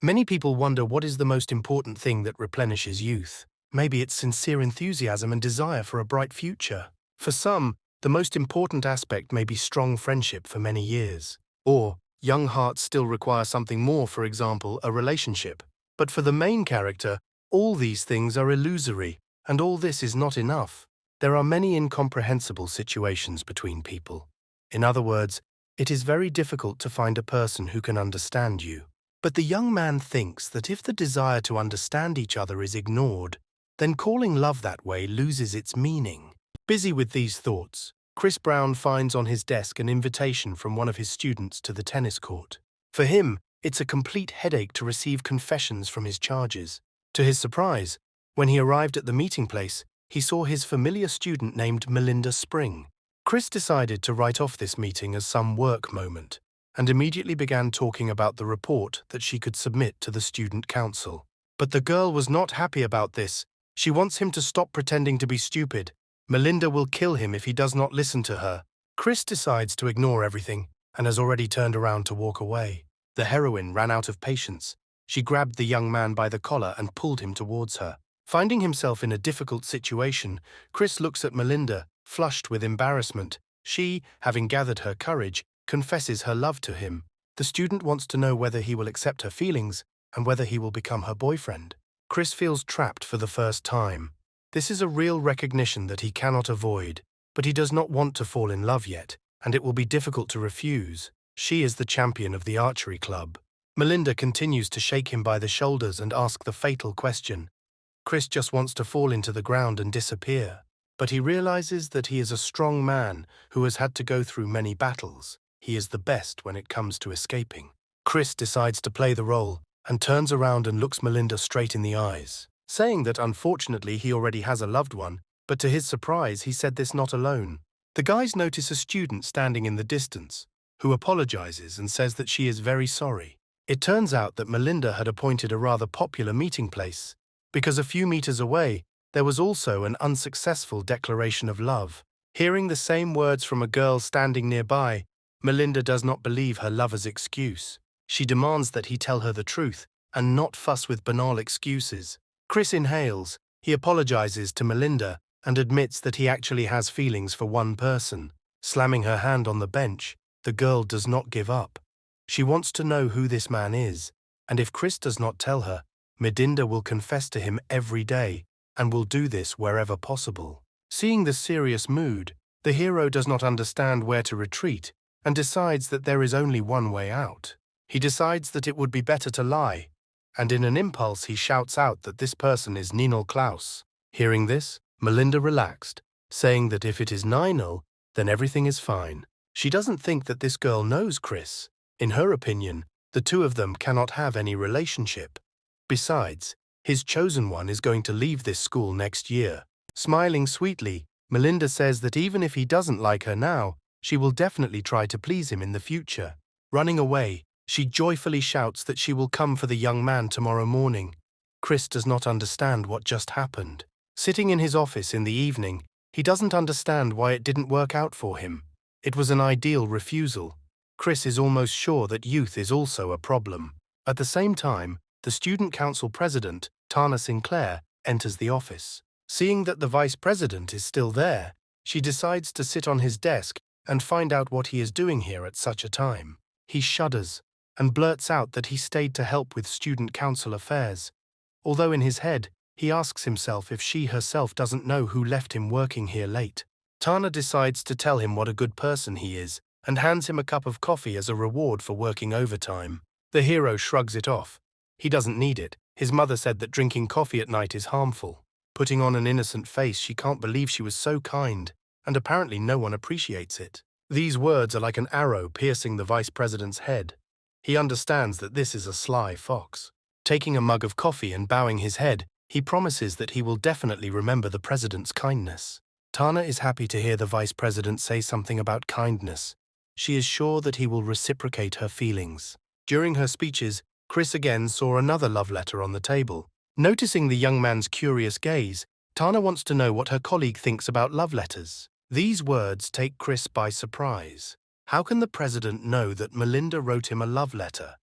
Many people wonder what is the most important thing that replenishes youth. Maybe it's sincere enthusiasm and desire for a bright future. For some, the most important aspect may be strong friendship for many years. Or, young hearts still require something more, for example, a relationship. But for the main character, all these things are illusory, and all this is not enough. There are many incomprehensible situations between people. In other words, it is very difficult to find a person who can understand you. But the young man thinks that if the desire to understand each other is ignored, then calling love that way loses its meaning. Busy with these thoughts, Chris Brown finds on his desk an invitation from one of his students to the tennis court. For him, it's a complete headache to receive confessions from his charges. To his surprise, when he arrived at the meeting place, he saw his familiar student named Melinda Spring. Chris decided to write off this meeting as some work moment, and immediately began talking about the report that she could submit to the student council. But the girl was not happy about this. She wants him to stop pretending to be stupid. Melinda will kill him if he does not listen to her. Chris decides to ignore everything and has already turned around to walk away. The heroine ran out of patience. She grabbed the young man by the collar and pulled him towards her. Finding himself in a difficult situation, Chris looks at Melinda, flushed with embarrassment. She, having gathered her courage, confesses her love to him. The student wants to know whether he will accept her feelings and whether he will become her boyfriend. Chris feels trapped for the first time. This is a real recognition that he cannot avoid, but he does not want to fall in love yet, and it will be difficult to refuse. She is the champion of the archery club. Melinda continues to shake him by the shoulders and ask the fatal question. Chris just wants to fall into the ground and disappear, but he realizes that he is a strong man who has had to go through many battles. He is the best when it comes to escaping. Chris decides to play the role and turns around and looks Melinda straight in the eyes, saying that unfortunately he already has a loved one, but to his surprise he said this not alone. The guys notice a student standing in the distance, who apologizes and says that she is very sorry. It turns out that Melinda had appointed a rather popular meeting place, because a few meters away there was also an unsuccessful declaration of love. Hearing the same words from a girl standing nearby, Melinda does not believe her lover's excuse. She demands that he tell her the truth and not fuss with banal excuses. Chris inhales. He apologizes to Melinda and admits that he actually has feelings for one person. Slamming her hand on the bench, the girl does not give up. She wants to know who this man is, and if Chris does not tell her, Melinda will confess to him every day and will do this wherever possible. Seeing the serious mood, the hero does not understand where to retreat and decides that there is only one way out. He decides that it would be better to lie, and in an impulse he shouts out that this person is Ninel Klaus. Hearing this, Melinda relaxed, saying that if it is Ninel, then everything is fine. She doesn't think that this girl knows Chris. In her opinion, the two of them cannot have any relationship. Besides, his chosen one is going to leave this school next year. Smiling sweetly, Melinda says that even if he doesn't like her now, she will definitely try to please him in the future. Running away, she joyfully shouts that she will come for the young man tomorrow morning. Chris does not understand what just happened. Sitting in his office in the evening, he doesn't understand why it didn't work out for him. It was an ideal refusal. Chris is almost sure that youth is also a problem. At the same time, the student council president, Tana Sinclair, enters the office. Seeing that the vice president is still there, she decides to sit on his desk and find out what he is doing here at such a time. He shudders and blurts out that he stayed to help with student council affairs, although in his head, he asks himself if she herself doesn't know who left him working here late. Tana decides to tell him what a good person he is and hands him a cup of coffee as a reward for working overtime. The hero shrugs it off. He doesn't need it. His mother said that drinking coffee at night is harmful. Putting on an innocent face, she can't believe she was so kind, and apparently no one appreciates it. These words are like an arrow piercing the vice president's head. He understands that this is a sly fox. Taking a mug of coffee and bowing his head, he promises that he will definitely remember the president's kindness. Tana is happy to hear the vice president say something about kindness. She is sure that he will reciprocate her feelings. During her speeches, Chris again saw another love letter on the table. Noticing the young man's curious gaze, Tana wants to know what her colleague thinks about love letters. These words take Chris by surprise. How can the president know that Melinda wrote him a love letter?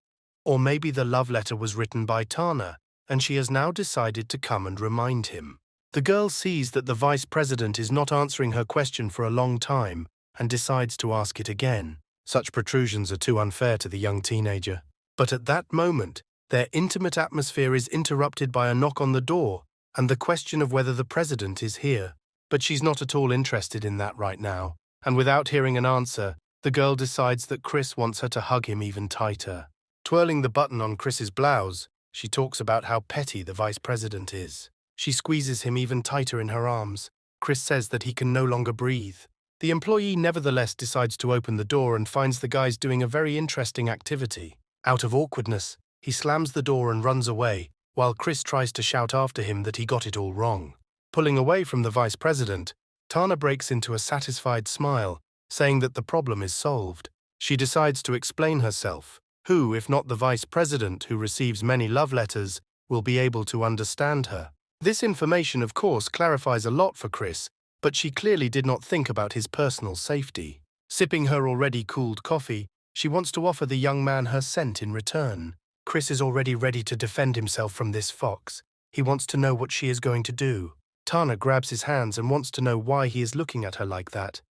Or maybe the love letter was written by Tana, and she has now decided to come and remind him. The girl sees that the vice president is not answering her question for a long time and decides to ask it again. Such protrusions are too unfair to the young teenager. But at that moment, their intimate atmosphere is interrupted by a knock on the door and the question of whether the president is here. But she's not at all interested in that right now, and without hearing an answer, the girl decides that Chris wants her to hug him even tighter. Twirling the button on Chris's blouse, she talks about how petty the vice president is. She squeezes him even tighter in her arms. Chris says that he can no longer breathe. The employee nevertheless decides to open the door and finds the guys doing a very interesting activity. Out of awkwardness, he slams the door and runs away, while Chris tries to shout after him that he got it all wrong. Pulling away from the vice president, Tana breaks into a satisfied smile, saying that the problem is solved. She decides to explain herself. Who, if not the vice president who receives many love letters, will be able to understand her? This information, of course, clarifies a lot for Chris, but she clearly did not think about his personal safety. Sipping her already cooled coffee, she wants to offer the young man her scent in return. Chris is already ready to defend himself from this fox. He wants to know what she is going to do. Tana grabs his hands and wants to know why he is looking at her like that.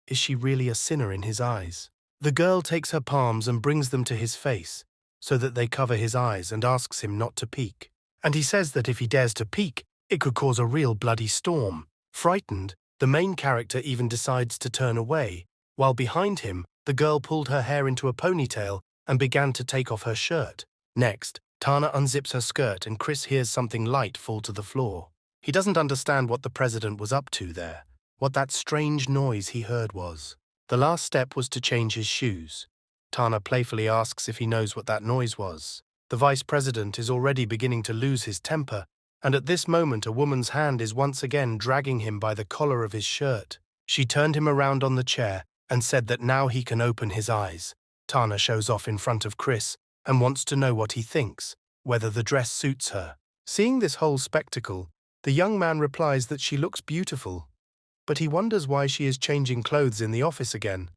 Is she really a sinner in his eyes? The girl takes her palms and brings them to his face, so that they cover his eyes, and asks him not to peek. And he says that if he dares to peek, it could cause a real bloody storm. Frightened, the main character even decides to turn away, while behind him, the girl pulled her hair into a ponytail and began to take off her shirt. Next, Tana unzips her skirt and Chris hears something light fall to the floor. He doesn't understand what the president was up to there, what that strange noise he heard was. The last step was to change his shoes. Tana playfully asks if he knows what that noise was. The vice president is already beginning to lose his temper, and at this moment a woman's hand is once again dragging him by the collar of his shirt. She turned him around on the chair and said that now he can open his eyes. Tana shows off in front of Chris and wants to know what he thinks, whether the dress suits her. Seeing this whole spectacle, the young man replies that she looks beautiful, but he wonders why she is changing clothes in the office again,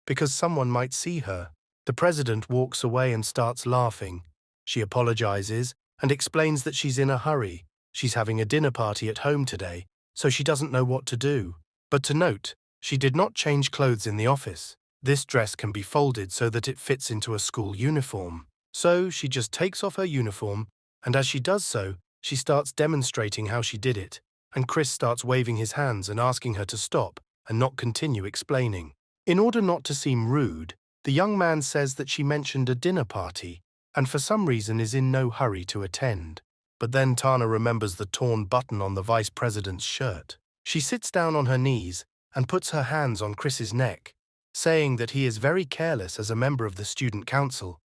because someone might see her. The president walks away and starts laughing. She apologizes and explains that she's in a hurry. She's having a dinner party at home today, so she doesn't know what to do. But to note, she did not change clothes in the office. This dress can be folded so that it fits into a school uniform. So she just takes off her uniform, and as she does so, she starts demonstrating how she did it, and Chris starts waving his hands and asking her to stop and not continue explaining. In order not to seem rude, the young man says that she mentioned a dinner party and for some reason is in no hurry to attend. But then Tana remembers the torn button on the vice president's shirt. She sits down on her knees and puts her hands on Chris's neck, saying that he is very careless as a member of the student council.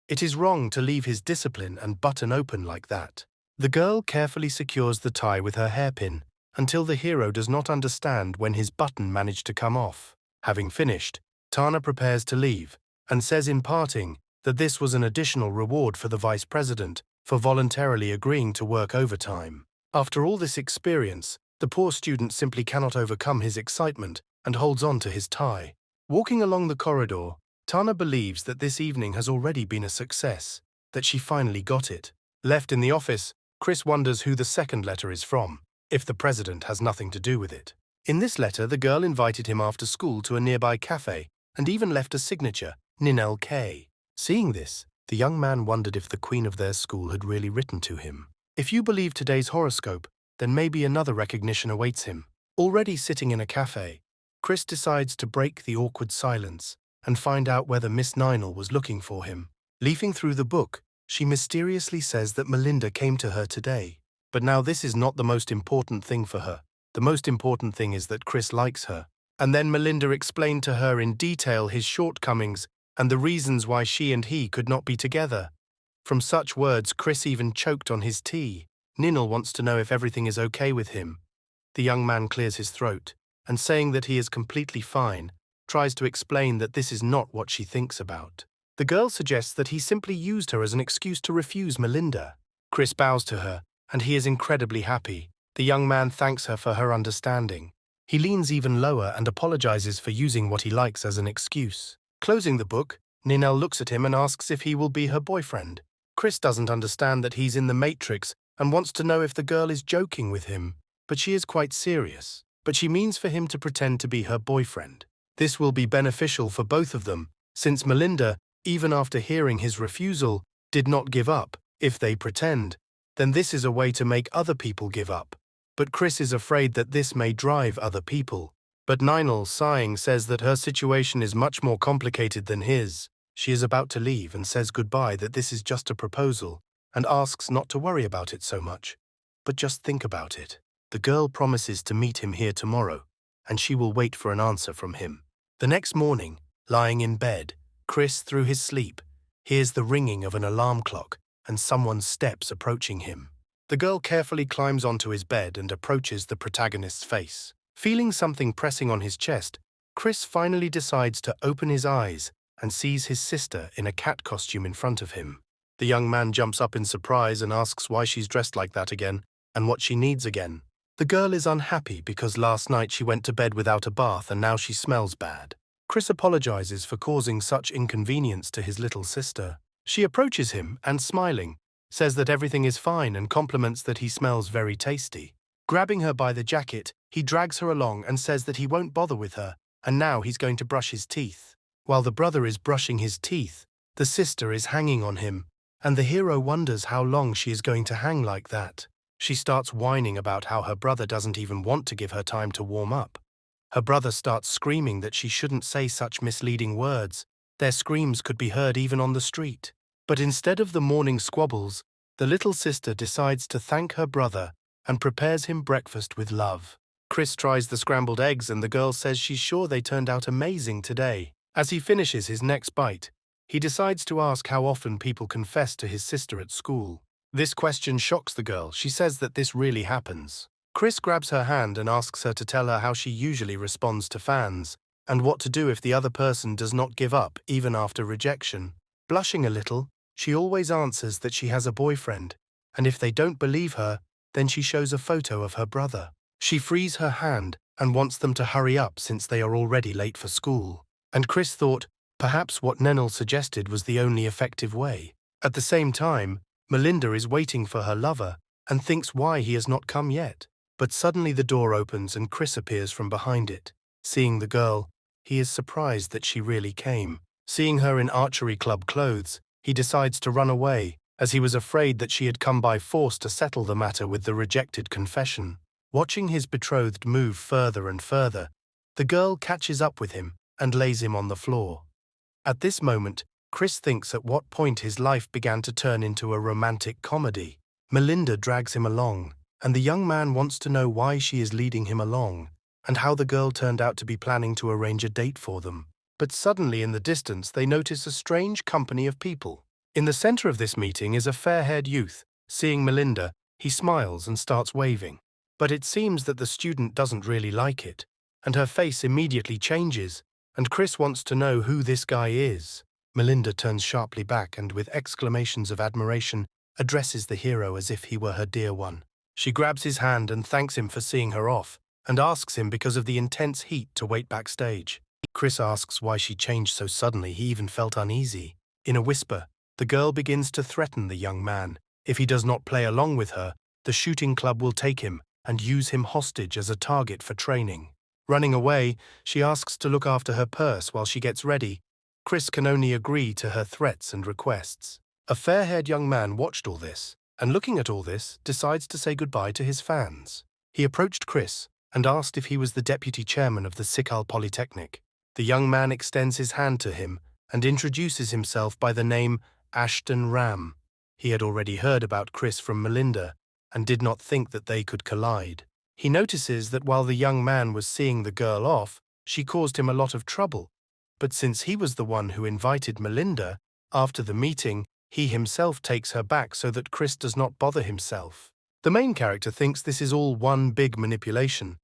It is wrong to leave his discipline and button open like that. The girl carefully secures the tie with her hairpin until the hero does not understand when his button managed to come off. Having finished, Tana prepares to leave and says in parting that this was an additional reward for the vice president for voluntarily agreeing to work overtime. After all this experience, the poor student simply cannot overcome his excitement and holds on to his tie. Walking along the corridor, Tana believes that this evening has already been a success, that she finally got it. Left in the office, Chris wonders who the second letter is from, if the president has nothing to do with it. In this letter, the girl invited him after school to a nearby cafe and even left a signature, Ninel K. Seeing this, the young man wondered if the queen of their school had really written to him. If you believe today's horoscope, then maybe another recognition awaits him. Already sitting in a cafe, Chris decides to break the awkward silence and find out whether Miss Ninel was looking for him. Leafing through the book, she mysteriously says that Melinda came to her today. But now this is not the most important thing for her. The most important thing is that Chris likes her. And then Melinda explained to her in detail his shortcomings and the reasons why she and he could not be together. From such words, Chris even choked on his tea. Ninel wants to know if everything is okay with him. The young man clears his throat, and saying that he is completely fine, tries to explain that this is not what she thinks about. The girl suggests that he simply used her as an excuse to refuse Melinda. Chris bows to her, and he is incredibly happy. The young man thanks her for her understanding. He leans even lower and apologizes for using what he likes as an excuse. Closing the book, Ninel looks at him and asks if he will be her boyfriend. Chris doesn't understand that he's in the Matrix and wants to know if the girl is joking with him, but she is quite serious. But she means for him to pretend to be her boyfriend. This will be beneficial for both of them, since Melinda, even after hearing his refusal, did not give up. If they pretend, then this is a way to make other people give up. But Chris is afraid that this may drive other people. But Ninel, sighing, says that her situation is much more complicated than his. She is about to leave and says goodbye, that this is just a proposal, and asks not to worry about it so much. But just think about it. The girl promises to meet him here tomorrow, and she will wait for an answer from him. The next morning, lying in bed, Chris, through his sleep, hears the ringing of an alarm clock and someone's steps approaching him. The girl carefully climbs onto his bed and approaches the protagonist's face. Feeling something pressing on his chest, Chris finally decides to open his eyes and sees his sister in a cat costume in front of him. The young man jumps up in surprise and asks why she's dressed like that again and what she needs again. The girl is unhappy because last night she went to bed without a bath and now she smells bad. Chris apologizes for causing such inconvenience to his little sister. She approaches him and, smiling, says that everything is fine and compliments that he smells very tasty. Grabbing her by the jacket, he drags her along and says that he won't bother with her, and now he's going to brush his teeth. While the brother is brushing his teeth, the sister is hanging on him, and the hero wonders how long she is going to hang like that. She starts whining about how her brother doesn't even want to give her time to warm up. Her brother starts screaming that she shouldn't say such misleading words. Their screams could be heard even on the street. But instead of the morning squabbles, the little sister decides to thank her brother and prepares him breakfast with love. Chris tries the scrambled eggs and the girl says she's sure they turned out amazing today. As he finishes his next bite, he decides to ask how often people confess to his sister at school. This question shocks the girl. She says that this really happens. Chris grabs her hand and asks her to tell her how she usually responds to fans, and what to do if the other person does not give up even after rejection. Blushing a little, she always answers that she has a boyfriend, and if they don't believe her, then she shows a photo of her brother. She frees her hand and wants them to hurry up since they are already late for school. And Chris thought perhaps what Nenel suggested was the only effective way. At the same time, Melinda is waiting for her lover and thinks why he has not come yet. But suddenly the door opens and Chris appears from behind it. Seeing the girl, he is surprised that she really came. Seeing her in archery club clothes, he decides to run away, as he was afraid that she had come by force to settle the matter with the rejected confession. Watching his betrothed move further and further, the girl catches up with him and lays him on the floor. At this moment, Chris thinks at what point his life began to turn into a romantic comedy. Melinda drags him along, and the young man wants to know why she is leading him along, and how the girl turned out to be planning to arrange a date for them. But suddenly in the distance they notice a strange company of people. In the center of this meeting is a fair-haired youth. Seeing Melinda, he smiles and starts waving. But it seems that the student doesn't really like it, and her face immediately changes, and Chris wants to know who this guy is. Melinda turns sharply back and with exclamations of admiration addresses the hero as if he were her dear one. She grabs his hand and thanks him for seeing her off, and asks him because of the intense heat to wait backstage. Chris asks why she changed so suddenly. He even felt uneasy. In a whisper, the girl begins to threaten the young man. If he does not play along with her, the shooting club will take him and use him hostage as a target for training. Running away, she asks to look after her purse while she gets ready. Chris can only agree to her threats and requests. A fair-haired young man watched all this, and looking at all this, decides to say goodbye to his fans. He approached Chris and asked if he was the deputy chairman of the Sikal Polytechnic. The young man extends his hand to him and introduces himself by the name Ashton Ram. He had already heard about Chris from Melinda and did not think that they could collide. He notices that while the young man was seeing the girl off, she caused him a lot of trouble. But since he was the one who invited Melinda, after the meeting, he himself takes her back so that Chris does not bother himself. The main character thinks this is all one big manipulation,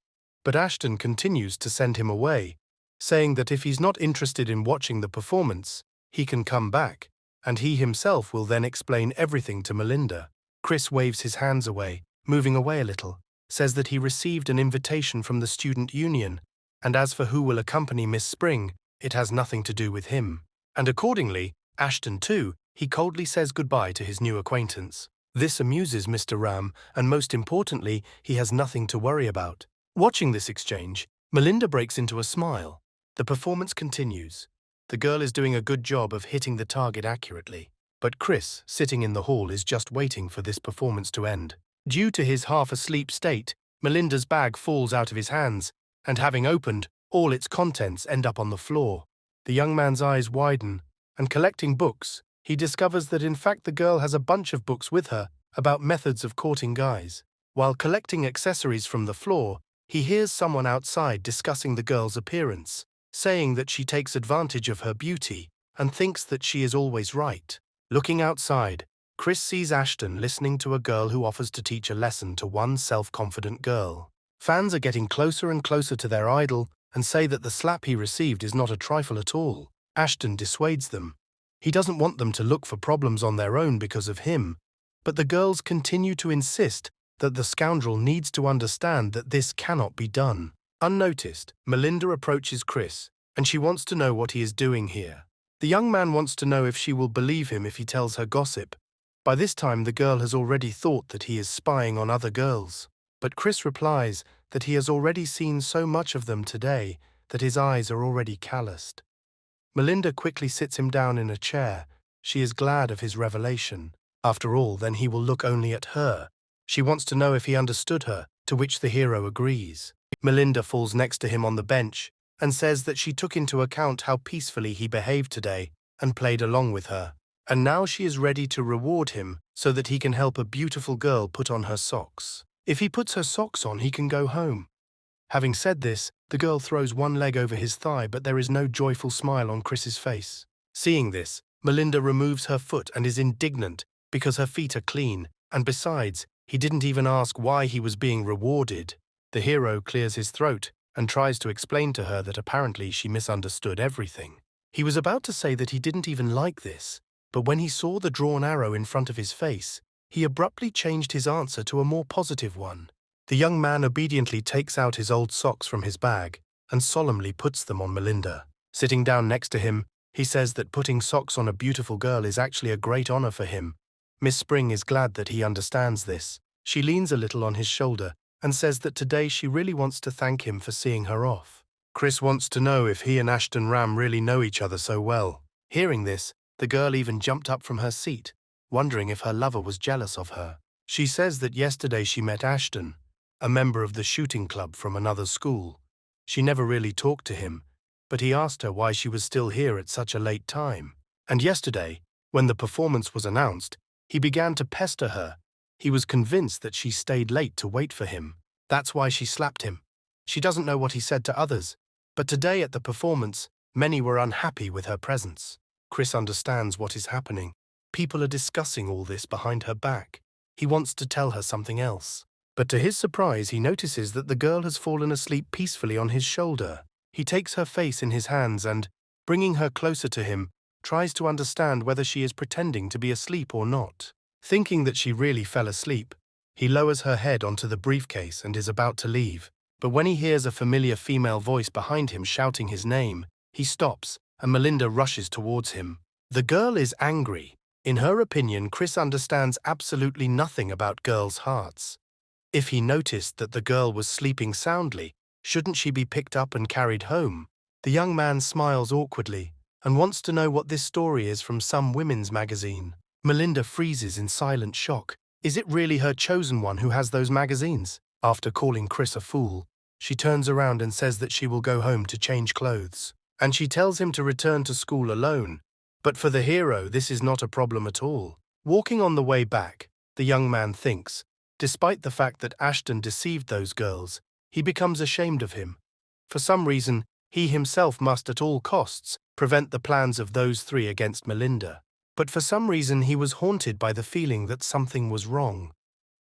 but Ashton continues to send him away, saying that if he's not interested in watching the performance, he can come back, and he himself will then explain everything to Melinda. Chris waves his hands away, moving away a little, says that he received an invitation from the student union, and as for who will accompany Miss Spring, it has nothing to do with him. And accordingly, Ashton too, he coldly says goodbye to his new acquaintance. This amuses Mr. Ram, and most importantly, he has nothing to worry about. Watching this exchange, Melinda breaks into a smile. The performance continues. The girl is doing a good job of hitting the target accurately. But Chris, sitting in the hall, is just waiting for this performance to end. Due to his half-asleep state, Melinda's bag falls out of his hands, and having opened, all its contents end up on the floor. The young man's eyes widen, and collecting books, he discovers that in fact the girl has a bunch of books with her about methods of courting guys. While collecting accessories from the floor, he hears someone outside discussing the girl's appearance, saying that she takes advantage of her beauty and thinks that she is always right. Looking outside, Chris sees Ashton listening to a girl who offers to teach a lesson to one self-confident girl. Fans are getting closer and closer to their idol and say that the slap he received is not a trifle at all. Ashton dissuades them. He doesn't want them to look for problems on their own because of him, but the girls continue to insist that the scoundrel needs to understand that this cannot be done. Unnoticed, Melinda approaches Chris, and she wants to know what he is doing here. The young man wants to know if she will believe him if he tells her gossip. By this time, the girl has already thought that he is spying on other girls. But Chris replies that he has already seen so much of them today that his eyes are already calloused. Melinda quickly sits him down in a chair. She is glad of his revelation. After all, then he will look only at her. She wants to know if he understood her, to which the hero agrees. Melinda falls next to him on the bench and says that she took into account how peacefully he behaved today and played along with her. And now she is ready to reward him so that he can help a beautiful girl put on her socks. If he puts her socks on, he can go home. Having said this, the girl throws one leg over his thigh, but there is no joyful smile on Chris's face. Seeing this, Melinda removes her foot and is indignant because her feet are clean, and besides, he didn't even ask why he was being rewarded. The hero clears his throat and tries to explain to her that apparently she misunderstood everything. He was about to say that he didn't even like this, but when he saw the drawn arrow in front of his face, he abruptly changed his answer to a more positive one. The young man obediently takes out his old socks from his bag and solemnly puts them on Melinda. Sitting down next to him, he says that putting socks on a beautiful girl is actually a great honor for him. Miss Spring is glad that he understands this. She leans a little on his shoulder and says that today she really wants to thank him for seeing her off. Chris wants to know if he and Ashton Ram really know each other so well. Hearing this, the girl even jumped up from her seat, wondering if her lover was jealous of her. She says that yesterday she met Ashton, a member of the shooting club from another school. She never really talked to him, but he asked her why she was still here at such a late time. And yesterday, when the performance was announced, he began to pester her. He was convinced that she stayed late to wait for him. That's why she slapped him. She doesn't know what he said to others, but today at the performance, many were unhappy with her presence. Chris understands what is happening. People are discussing all this behind her back. He wants to tell her something else. But to his surprise, he notices that the girl has fallen asleep peacefully on his shoulder. He takes her face in his hands and, bringing her closer to him, tries to understand whether she is pretending to be asleep or not. Thinking that she really fell asleep, he lowers her head onto the briefcase and is about to leave. But when he hears a familiar female voice behind him shouting his name, he stops and Melinda rushes towards him. The girl is angry. In her opinion, Chris understands absolutely nothing about girls' hearts. If he noticed that the girl was sleeping soundly, shouldn't she be picked up and carried home? The young man smiles awkwardly and wants to know what this story is from some women's magazine. Melinda freezes in silent shock. Is it really her chosen one who has those magazines? After calling Chris a fool, she turns around and says that she will go home to change clothes. And she tells him to return to school alone. But for the hero, this is not a problem at all. Walking on the way back, the young man thinks, despite the fact that Ashton deceived those girls, he becomes ashamed of him. For some reason, he himself must at all costs prevent the plans of those three against Melinda. But for some reason, he was haunted by the feeling that something was wrong.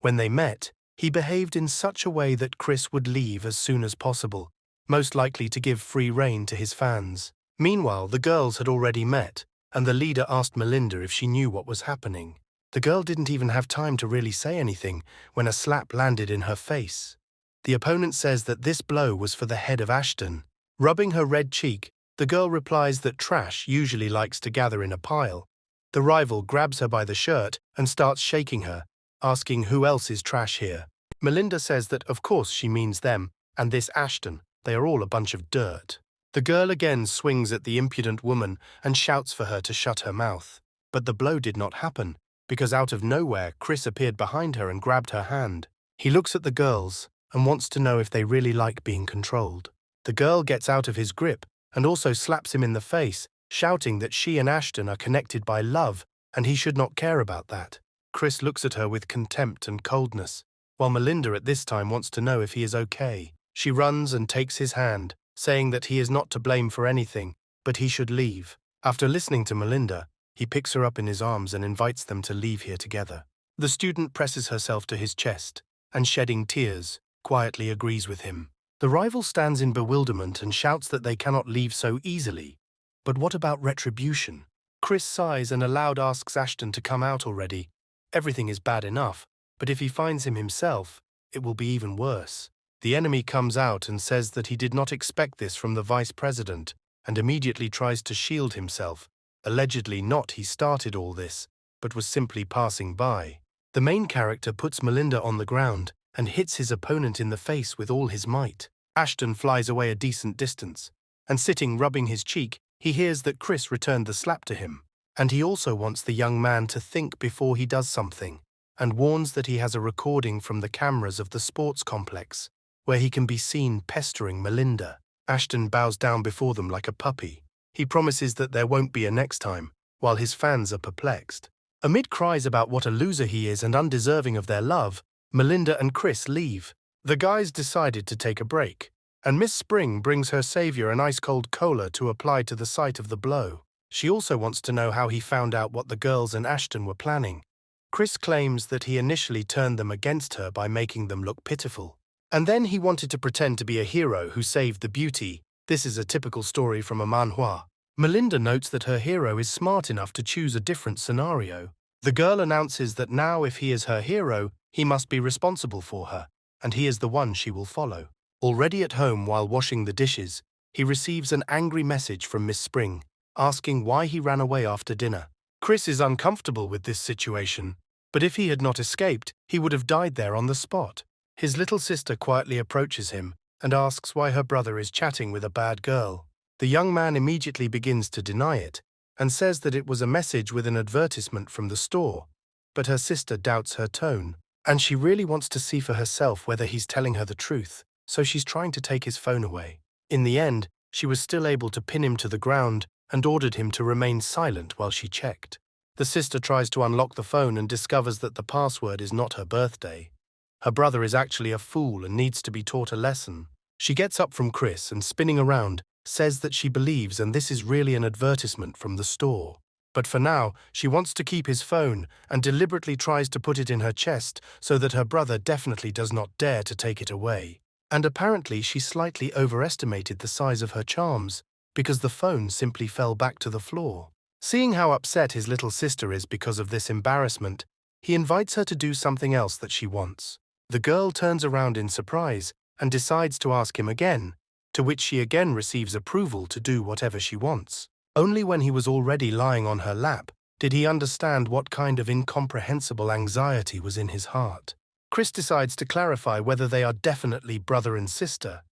When they met, he behaved in such a way that Chris would leave as soon as possible, most likely to give free rein to his fans. Meanwhile, the girls had already met, and the leader asked Melinda if she knew what was happening. The girl didn't even have time to really say anything when a slap landed in her face. The opponent says that this blow was for the head of Ashton. Rubbing her red cheek, The girl replies that trash usually likes to gather in a pile. The rival grabs her by the shirt and starts shaking her, asking who else is trash here. Melinda says that of course she means them, and this Ashton, they are all a bunch of dirt. The girl again swings at the impudent woman and shouts for her to shut her mouth. But the blow did not happen, because out of nowhere Chris appeared behind her and grabbed her hand. He looks at the girls and wants to know if they really like being controlled. The girl gets out of his grip and also slaps him in the face, shouting that she and Ashton are connected by love and he should not care about that. Chris looks at her with contempt and coldness, while Melinda at this time wants to know if he is okay. She runs and takes his hand, saying that he is not to blame for anything, but he should leave. After listening to Melinda, he picks her up in his arms and invites them to leave here together. The student presses herself to his chest and, shedding tears, quietly agrees with him. The rival stands in bewilderment and shouts that they cannot leave so easily. But what about retribution? Chris sighs and aloud asks Ashton to come out already. Everything is bad enough, but if he finds him himself, it will be even worse. The enemy comes out and says that he did not expect this from the vice president and immediately tries to shield himself. Allegedly not he started all this, but was simply passing by. The main character puts Melinda on the ground and hits his opponent in the face with all his might. Ashton flies away a decent distance, and sitting rubbing his cheek, he hears that Chris returned the slap to him. And he also wants the young man to think before he does something, and warns that he has a recording from the cameras of the sports complex, where he can be seen pestering Melinda. Ashton bows down before them like a puppy. He promises that there won't be a next time, while his fans are perplexed. Amid cries about what a loser he is and undeserving of their love, Melinda and Chris leave. The guys decided to take a break, and Miss Spring brings her savior an ice-cold cola to apply to the site of the blow. She also wants to know how he found out what the girls and Ashton were planning. Chris claims that he initially turned them against her by making them look pitiful. And then he wanted to pretend to be a hero who saved the beauty. This is a typical story from a manhwa. Melinda notes that her hero is smart enough to choose a different scenario. The girl announces that now if he is her hero, he must be responsible for her, and he is the one she will follow. Already at home while washing the dishes, he receives an angry message from Miss Spring, asking why he ran away after dinner. Chris is uncomfortable with this situation, but if he had not escaped, he would have died there on the spot. His little sister quietly approaches him and asks why her brother is chatting with a bad girl. The young man immediately begins to deny it and says that it was a message with an advertisement from the store, but her sister doubts her tone, and she really wants to see for herself whether he's telling her the truth, so she's trying to take his phone away. In the end, she was still able to pin him to the ground and ordered him to remain silent while she checked. The sister tries to unlock the phone and discovers that the password is not her birthday. Her brother is actually a fool and needs to be taught a lesson. She gets up from Chris and, spinning around, says that she believes and this is really an advertisement from the store. But for now, she wants to keep his phone and deliberately tries to put it in her chest so that her brother definitely does not dare to take it away. And apparently she slightly overestimated the size of her charms, because the phone simply fell back to the floor. Seeing how upset his little sister is because of this embarrassment, he invites her to do something else that she wants. The girl turns around in surprise and decides to ask him again, to which she again receives approval to do whatever she wants. Only when he was already lying on her lap did he understand what kind of incomprehensible anxiety was in his heart. Chris decides to clarify whether they are definitely brother and sister.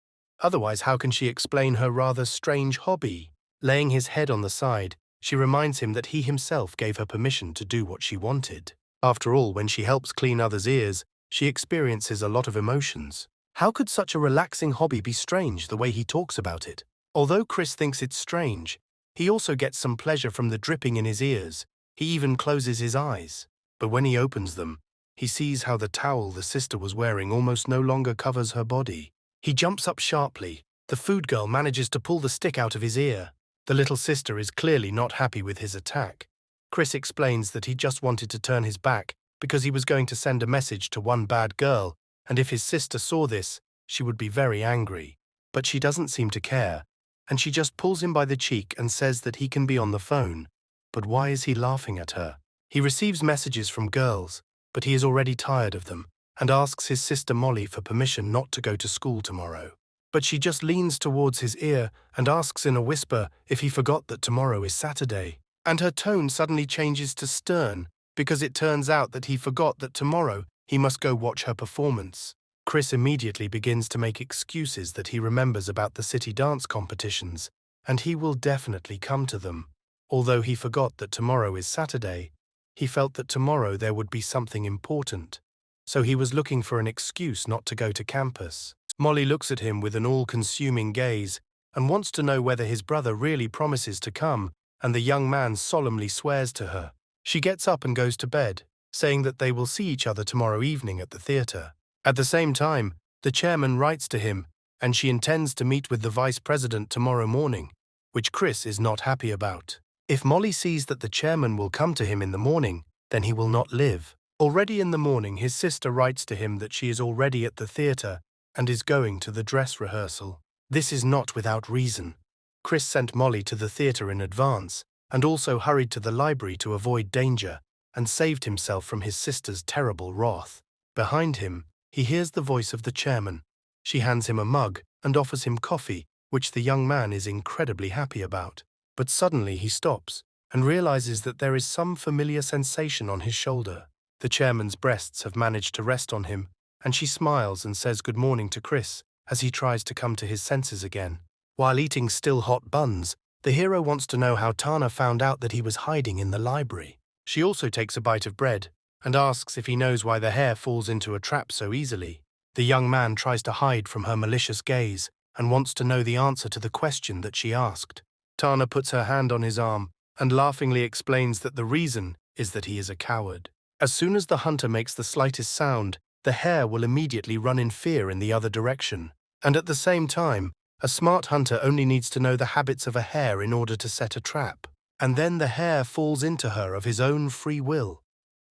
Otherwise, how can she explain her rather strange hobby? Laying his head on the side, she reminds him that he himself gave her permission to do what she wanted. After all, when she helps clean others' ears, she experiences a lot of emotions. How could such a relaxing hobby be strange the way he talks about it? Although Chris thinks it's strange, he also gets some pleasure from the dripping in his ears. He even closes his eyes. But when he opens them, he sees how the towel the sister was wearing almost no longer covers her body. He jumps up sharply. The food girl manages to pull the stick out of his ear. The little sister is clearly not happy with his attack. Chris explains that he just wanted to turn his back because he was going to send a message to one bad girl, and if his sister saw this, she would be very angry. But she doesn't seem to care, and she just pulls him by the cheek and says that he can be on the phone. But why is he laughing at her? He receives messages from girls, but he is already tired of them, and asks his sister Molly for permission not to go to school tomorrow. but she just leans towards his ear and asks in a whisper if he forgot that tomorrow is Saturday. And her tone suddenly changes to stern, because it turns out that he forgot that tomorrow he must go watch her performance. Chris immediately begins to make excuses that he remembers about the city dance competitions, and he will definitely come to them. Although he forgot that tomorrow is Saturday, he felt that tomorrow there would be something important, so he was looking for an excuse not to go to campus. Molly looks at him with an all-consuming gaze and wants to know whether his brother really promises to come, and the young man solemnly swears to her. She gets up and goes to bed, saying that they will see each other tomorrow evening at the theatre. At the same time, the chairman writes to him, and she intends to meet with the vice president tomorrow morning, which Chris is not happy about. If Molly sees that the chairman will come to him in the morning, then he will not live. Already in the morning, his sister writes to him that she is already at the theatre and is going to the dress rehearsal. This is not without reason. Chris sent Molly to the theatre in advance and also hurried to the library to avoid danger and saved himself from his sister's terrible wrath. Behind him, he hears the voice of the chairman. She hands him a mug and offers him coffee, which the young man is incredibly happy about. But suddenly he stops and realizes that there is some familiar sensation on his shoulder. The chairman's breasts have managed to rest on him, and she smiles and says good morning to Chris as he tries to come to his senses again. While eating still hot buns, the hero wants to know how Tana found out that he was hiding in the library. She also takes a bite of bread and asks if he knows why the hare falls into a trap so easily. The young man tries to hide from her malicious gaze and wants to know the answer to the question that she asked. Tana puts her hand on his arm and laughingly explains that the reason is that he is a coward. As soon as the hunter makes the slightest sound, the hare will immediately run in fear in the other direction. And at the same time, a smart hunter only needs to know the habits of a hare in order to set a trap. And then the hare falls into her of his own free will.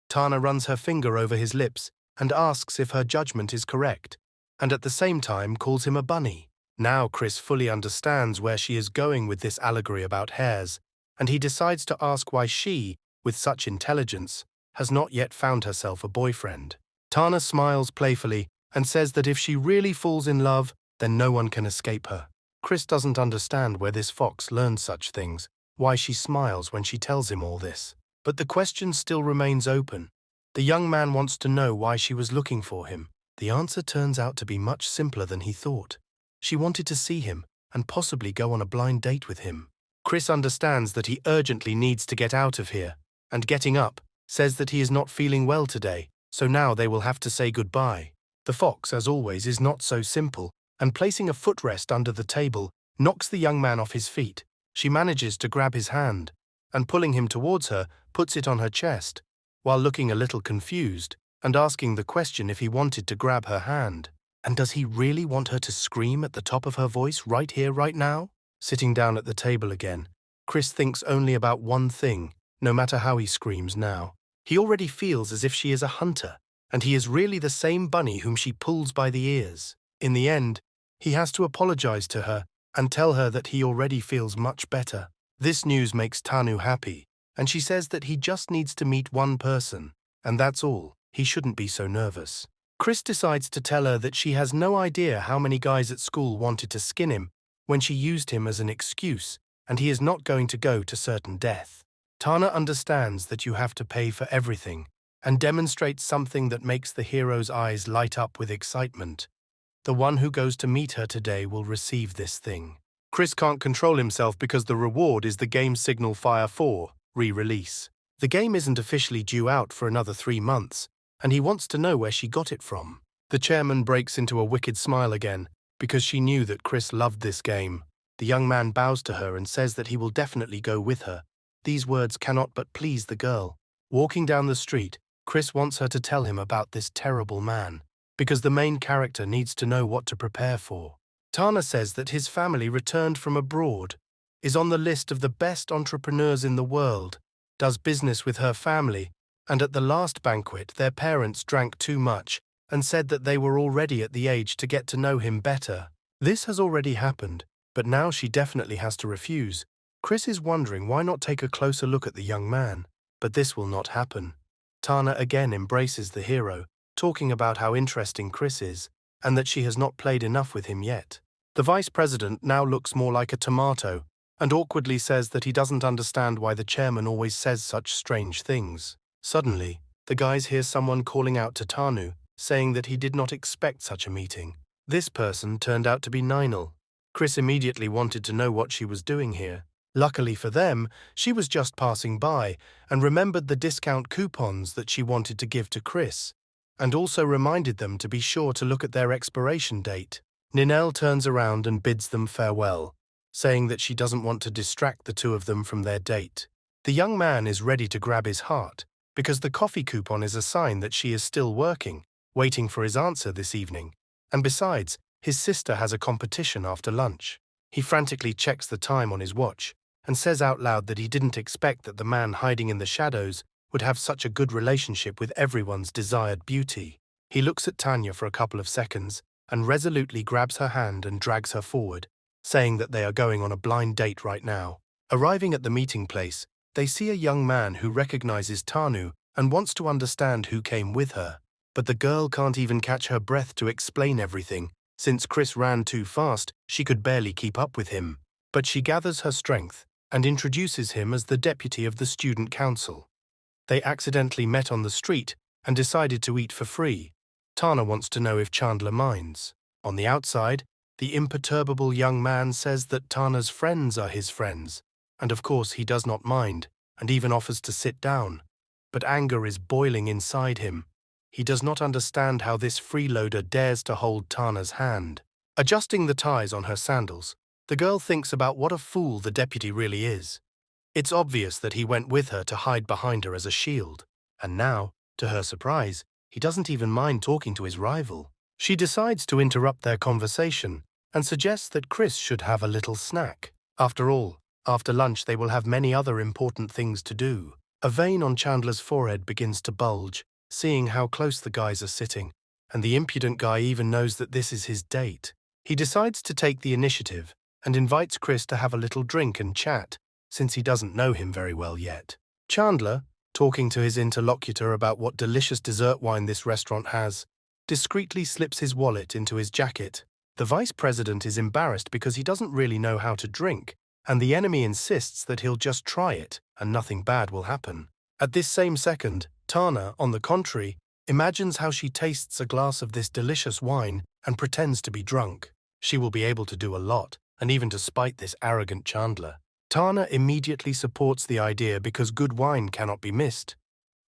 Tana runs her finger over his lips and asks if her judgment is correct, and at the same time calls him a bunny. Now Chris fully understands where she is going with this allegory about hares, and he decides to ask why she, with such intelligence, has not yet found herself a boyfriend. Tana smiles playfully and says that if she really falls in love, then no one can escape her. Chris doesn't understand where this fox learned such things, why she smiles when she tells him all this. But the question still remains open. The young man wants to know why she was looking for him. The answer turns out to be much simpler than he thought. She wanted to see him and possibly go on a blind date with him. Chris understands that he urgently needs to get out of here, and getting up, says that he is not feeling well today, so now they will have to say goodbye. The fox, as always, is not so simple, and placing a footrest under the table, knocks the young man off his feet. She manages to grab his hand, and pulling him towards her, puts it on her chest, while looking a little confused, and asking the question if he wanted to grab her hand. And does he really want her to scream at the top of her voice right here, right now? Sitting down at the table again, Chris thinks only about one thing, no matter how he screams now. He already feels as if she is a hunter, and he is really the same bunny whom she pulls by the ears. In the end, he has to apologize to her and tell her that he already feels much better. This news makes Tanu happy, and she says that he just needs to meet one person, and that's all. He shouldn't be so nervous. Chris decides to tell her that she has no idea how many guys at school wanted to skin him when she used him as an excuse, and he is not going to go to certain death. Tana understands that you have to pay for everything, and demonstrates something that makes the hero's eyes light up with excitement. The one who goes to meet her today will receive this thing. Chris can't control himself because the reward is the game Signal Fire 4 re-release. The game isn't officially due out for another 3 months, and he wants to know where she got it from. The chairman breaks into a wicked smile again, because she knew that Chris loved this game. The young man bows to her and says that he will definitely go with her. These words cannot but please the girl. Walking down the street, Chris wants her to tell him about this terrible man, because the main character needs to know what to prepare for. Tana says that his family returned from abroad, is on the list of the best entrepreneurs in the world, does business with her family, and at the last banquet their parents drank too much and said that they were already at the age to get to know him better. This has already happened, but now she definitely has to refuse. Chris is wondering why not take a closer look at the young man, but this will not happen. Tana again embraces the hero, talking about how interesting Chris is, and that she has not played enough with him yet. The vice president now looks more like a tomato and awkwardly says that he doesn't understand why the chairman always says such strange things. Suddenly, the guys hear someone calling out to Tanu, saying that he did not expect such a meeting. This person turned out to be Ninal. Chris immediately wanted to know what she was doing here. Luckily for them, she was just passing by and remembered the discount coupons that she wanted to give to Chris, and also reminded them to be sure to look at their expiration date. Ninel turns around and bids them farewell, saying that she doesn't want to distract the two of them from their date. The young man is ready to grab his heart, because the coffee coupon is a sign that she is still working, waiting for his answer this evening. And besides, his sister has a competition after lunch. He frantically checks the time on his watch and says out loud that he didn't expect that the man hiding in the shadows would have such a good relationship with everyone's desired beauty. He looks at Tanya for a couple of seconds and resolutely grabs her hand and drags her forward, saying that they are going on a blind date right now. Arriving at the meeting place, they see a young man who recognizes Tanu and wants to understand who came with her. But the girl can't even catch her breath to explain everything. Since Chris ran too fast, she could barely keep up with him. But she gathers her strength and introduces him as the deputy of the student council. They accidentally met on the street and decided to eat for free. Tana wants to know if Chandler minds. On the outside, the imperturbable young man says that Tana's friends are his friends, and of course he does not mind, and even offers to sit down. But anger is boiling inside him. He does not understand how this freeloader dares to hold Tana's hand. Adjusting the ties on her sandals, the girl thinks about what a fool the deputy really is. It's obvious that he went with her to hide behind her as a shield, and now, to her surprise, he doesn't even mind talking to his rival. She decides to interrupt their conversation and suggests that Chris should have a little snack. After all, after lunch they will have many other important things to do. A vein on Chandler's forehead begins to bulge, seeing how close the guys are sitting, and the impudent guy even knows that this is his date. He decides to take the initiative and invites Chris to have a little drink and chat, since he doesn't know him very well yet. Chandler, talking to his interlocutor about what delicious dessert wine this restaurant has, discreetly slips his wallet into his jacket. The vice president is embarrassed because he doesn't really know how to drink, and the enemy insists that he'll just try it and nothing bad will happen. At this same second, Tana, on the contrary, imagines how she tastes a glass of this delicious wine and pretends to be drunk. She will be able to do a lot, and even to spite this arrogant Chandler. Tana immediately supports the idea because good wine cannot be missed.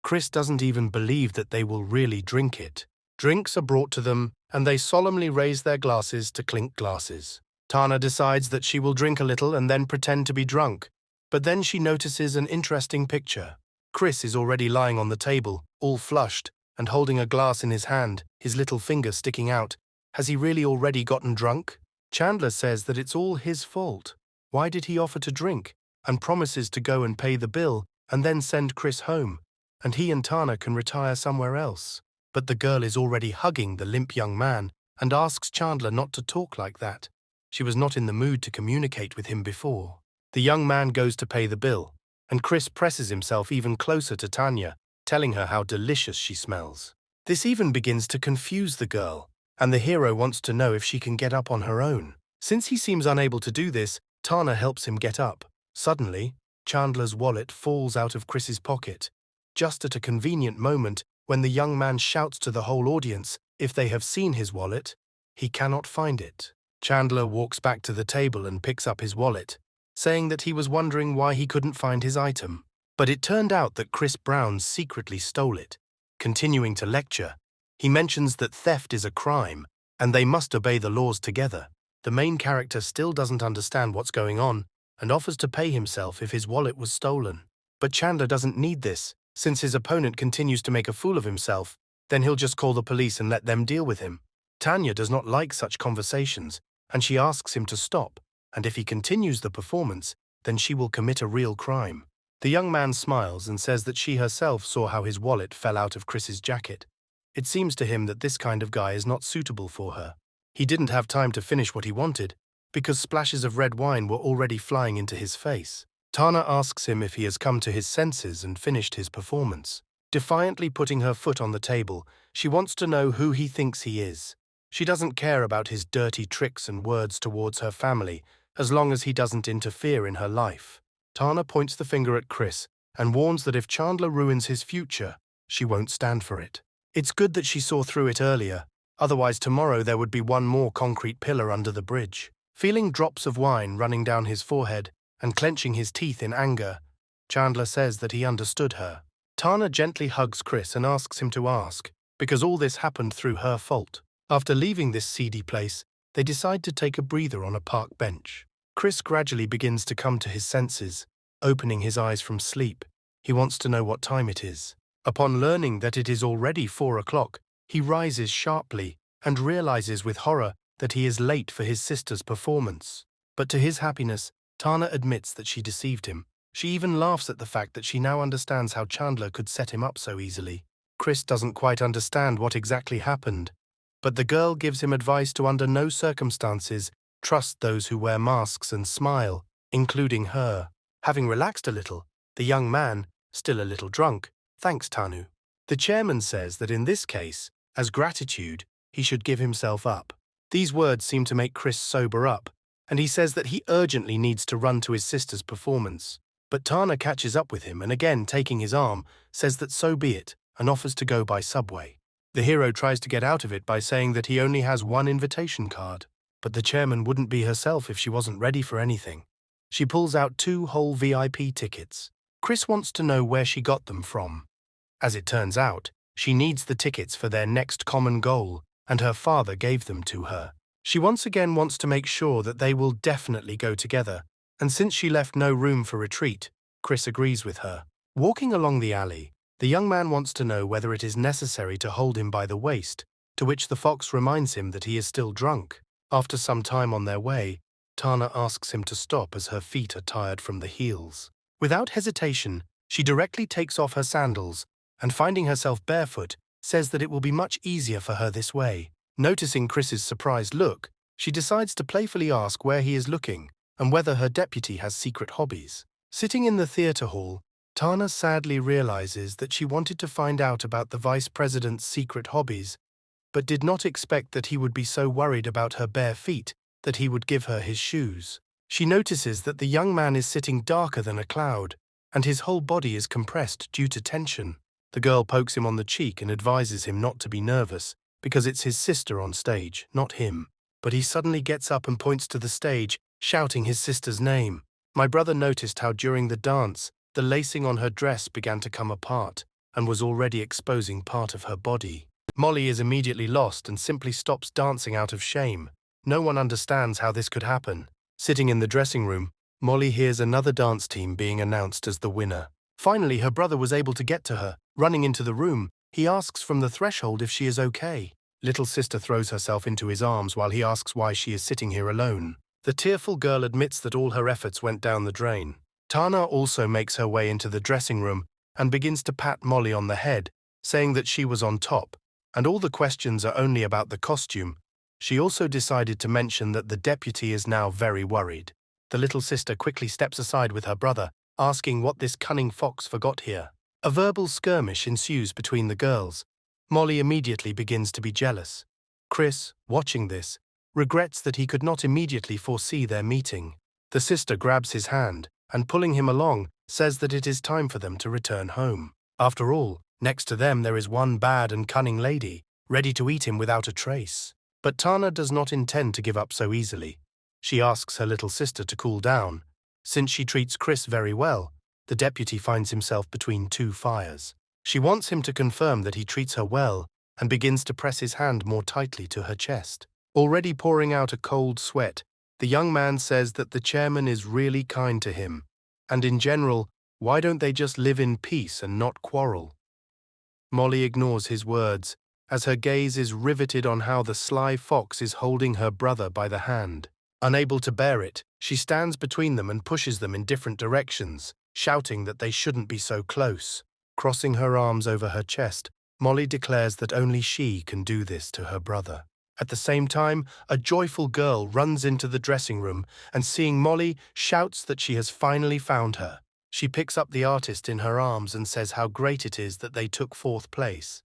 Chris doesn't even believe that they will really drink it. Drinks are brought to them, and they solemnly raise their glasses to clink glasses. Tana decides that she will drink a little and then pretend to be drunk, but then she notices an interesting picture. Chris is already lying on the table, all flushed, and holding a glass in his hand, his little finger sticking out. Has he really already gotten drunk? Chandler says that it's all his fault. Why did he offer to drink, and promises to go and pay the bill and then send Chris home, and he and Tana can retire somewhere else? But the girl is already hugging the limp young man and asks Chandler not to talk like that. She was not in the mood to communicate with him before. The young man goes to pay the bill, and Chris presses himself even closer to Tanya, telling her how delicious she smells. This even begins to confuse the girl, and the hero wants to know if she can get up on her own. Since he seems unable to do this, Tana helps him get up. Suddenly, Chandler's wallet falls out of Chris's pocket, just at a convenient moment when the young man shouts to the whole audience if they have seen his wallet. He cannot find it. Chandler walks back to the table and picks up his wallet, saying that he was wondering why he couldn't find his item. But it turned out that Chris Brown secretly stole it. Continuing to lecture, he mentions that theft is a crime and they must obey the laws together. The main character still doesn't understand what's going on and offers to pay himself if his wallet was stolen. But Chandler doesn't need this. Since his opponent continues to make a fool of himself, then he'll just call the police and let them deal with him. Tanya does not like such conversations, and she asks him to stop, and if he continues the performance, then she will commit a real crime. The young man smiles and says that she herself saw how his wallet fell out of Chris's jacket. It seems to him that this kind of guy is not suitable for her. He didn't have time to finish what he wanted, because splashes of red wine were already flying into his face. Tana asks him if he has come to his senses and finished his performance. Defiantly putting her foot on the table, she wants to know who he thinks he is. She doesn't care about his dirty tricks and words towards her family, as long as he doesn't interfere in her life. Tana points the finger at Chris and warns that if Chandler ruins his future, she won't stand for it. It's good that she saw through it earlier, otherwise tomorrow there would be one more concrete pillar under the bridge. Feeling drops of wine running down his forehead and clenching his teeth in anger, Chandler says that he understood her. Tana gently hugs Chris and asks him to ask, because all this happened through her fault. After leaving this seedy place, they decide to take a breather on a park bench. Chris gradually begins to come to his senses, opening his eyes from sleep. He wants to know what time it is. Upon learning that it is already 4 o'clock, he rises sharply and realizes with horror that he is late for his sister's performance. But to his happiness, Tana admits that she deceived him. She even laughs at the fact that she now understands how Chandler could set him up so easily. Chris doesn't quite understand what exactly happened, but the girl gives him advice to under no circumstances trust those who wear masks and smile, including her. Having relaxed a little, the young man, still a little drunk, thanks Tanu. The chairman says that in this case, as gratitude, he should give himself up. These words seem to make Chris sober up, and he says that he urgently needs to run to his sister's performance. But Tana catches up with him and again, taking his arm, says that so be it, and offers to go by subway. The hero tries to get out of it by saying that he only has one invitation card, but the chairman wouldn't be herself if she wasn't ready for anything. She pulls out 2 whole VIP tickets. Chris wants to know where she got them from. As it turns out, she needs the tickets for their next common goal, and her father gave them to her. She once again wants to make sure that they will definitely go together, and since she left no room for retreat, Chris agrees with her. Walking along the alley, the young man wants to know whether it is necessary to hold him by the waist, to which the fox reminds him that he is still drunk. After some time on their way, Tana asks him to stop as her feet are tired from the heels. Without hesitation, she directly takes off her sandals and, finding herself barefoot, says that it will be much easier for her this way. Noticing Chris's surprised look, she decides to playfully ask where he is looking and whether her deputy has secret hobbies. Sitting in the theatre hall, Tana sadly realizes that she wanted to find out about the vice president's secret hobbies, but did not expect that he would be so worried about her bare feet that he would give her his shoes. She notices that the young man is sitting darker than a cloud, and his whole body is compressed due to tension. The girl pokes him on the cheek and advises him not to be nervous, because it's his sister on stage, not him. But he suddenly gets up and points to the stage, shouting his sister's name. My brother noticed how during the dance, the lacing on her dress began to come apart and was already exposing part of her body. Molly is immediately lost and simply stops dancing out of shame. No one understands how this could happen. Sitting in the dressing room, Molly hears another dance team being announced as the winner. Finally, her brother was able to get to her. Running into the room, he asks from the threshold if she is okay. Little sister throws herself into his arms while he asks why she is sitting here alone. The tearful girl admits that all her efforts went down the drain. Tana also makes her way into the dressing room and begins to pat Molly on the head, saying that she was on top, and all the questions are only about the costume. She also decided to mention that the deputy is now very worried. The little sister quickly steps aside with her brother, asking what this cunning fox forgot here. A verbal skirmish ensues between the girls. Molly immediately begins to be jealous. Chris, watching this, regrets that he could not immediately foresee their meeting. The sister grabs his hand and, pulling him along, says that it is time for them to return home. After all, next to them there is one bad and cunning lady, ready to eat him without a trace. But Tana does not intend to give up so easily. She asks her little sister to cool down. Since she treats Chris very well, the deputy finds himself between 2 fires. She wants him to confirm that he treats her well and begins to press his hand more tightly to her chest. Already pouring out a cold sweat, the young man says that the chairman is really kind to him, and in general, why don't they just live in peace and not quarrel? Molly ignores his words, as her gaze is riveted on how the sly fox is holding her brother by the hand. Unable to bear it, she stands between them and pushes them in different directions, shouting that they shouldn't be so close. Crossing her arms over her chest, Molly declares that only she can do this to her brother. At the same time, a joyful girl runs into the dressing room and, seeing Molly, shouts that she has finally found her. She picks up the artist in her arms and says how great it is that they took 4th place.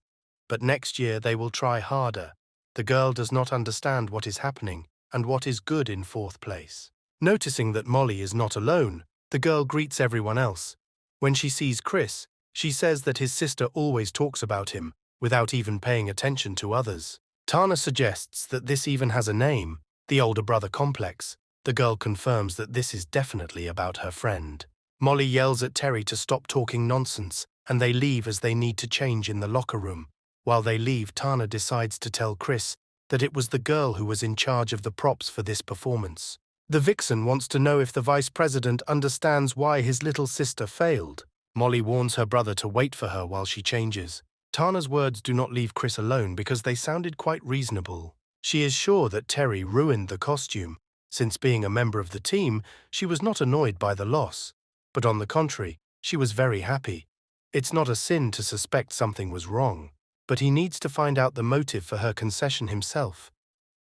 But next year they will try harder. The girl does not understand what is happening and what is good in fourth place. Noticing that Molly is not alone, the girl greets everyone else. When she sees Chris, she says that his sister always talks about him, without even paying attention to others. Tana suggests that this even has a name, the older brother complex. The girl confirms that this is definitely about her friend. Molly yells at Terry to stop talking nonsense, and they leave as they need to change in the locker room. While they leave, Tana decides to tell Chris that it was the girl who was in charge of the props for this performance. The vixen wants to know if the vice president understands why his little sister failed. Molly warns her brother to wait for her while she changes. Tana's words do not leave Chris alone because they sounded quite reasonable. She is sure that Terry ruined the costume. Since being a member of the team, she was not annoyed by the loss. But on the contrary, she was very happy. It's not a sin to suspect something was wrong, but he needs to find out the motive for her concession himself.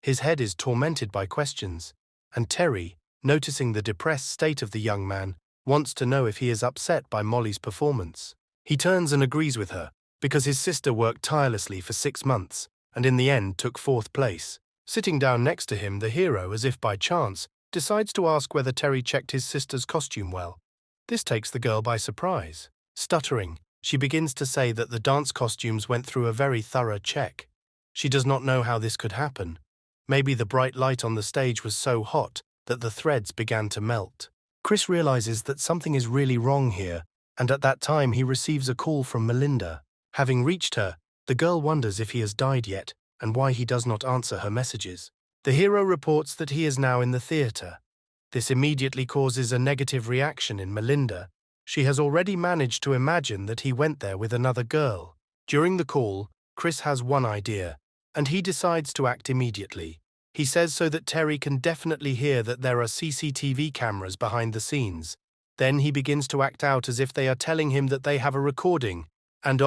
His head is tormented by questions, and Terry, noticing the depressed state of the young man, wants to know if he is upset by Molly's performance. He turns and agrees with her, because his sister worked tirelessly for 6 months, and in the end took 4th place. Sitting down next to him, the hero, as if by chance, decides to ask whether Terry checked his sister's costume well. This takes the girl by surprise. Stuttering, she begins to say that the dance costumes went through a very thorough check. She does not know how this could happen. Maybe the bright light on the stage was so hot that the threads began to melt. Chris realizes that something is really wrong here, and at that time he receives a call from Melinda. Having reached her, the girl wonders if he has died yet and why he does not answer her messages. The hero reports that he is now in the theater. This immediately causes a negative reaction in Melinda. She has already managed to imagine that he went there with another girl. During the call, Chris has one idea, and he decides to act immediately. He says so that Terry can definitely hear that there are CCTV cameras behind the scenes. Then he begins to act out as if they are telling him that they have a recording, and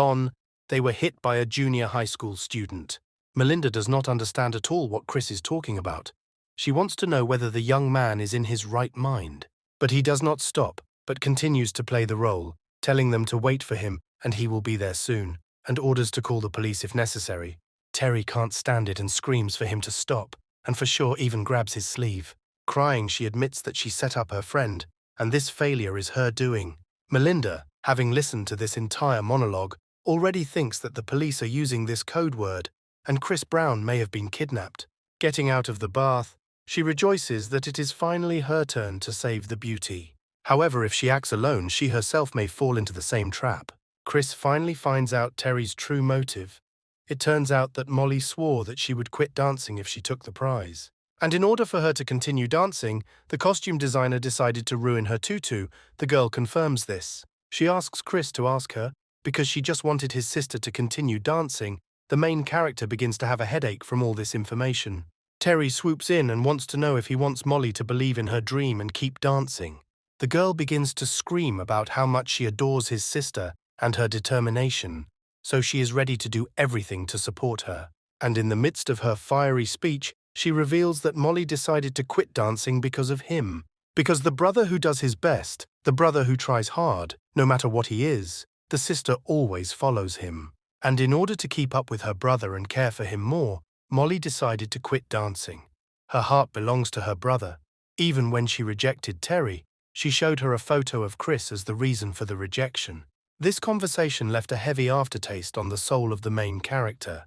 they were hit by a junior high school student. Melinda does not understand at all what Chris is talking about. She wants to know whether the young man is in his right mind. But he does not stop, but continues to play the role, telling them to wait for him and he will be there soon, and orders to call the police if necessary. Terry can't stand it and screams for him to stop, and for sure even grabs his sleeve. Crying, she admits that she set up her friend, and this failure is her doing. Melinda, having listened to this entire monologue, already thinks that the police are using this code word, and Chris Brown may have been kidnapped. Getting out of the bath, she rejoices that it is finally her turn to save the beauty. However, if she acts alone, she herself may fall into the same trap. Chris finally finds out Terry's true motive. It turns out that Molly swore that she would quit dancing if she took the prize. And in order for her to continue dancing, the costume designer decided to ruin her tutu. The girl confirms this. She asks Chris to ask her, because she just wanted his sister to continue dancing. The main character begins to have a headache from all this information. Terry swoops in and wants to know if he wants Molly to believe in her dream and keep dancing. The girl begins to scream about how much she adores his sister and her determination, so she is ready to do everything to support her. And in the midst of her fiery speech, she reveals that Molly decided to quit dancing because of him. Because the brother who does his best, the brother who tries hard, no matter what he is, the sister always follows him. And in order to keep up with her brother and care for him more, Molly decided to quit dancing. Her heart belongs to her brother. Even when she rejected Terry, she showed her a photo of Chris as the reason for the rejection. This conversation left a heavy aftertaste on the soul of the main character.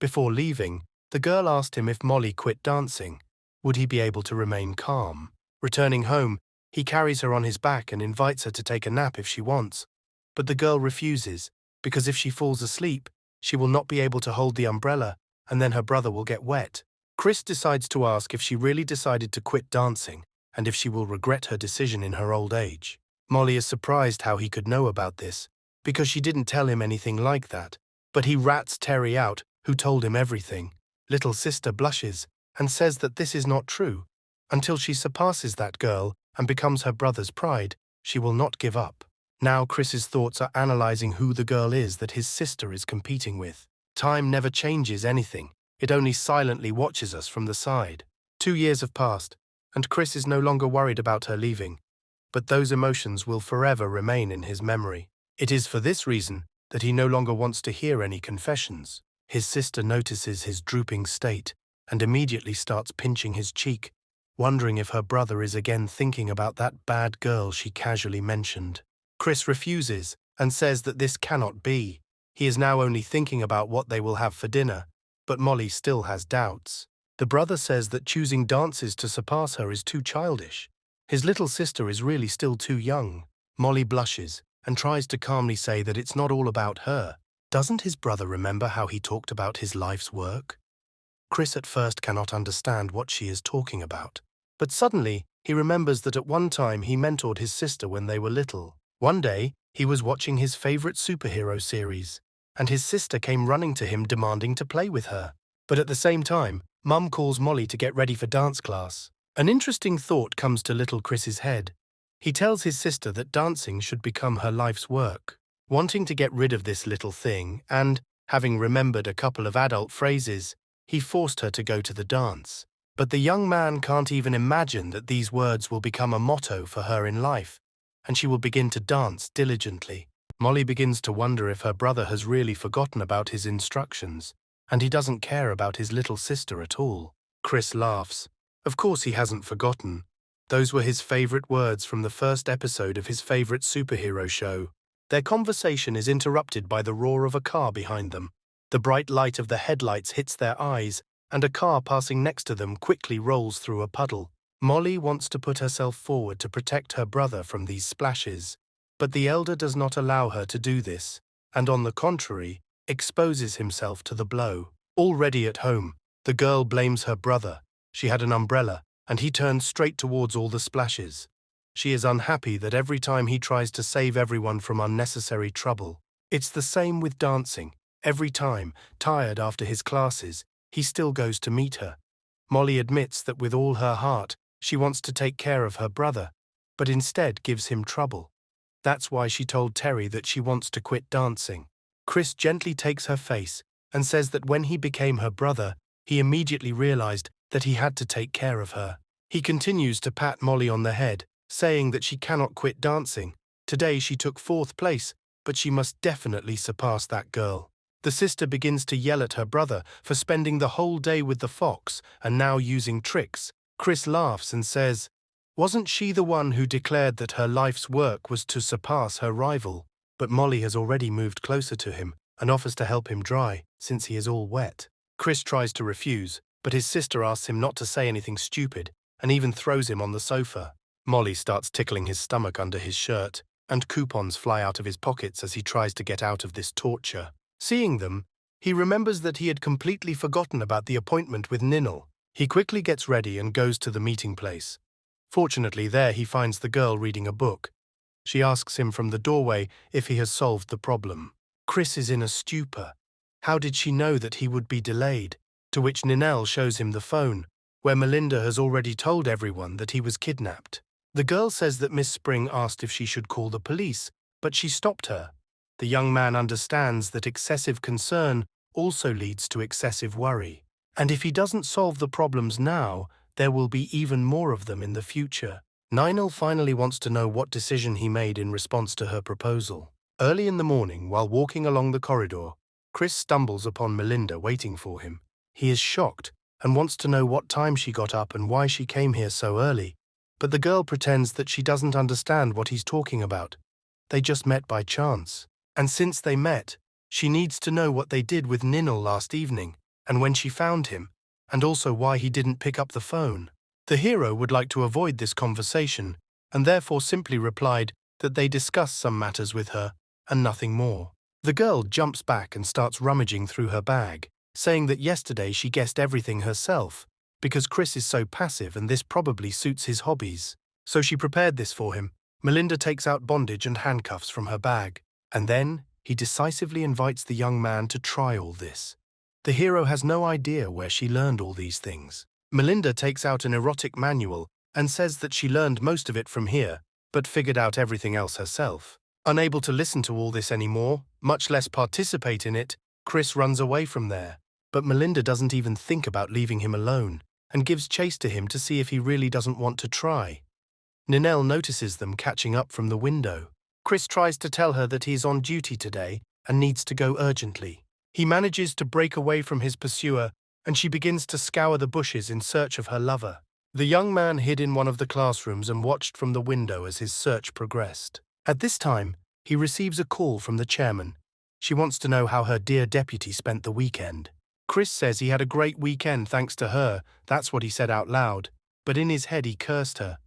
Before leaving, the girl asked him if Molly quit dancing, would he be able to remain calm? Returning home, he carries her on his back and invites her to take a nap if she wants. But the girl refuses, because if she falls asleep, she will not be able to hold the umbrella, and then her brother will get wet. Chris decides to ask if she really decided to quit dancing, and if she will regret her decision in her old age. Molly is surprised how he could know about this, because she didn't tell him anything like that. But he rats Terry out, who told him everything. Little sister blushes and says that this is not true. Until she surpasses that girl and becomes her brother's pride, she will not give up. Now Chris's thoughts are analyzing who the girl is that his sister is competing with. Time never changes anything. It only silently watches us from the side. 2 years have passed, and Chris is no longer worried about her leaving. But those emotions will forever remain in his memory. It is for this reason that he no longer wants to hear any confessions. His sister notices his drooping state and immediately starts pinching his cheek, wondering if her brother is again thinking about that bad girl she casually mentioned. Chris refuses and says that this cannot be. He is now only thinking about what they will have for dinner, but Molly still has doubts. The brother says that choosing dances to surpass her is too childish. His little sister is really still too young. Molly blushes and tries to calmly say that it's not all about her. Doesn't his brother remember how he talked about his life's work? Chris at first cannot understand what she is talking about. But suddenly, he remembers that at one time he mentored his sister when they were little. One day, he was watching his favorite superhero series, and his sister came running to him demanding to play with her. But at the same time, Mum calls Molly to get ready for dance class. An interesting thought comes to little Chris's head. He tells his sister that dancing should become her life's work. Wanting to get rid of this little thing, and, having remembered a couple of adult phrases, he forced her to go to the dance. But the young man can't even imagine that these words will become a motto for her in life, and she will begin to dance diligently. Molly begins to wonder if her brother has really forgotten about his instructions, and he doesn't care about his little sister at all. Chris laughs. Of course he hasn't forgotten. Those were his favorite words from the first episode of his favorite superhero show. Their conversation is interrupted by the roar of a car behind them. The bright light of the headlights hits their eyes, and a car passing next to them quickly rolls through a puddle. Molly wants to put herself forward to protect her brother from these splashes, but the elder does not allow her to do this, and on the contrary, exposes himself to the blow. Already at home, the girl blames her brother. She had an umbrella, and he turned straight towards all the splashes. She is unhappy that every time he tries to save everyone from unnecessary trouble. It's the same with dancing. Every time, tired after his classes, he still goes to meet her. Molly admits that with all her heart, she wants to take care of her brother, but instead gives him trouble. That's why she told Terry that she wants to quit dancing. Chris gently takes her face and says that when he became her brother, he immediately realized that he had to take care of her. He continues to pat Molly on the head, saying that she cannot quit dancing. Today she took 4th place, but she must definitely surpass that girl. The sister begins to yell at her brother for spending the whole day with the fox and now using tricks. Chris laughs and says, "Wasn't she the one who declared that her life's work was to surpass her rival?" But Molly has already moved closer to him and offers to help him dry, since he is all wet. Chris tries to refuse, but his sister asks him not to say anything stupid and even throws him on the sofa. Molly starts tickling his stomach under his shirt, and coupons fly out of his pockets as he tries to get out of this torture. Seeing them, he remembers that he had completely forgotten about the appointment with Ninel. He quickly gets ready and goes to the meeting place. Fortunately, there he finds the girl reading a book. She asks him from the doorway if he has solved the problem. Chris is in a stupor. How did she know that he would be delayed? To which Ninel shows him the phone, where Melinda has already told everyone that he was kidnapped. The girl says that Miss Spring asked if she should call the police, but she stopped her. The young man understands that excessive concern also leads to excessive worry, and if he doesn't solve the problems now, there will be even more of them in the future. Ninel finally wants to know what decision he made in response to her proposal. Early in the morning, while walking along the corridor, Chris stumbles upon Melinda waiting for him. He is shocked and wants to know what time she got up and why she came here so early, but the girl pretends that she doesn't understand what he's talking about. They just met by chance. And since they met, she needs to know what they did with Ninel last evening, and when she found him, and also why he didn't pick up the phone. The hero would like to avoid this conversation, and therefore simply replied that they discussed some matters with her, and nothing more. The girl jumps back and starts rummaging through her bag, saying that yesterday she guessed everything herself, because Chris is so passive and this probably suits his hobbies. So she prepared this for him. Melinda takes out bondage and handcuffs from her bag. And then, he decisively invites the young man to try all this. The hero has no idea where she learned all these things. Melinda takes out an erotic manual and says that she learned most of it from here, but figured out everything else herself. Unable to listen to all this anymore, much less participate in it, Chris runs away from there. But Melinda doesn't even think about leaving him alone, and gives chase to him to see if he really doesn't want to try. Ninel notices them catching up from the window. Chris tries to tell her that he's on duty today and needs to go urgently. He manages to break away from his pursuer, and she begins to scour the bushes in search of her lover. The young man hid in one of the classrooms and watched from the window as his search progressed. At this time, he receives a call from the chairman. She wants to know how her dear deputy spent the weekend. Chris says he had a great weekend thanks to her, that's what he said out loud, but in his head he cursed her.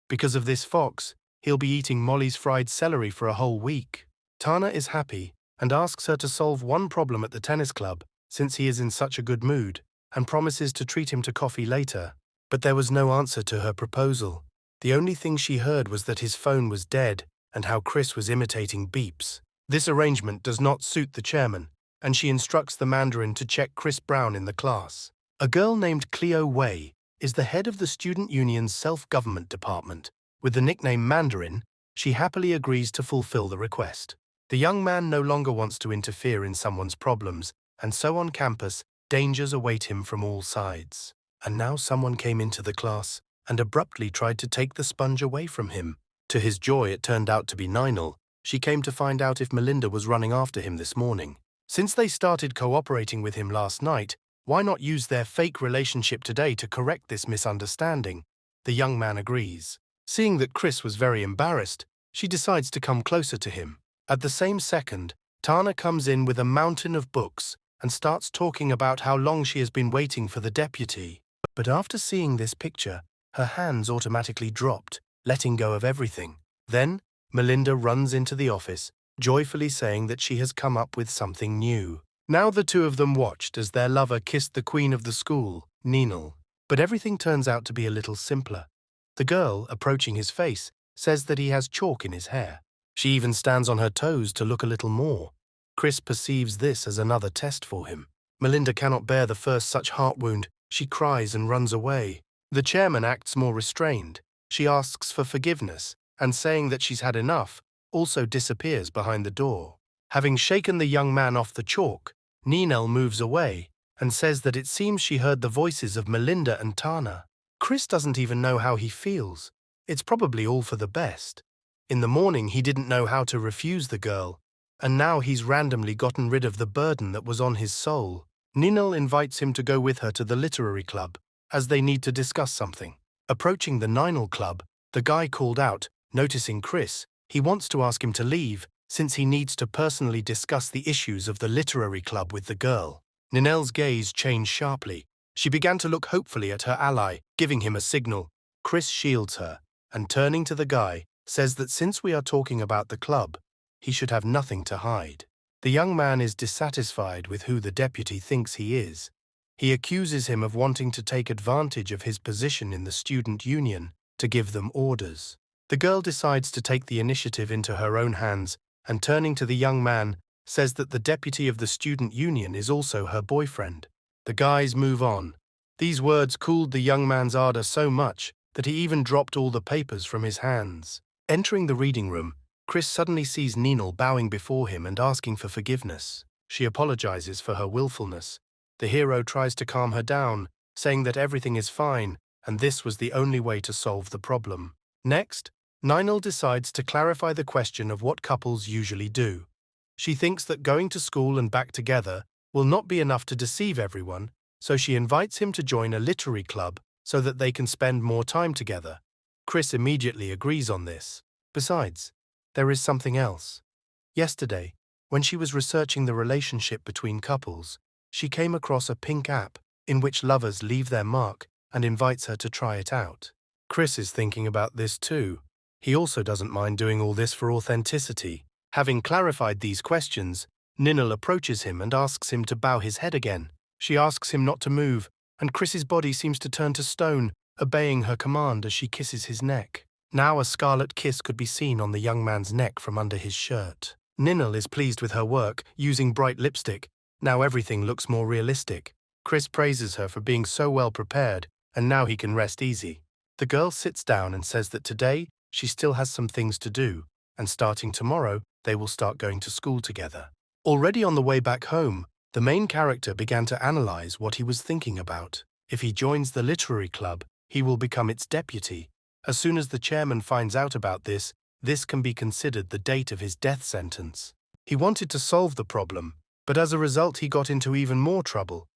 Because of this fox, he'll be eating Molly's fried celery for a whole week. Tana is happy and asks her to solve one problem at the tennis club, since he is in such a good mood, and promises to treat him to coffee later. But there was no answer to her proposal. The only thing she heard was that his phone was dead and how Chris was imitating beeps. This arrangement does not suit the chairman, and she instructs the Mandarin to check Chris Brown in the class. A girl named Cleo Wei is the head of the student union's self-government department. With the nickname Mandarin, she happily agrees to fulfill the request. The young man no longer wants to interfere in someone's problems, and so on campus, dangers await him from all sides. And now someone came into the class and abruptly tried to take the sponge away from him. To his joy, it turned out to be Ninal. She came to find out if Melinda was running after him this morning. Since they started cooperating with him last night, why not use their fake relationship today to correct this misunderstanding? The young man agrees. Seeing that Chris was very embarrassed, she decides to come closer to him. At the same second, Tana comes in with a mountain of books and starts talking about how long she has been waiting for the deputy. But after seeing this picture, her hands automatically dropped, letting go of everything. Then, Melinda runs into the office, joyfully saying that she has come up with something new. Now the two of them watched as their lover kissed the queen of the school, Ninal. But everything turns out to be a little simpler. The girl, approaching his face, says that he has chalk in his hair. She even stands on her toes to look a little more. Chris perceives this as another test for him. Melinda cannot bear the first such heart wound. She cries and runs away. The chairman acts more restrained. She asks for forgiveness, and saying that she's had enough, also disappears behind the door. Having shaken the young man off the chalk, Ninal moves away and says that it seems she heard the voices of Melinda and Tana. Chris doesn't even know how he feels. It's probably all for the best. In the morning he didn't know how to refuse the girl, and now he's randomly gotten rid of the burden that was on his soul. Ninal invites him to go with her to the literary club, as they need to discuss something. Approaching the Ninal club, the guy called out, noticing Chris. He wants to ask him to leave, since he needs to personally discuss the issues of the literary club with the girl. Ninel's gaze changed sharply. She began to look hopefully at her ally, giving him a signal. Chris shields her, and turning to the guy, says that since we are talking about the club, he should have nothing to hide. The young man is dissatisfied with who the deputy thinks he is. He accuses him of wanting to take advantage of his position in the student union to give them orders. The girl decides to take the initiative into her own hands and, turning to the young man, says that the deputy of the student union is also her boyfriend. The guys move on. These words cooled the young man's ardor so much that he even dropped all the papers from his hands. Entering the reading room, Chris suddenly sees Ninal bowing before him and asking for forgiveness. She apologizes for her willfulness. The hero tries to calm her down, saying that everything is fine, and this was the only way to solve the problem. Next, Ninal decides to clarify the question of what couples usually do. She thinks that going to school and back together will not be enough to deceive everyone, so she invites him to join a literary club so that they can spend more time together. Chris immediately agrees on this. Besides, there is something else. Yesterday, when she was researching the relationship between couples, she came across a pink app in which lovers leave their mark and invites her to try it out. Chris is thinking about this too. He also doesn't mind doing all this for authenticity. Having clarified these questions, Ninal approaches him and asks him to bow his head again. She asks him not to move, and Chris's body seems to turn to stone, obeying her command as she kisses his neck. Now a scarlet kiss could be seen on the young man's neck from under his shirt. Ninal is pleased with her work, using bright lipstick. Now everything looks more realistic. Chris praises her for being so well prepared, and now he can rest easy. The girl sits down and says that today she still has some things to do, and starting tomorrow they will start going to school together. Already on the way back home, the main character began to analyze what he was thinking about. If he joins the literary club, he will become its deputy. As soon as the chairman finds out about this, this can be considered the date of his death sentence. He wanted to solve the problem, but as a result he got into even more trouble.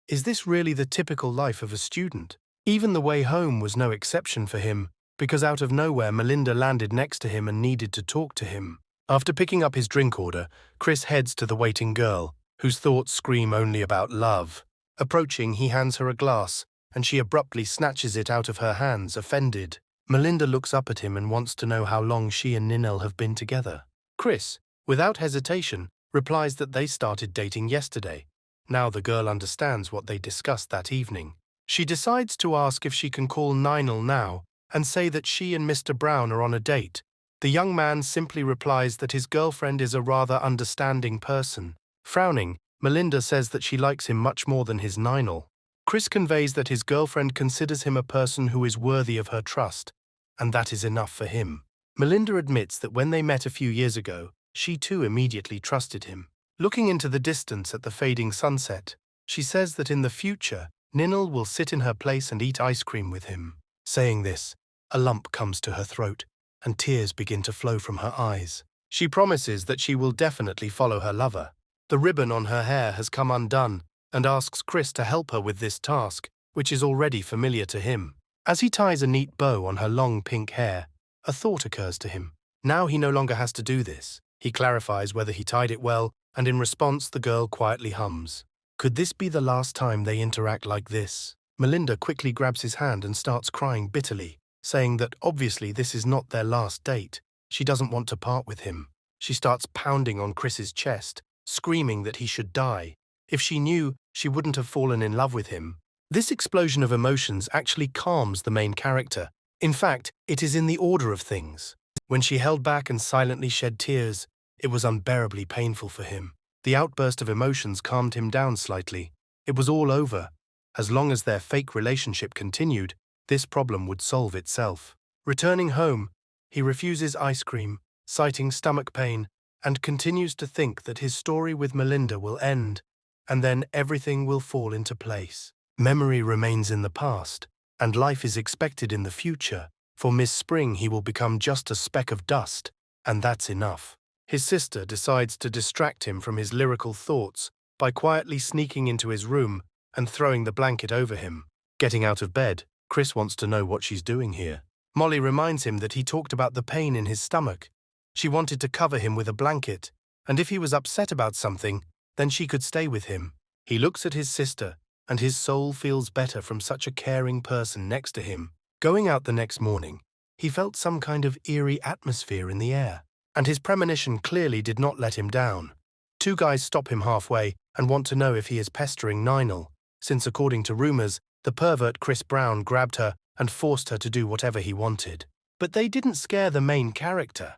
Is this really the typical life of a student? Even the way home was no exception for him, because out of nowhere Melinda landed next to him and needed to talk to him. After picking up his drink order, Chris heads to the waiting girl, whose thoughts scream only about love. Approaching, he hands her a glass, and she abruptly snatches it out of her hands, offended. Melinda looks up at him and wants to know how long she and Ninel have been together. Chris, without hesitation, replies that they started dating yesterday. Now the girl understands what they discussed that evening. She decides to ask if she can call Ninel now and say that she and Mr. Brown are on a date. The young man simply replies that his girlfriend is a rather understanding person. Frowning, Melinda says that she likes him much more than his Ninel. Chris conveys that his girlfriend considers him a person who is worthy of her trust, and that is enough for him. Melinda admits that when they met a few years ago, she too immediately trusted him. Looking into the distance at the fading sunset, she says that in the future, Ninel will sit in her place and eat ice cream with him. Saying this, a lump comes to her throat, and tears begin to flow from her eyes. She promises that she will definitely follow her lover. The ribbon on her hair has come undone, and asks Chris to help her with this task, which is already familiar to him. As he ties a neat bow on her long pink hair, a thought occurs to him. Now he no longer has to do this. He clarifies whether he tied it well, and in response the girl quietly hums. Could this be the last time they interact like this? Melinda quickly grabs his hand and starts crying bitterly, saying that obviously this is not their last date. She doesn't want to part with him. She starts pounding on Chris's chest, screaming that he should die. If she knew, she wouldn't have fallen in love with him. This explosion of emotions actually calms the main character. In fact, it is in the order of things. When she held back and silently shed tears, it was unbearably painful for him. The outburst of emotions calmed him down slightly. It was all over. As long as their fake relationship continued, this problem would solve itself. Returning home, he refuses ice cream, citing stomach pain, and continues to think that his story with Melinda will end, and then everything will fall into place. Memory remains in the past, and life is expected in the future. For Miss Spring he will become just a speck of dust, and that's enough. His sister decides to distract him from his lyrical thoughts by quietly sneaking into his room and throwing the blanket over him. Getting out of bed, Chris wants to know what she's doing here. Molly reminds him that he talked about the pain in his stomach. She wanted to cover him with a blanket, and if he was upset about something, then she could stay with him. He looks at his sister, and his soul feels better from such a caring person next to him. Going out the next morning, he felt some kind of eerie atmosphere in the air, and his premonition clearly did not let him down. Two guys stop him halfway and want to know if he is pestering Ninel, since according to rumors, the pervert Chris Brown grabbed her and forced her to do whatever he wanted. But they didn't scare the main character.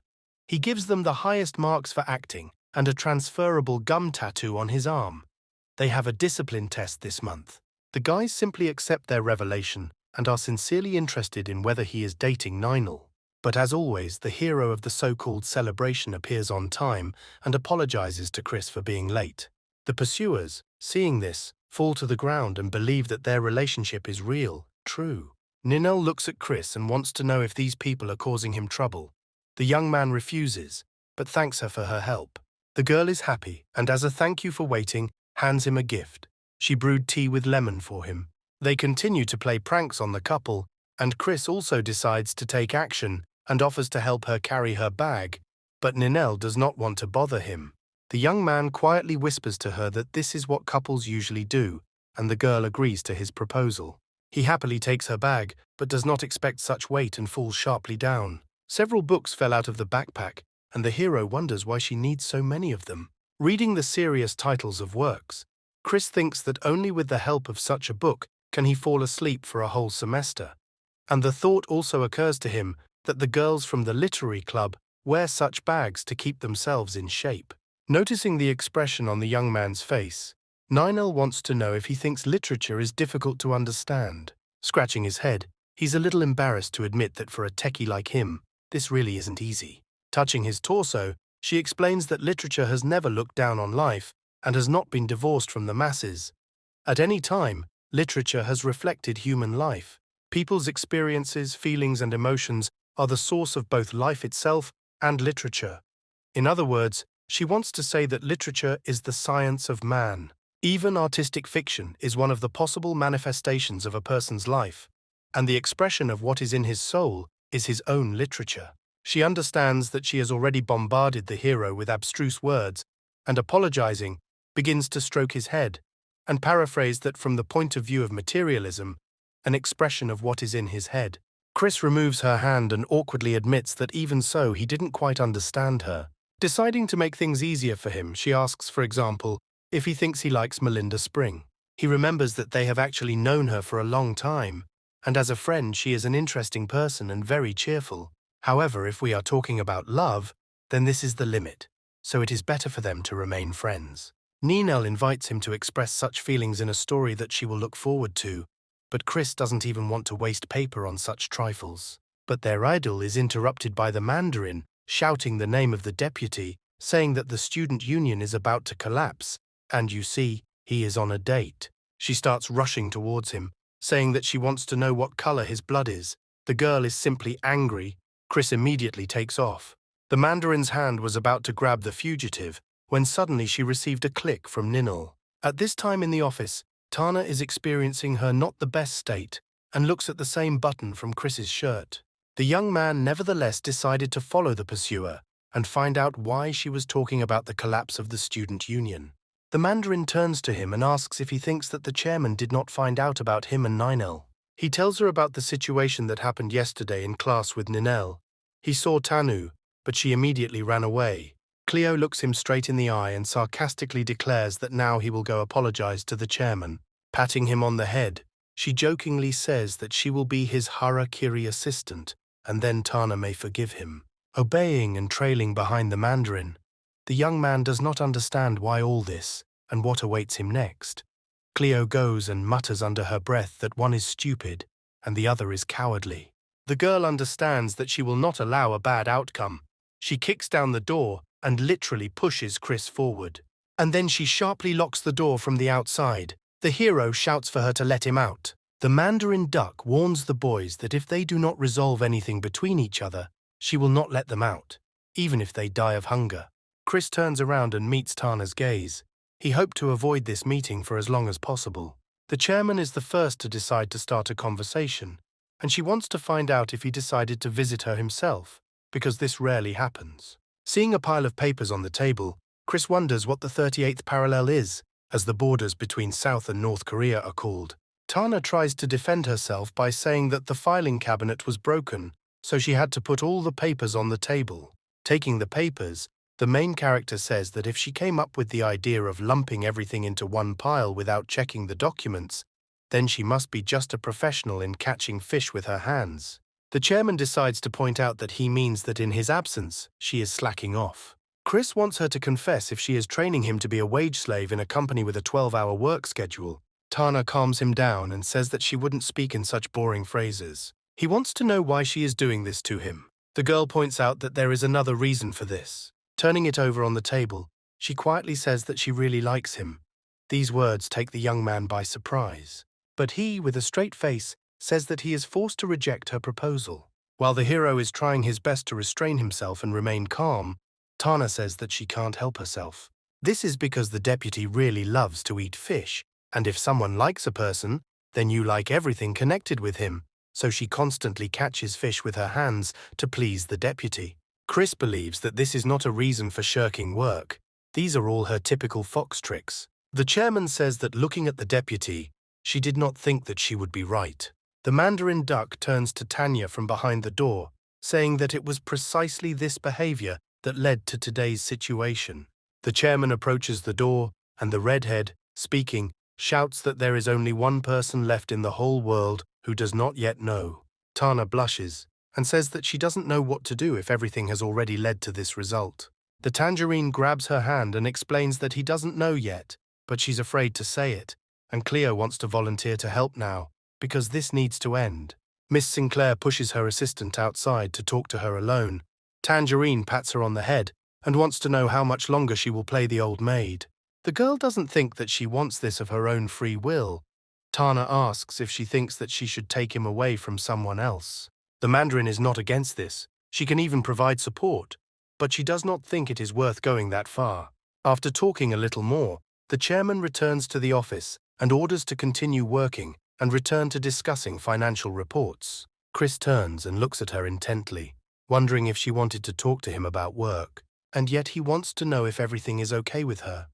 He gives them the highest marks for acting and a transferable gum tattoo on his arm. They have a discipline test this month. The guys simply accept their revelation and are sincerely interested in whether he is dating Ninel. But as always, the hero of the so-called celebration appears on time and apologizes to Chris for being late. The pursuers, seeing this, fall to the ground and believe that their relationship is real, true. Ninel looks at Chris and wants to know if these people are causing him trouble. The young man refuses, but thanks her for her help. The girl is happy, and as a thank you for waiting, hands him a gift. She brewed tea with lemon for him. They continue to play pranks on the couple, and Chris also decides to take action and offers to help her carry her bag, but Ninel does not want to bother him. The young man quietly whispers to her that this is what couples usually do, and the girl agrees to his proposal. He happily takes her bag, but does not expect such weight and falls sharply down. Several books fell out of the backpack, and the hero wonders why she needs so many of them. Reading the serious titles of works, Chris thinks that only with the help of such a book can he fall asleep for a whole semester. And the thought also occurs to him that the girls from the literary club wear such bags to keep themselves in shape. Noticing the expression on the young man's face, Ninel wants to know if he thinks literature is difficult to understand. Scratching his head, he's a little embarrassed to admit that for a techie like him, this really isn't easy. Touching his torso, she explains that literature has never looked down on life and has not been divorced from the masses. At any time, literature has reflected human life. People's experiences, feelings, and emotions are the source of both life itself and literature. In other words, She wants to say that literature is the science of man. Even artistic fiction is one of the possible manifestations of a person's life, and the expression of what is in his soul is his own literature. She understands that she has already bombarded the hero with abstruse words, and apologizing, begins to stroke his head, and paraphrase that from the point of view of materialism, an expression of what is in his head. Chris removes her hand and awkwardly admits that even so he didn't quite understand her. Deciding to make things easier for him, she asks, for example, if he thinks he likes Melinda Spring. He remembers that they have actually known her for a long time, and as a friend she is an interesting person and very cheerful. However, if we are talking about love, then this is the limit, so it is better for them to remain friends. Ninel invites him to express such feelings in a story that she will look forward to, but Chris doesn't even want to waste paper on such trifles. But their idyll is interrupted by the Mandarin, shouting the name of the deputy, saying that the student union is about to collapse, and you see, he is on a date. She starts rushing towards him, saying that she wants to know what color his blood is. The girl is simply angry. Chris immediately takes off. The Mandarin's hand was about to grab the fugitive, when suddenly she received a click from Ninel. At this time in the office, Tana is experiencing her not the best state, and looks at the same button from Chris's shirt. The young man nevertheless decided to follow the pursuer, and find out why she was talking about the collapse of the student union. The Mandarin turns to him and asks if he thinks that the chairman did not find out about him and Ninel. He tells her about the situation that happened yesterday in class with Ninel. He saw Tanu, but she immediately ran away. Cleo looks him straight in the eye and sarcastically declares that now he will go apologize to the chairman. Patting him on the head, she jokingly says that she will be his harakiri assistant, and then Tana may forgive him. Obeying and trailing behind the Mandarin, the young man does not understand why all this, and what awaits him next. Cleo goes and mutters under her breath that one is stupid, and the other is cowardly. The girl understands that she will not allow a bad outcome. She kicks down the door and literally pushes Chris forward. And then she sharply locks the door from the outside. The hero shouts for her to let him out. The Mandarin duck warns the boys that if they do not resolve anything between each other, she will not let them out, even if they die of hunger. Chris turns around and meets Tana's gaze. He hoped to avoid this meeting for as long as possible. The chairman is the first to decide to start a conversation, and she wants to find out if he decided to visit her himself, because this rarely happens. Seeing a pile of papers on the table, Chris wonders what the 38th parallel is, as the borders between South and North Korea are called. Tana tries to defend herself by saying that the filing cabinet was broken, so she had to put all the papers on the table. Taking the papers, the main character says that if she came up with the idea of lumping everything into one pile without checking the documents, then she must be just a professional in catching fish with her hands. The chairman decides to point out that he means that in his absence, she is slacking off. Chris wants her to confess if she is training him to be a wage slave in a company with a 12-hour work schedule. Tana calms him down and says that she wouldn't speak in such boring phrases. He wants to know why she is doing this to him. The girl points out that there is another reason for this. Turning it over on the table, she quietly says that she really likes him. These words take the young man by surprise. But he, with a straight face, says that he is forced to reject her proposal. While the hero is trying his best to restrain himself and remain calm, Tana says that she can't help herself. This is because the deputy really loves to eat fish, and if someone likes a person, then you like everything connected with him, so she constantly catches fish with her hands to please the deputy. Chris believes that this is not a reason for shirking work. These are all her typical fox tricks. The chairman says that looking at the deputy, she did not think that she would be right. The Mandarin duck turns to Tanya from behind the door, saying that it was precisely this behavior that led to today's situation. The chairman approaches the door, and the redhead, speaking, shouts that there is only one person left in the whole world who does not yet know. Tana blushes, and says that she doesn't know what to do if everything has already led to this result. The tangerine grabs her hand and explains that he doesn't know yet, but she's afraid to say it, and Cleo wants to volunteer to help now, because this needs to end. Miss Sinclair pushes her assistant outside to talk to her alone. Tangerine pats her on the head and wants to know how much longer she will play the old maid. The girl doesn't think that she wants this of her own free will. Tana asks if she thinks that she should take him away from someone else. The Mandarin is not against this. She can even provide support. but she does not think it is worth going that far. After talking a little more, the chairman returns to the office and orders to continue working and return to discussing financial reports. Chris turns and looks at her intently, wondering if she wanted to talk to him about work, and yet he wants to know if everything is okay with her.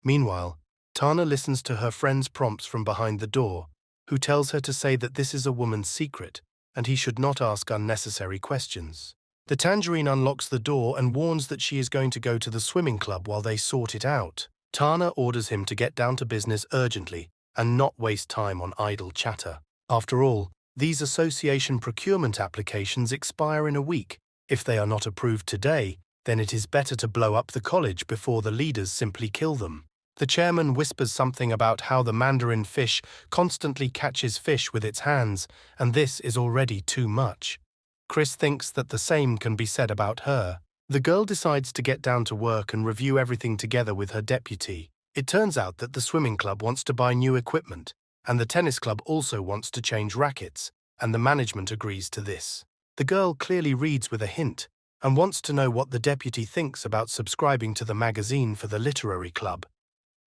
Meanwhile, Tana listens to her friend's prompts from behind the door, who tells her to say that this is a woman's secret, and he should not ask unnecessary questions. The tangerine unlocks the door and warns that she is going to go to the swimming club while they sort it out. Tana orders him to get down to business urgently and not waste time on idle chatter. After all, these association procurement applications expire in a week. If they are not approved today, then it is better to blow up the college before the leaders simply kill them. The chairman whispers something about how the mandarin fish constantly catches fish with its hands, and this is already too much. Chris thinks that the same can be said about her. The girl decides to get down to work and review everything together with her deputy. It turns out that the swimming club wants to buy new equipment, and the tennis club also wants to change rackets, and the management agrees to this. The girl clearly reads with a hint and wants to know what the deputy thinks about subscribing to the magazine for the literary club.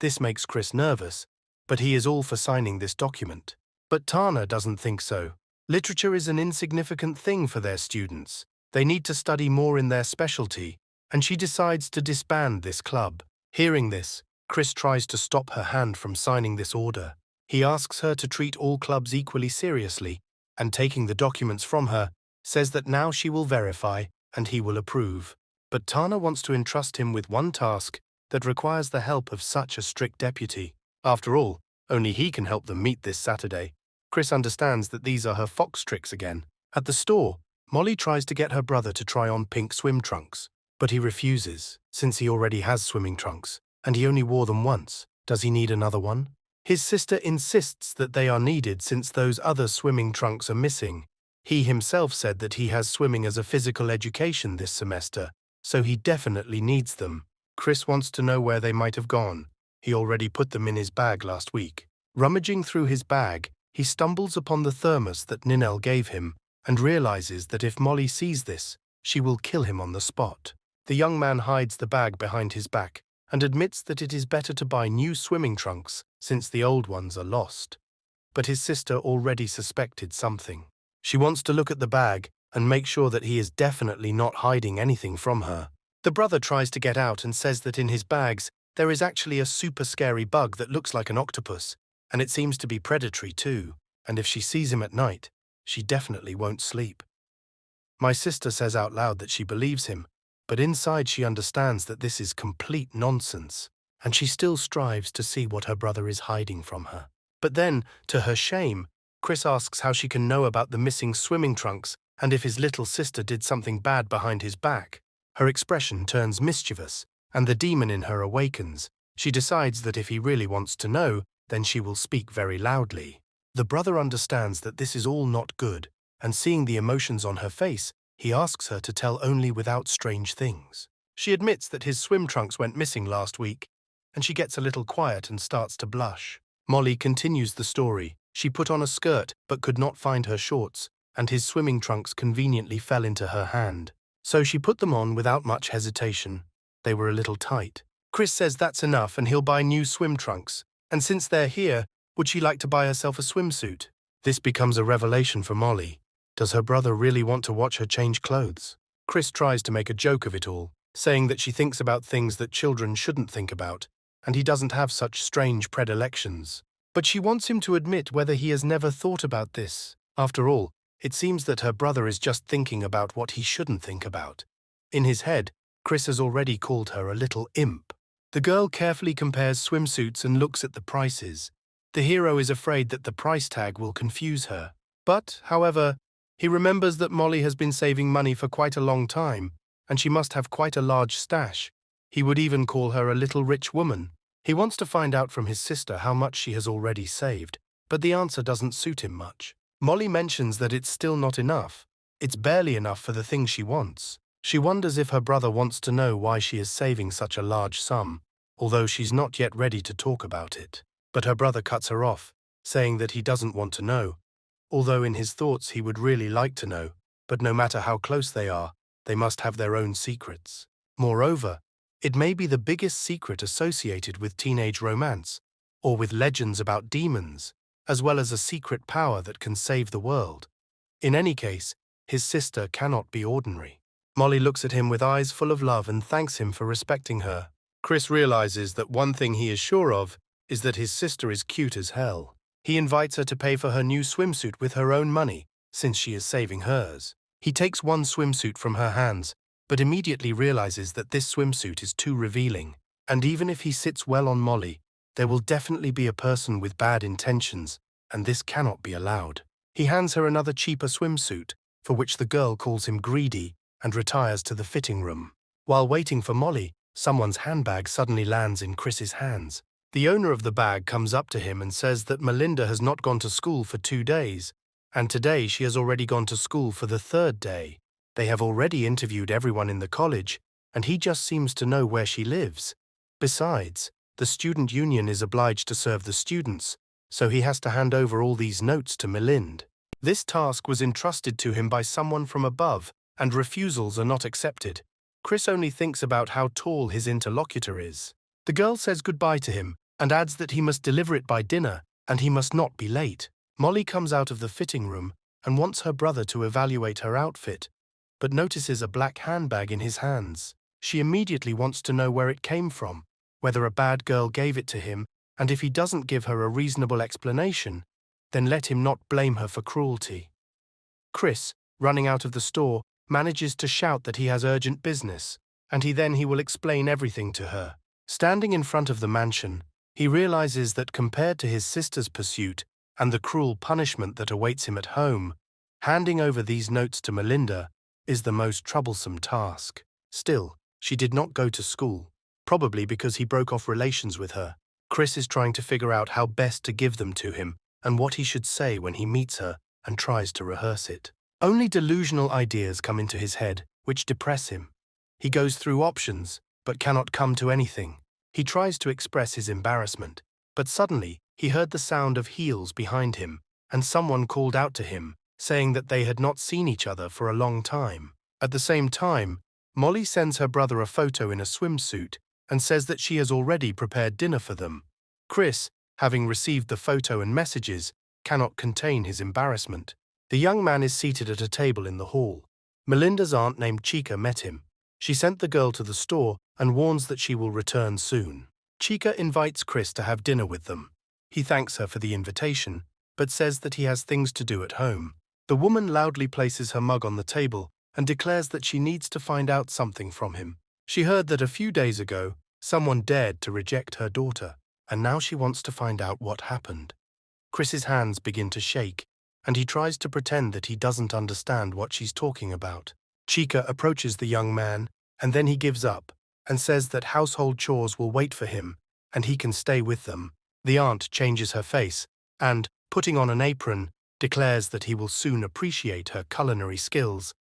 This makes Chris nervous, but he is all for signing this document. But Tana doesn't think so. Literature is an insignificant thing for their students. They need to study more in their specialty, and she decides to disband this club. Hearing this, Chris tries to stop her hand from signing this order. He asks her to treat all clubs equally seriously, and taking the documents from her, says that now she will verify and he will approve. But Tana wants to entrust him with one task that requires the help of such a strict deputy. After all, only he can help them meet this Saturday. Chris understands that these are her fox tricks again. At the store, Molly tries to get her brother to try on pink swim trunks, but he refuses, since he already has swimming trunks, and he only wore them once. Does he need another one? His sister insists that they are needed since those other swimming trunks are missing. He himself said that he has swimming as a physical education this semester, so he definitely needs them. Chris wants to know where they might have gone. He already put them in his bag last week. Rummaging through his bag, he stumbles upon the thermos that Ninel gave him and realizes that if Molly sees this, she will kill him on the spot. The young man hides the bag behind his back and admits that it is better to buy new swimming trunks since the old ones are lost. But his sister already suspected something. She wants to look at the bag and make sure that he is definitely not hiding anything from her. The brother tries to get out and says that in his bags there is actually a super scary bug that looks like an octopus, and it seems to be predatory too, and if she sees him at night, she definitely won't sleep. My sister says out loud that she believes him, but inside she understands that this is complete nonsense, and she still strives to see what her brother is hiding from her. But then, to her shame, Chris asks how she can know about the missing swimming trunks and if his little sister did something bad behind his back. Her expression turns mischievous, and the demon in her awakens. She decides that if he really wants to know, then she will speak very loudly. The brother understands that this is all not good, and seeing the emotions on her face, he asks her to tell only without strange things. She admits that his swim trunks went missing last week, and she gets a little quiet and starts to blush. Molly continues the story. She put on a skirt but could not find her shorts, and his swimming trunks conveniently fell into her hand. So she put them on without much hesitation. They were a little tight. Chris says that's enough and he'll buy new swim trunks, and since they're here, would she like to buy herself a swimsuit? This becomes a revelation for Molly. Does her brother really want to watch her change clothes? Chris tries to make a joke of it all, saying that she thinks about things that children shouldn't think about, and he doesn't have such strange predilections. But she wants him to admit whether he has never thought about this. After all, it seems that her brother is just thinking about what he shouldn't think about. In his head, Chris has already called her a little imp. The girl carefully compares swimsuits and looks at the prices. The hero is afraid that the price tag will confuse her. But, however, he remembers that Molly has been saving money for quite a long time, and she must have quite a large stash. He would even call her a little rich woman. He wants to find out from his sister how much she has already saved, but the answer doesn't suit him much. Molly mentions that it's still not enough. It's barely enough for the things she wants. She wonders if her brother wants to know why she is saving such a large sum, although she's not yet ready to talk about it. But her brother cuts her off, saying that he doesn't want to know, although in his thoughts he would really like to know, but no matter how close they are, They must have their own secrets. Moreover, it may be the biggest secret associated with teenage romance, or with legends about demons, as well as a secret power that can save the world. In any case, his sister cannot be ordinary. Molly looks at him with eyes full of love and thanks him for respecting her. Chris realizes that one thing he is sure of is that his sister is cute as hell. He invites her to pay for her new swimsuit with her own money, since she is saving hers. He takes one swimsuit from her hands, but immediately realizes that this swimsuit is too revealing. And even if he sits well on Molly, there will definitely be a person with bad intentions, and this cannot be allowed. He hands her another cheaper swimsuit, for which the girl calls him greedy, and retires to the fitting room. While waiting for Molly, someone's handbag suddenly lands in Chris's hands. The owner of the bag comes up to him and says that Melinda has not gone to school for 2 days, and today she has already gone to school for the 3rd day. They have already interviewed everyone in the college, and he just seems to know where she lives. Besides, the student union is obliged to serve the students, so he has to hand over all these notes to Melinda. This task was entrusted to him by someone from above, and refusals are not accepted. Chris only thinks about how tall his interlocutor is. The girl says goodbye to him, and adds that he must deliver it by dinner, and he must not be late. Molly comes out of the fitting room and wants her brother to evaluate her outfit, but notices a black handbag in his hands. She immediately wants to know where it came from, whether a bad girl gave it to him, and if he doesn't give her a reasonable explanation, then let him not blame her for cruelty. Chris, running out of the store, manages to shout that he has urgent business, and he will explain everything to her. Standing in front of the mansion, he realizes that compared to his sister's pursuit and the cruel punishment that awaits him at home, handing over these notes to Melinda is the most troublesome task. Still, she did not go to school, probably because he broke off relations with her. Chris is trying to figure out how best to give them to him and what he should say when he meets her and tries to rehearse it. Only delusional ideas come into his head, which depress him. He goes through options, but cannot come to anything. He tries to express his embarrassment, but suddenly he heard the sound of heels behind him, and someone called out to him, saying that they had not seen each other for a long time. At the same time, Molly sends her brother a photo in a swimsuit and says that she has already prepared dinner for them. Chris, having received the photo and messages, cannot contain his embarrassment. The young man is seated at a table in the hall. Melinda's aunt named Chica met him. She sent the girl to the store and warns that she will return soon. Chica invites Chris to have dinner with them. He thanks her for the invitation, but says that he has things to do at home. The woman loudly places her mug on the table and declares that she needs to find out something from him. She heard that a few days ago, someone dared to reject her daughter, and now she wants to find out what happened. Chris's hands begin to shake, and he tries to pretend that he doesn't understand what she's talking about. Chica approaches the young man, and then he gives up, and says that household chores will wait for him, and he can stay with them. The aunt changes her face, and, putting on an apron, declares that he will soon appreciate her culinary skills.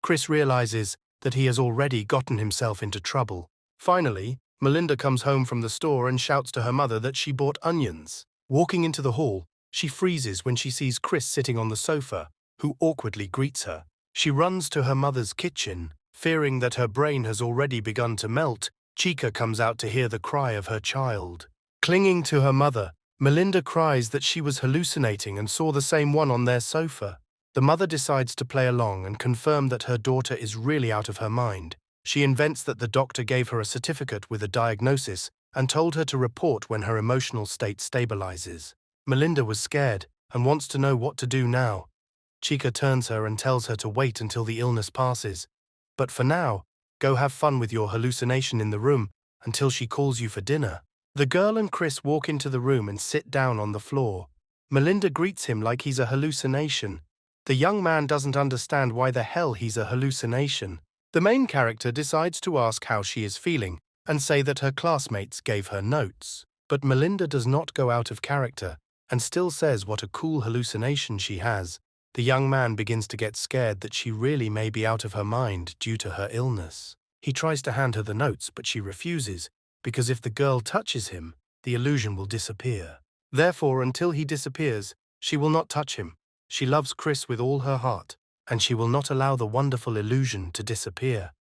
Chris realizes that he has already gotten himself into trouble. Finally, Melinda comes home from the store and shouts to her mother that she bought onions. Walking into the hall, she freezes when she sees Chris sitting on the sofa, who awkwardly greets her. She runs to her mother's kitchen. Fearing that her brain has already begun to melt, Chica comes out to hear the cry of her child. Clinging to her mother, Melinda cries that she was hallucinating and saw the same one on their sofa. The mother decides to play along and confirm that her daughter is really out of her mind. She invents that the doctor gave her a certificate with a diagnosis and told her to report when her emotional state stabilizes. Melinda was scared and wants to know what to do now. Chica turns her and tells her to wait until the illness passes. But for now, go have fun with your hallucination in the room until she calls you for dinner. The girl and Chris walk into the room and sit down on the floor. Melinda greets him like he's a hallucination. The young man doesn't understand why the hell he's a hallucination. The main character decides to ask how she is feeling and say that her classmates gave her notes. But Melinda does not go out of character and still says what a cool hallucination she has. The young man begins to get scared that she really may be out of her mind due to her illness. He tries to hand her the notes, but she refuses, because if the girl touches him, the illusion will disappear. Therefore, until he disappears, she will not touch him. She loves Chris with all her heart. and she will not allow the wonderful illusion to disappear.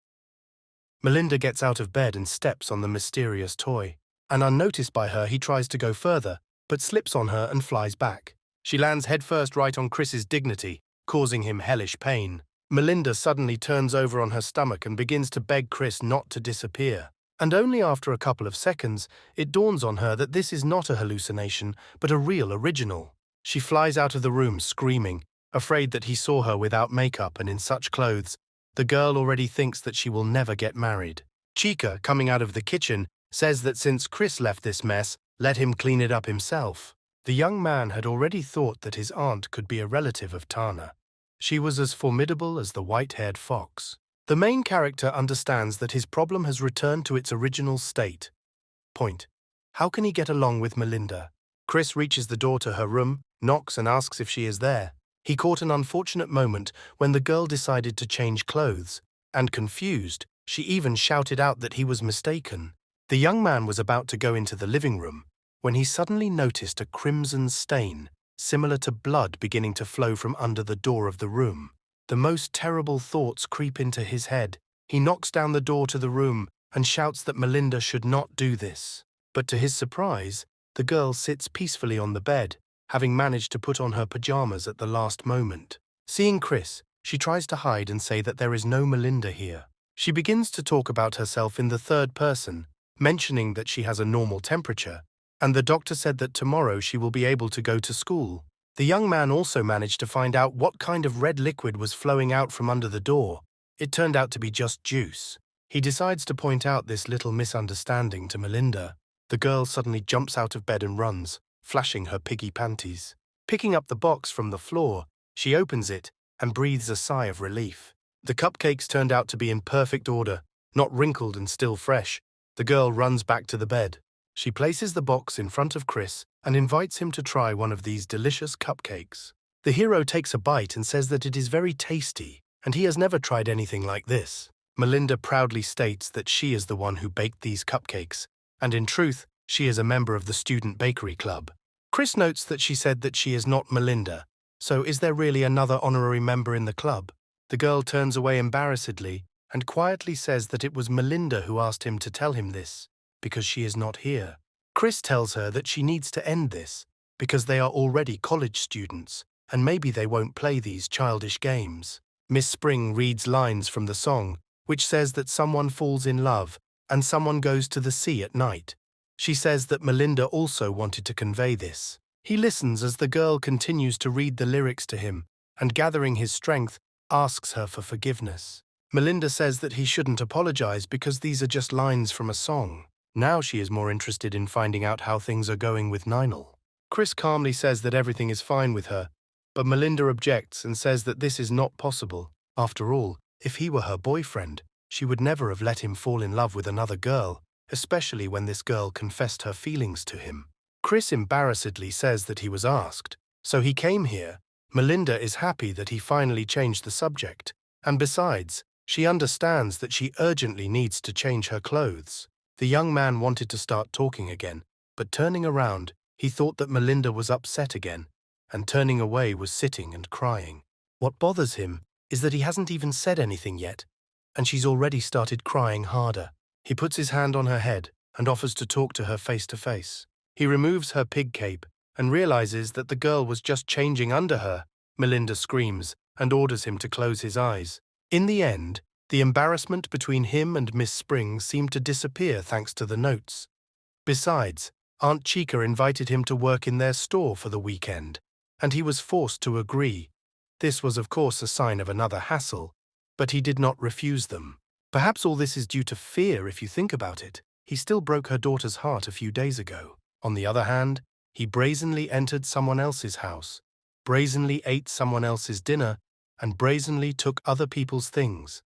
Melinda gets out of bed and steps on the mysterious toy. And unnoticed by her, he tries to go further, but slips on her and flies back. She lands headfirst right on Chris's dignity, causing him hellish pain. Melinda suddenly turns over on her stomach and begins to beg Chris not to disappear. And only after a couple of seconds, it dawns on her that this is not a hallucination, but a real original. She flies out of the room screaming, afraid that he saw her without makeup and in such clothes. The girl already thinks that she will never get married. Chica, coming out of the kitchen, says that since Chris left this mess, let him clean it up himself. The young man had already thought that his aunt could be a relative of Tana. She was as formidable as the white-haired fox. The main character understands that his problem has returned to its original state. Point. How can he get along with Melinda? Chris reaches the door to her room, knocks and asks if she is there. He caught an unfortunate moment when the girl decided to change clothes, and confused, she even shouted out that he was mistaken. The young man was about to go into the living room when he suddenly noticed a crimson stain, similar to blood beginning to flow from under the door of the room. The most terrible thoughts creep into his head. He knocks down the door to the room and shouts that Melinda should not do this. But to his surprise, the girl sits peacefully on the bed, having managed to put on her pajamas at the last moment. Seeing Chris, she tries to hide and say that there is no Melinda here. She begins to talk about herself in the third person, mentioning that she has a normal temperature, and the doctor said that tomorrow she will be able to go to school. The young man also managed to find out what kind of red liquid was flowing out from under the door. It turned out to be just juice. He decides to point out this little misunderstanding to Melinda. The girl suddenly jumps out of bed and runs, flashing her piggy panties. Picking up the box from the floor, she opens it and breathes a sigh of relief. The cupcakes turned out to be in perfect order, not wrinkled and still fresh. The girl runs back to the bed. She places the box in front of Chris and invites him to try one of these delicious cupcakes. The hero takes a bite and says that it is very tasty, and he has never tried anything like this. Melinda proudly states that she is the one who baked these cupcakes, and in truth, she is a member of the student bakery club. Chris notes that she said that she is not Melinda, so is there really another honorary member in the club? The girl turns away embarrassedly and quietly says that it was Melinda who asked him to tell him this, because she is not here. Chris tells her that she needs to end this, because they are already college students, and maybe they won't play these childish games. Miss Spring reads lines from the song, which says that someone falls in love and someone goes to the sea at night. She says that Melinda also wanted to convey this. He listens as the girl continues to read the lyrics to him, and gathering his strength, asks her for forgiveness. Melinda says that he shouldn't apologize because these are just lines from a song. Now she is more interested in finding out how things are going with Ninal. Chris calmly says that everything is fine with her, but Melinda objects and says that this is not possible. After all, if he were her boyfriend, she would never have let him fall in love with another girl, especially when this girl confessed her feelings to him. Chris embarrassedly says that he was asked, so he came here. Melinda is happy that he finally changed the subject, and besides, she understands that she urgently needs to change her clothes. The young man wanted to start talking again, but turning around, he thought that Melinda was upset again, and turning away was sitting and crying. What bothers him is that he hasn't even said anything yet, and she's already started crying harder. He puts his hand on her head and offers to talk to her face to face. He removes her pig cape and realizes that the girl was just changing under her. Melinda screams and orders him to close his eyes. In the end, the embarrassment between him and Miss Spring seemed to disappear thanks to the notes. Besides, Aunt Chica invited him to work in their store for the weekend, and he was forced to agree. This was of course a sign of another hassle, but he did not refuse them. Perhaps all this is due to fear if you think about it. He still broke her daughter's heart a few days ago. On the other hand, he brazenly entered someone else's house, brazenly ate someone else's dinner, and brazenly took other people's things.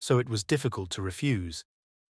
So it was difficult to refuse.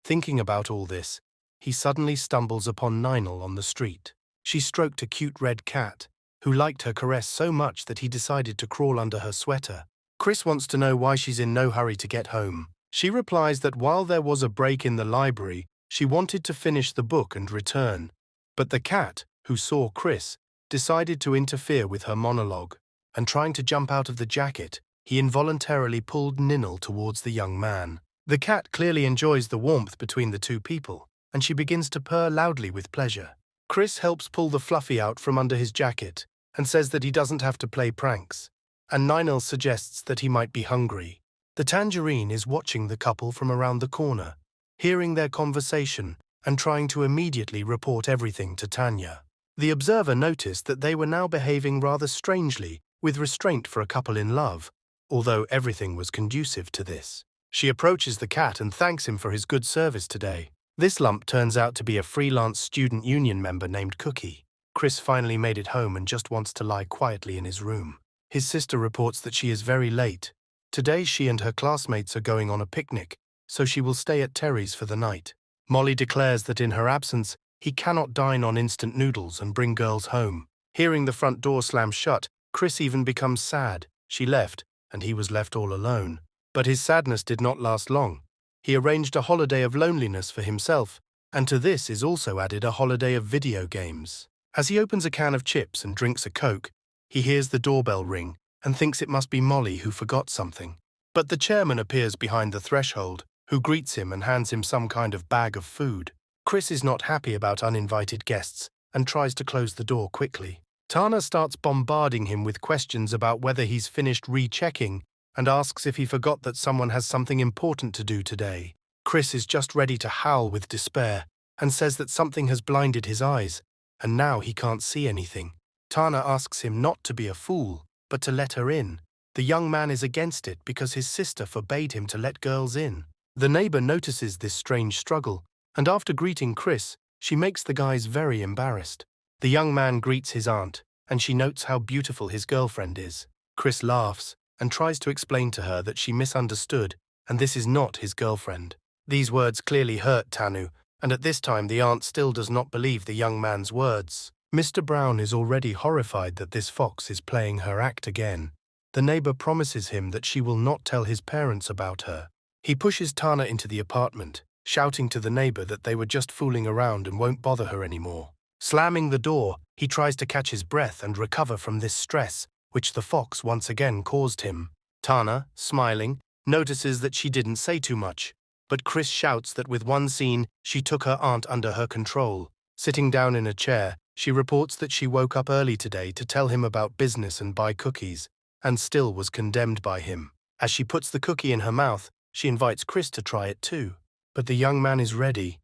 Thinking about all this, he suddenly stumbles upon Ninal on the street. She stroked a cute red cat, who liked her caress so much that he decided to crawl under her sweater. Chris wants to know why she's in no hurry to get home. She replies that while there was a break in the library, she wanted to finish the book and return. But the cat, who saw Chris, decided to interfere with her monologue, and trying to jump out of the jacket, he involuntarily pulled Ninel towards the young man. The cat clearly enjoys the warmth between the two people, and she begins to purr loudly with pleasure. Chris helps pull the Fluffy out from under his jacket and says that he doesn't have to play pranks, and Ninel suggests that he might be hungry. The Tangerine is watching the couple from around the corner, hearing their conversation and trying to immediately report everything to Tanya. The observer noticed that they were now behaving rather strangely, with restraint for a couple in love, although everything was conducive to this. She approaches the cat and thanks him for his good service today. This lump turns out to be a freelance student union member named Cookie. Chris finally made it home and just wants to lie quietly in his room. His sister reports that she is very late. Today she and her classmates are going on a picnic, so she will stay at Terry's for the night. Molly declares that in her absence, he cannot dine on instant noodles and bring girls home. Hearing the front door slam shut, Chris even becomes sad. She left, and he was left all alone. But his sadness did not last long. He arranged a holiday of loneliness for himself, and to this is also added a holiday of video games. As he opens a can of chips and drinks a Coke, he hears the doorbell ring and thinks it must be Molly who forgot something. But the chairman appears behind the threshold, who greets him and hands him some kind of bag of food. Chris is not happy about uninvited guests and tries to close the door quickly. Tana starts bombarding him with questions about whether he's finished rechecking and asks if he forgot that someone has something important to do today. Chris is just ready to howl with despair and says that something has blinded his eyes, and now he can't see anything. Tana asks him not to be a fool, but to let her in. The young man is against it because his sister forbade him to let girls in. The neighbor notices this strange struggle, and after greeting Chris, she makes the guys very embarrassed. The young man greets his aunt, and she notes how beautiful his girlfriend is. Chris laughs and tries to explain to her that she misunderstood, and this is not his girlfriend. These words clearly hurt Tanu, and at this time the aunt still does not believe the young man's words. Mr. Brown is already horrified that this fox is playing her act again. The neighbor promises him that she will not tell his parents about her. He pushes Tana into the apartment, shouting to the neighbor that they were just fooling around and won't bother her anymore. Slamming the door, he tries to catch his breath and recover from this stress, which the fox once again caused him. Tana, smiling, notices that she didn't say too much, but Chris shouts that with one scene, she took her aunt under her control. Sitting down in a chair, she reports that she woke up early today to tell him about business and buy cookies, and still was condemned by him. As she puts the cookie in her mouth, she invites Chris to try it too. But the young man is ready.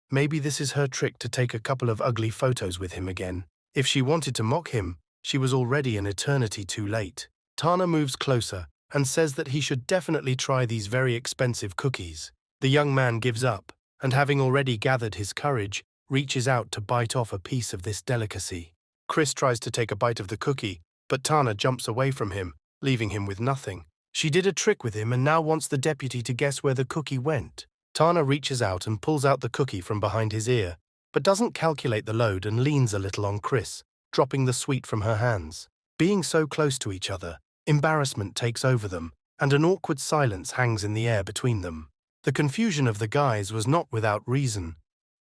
Maybe this is her trick to take a couple of ugly photos with him again. If she wanted to mock him, she was already an eternity too late. Tana moves closer and says that he should definitely try these very expensive cookies. The young man gives up, and having already gathered his courage, reaches out to bite off a piece of this delicacy. Chris tries to take a bite of the cookie, but Tana jumps away from him, leaving him with nothing. She did a trick with him and now wants the deputy to guess where the cookie went. Tana reaches out and pulls out the cookie from behind his ear, but doesn't calculate the load and leans a little on Chris, dropping the sweet from her hands. Being so close to each other, embarrassment takes over them, and an awkward silence hangs in the air between them. The confusion of the guys was not without reason.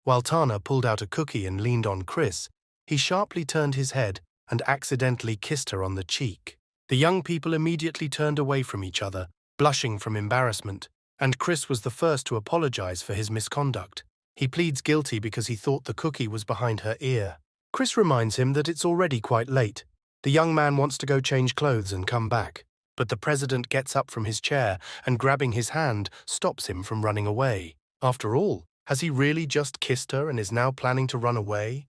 While Tana pulled out a cookie and leaned on Chris, he sharply turned his head and accidentally kissed her on the cheek. The young people immediately turned away from each other, blushing from embarrassment, and Chris was the first to apologize for his misconduct. He pleads guilty because he thought the cookie was behind her ear. Chris reminds him that it's already quite late. The young man wants to go change clothes and come back, but the president gets up from his chair and, grabbing his hand, stops him from running away. After all, has he really just kissed her and is now planning to run away?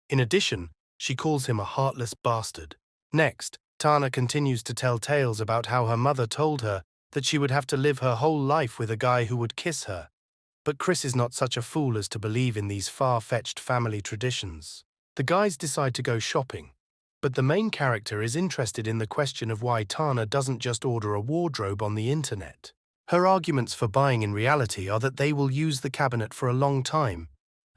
In addition, she calls him a heartless bastard. Next, Tana continues to tell tales about how her mother told her that she would have to live her whole life with a guy who would kiss her. But Chris is not such a fool as to believe in these far-fetched family traditions. The guys decide to go shopping, but the main character is interested in the question of why Tana doesn't just order a wardrobe on the internet. Her arguments for buying in reality are that they will use the cabinet for a long time,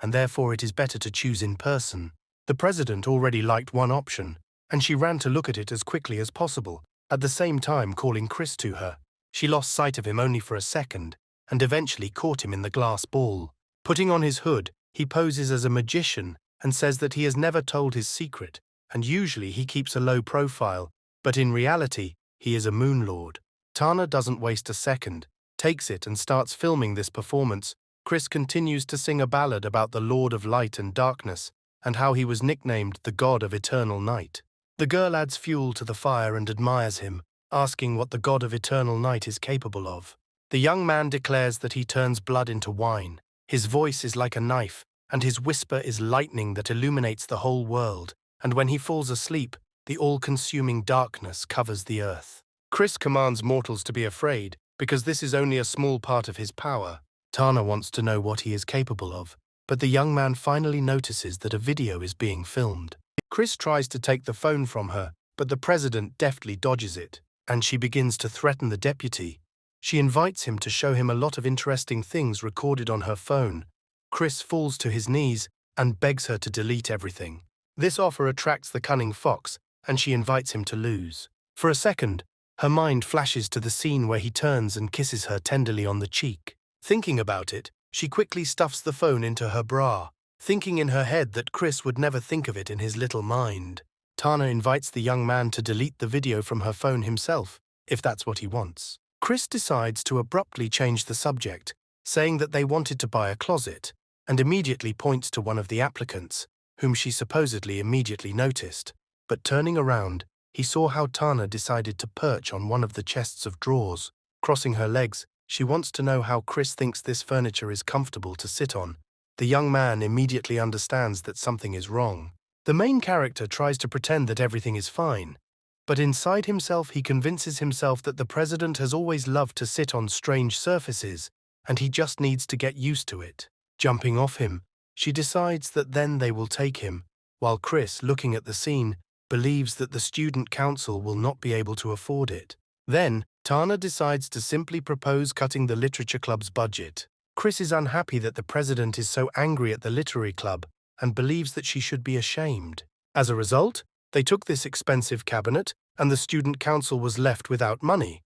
and therefore it is better to choose in person. The president already liked one option, and she ran to look at it as quickly as possible, at the same time calling Chris to her. She lost sight of him only for a second, and eventually caught him in the glass ball. Putting on his hood, he poses as a magician and says that he has never told his secret, and usually he keeps a low profile, but in reality, he is a moon lord. Tana doesn't waste a second, takes it and starts filming this performance. Chris continues to sing a ballad about the Lord of Light and Darkness and how he was nicknamed the God of Eternal Night. The girl adds fuel to the fire and admires him, asking what the God of Eternal Night is capable of. The young man declares that he turns blood into wine. His voice is like a knife, and his whisper is lightning that illuminates the whole world, and when he falls asleep, the all-consuming darkness covers the earth. Chris commands mortals to be afraid, because this is only a small part of his power. Tana wants to know what he is capable of, but the young man finally notices that a video is being filmed. Chris tries to take the phone from her, but the president deftly dodges it, and she begins to threaten the deputy. She invites him to show him a lot of interesting things recorded on her phone. Chris falls to his knees and begs her to delete everything. This offer attracts the cunning fox, and she invites him to lose. For a second, her mind flashes to the scene where he turns and kisses her tenderly on the cheek. Thinking about it, she quickly stuffs the phone into her bra, thinking in her head that Chris would never think of it in his little mind. Tana invites the young man to delete the video from her phone himself, if that's what he wants. Chris decides to abruptly change the subject, saying that they wanted to buy a closet, and immediately points to one of the applicants, whom she supposedly immediately noticed. But turning around, he saw how Tana decided to perch on one of the chests of drawers. Crossing her legs, she wants to know how Chris thinks this furniture is comfortable to sit on. The young man immediately understands that something is wrong. The main character tries to pretend that everything is fine, but inside himself he convinces himself that the president has always loved to sit on strange surfaces, and he just needs to get used to it. Jumping off him, she decides that then they will take him, while Chris, looking at the scene, believes that the student council will not be able to afford it. Then, Tana decides to simply propose cutting the literature club's budget. Chris is unhappy that the president is so angry at the literary club and believes that she should be ashamed. As a result, they took this expensive cabinet and the student council was left without money.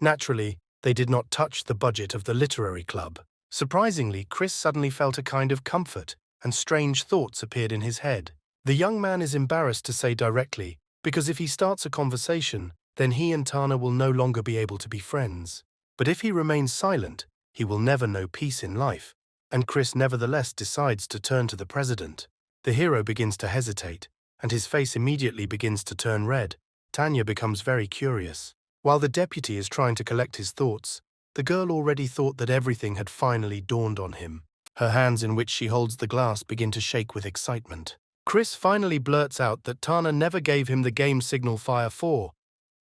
Naturally, they did not touch the budget of the literary club. Surprisingly, Chris suddenly felt a kind of comfort, and strange thoughts appeared in his head. The young man is embarrassed to say directly, because if he starts a conversation, then he and Tana will no longer be able to be friends. But if he remains silent, he will never know peace in life, and Chris nevertheless decides to turn to the president. The hero begins to hesitate, and his face immediately begins to turn red. Tanya becomes very curious. While the deputy is trying to collect his thoughts, the girl already thought that everything had finally dawned on him. Her hands in which she holds the glass begin to shake with excitement. Chris finally blurts out that Tana never gave him the game signal Fire 4,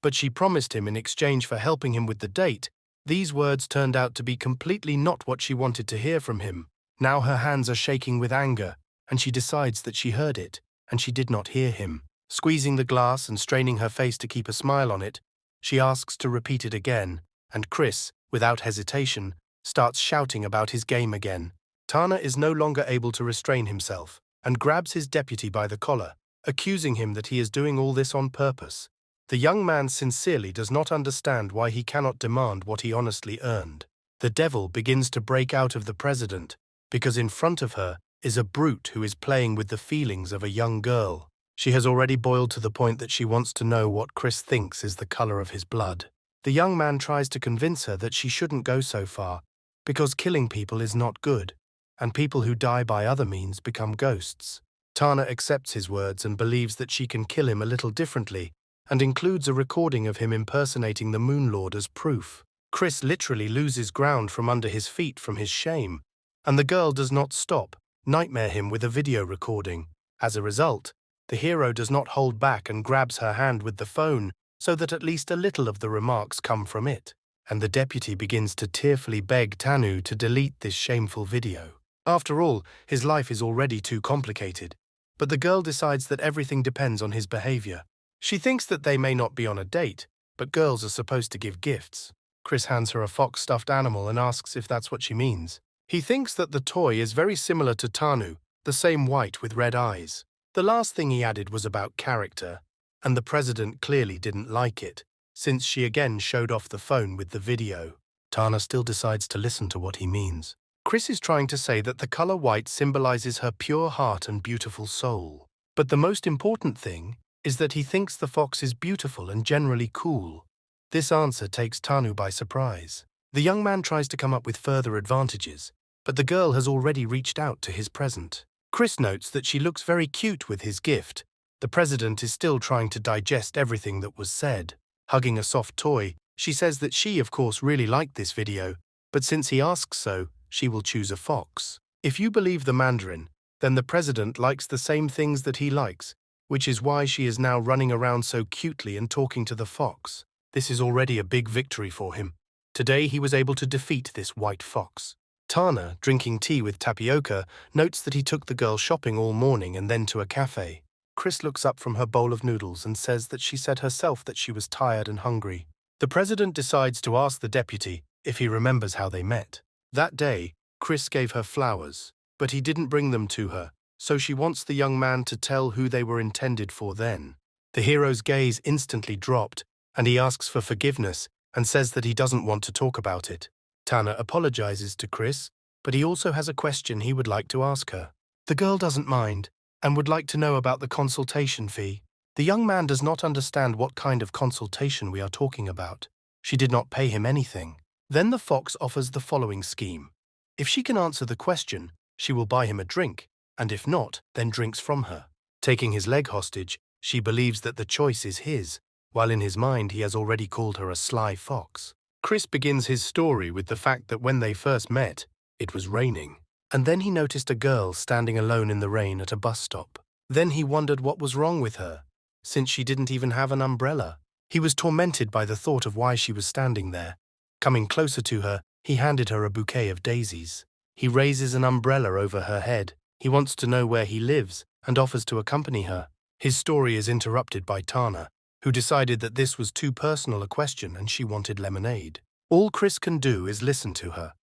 but she promised him in exchange for helping him with the date. These words turned out to be completely not what she wanted to hear from him. Now her hands are shaking with anger, and she decides that she heard it, and she did not hear him. Squeezing the glass and straining her face to keep a smile on it, she asks to repeat it again, and Chris, without hesitation, starts shouting about his game again. Tana is no longer able to restrain himself, and grabs his deputy by the collar, accusing him that he is doing all this on purpose. The young man sincerely does not understand why he cannot demand what he honestly earned. The devil begins to break out of the president, because in front of her is a brute who is playing with the feelings of a young girl. She has already boiled to the point that she wants to know what Chris thinks is the color of his blood. The young man tries to convince her that she shouldn't go so far, because killing people is not good, and people who die by other means become ghosts. Tana accepts his words and believes that she can kill him a little differently, and includes a recording of him impersonating the Moon Lord as proof. Chris literally loses ground from under his feet from his shame, and the girl does not stop, nightmare him with a video recording. As a result, the hero does not hold back and grabs her hand with the phone so that at least a little of the remarks come from it, and the deputy begins to tearfully beg Tanu to delete this shameful video. After all, his life is already too complicated, but the girl decides that everything depends on his behavior. She thinks that they may not be on a date, but girls are supposed to give gifts. Chris hands her a fox-stuffed animal and asks if that's what she means. He thinks that the toy is very similar to Tanu, the same white with red eyes. The last thing he added was about character, and the president clearly didn't like it, since she again showed off the phone with the video. Tana still decides to listen to what he means. Chris is trying to say that the color white symbolizes her pure heart and beautiful soul. But the most important thing is that he thinks the fox is beautiful and generally cool. This answer takes Tanu by surprise. The young man tries to come up with further advantages, but the girl has already reached out to his present. Chris notes that she looks very cute with his gift. The president is still trying to digest everything that was said. Hugging a soft toy, she says that she, of course, really liked this video, but since he asks so, she will choose a fox. If you believe the Mandarin, then the president likes the same things that he likes, which is why she is now running around so cutely and talking to the fox. This is already a big victory for him. Today he was able to defeat this white fox. Tana, drinking tea with tapioca, notes that he took the girl shopping all morning and then to a cafe. Chris looks up from her bowl of noodles and says that she said herself that she was tired and hungry. The president decides to ask the deputy if he remembers how they met. That day, Chris gave her flowers, but he didn't bring them to her, so she wants the young man to tell who they were intended for then. The hero's gaze instantly dropped, and he asks for forgiveness and says that he doesn't want to talk about it. Tana apologizes to Chris, but he also has a question he would like to ask her. The girl doesn't mind and would like to know about the consultation fee. The young man does not understand what kind of consultation we are talking about. She did not pay him anything. Then the fox offers the following scheme. If she can answer the question, she will buy him a drink, and if not, then drinks from her. Taking his leg hostage, she believes that the choice is his, while in his mind he has already called her a sly fox. Chris begins his story with the fact that when they first met, it was raining, and then he noticed a girl standing alone in the rain at a bus stop. Then he wondered what was wrong with her, since she didn't even have an umbrella. He was tormented by the thought of why she was standing there. Coming closer to her, he handed her a bouquet of daisies. He raises an umbrella over her head. He wants to know where he lives and offers to accompany her. His story is interrupted by Tana, who decided that this was too personal a question and she wanted lemonade. All Chris can do is listen to her.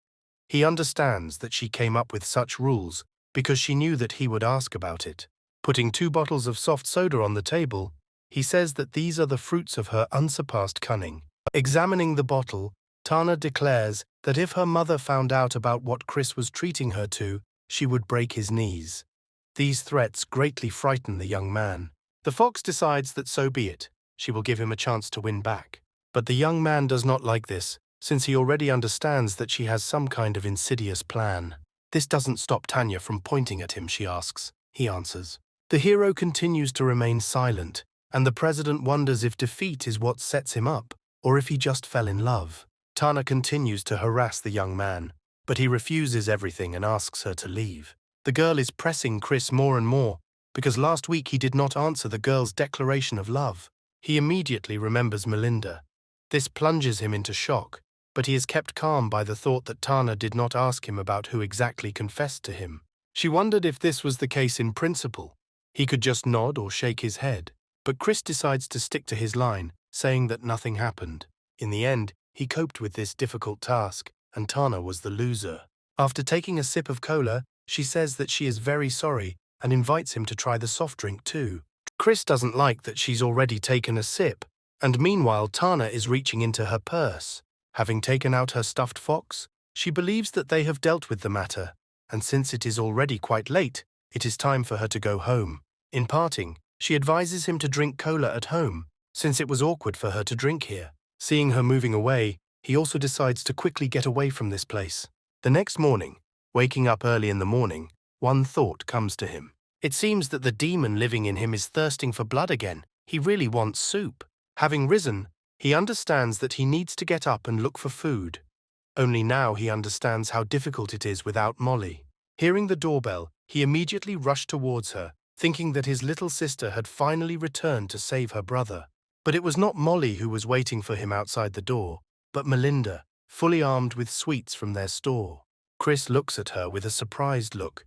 He understands that she came up with such rules because she knew that he would ask about it. Putting 2 bottles of soft soda on the table, he says that these are the fruits of her unsurpassed cunning. Examining the bottle, Tana declares that if her mother found out about what Chris was treating her to, she would break his knees. These threats greatly frighten the young man. The fox decides that so be it. She will give him a chance to win back. But the young man does not like this, since he already understands that she has some kind of insidious plan. This doesn't stop Tanya from pointing at him, she asks. He answers. The hero continues to remain silent, and the president wonders if defeat is what sets him up, or if he just fell in love. Tana continues to harass the young man, but he refuses everything and asks her to leave. The girl is pressing Chris more and more, because last week he did not answer the girl's declaration of love. He immediately remembers Melinda. This plunges him into shock, but he is kept calm by the thought that Tana did not ask him about who exactly confessed to him. She wondered if this was the case in principle. He could just nod or shake his head, but Chris decides to stick to his line, saying that nothing happened. In the end, he coped with this difficult task, and Tana was the loser. After taking a sip of cola, she says that she is very sorry and invites him to try the soft drink too. Chris doesn't like that she's already taken a sip, and meanwhile Tana is reaching into her purse. Having taken out her stuffed fox, she believes that they have dealt with the matter, and since it is already quite late, it is time for her to go home. In parting, she advises him to drink cola at home, since it was awkward for her to drink here. Seeing her moving away, he also decides to quickly get away from this place. The next morning, waking up early in the morning, one thought comes to him. It seems that the demon living in him is thirsting for blood again. He really wants soup. Having risen, he understands that he needs to get up and look for food. Only now he understands how difficult it is without Molly. Hearing the doorbell, he immediately rushed towards her, thinking that his little sister had finally returned to save her brother. But it was not Molly who was waiting for him outside the door, but Melinda, fully armed with sweets from their store. Chris looks at her with a surprised look.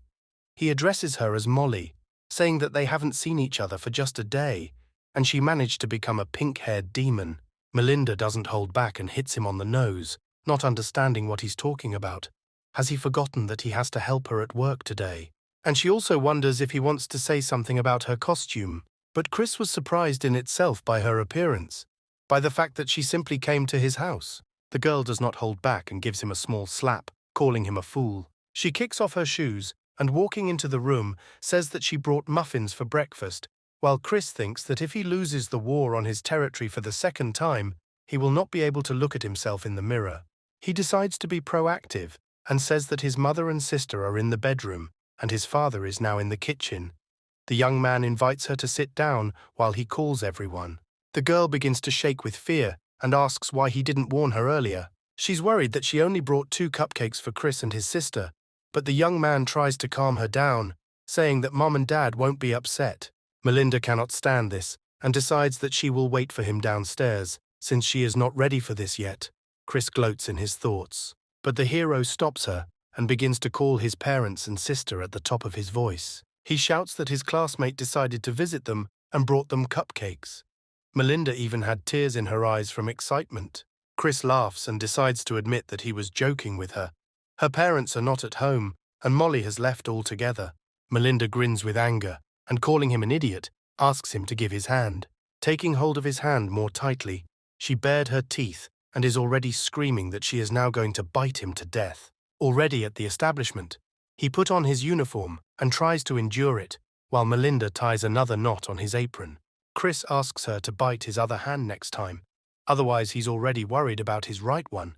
He addresses her as Molly, saying that they haven't seen each other for just a day, and she managed to become a pink-haired demon. Melinda doesn't hold back and hits him on the nose, not understanding what he's talking about. Has he forgotten that he has to help her at work today? And she also wonders if he wants to say something about her costume. But Chris was surprised in itself by her appearance, by the fact that she simply came to his house. The girl does not hold back and gives him a small slap, calling him a fool. She kicks off her shoes and, walking into the room, says that she brought muffins for breakfast, while Chris thinks that if he loses the war on his territory for the second time, he will not be able to look at himself in the mirror. He decides to be proactive and says that his mother and sister are in the bedroom and his father is now in the kitchen. The young man invites her to sit down while he calls everyone. The girl begins to shake with fear and asks why he didn't warn her earlier. She's worried that she only brought 2 cupcakes for Chris and his sister, but the young man tries to calm her down, saying that Mom and Dad won't be upset. Melinda cannot stand this and decides that she will wait for him downstairs, since she is not ready for this yet. Chris gloats in his thoughts, but the hero stops her and begins to call his parents and sister at the top of his voice. He shouts that his classmate decided to visit them and brought them cupcakes. Melinda even had tears in her eyes from excitement. Chris laughs and decides to admit that he was joking with her. Her parents are not at home, and Molly has left altogether. Melinda grins with anger, and calling him an idiot, asks him to give his hand. Taking hold of his hand more tightly, she bared her teeth and is already screaming that she is now going to bite him to death. Already at the establishment, he put on his uniform and tries to endure it, while Melinda ties another knot on his apron. Chris asks her to bite his other hand next time, otherwise he's already worried about his right one.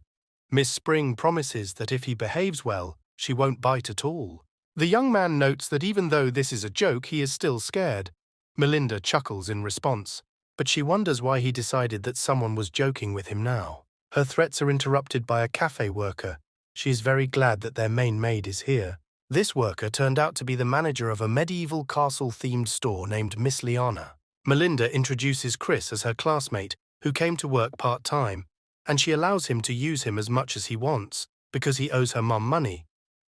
Miss Spring promises that if he behaves well, she won't bite at all. The young man notes that even though this is a joke, he is still scared. Melinda chuckles in response, but she wonders why he decided that someone was joking with him now. Her threats are interrupted by a cafe worker. She is very glad that their main maid is here. This worker turned out to be the manager of a medieval castle-themed store named Miss Liana. Melinda introduces Chris as her classmate, who came to work part-time, and she allows him to use him as much as he wants, because he owes her mum money.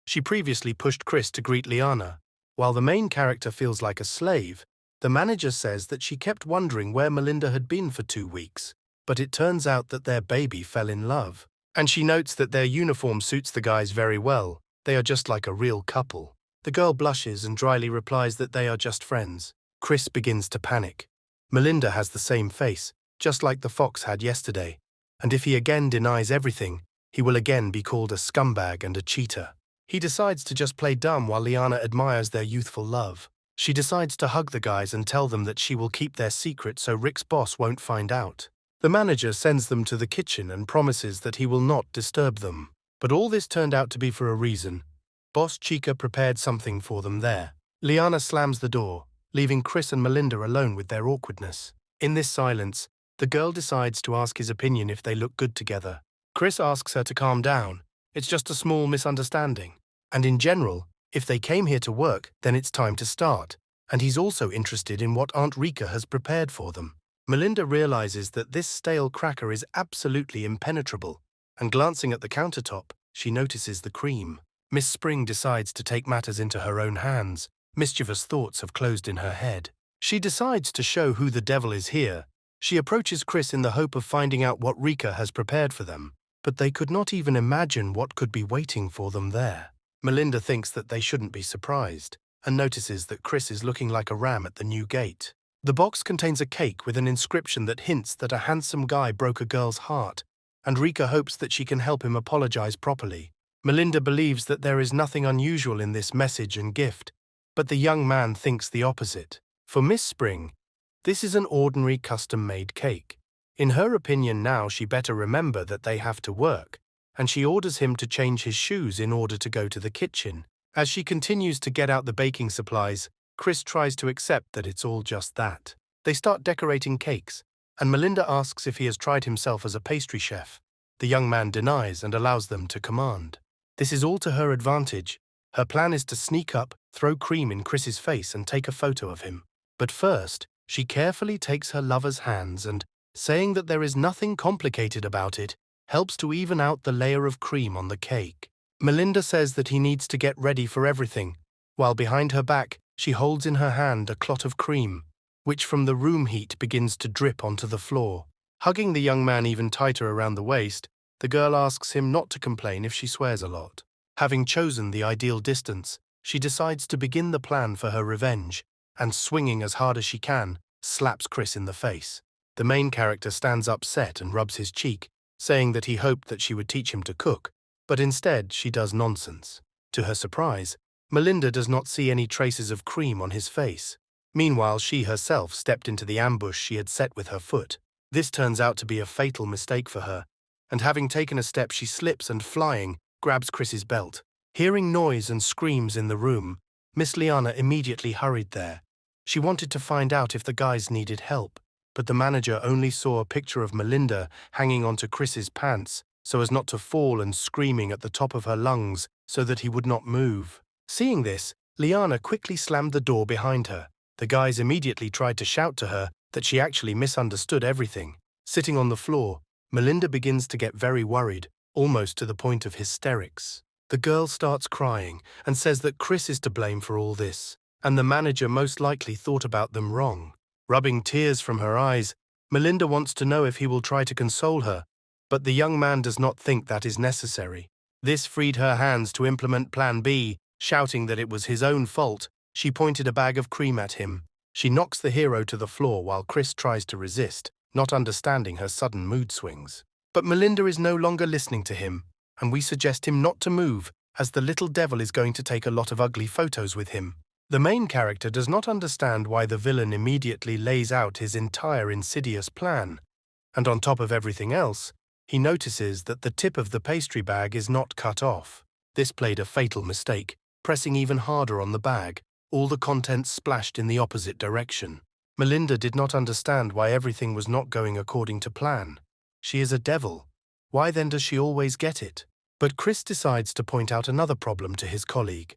She previously pushed Chris to greet Liana. While the main character feels like a slave, the manager says that she kept wondering where Melinda had been for 2 weeks, but it turns out that their baby fell in love. And she notes that their uniform suits the guys very well. They are just like a real couple. The girl blushes and dryly replies that they are just friends. Chris begins to panic. Melinda has the same face, just like the fox had yesterday, and if he again denies everything, he will again be called a scumbag and a cheater. He decides to just play dumb while Liana admires their youthful love. She decides to hug the guys and tell them that she will keep their secret so Rick's boss won't find out. The manager sends them to the kitchen and promises that he will not disturb them. But all this turned out to be for a reason. Boss Chica prepared something for them there. Liana slams the door, leaving Chris and Melinda alone with their awkwardness. In this silence, the girl decides to ask his opinion if they look good together. Chris asks her to calm down. It's just a small misunderstanding. And in general, if they came here to work, then it's time to start. And he's also interested in what Aunt Rika has prepared for them. Melinda realizes that this stale cracker is absolutely impenetrable, and glancing at the countertop, she notices the cream. Miss Spring decides to take matters into her own hands. Mischievous thoughts have closed in her head. She decides to show who the devil is here. She approaches Chris in the hope of finding out what Rika has prepared for them, but they could not even imagine what could be waiting for them there. Melinda thinks that they shouldn't be surprised, and notices that Chris is looking like a ram at the new gate. The box contains a cake with an inscription that hints that a handsome guy broke a girl's heart, and Rika hopes that she can help him apologize properly. Melinda believes that there is nothing unusual in this message and gift, but the young man thinks the opposite. For Miss Spring, this is an ordinary custom-made cake. In her opinion now she better remember that they have to work, and she orders him to change his shoes in order to go to the kitchen. As she continues to get out the baking supplies, Chris tries to accept that it's all just that. They start decorating cakes, and Melinda asks if he has tried himself as a pastry chef. The young man denies and allows them to command. This is all to her advantage. Her plan is to sneak up, throw cream in Chris's face and take a photo of him. But first, she carefully takes her lover's hands and, saying that there is nothing complicated about it, helps to even out the layer of cream on the cake. Melinda says that he needs to get ready for everything, while behind her back, she holds in her hand a clot of cream, which from the room heat begins to drip onto the floor. Hugging the young man even tighter around the waist, the girl asks him not to complain if she swears a lot. Having chosen the ideal distance, she decides to begin the plan for her revenge, and swinging as hard as she can, slaps Chris in the face. The main character stands upset and rubs his cheek, saying that he hoped that she would teach him to cook, but instead she does nonsense. To her surprise, Melinda does not see any traces of cream on his face. Meanwhile, she herself stepped into the ambush she had set with her foot. This turns out to be a fatal mistake for her, and having taken a step she slips and, flying, grabs Chris's belt. Hearing noise and screams in the room, Miss Liana immediately hurried there. She wanted to find out if the guys needed help, but the manager only saw a picture of Melinda hanging onto Chris's pants so as not to fall and screaming at the top of her lungs so that he would not move. Seeing this, Liana quickly slammed the door behind her. The guys immediately tried to shout to her that she actually misunderstood everything. Sitting on the floor, Melinda begins to get very worried, almost to the point of hysterics. The girl starts crying and says that Chris is to blame for all this, and the manager most likely thought about them wrong. Rubbing tears from her eyes, Melinda wants to know if he will try to console her, but the young man does not think that is necessary. This freed her hands to implement Plan B, shouting that it was his own fault. She pointed a bag of cream at him. She knocks the hero to the floor while Chris tries to resist, not understanding her sudden mood swings. But Melinda is no longer listening to him, and we suggest him not to move, as the little devil is going to take a lot of ugly photos with him. The main character does not understand why the villain immediately lays out his entire insidious plan, and on top of everything else, he notices that the tip of the pastry bag is not cut off. This played a fatal mistake, pressing even harder on the bag. All the contents splashed in the opposite direction. Melinda did not understand why everything was not going according to plan. She is a devil. Why then does she always get it? But Chris decides to point out another problem to his colleague.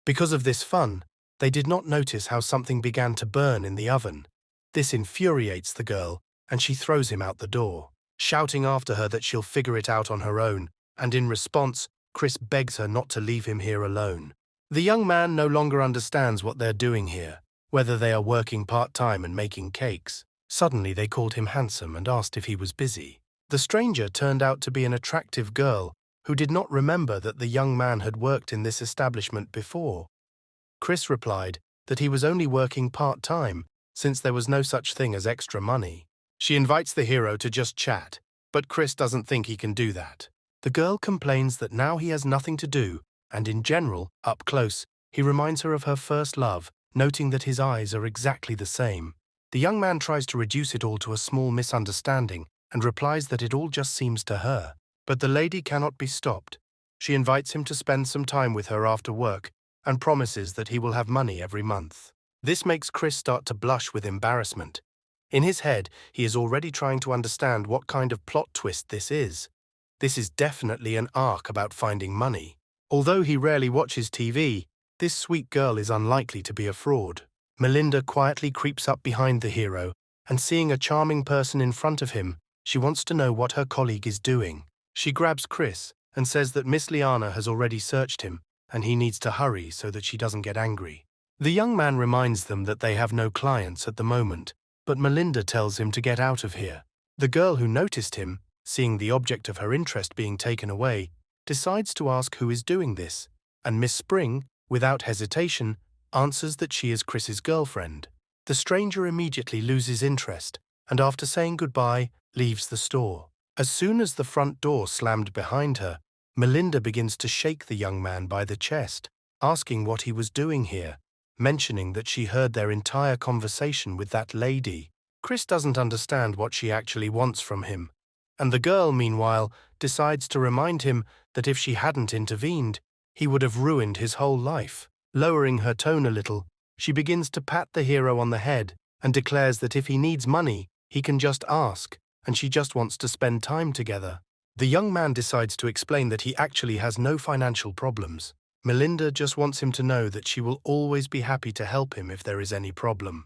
Because of this fun, they did not notice how something began to burn in the oven. This infuriates the girl, and she throws him out the door, shouting after her that she'll figure it out on her own, and in response, Chris begs her not to leave him here alone. The young man no longer understands what they're doing here, whether they are working part-time and making cakes. Suddenly they called him handsome and asked if he was busy. The stranger turned out to be an attractive girl who did not remember that the young man had worked in this establishment before. Chris replied that he was only working part-time since there was no such thing as extra money. She invites the hero to just chat, but Chris doesn't think he can do that. The girl complains that now he has nothing to do, and in general, up close, he reminds her of her first love, noting that his eyes are exactly the same. The young man tries to reduce it all to a small misunderstanding and replies that it all just seems to her. But the lady cannot be stopped. She invites him to spend some time with her after work and promises that he will have money every month. This makes Chris start to blush with embarrassment. In his head, he is already trying to understand what kind of plot twist this is. This is definitely an arc about finding money. Although he rarely watches TV, this sweet girl is unlikely to be a fraud. Melinda quietly creeps up behind the hero, and seeing a charming person in front of him, she wants to know what her colleague is doing. She grabs Chris and says that Miss Liana has already searched him, and he needs to hurry so that she doesn't get angry. The young man reminds them that they have no clients at the moment, but Melinda tells him to get out of here. The girl who noticed him, seeing the object of her interest being taken away, decides to ask who is doing this, and Miss Spring, without hesitation, answers that she is Chris's girlfriend. The stranger immediately loses interest, and after saying goodbye, leaves the store. As soon as the front door slammed behind her, Melinda begins to shake the young man by the chest, asking what he was doing here, mentioning that she heard their entire conversation with that lady. Chris doesn't understand what she actually wants from him, and the girl, meanwhile, decides to remind him that if she hadn't intervened, he would have ruined his whole life. Lowering her tone a little, she begins to pat the hero on the head and declares that if he needs money, he can just ask, and she just wants to spend time together. The young man decides to explain that he actually has no financial problems. Melinda just wants him to know that she will always be happy to help him if there is any problem.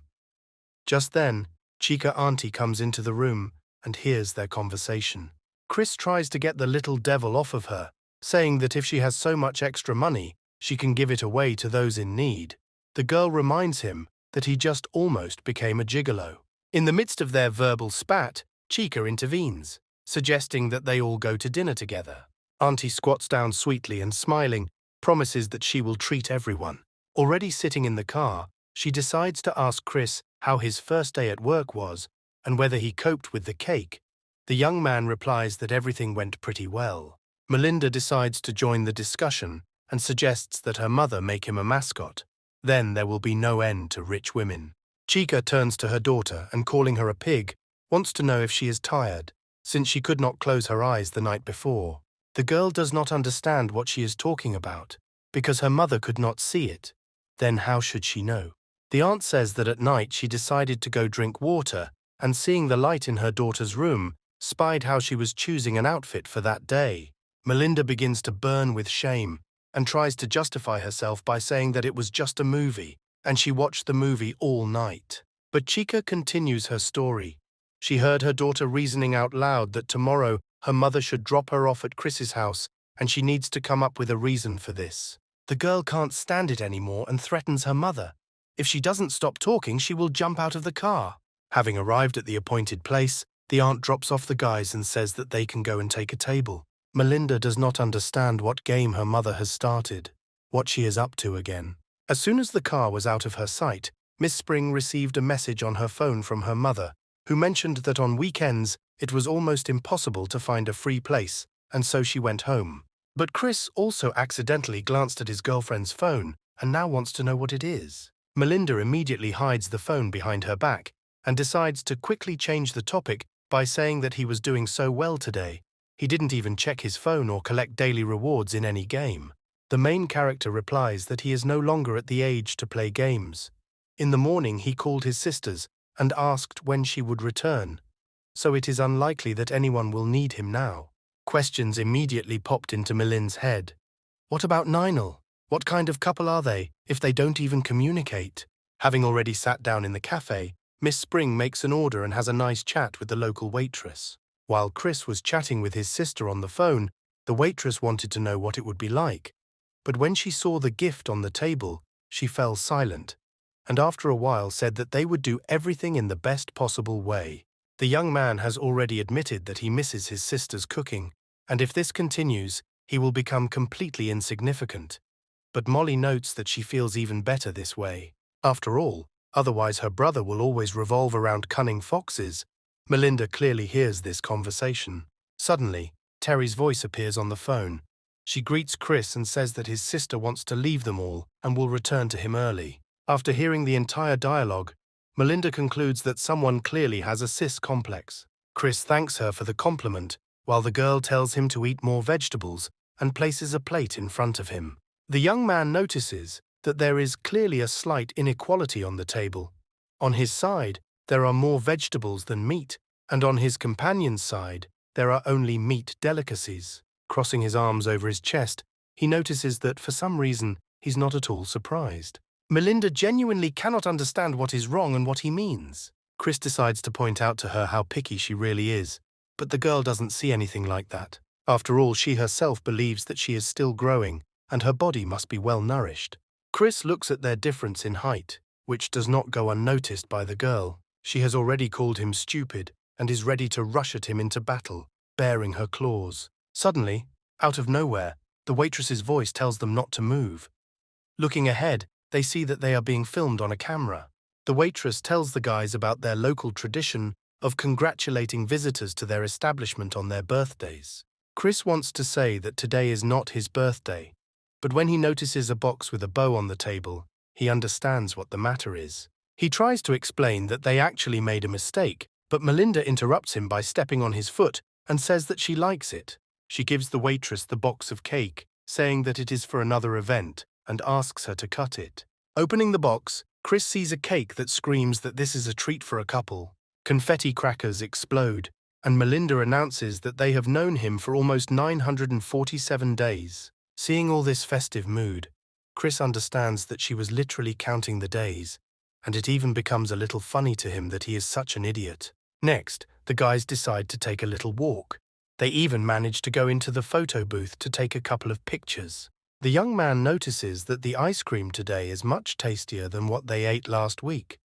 Just then, Chica Auntie comes into the room and hears their conversation. Chris tries to get the little devil off of her, saying that if she has so much extra money, she can give it away to those in need. The girl reminds him that he just almost became a gigolo. In the midst of their verbal spat, Chica intervenes, suggesting that they all go to dinner together. Auntie squats down sweetly and, smiling, promises that she will treat everyone. Already sitting in the car, she decides to ask Chris how his first day at work was and whether he coped with the cake. The young man replies that everything went pretty well. Melinda decides to join the discussion and suggests that her mother make him a mascot. Then there will be no end to rich women. Chica turns to her daughter and, calling her a pig, wants to know if she is tired, since she could not close her eyes the night before. The girl does not understand what she is talking about, because her mother could not see it. Then how should she know? The aunt says that at night she decided to go drink water, and seeing the light in her daughter's room, spied how she was choosing an outfit for that day. Melinda begins to burn with shame, and tries to justify herself by saying that it was just a movie, and she watched the movie all night. But Chica continues her story. She heard her daughter reasoning out loud that tomorrow her mother should drop her off at Chris's house, and she needs to come up with a reason for this. The girl can't stand it anymore and threatens her mother. If she doesn't stop talking, she will jump out of the car. Having arrived at the appointed place, the aunt drops off the guys and says that they can go and take a table. Melinda does not understand what game her mother has started, what she is up to again. As soon as the car was out of her sight, Miss Spring received a message on her phone from her mother, who mentioned that on weekends it was almost impossible to find a free place, and so she went home. But Chris also accidentally glanced at his girlfriend's phone and now wants to know what it is. Melinda immediately hides the phone behind her back and decides to quickly change the topic by saying that he was doing so well today. He didn't even check his phone or collect daily rewards in any game. The main character replies that he is no longer at the age to play games. In the morning he called his sisters and asked when she would return, so it is unlikely that anyone will need him now. Questions immediately popped into Melinda's head. What about Ninel? What kind of couple are they, if they don't even communicate? Having already sat down in the cafe, Miss Spring makes an order and has a nice chat with the local waitress. While Chris was chatting with his sister on the phone, the waitress wanted to know what it would be like. But when she saw the gift on the table, she fell silent, and after a while said that they would do everything in the best possible way. The young man has already admitted that he misses his sister's cooking, and if this continues, he will become completely insignificant. But Molly notes that she feels even better this way. After all, otherwise her brother will always revolve around cunning foxes. Melinda clearly hears this conversation. Suddenly, Terry's voice appears on the phone. She greets Chris and says that his sister wants to leave them all and will return to him early. After hearing the entire dialogue, Melinda concludes that someone clearly has a cis complex. Chris thanks her for the compliment, while the girl tells him to eat more vegetables and places a plate in front of him. The young man notices that there is clearly a slight inequality on the table. On his side, there are more vegetables than meat, and on his companion's side, there are only meat delicacies. Crossing his arms over his chest, he notices that, for some reason, he's not at all surprised. Melinda genuinely cannot understand what is wrong and what he means. Chris decides to point out to her how picky she really is, but the girl doesn't see anything like that. After all, she herself believes that she is still growing, and her body must be well nourished. Chris looks at their difference in height, which does not go unnoticed by the girl. She has already called him stupid and is ready to rush at him into battle, baring her claws. Suddenly, out of nowhere, the waitress's voice tells them not to move. Looking ahead, they see that they are being filmed on a camera. The waitress tells the guys about their local tradition of congratulating visitors to their establishment on their birthdays. Chris wants to say that today is not his birthday, but when he notices a box with a bow on the table, he understands what the matter is. He tries to explain that they actually made a mistake, but Melinda interrupts him by stepping on his foot and says that she likes it. She gives the waitress the box of cake, saying that it is for another event, and asks her to cut it. Opening the box, Chris sees a cake that screams that this is a treat for a couple. Confetti crackers explode, and Melinda announces that they have known him for almost 947 days. Seeing all this festive mood, Chris understands that she was literally counting the days, and it even becomes a little funny to him that he is such an idiot. Next, the guys decide to take a little walk. They even manage to go into the photo booth to take a couple of pictures. The young man notices that the ice cream today is much tastier than what they ate last week.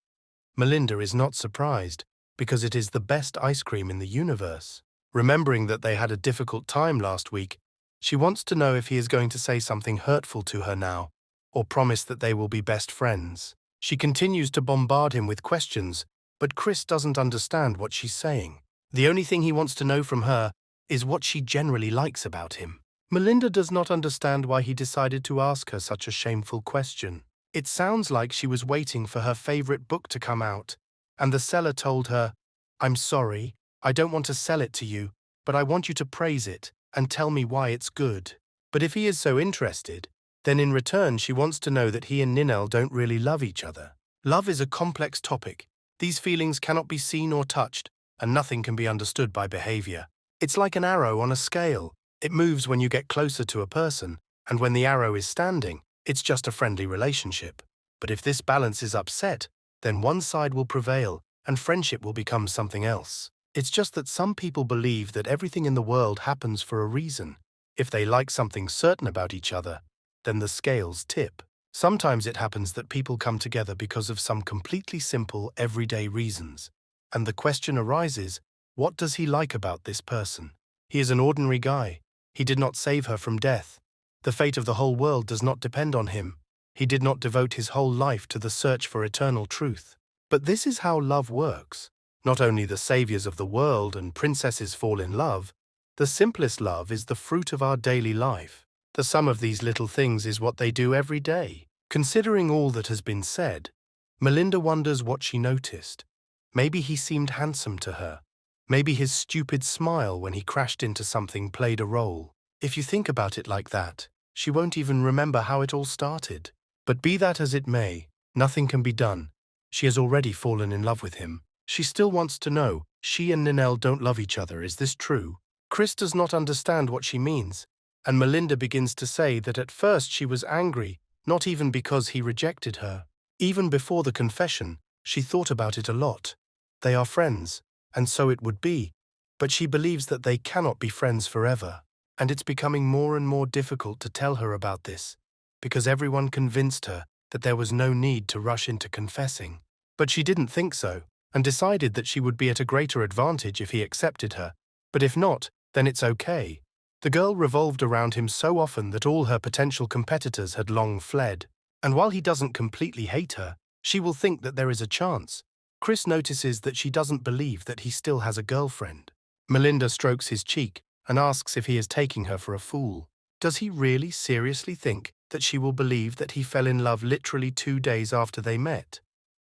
Melinda is not surprised, because it is the best ice cream in the universe. Remembering that they had a difficult time last week, she wants to know if he is going to say something hurtful to her now, or promise that they will be best friends. She continues to bombard him with questions, but Chris doesn't understand what she's saying. The only thing he wants to know from her is what she generally likes about him. Melinda does not understand why he decided to ask her such a shameful question. It sounds like she was waiting for her favorite book to come out, and the seller told her, "I'm sorry, I don't want to sell it to you, but I want you to praise it and tell me why it's good." But if he is so interested, then in return she wants to know that he and Ninel don't really love each other. Love is a complex topic. These feelings cannot be seen or touched, and nothing can be understood by behavior. It's like an arrow on a scale. It moves when you get closer to a person, and when the arrow is standing, it's just a friendly relationship. But if this balance is upset, then one side will prevail, and friendship will become something else. It's just that some people believe that everything in the world happens for a reason. If they like something certain about each other, then the scales tip. Sometimes it happens that people come together because of some completely simple, everyday reasons. And the question arises, what does he like about this person? He is an ordinary guy. He did not save her from death. The fate of the whole world does not depend on him. He did not devote his whole life to the search for eternal truth. But this is how love works. Not only the saviors of the world and princesses fall in love, the simplest love is the fruit of our daily life. The sum of these little things is what they do every day. Considering all that has been said, Melinda wonders what she noticed. Maybe he seemed handsome to her. Maybe his stupid smile when he crashed into something played a role. If you think about it like that, she won't even remember how it all started. But be that as it may, nothing can be done. She has already fallen in love with him. She still wants to know, she and Ninel don't love each other, is this true? Chris does not understand what she means, and Melinda begins to say that at first she was angry, not even because he rejected her. Even before the confession, she thought about it a lot. They are friends, and so it would be, but she believes that they cannot be friends forever. And it's becoming more and more difficult to tell her about this, because everyone convinced her that there was no need to rush into confessing. But she didn't think so, and decided that she would be at a greater advantage if he accepted her. But if not, then it's okay. The girl revolved around him so often that all her potential competitors had long fled. And while he doesn't completely hate her, she will think that there is a chance. Chris notices that she doesn't believe that he still has a girlfriend. Melinda strokes his cheek and asks if he is taking her for a fool. Does he really seriously think that she will believe that he fell in love literally 2 days after they met?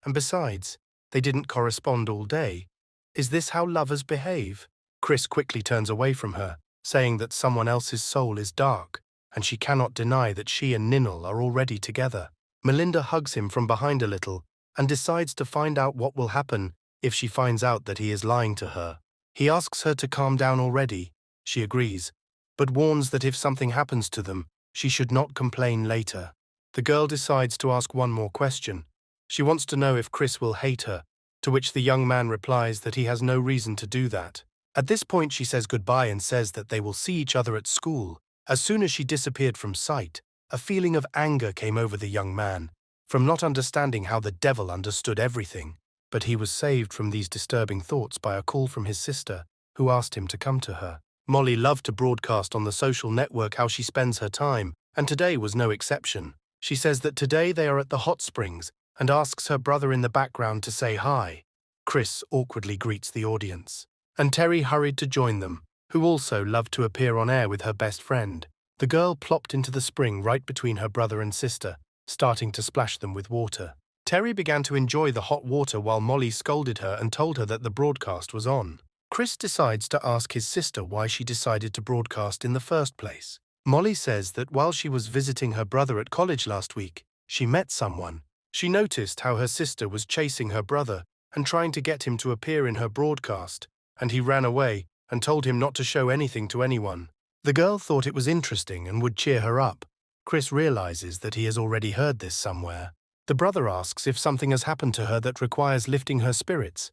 And besides, they didn't correspond all day. Is this how lovers behave? Chris quickly turns away from her, saying that someone else's soul is dark, and she cannot deny that she and Ninel are already together. Melinda hugs him from behind a little and decides to find out what will happen if she finds out that he is lying to her. He asks her to calm down already. She agrees, but warns that if something happens to them, she should not complain later. The girl decides to ask one more question. She wants to know if Chris will hate her, to which the young man replies that he has no reason to do that. At this point she says goodbye and says that they will see each other at school. As soon as she disappeared from sight, a feeling of anger came over the young man, from not understanding how the devil understood everything. But he was saved from these disturbing thoughts by a call from his sister, who asked him to come to her. Molly loved to broadcast on the social network how she spends her time, and today was no exception. She says that today they are at the hot springs and asks her brother in the background to say hi. Chris awkwardly greets the audience, and Terry hurried to join them, who also loved to appear on air with her best friend. The girl plopped into the spring right between her brother and sister, starting to splash them with water. Terry began to enjoy the hot water while Molly scolded her and told her that the broadcast was on. Chris decides to ask his sister why she decided to broadcast in the first place. Molly says that while she was visiting her brother at college last week, she met someone. She noticed how her sister was chasing her brother and trying to get him to appear in her broadcast, and he ran away and told him not to show anything to anyone. The girl thought it was interesting and would cheer her up. Chris realizes that he has already heard this somewhere. The brother asks if something has happened to her that requires lifting her spirits,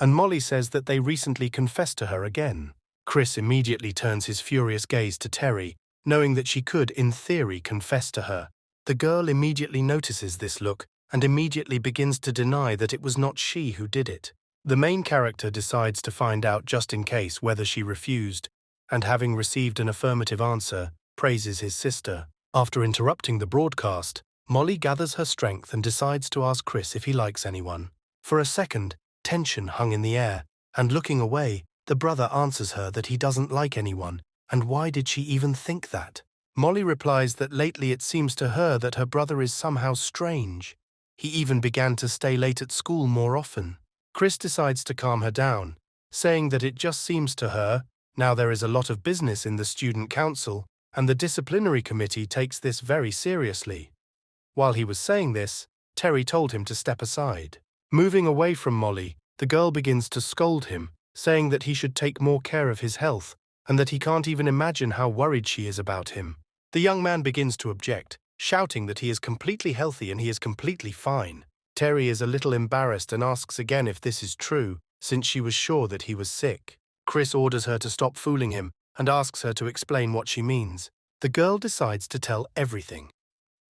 and Molly says that they recently confessed to her again. Chris immediately turns his furious gaze to Terry, knowing that she could, in theory, confess to her. The girl immediately notices this look and immediately begins to deny that it was not she who did it. The main character decides to find out just in case whether she refused, and having received an affirmative answer, praises his sister. After interrupting the broadcast, Molly gathers her strength and decides to ask Chris if he likes anyone. For a second, tension hung in the air, and looking away, the brother answers her that he doesn't like anyone, and why did she even think that? Molly replies that lately it seems to her that her brother is somehow strange. He even began to stay late at school more often. Chris decides to calm her down saying that it just seems to her now there is a lot of business in the student council, and the disciplinary committee takes this very seriously. While he was saying this, Terry told him to step aside. Moving away from Molly, the girl begins to scold him, saying that he should take more care of his health, and that he can't even imagine how worried she is about him. The young man begins to object, shouting that he is completely healthy and he is completely fine. Terry is a little embarrassed and asks again if this is true, since she was sure that he was sick. Chris orders her to stop fooling him and asks her to explain what she means. The girl decides to tell everything.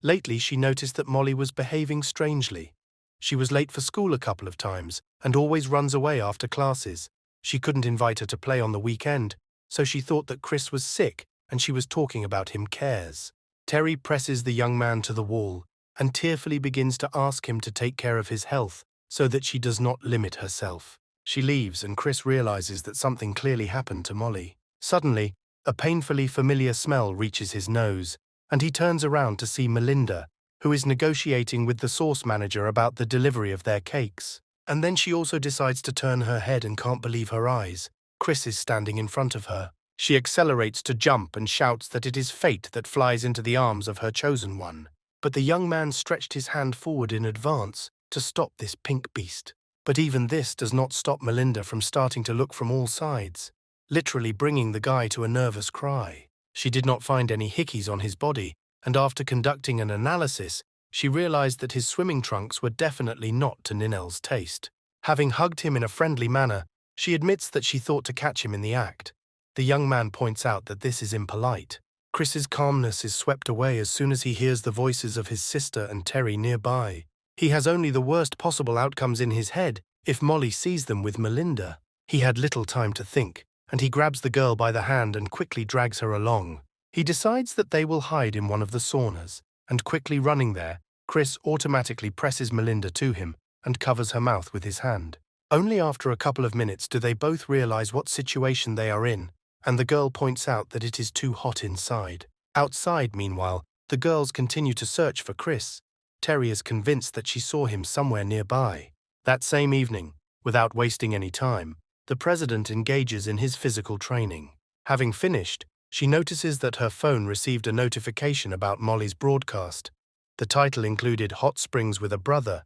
Lately, she noticed that Molly was behaving strangely. She was late for school a couple of times and always runs away after classes. She couldn't invite her to play on the weekend, so she thought that Chris was sick and she was talking about him cares. Terry presses the young man to the wall and tearfully begins to ask him to take care of his health so that she does not limit herself. She leaves and Chris realizes that something clearly happened to Molly. Suddenly, a painfully familiar smell reaches his nose, and he turns around to see Melinda, who is negotiating with the sauce manager about the delivery of their cakes. And then she also decides to turn her head and can't believe her eyes. Chris is standing in front of her. She accelerates to jump and shouts that it is fate that flies into the arms of her chosen one. But the young man stretched his hand forward in advance to stop this pink beast. But even this does not stop Melinda from starting to look from all sides, literally bringing the guy to a nervous cry. She did not find any hickeys on his body, and after conducting an analysis, she realized that his swimming trunks were definitely not to Ninel's taste. Having hugged him in a friendly manner, she admits that she thought to catch him in the act. The young man points out that this is impolite. Chris's calmness is swept away as soon as he hears the voices of his sister and Terry nearby. He has only the worst possible outcomes in his head if Molly sees them with Melinda. He had little time to think, and he grabs the girl by the hand and quickly drags her along. He decides that they will hide in one of the saunas, and quickly running there, Chris automatically presses Melinda to him and covers her mouth with his hand. Only after a couple of minutes do they both realize what situation they are in, and the girl points out that it is too hot inside. Outside, meanwhile, the girls continue to search for Chris. Terry is convinced that she saw him somewhere nearby. That same evening, without wasting any time, the president engages in his physical training. Having finished, she notices that her phone received a notification about Molly's broadcast. The title included Hot Springs with a Brother.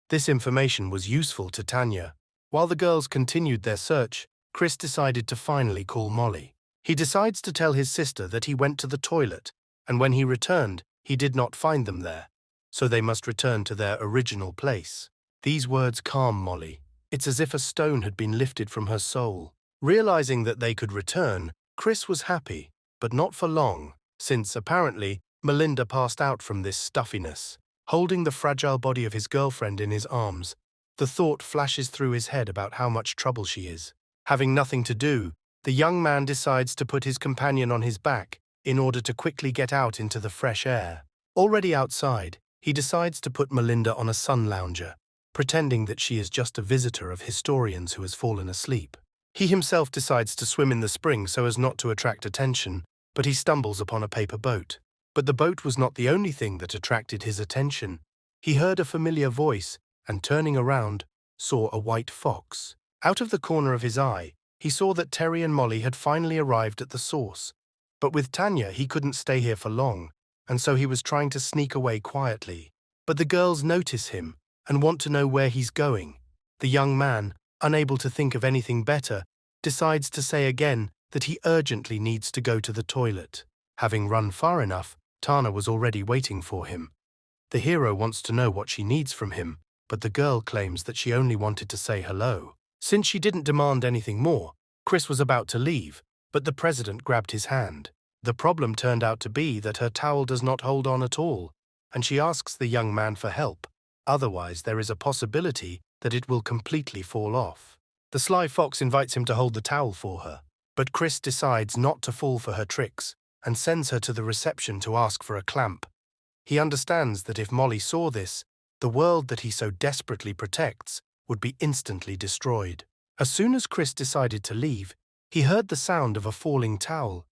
This information was useful to Tanya. While the girls continued their search, Chris decided to finally call Molly. He decides to tell his sister that he went to the toilet, and when he returned, he did not find them there, so they must return to their original place. These words calm Molly. It's as if a stone had been lifted from her soul. Realizing that they could return, Chris was happy, but not for long, since, apparently, Melinda passed out from this stuffiness. Holding the fragile body of his girlfriend in his arms, the thought flashes through his head about how much trouble she is. Having nothing to do, the young man decides to put his companion on his back in order to quickly get out into the fresh air. Already outside, he decides to put Melinda on a sun lounger, pretending that she is just a visitor of historians who has fallen asleep. He himself decides to swim in the spring so as not to attract attention, but he stumbles upon a paper boat. But the boat was not the only thing that attracted his attention. He heard a familiar voice and, turning around, saw a white fox. Out of the corner of his eye, he saw that Terry and Molly had finally arrived at the source. But with Tanya, he couldn't stay here for long, and so he was trying to sneak away quietly. But the girls notice him and want to know where he's going. The young man, unable to think of anything better, decides to say again that he urgently needs to go to the toilet. Having run far enough, Tana was already waiting for him. The hero wants to know what she needs from him, but the girl claims that she only wanted to say hello. Since she didn't demand anything more, Chris was about to leave, but the president grabbed his hand. The problem turned out to be that her towel does not hold on at all, and she asks the young man for help. Otherwise, there is a possibility that it will completely fall off. The sly fox invites him to hold the towel for her, but Chris decides not to fall for her tricks and sends her to the reception to ask for a clamp. He understands that if Molly saw this, the world that he so desperately protects would be instantly destroyed. As soon as Chris decided to leave, he heard the sound of a falling towel.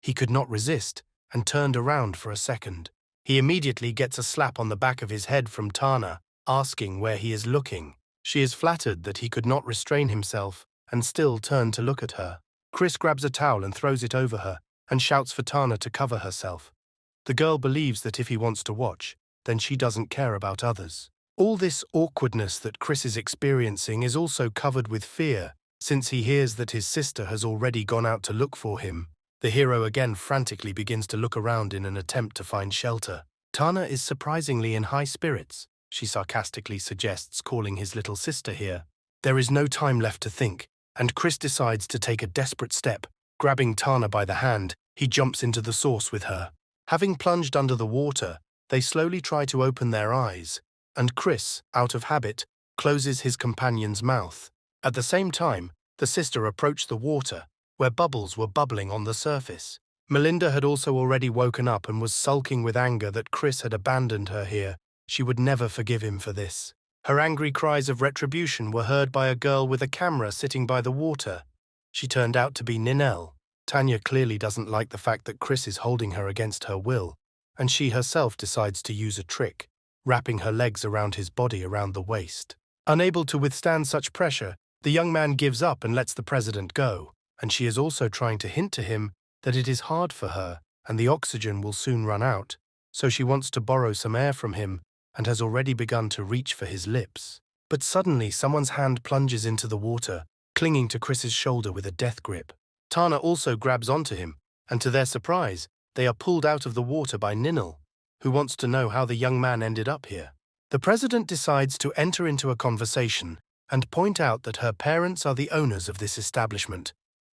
He could not resist and turned around for a second. He immediately gets a slap on the back of his head from Tana, asking where he is looking. She is flattered that he could not restrain himself and still turn to look at her. Chris grabs a towel and throws it over her, and shouts for Tana to cover herself. The girl believes that if he wants to watch, then she doesn't care about others. All this awkwardness that Chris is experiencing is also covered with fear, since he hears that his sister has already gone out to look for him. The hero again frantically begins to look around in an attempt to find shelter. Tana is surprisingly in high spirits, she sarcastically suggests, calling his little sister here. There is no time left to think, and Chris decides to take a desperate step. Grabbing Tana by the hand, he jumps into the source with her. Having plunged under the water, they slowly try to open their eyes, and Chris, out of habit, closes his companion's mouth. At the same time, the sister approached the water, where bubbles were bubbling on the surface. Melinda had also already woken up and was sulking with anger that Chris had abandoned her here. She would never forgive him for this. Her angry cries of retribution were heard by a girl with a camera sitting by the water. She turned out to be Ninel. Tanya clearly doesn't like the fact that Chris is holding her against her will, and she herself decides to use a trick, wrapping her legs around his body around the waist. Unable to withstand such pressure, the young man gives up and lets the president go, and she is also trying to hint to him that it is hard for her and the oxygen will soon run out, so she wants to borrow some air from him and has already begun to reach for his lips. But suddenly someone's hand plunges into the water, clinging to Chris's shoulder with a death grip. Tana also grabs onto him, and to their surprise, they are pulled out of the water by Ninel, who wants to know how the young man ended up here. The president decides to enter into a conversation and point out that her parents are the owners of this establishment,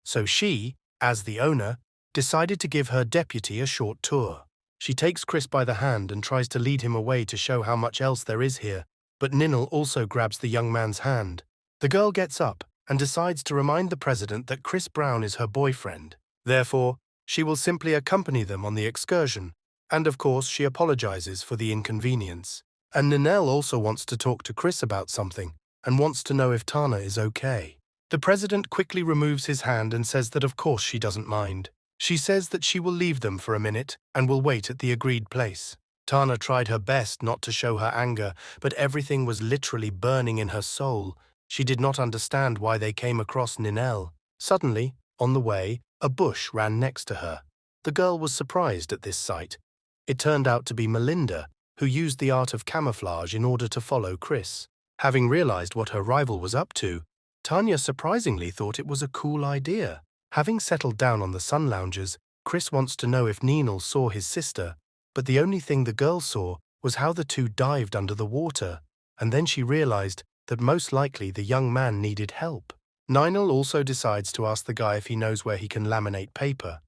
so she, as the owner, decided to give her deputy a short tour. She takes Chris by the hand and tries to lead him away to show how much else there is here, but Ninel also grabs the young man's hand. The girl gets up and decides to remind the president that Chris Brown is her boyfriend. Therefore, she will simply accompany them on the excursion, and of course she apologizes for the inconvenience. And Ninel also wants to talk to Chris about something, and wants to know if Tana is okay. The president quickly removes his hand and says that of course she doesn't mind. She says that she will leave them for a minute and will wait at the agreed place. Tana tried her best not to show her anger, but everything was literally burning in her soul. She did not understand why they came across Ninel. Suddenly, on the way, a bush ran next to her. The girl was surprised at this sight. It turned out to be Melinda, who used the art of camouflage in order to follow Chris. Having realized what her rival was up to, Tanya surprisingly thought it was a cool idea. Having settled down on the sun loungers, Chris wants to know if Ninel saw his sister, but the only thing the girl saw was how the two dived under the water, and then she realized that most likely the young man needed help. Ninel also decides to ask the guy if he knows where he can laminate paper.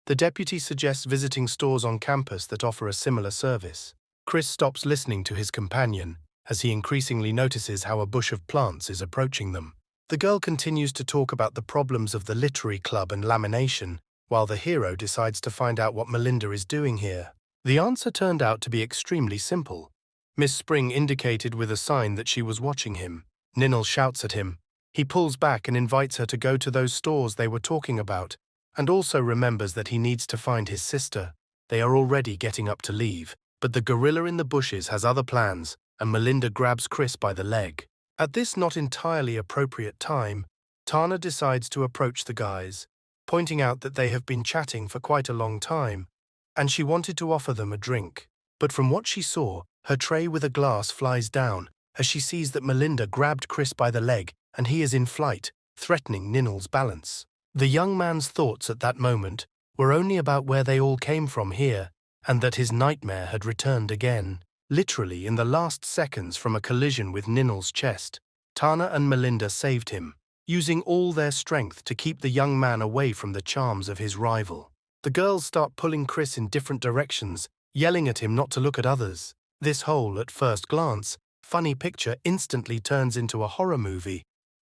The deputy suggests visiting stores on campus that offer a similar service. Chris stops listening to his companion, as he increasingly notices how a bush of plants is approaching them. The girl continues to talk about the problems of the literary club and lamination, while the hero decides to find out what Melinda is doing here. The answer turned out to be extremely simple. Miss Spring indicated with a sign that she was watching him. Ninel shouts at him. He pulls back and invites her to go to those stores they were talking about, and also remembers that he needs to find his sister. They are already getting up to leave, but the gorilla in the bushes has other plans, and Melinda grabs Chris by the leg. At this not entirely appropriate time, Tana decides to approach the guys, pointing out that they have been chatting for quite a long time, and she wanted to offer them a drink. But from what she saw, her tray with a glass flies down as she sees that Melinda grabbed Chris by the leg and he is in flight, threatening Ninel's balance. The young man's thoughts at that moment were only about where they all came from here, and that his nightmare had returned again. Literally in the last seconds from a collision with Ninel's chest, Tana and Melinda saved him, using all their strength to keep the young man away from the charms of his rival. The girls start pulling Chris in different directions, yelling at him not to look at others. This whole, at first glance, funny picture instantly turns into a horror movie,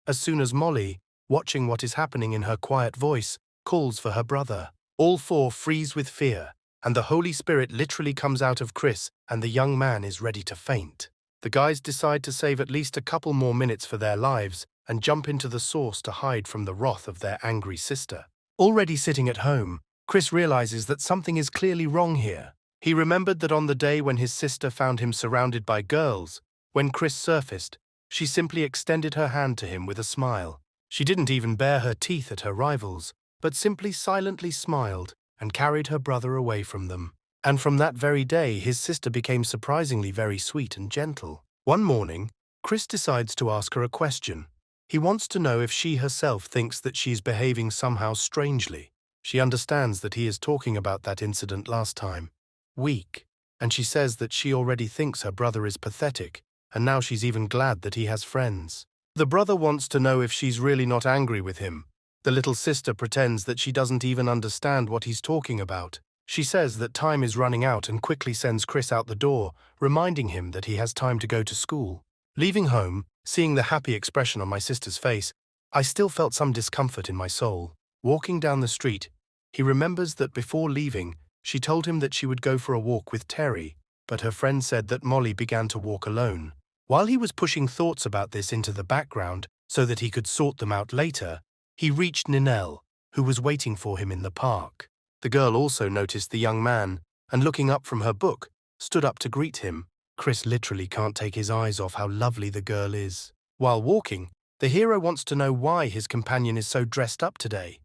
as soon as Molly, watching what is happening in her quiet voice, calls for her brother. All four freeze with fear, and the Holy Spirit literally comes out of Chris and the young man is ready to faint. The guys decide to save at least a couple more minutes for their lives and jump into the source to hide from the wrath of their angry sister. Already sitting at home, Chris realizes that something is clearly wrong here. He remembered that on the day when his sister found him surrounded by girls, when Chris surfaced, she simply extended her hand to him with a smile. She didn't even bare her teeth at her rivals, but simply silently smiled and carried her brother away from them. And from that very day, his sister became surprisingly very sweet and gentle. One morning, Chris decides to ask her a question. He wants to know if she herself thinks that she's behaving somehow strangely. She understands that he is talking about that incident last time. Weak. And she says that she already thinks her brother is pathetic, and now she's even glad that he has friends. The brother wants to know if she's really not angry with him. The little sister pretends that she doesn't even understand what he's talking about. She says that time is running out and quickly sends Chris out the door, reminding him that he has time to go to school. Leaving home, seeing the happy expression on my sister's face, I still felt some discomfort in my soul. Walking down the street, he remembers that before leaving, she told him that she would go for a walk with Terry, but her friend said that Molly began to walk alone. While he was pushing thoughts about this into the background so that he could sort them out later, he reached Ninelle, who was waiting for him in the park. The girl also noticed the young man, and looking up from her book, stood up to greet him. Chris literally can't take his eyes off how lovely the girl is. While walking, the hero wants to know why his companion is so dressed up today.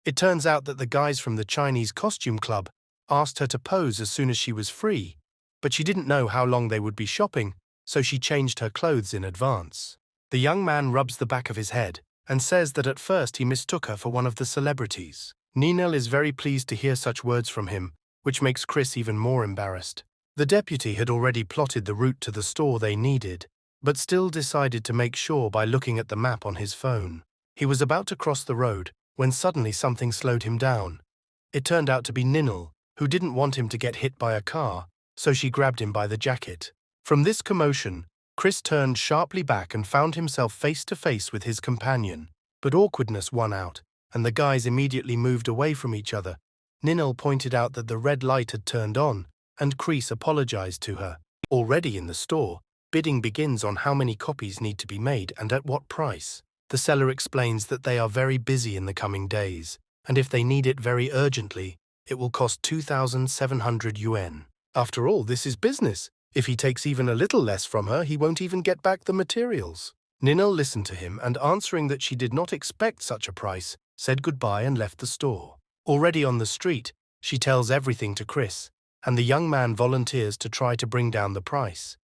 It turns out that the guys from the Chinese costume club asked her to pose as soon as she was free, but she didn't know how long they would be shopping, so she changed her clothes in advance. The young man rubs the back of his head and says that at first he mistook her for one of the celebrities. Ninelle is very pleased to hear such words from him, which makes Chris even more embarrassed. The deputy had already plotted the route to the store they needed, but still decided to make sure by looking at the map on his phone. He was about to cross the road when suddenly something slowed him down. It turned out to be Ninelle, who didn't want him to get hit by a car, so she grabbed him by the jacket. From this commotion, Chris turned sharply back and found himself face to face with his companion, but awkwardness won out, and the guys immediately moved away from each other. Ninelle pointed out that the red light had turned on, and Chris apologized to her. Already in the store, bidding begins on how many copies need to be made and at what price. The seller explains that they are very busy in the coming days, and if they need it very urgently, it will cost 2,700 yuan. After all, this is business. If he takes even a little less from her, he won't even get back the materials. Ninelle listened to him and, answering that she did not expect such a price, said goodbye and left the store. Already on the street, she tells everything to Chris, and the young man volunteers to try to bring down the price.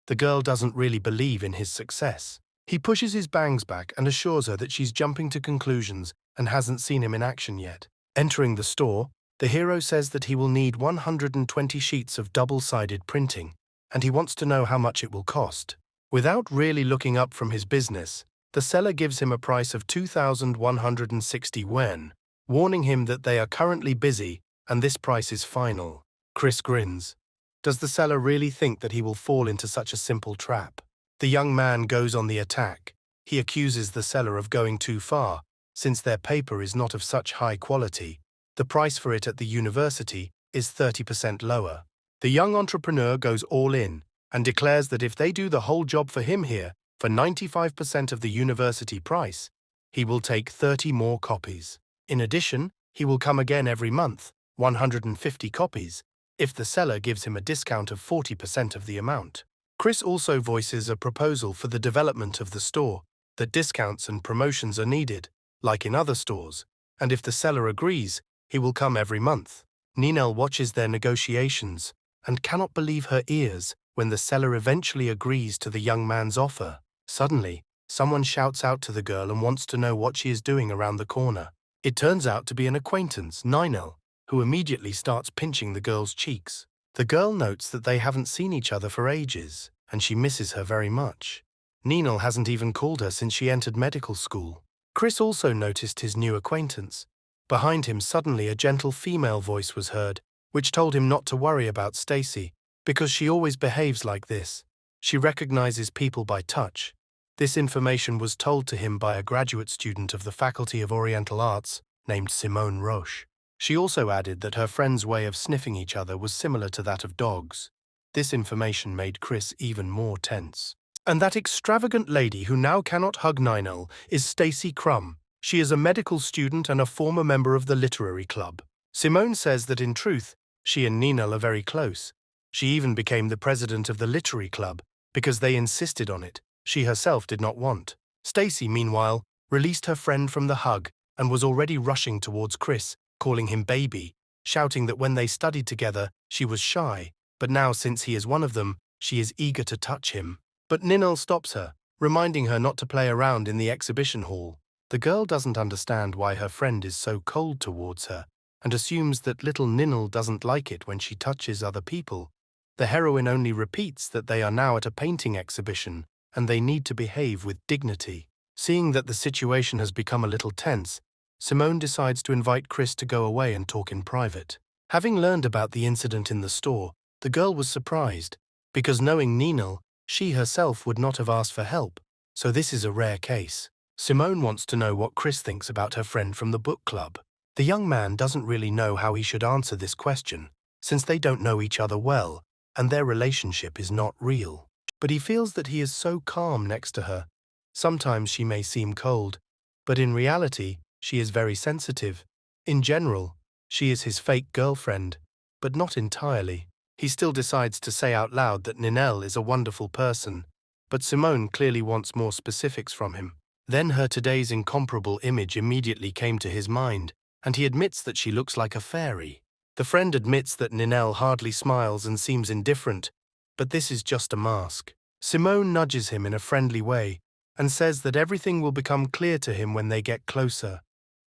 The girl doesn't really believe in his success. He pushes his bangs back and assures her that she's jumping to conclusions and hasn't seen him in action yet. Entering the store, the hero says that he will need 120 sheets of double-sided printing, and he wants to know how much it will cost. Without really looking up from his business, the seller gives him a price of 2,160 yuan, warning him that they are currently busy and this price is final. Chris grins. Does the seller really think that he will fall into such a simple trap? The young man goes on the attack. He accuses the seller of going too far, since their paper is not of such high quality. The price for it at the university is 30% lower. The young entrepreneur goes all in and declares that if they do the whole job for him here, for 95% of the university price, he will take 30 more copies. In addition, he will come again every month, 150 copies, if the seller gives him a discount of 40% of the amount. Chris also voices a proposal for the development of the store, that discounts and promotions are needed, like in other stores, and if the seller agrees, he will come every month. Ninelle watches their negotiations and cannot believe her ears when the seller eventually agrees to the young man's offer. Suddenly, someone shouts out to the girl and wants to know what she is doing around the corner. It turns out to be an acquaintance, Ninelle, who immediately starts pinching the girl's cheeks. The girl notes that they haven't seen each other for ages, and she misses her very much. Ninelle hasn't even called her since she entered medical school. Chris also noticed his new acquaintance. Behind him, suddenly a gentle female voice was heard, which told him not to worry about Stacy, because she always behaves like this. She recognizes people by touch. This information was told to him by a graduate student of the Faculty of Oriental Arts named Simone Roche. She also added that her friend's way of sniffing each other was similar to that of dogs. This information made Chris even more tense. And that extravagant lady who now cannot hug Ninelle is Stacy Crum. She is a medical student and a former member of the literary club. Simone says that in truth, she and Ninelle are very close. She even became the president of the literary club because they insisted on it. She herself did not want. Stacy, meanwhile, released her friend from the hug, and was already rushing towards Chris, calling him baby, shouting that when they studied together, she was shy, but now since he is one of them, she is eager to touch him. But Ninel stops her, reminding her not to play around in the exhibition hall. The girl doesn't understand why her friend is so cold towards her, and assumes that little Ninel doesn't like it when she touches other people. The heroine only repeats that they are now at a painting exhibition, and they need to behave with dignity. Seeing that the situation has become a little tense, Simone decides to invite Chris to go away and talk in private. Having learned about the incident in the store, the girl was surprised, because knowing Ninel, she herself would not have asked for help, so this is a rare case. Simone wants to know what Chris thinks about her friend from the book club. The young man doesn't really know how he should answer this question, since they don't know each other well, and their relationship is not real. But he feels that he is so calm next to her. Sometimes she may seem cold, but in reality, she is very sensitive. In general, she is his fake girlfriend, but not entirely. He still decides to say out loud that Ninel is a wonderful person, but Simone clearly wants more specifics from him. Then her today's incomparable image immediately came to his mind, and he admits that she looks like a fairy. The friend admits that Ninel hardly smiles and seems indifferent, but this is just a mask. Simone nudges him in a friendly way and says that everything will become clear to him when they get closer.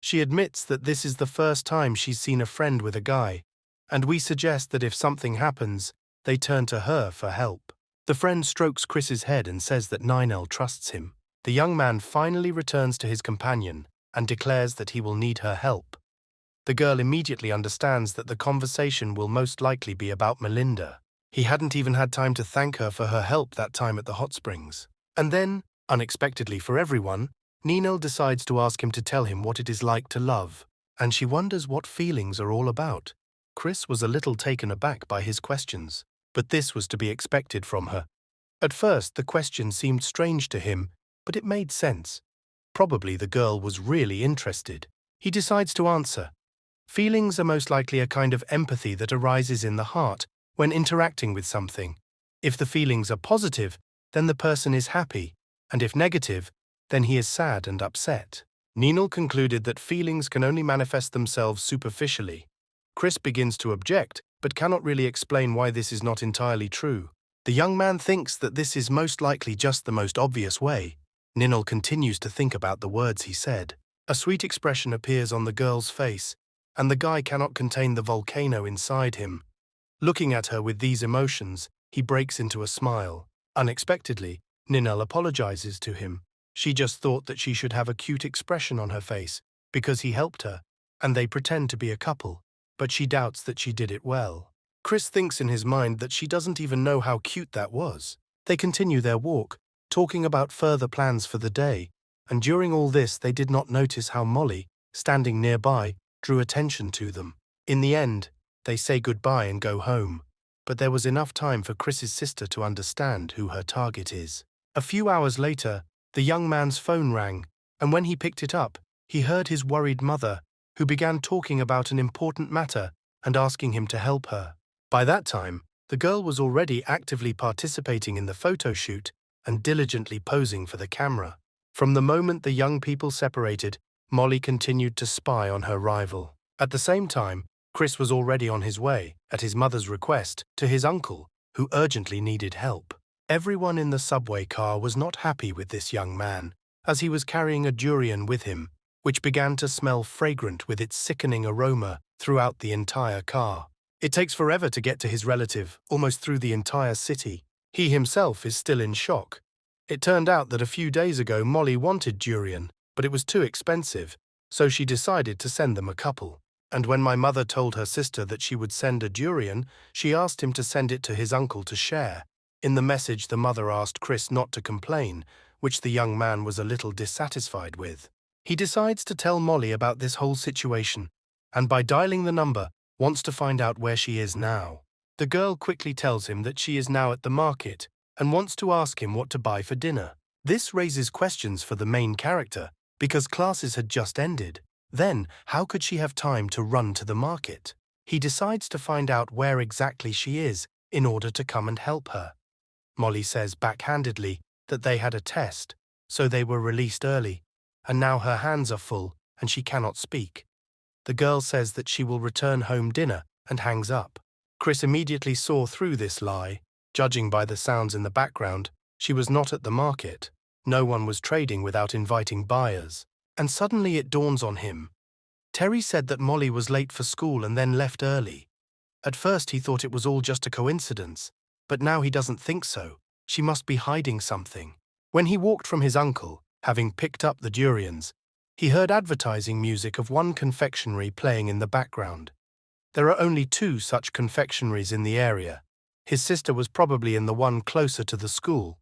She admits that this is the first time she's seen a friend with a guy, and we suggest that if something happens, they turn to her for help. The friend strokes Chris's head and says that Ninel trusts him. The young man finally returns to his companion and declares that he will need her help. The girl immediately understands that the conversation will most likely be about Melinda. He hadn't even had time to thank her for her help that time at the hot springs. And then, unexpectedly for everyone, Ninel decides to ask him to tell him what it is like to love, and she wonders what feelings are all about. Chris was a little taken aback by his questions, but this was to be expected from her. At first, the question seemed strange to him, but it made sense. Probably the girl was really interested. He decides to answer. Feelings are most likely a kind of empathy that arises in the heart when interacting with something. If the feelings are positive, then the person is happy, and if negative, then he is sad and upset. Ninel concluded that feelings can only manifest themselves superficially. Chris begins to object, but cannot really explain why this is not entirely true. The young man thinks that this is most likely just the most obvious way. Ninel continues to think about the words he said. A sweet expression appears on the girl's face, and the guy cannot contain the volcano inside him. Looking at her with these emotions, he breaks into a smile. Unexpectedly, Ninel apologizes to him. She just thought that she should have a cute expression on her face because he helped her, and they pretend to be a couple, but she doubts that she did it well. Chris thinks in his mind that she doesn't even know how cute that was. They continue their walk, talking about further plans for the day, and during all this they did not notice how Molly, standing nearby, drew attention to them. In the end, they say goodbye and go home, but there was enough time for Chris's sister to understand who her target is. A few hours later, the young man's phone rang, and when he picked it up, he heard his worried mother, who began talking about an important matter and asking him to help her. By that time, the girl was already actively participating in the photo shoot and diligently posing for the camera. From the moment the young people separated, Molly continued to spy on her rival. At the same time, Chris was already on his way, at his mother's request, to his uncle, who urgently needed help. Everyone in the subway car was not happy with this young man, as he was carrying a durian with him, which began to smell fragrant with its sickening aroma throughout the entire car. It takes forever to get to his relative, almost through the entire city. He himself is still in shock. It turned out that a few days ago Molly wanted durian, but it was too expensive, so she decided to send them a couple. And when my mother told her sister that she would send a durian, she asked him to send it to his uncle to share. In the message, the mother asked Chris not to complain, which the young man was a little dissatisfied with. He decides to tell Molly about this whole situation, and by dialing the number, wants to find out where she is now. The girl quickly tells him that she is now at the market and wants to ask him what to buy for dinner. This raises questions for the main character, because classes had just ended. Then, how could she have time to run to the market? He decides to find out where exactly she is in order to come and help her. Molly says backhandedly that they had a test, so they were released early, and now her hands are full and she cannot speak. The girl says that she will return home dinner and hangs up. Chris immediately saw through this lie. Judging by the sounds in the background, she was not at the market. No one was trading without inviting buyers. And suddenly it dawns on him. Terry said that Molly was late for school and then left early. At first he thought it was all just a coincidence, but now he doesn't think so. She must be hiding something. When he walked from his uncle, having picked up the durians, he heard advertising music of one confectionery playing in the background. There are only 2 such confectioneries in the area. His sister was probably in the one closer to the school.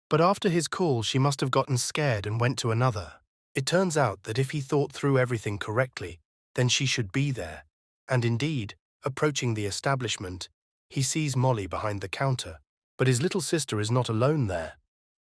But after his call, she must have gotten scared and went to another. It turns out that if he thought through everything correctly, then she should be there. And indeed, approaching the establishment, he sees Molly behind the counter, but his little sister is not alone there.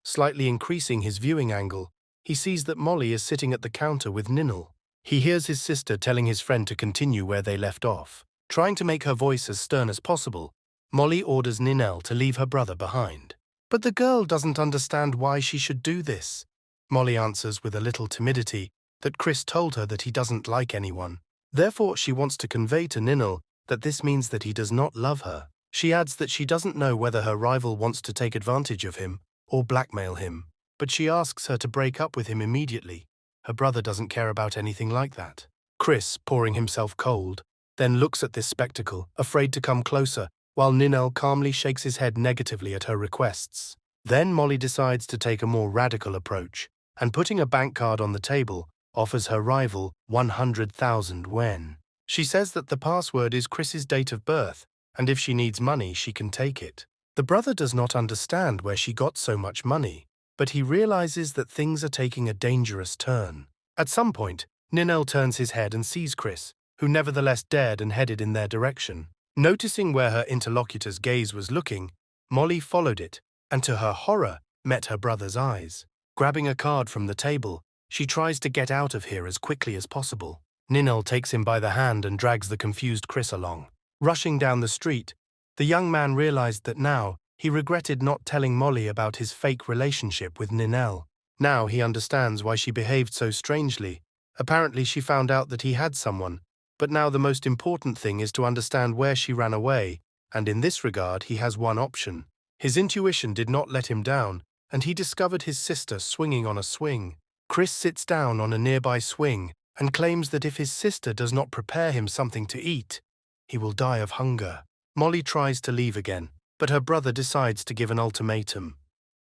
Slightly increasing his viewing angle, he sees that Molly is sitting at the counter with Ninel. He hears his sister telling his friend to continue where they left off. Trying to make her voice as stern as possible, Molly orders Ninel to leave her brother behind. But the girl doesn't understand why she should do this. Molly answers with a little timidity that Chris told her that he doesn't like anyone. Therefore, she wants to convey to Ninel that this means that he does not love her. She adds that she doesn't know whether her rival wants to take advantage of him or blackmail him, but she asks her to break up with him immediately. Her brother doesn't care about anything like that. Chris, pouring himself cold, then looks at this spectacle, afraid to come closer, while Ninel calmly shakes his head negatively at her requests. Then Molly decides to take a more radical approach, and putting a bank card on the table, offers her rival 100,000 yen. She says that the password is Chris's date of birth, and if she needs money, she can take it. The brother does not understand where she got so much money, but he realizes that things are taking a dangerous turn. At some point, Ninel turns his head and sees Chris, who nevertheless dared and headed in their direction. Noticing where her interlocutor's gaze was looking, Molly followed it, and to her horror, met her brother's eyes. Grabbing a card from the table, she tries to get out of here as quickly as possible. Ninel takes him by the hand and drags the confused Chris along. Rushing down the street, the young man realized that now he regretted not telling Molly about his fake relationship with Ninel. Now he understands why she behaved so strangely. Apparently she found out that he had someone, but now the most important thing is to understand where she ran away, and in this regard he has one option. His intuition did not let him down, and he discovered his sister swinging on a swing. Chris sits down on a nearby swing and claims that if his sister does not prepare him something to eat, he will die of hunger. Molly tries to leave again, but her brother decides to give an ultimatum.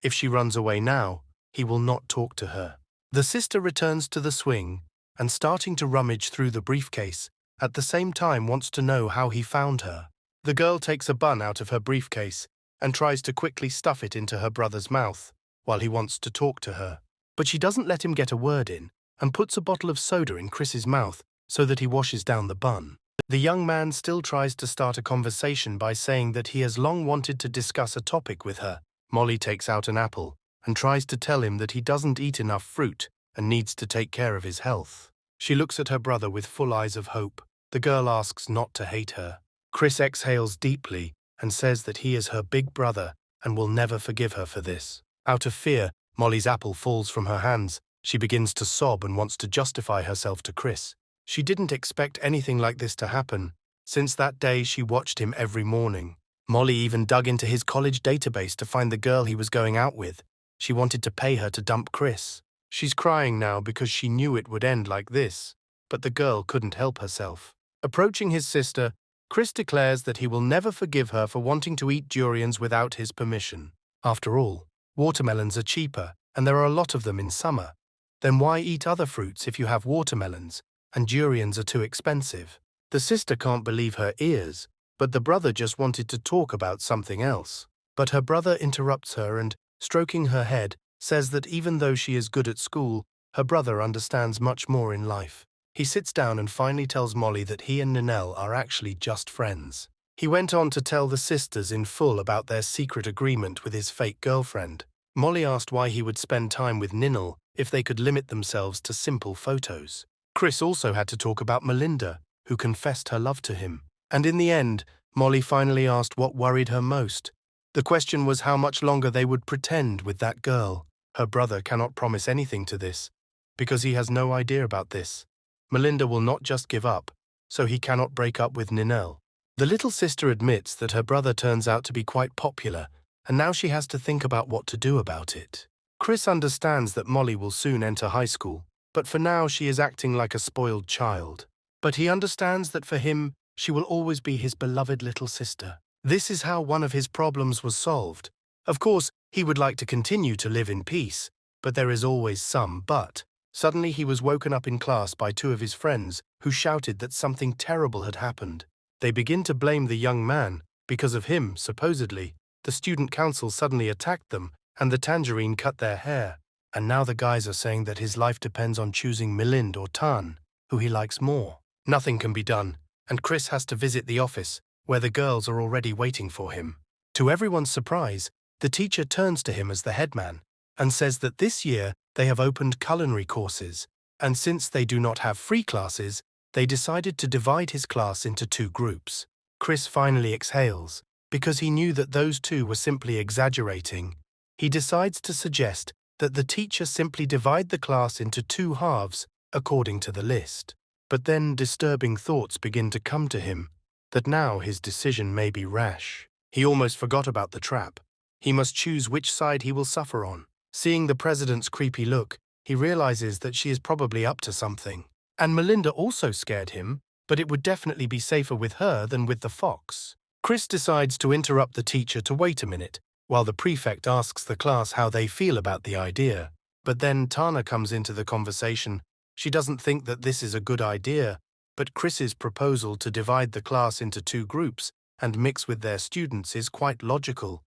If she runs away now, he will not talk to her. The sister returns to the swing and, starting to rummage through the briefcase, at the same time wants to know how he found her. The girl takes a bun out of her briefcase and tries to quickly stuff it into her brother's mouth while he wants to talk to her. But she doesn't let him get a word in and puts a bottle of soda in Chris's mouth so that he washes down the bun. The young man still tries to start a conversation by saying that he has long wanted to discuss a topic with her. Molly takes out an apple and tries to tell him that he doesn't eat enough fruit and needs to take care of his health. She looks at her brother with full eyes of hope. The girl asks not to hate her. Chris exhales deeply and says that he is her big brother and will never forgive her for this. Out of fear, Molly's apple falls from her hands. She begins to sob and wants to justify herself to Chris. She didn't expect anything like this to happen. Since that day, she watched him every morning. Molly even dug into his college database to find the girl he was going out with. She wanted to pay her to dump Chris. She's crying now because she knew it would end like this, but the girl couldn't help herself. Approaching his sister, Chris declares that he will never forgive her for wanting to eat durians without his permission. After all, watermelons are cheaper, and there are a lot of them in summer. Then why eat other fruits if you have watermelons, and durians are too expensive? The sister can't believe her ears, but the brother just wanted to talk about something else. But her brother interrupts her and, stroking her head, says that even though she is good at school, her brother understands much more in life. He sits down and finally tells Molly that he and Ninel are actually just friends. He went on to tell the sisters in full about their secret agreement with his fake girlfriend. Molly asked why he would spend time with Ninel if they could limit themselves to simple photos. Chris also had to talk about Melinda, who confessed her love to him. And in the end, Molly finally asked what worried her most. The question was how much longer they would pretend with that girl. Her brother cannot promise anything to this, because he has no idea about this. Melinda will not just give up, so he cannot break up with Ninel. The little sister admits that her brother turns out to be quite popular, and now she has to think about what to do about it. Chris understands that Molly will soon enter high school, but for now she is acting like a spoiled child. But he understands that for him, she will always be his beloved little sister. This is how one of his problems was solved. Of course, he would like to continue to live in peace, but there is always some but. Suddenly he was woken up in class by two of his friends who shouted that something terrible had happened. They begin to blame the young man. Because of him, supposedly, the student council suddenly attacked them and the tangerine cut their hair. And now the guys are saying that his life depends on choosing Milind or Tan, who he likes more. Nothing can be done, and Chris has to visit the office, where the girls are already waiting for him. To everyone's surprise, the teacher turns to him as the headman and says that this year they have opened culinary courses, and since they do not have free classes, they decided to divide his class into two groups. Chris finally exhales, because he knew that those two were simply exaggerating. He decides to suggest that the teacher simply divide the class into two halves according to the list. But then disturbing thoughts begin to come to him, that now his decision may be rash. He almost forgot about the trap. He must choose which side he will suffer on. Seeing the president's creepy look, he realizes that she is probably up to something. And Melinda also scared him, but it would definitely be safer with her than with the fox. Chris decides to interrupt the teacher to wait a minute, while the prefect asks the class how they feel about the idea. But then Tana comes into the conversation. She doesn't think that this is a good idea, but Chris's proposal to divide the class into two groups and mix with their students is quite logical.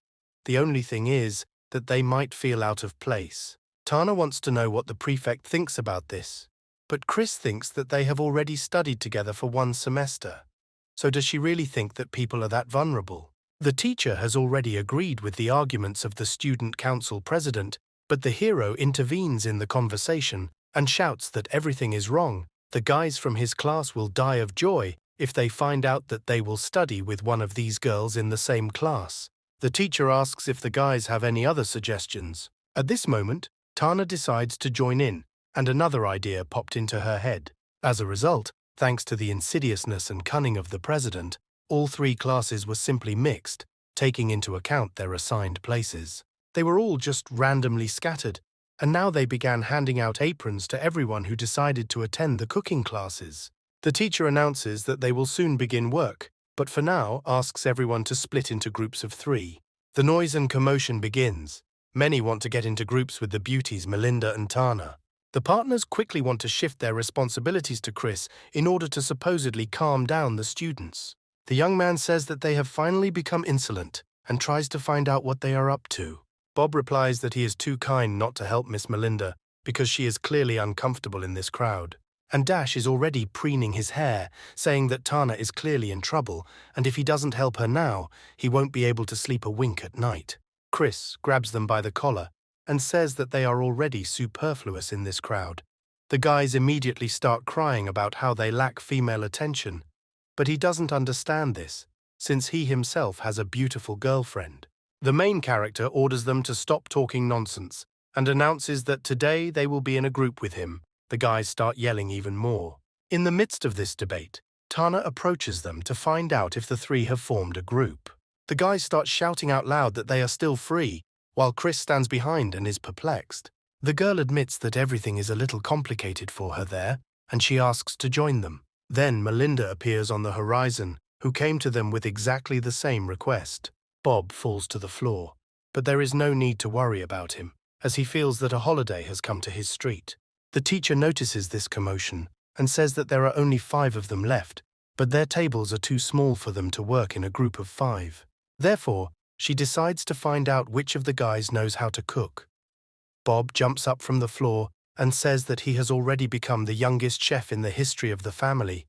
The only thing is that they might feel out of place. Tana wants to know what the prefect thinks about this, but Chris thinks that they have already studied together for one semester. So does she really think that people are that vulnerable? The teacher has already agreed with the arguments of the student council president, but the hero intervenes in the conversation and shouts that everything is wrong. The guys from his class will die of joy if they find out that they will study with one of these girls in the same class. The teacher asks if the guys have any other suggestions. At this moment, Tana decides to join in, and another idea popped into her head. As a result, thanks to the insidiousness and cunning of the president, all three classes were simply mixed, taking into account their assigned places. They were all just randomly scattered, and now they began handing out aprons to everyone who decided to attend the cooking classes. The teacher announces that they will soon begin work, but for now asks everyone to split into groups of 3. The noise and commotion begins. Many want to get into groups with the beauties Melinda and Tana. The partners quickly want to shift their responsibilities to Chris in order to supposedly calm down the students. The young man says that they have finally become insolent and tries to find out what they are up to. Bob replies that he is too kind not to help Miss Melinda because she is clearly uncomfortable in this crowd. And Dash is already preening his hair, saying that Tana is clearly in trouble, and if he doesn't help her now, he won't be able to sleep a wink at night. Chris grabs them by the collar and says that they are already superfluous in this crowd. The guys immediately start crying about how they lack female attention, but he doesn't understand this, since he himself has a beautiful girlfriend. The main character orders them to stop talking nonsense and announces that today they will be in a group with him. The guys start yelling even more. In the midst of this debate, Tana approaches them to find out if the 3 have formed a group. The guys start shouting out loud that they are still free, while Chris stands behind and is perplexed. The girl admits that everything is a little complicated for her there, and she asks to join them. Then Melinda appears on the horizon, who came to them with exactly the same request. Bob falls to the floor, but there is no need to worry about him, as he feels that a holiday has come to his street. The teacher notices this commotion and says that there are only 5 of them left, but their tables are too small for them to work in a group of 5. Therefore, she decides to find out which of the guys knows how to cook. Bob jumps up from the floor and says that he has already become the youngest chef in the history of the family.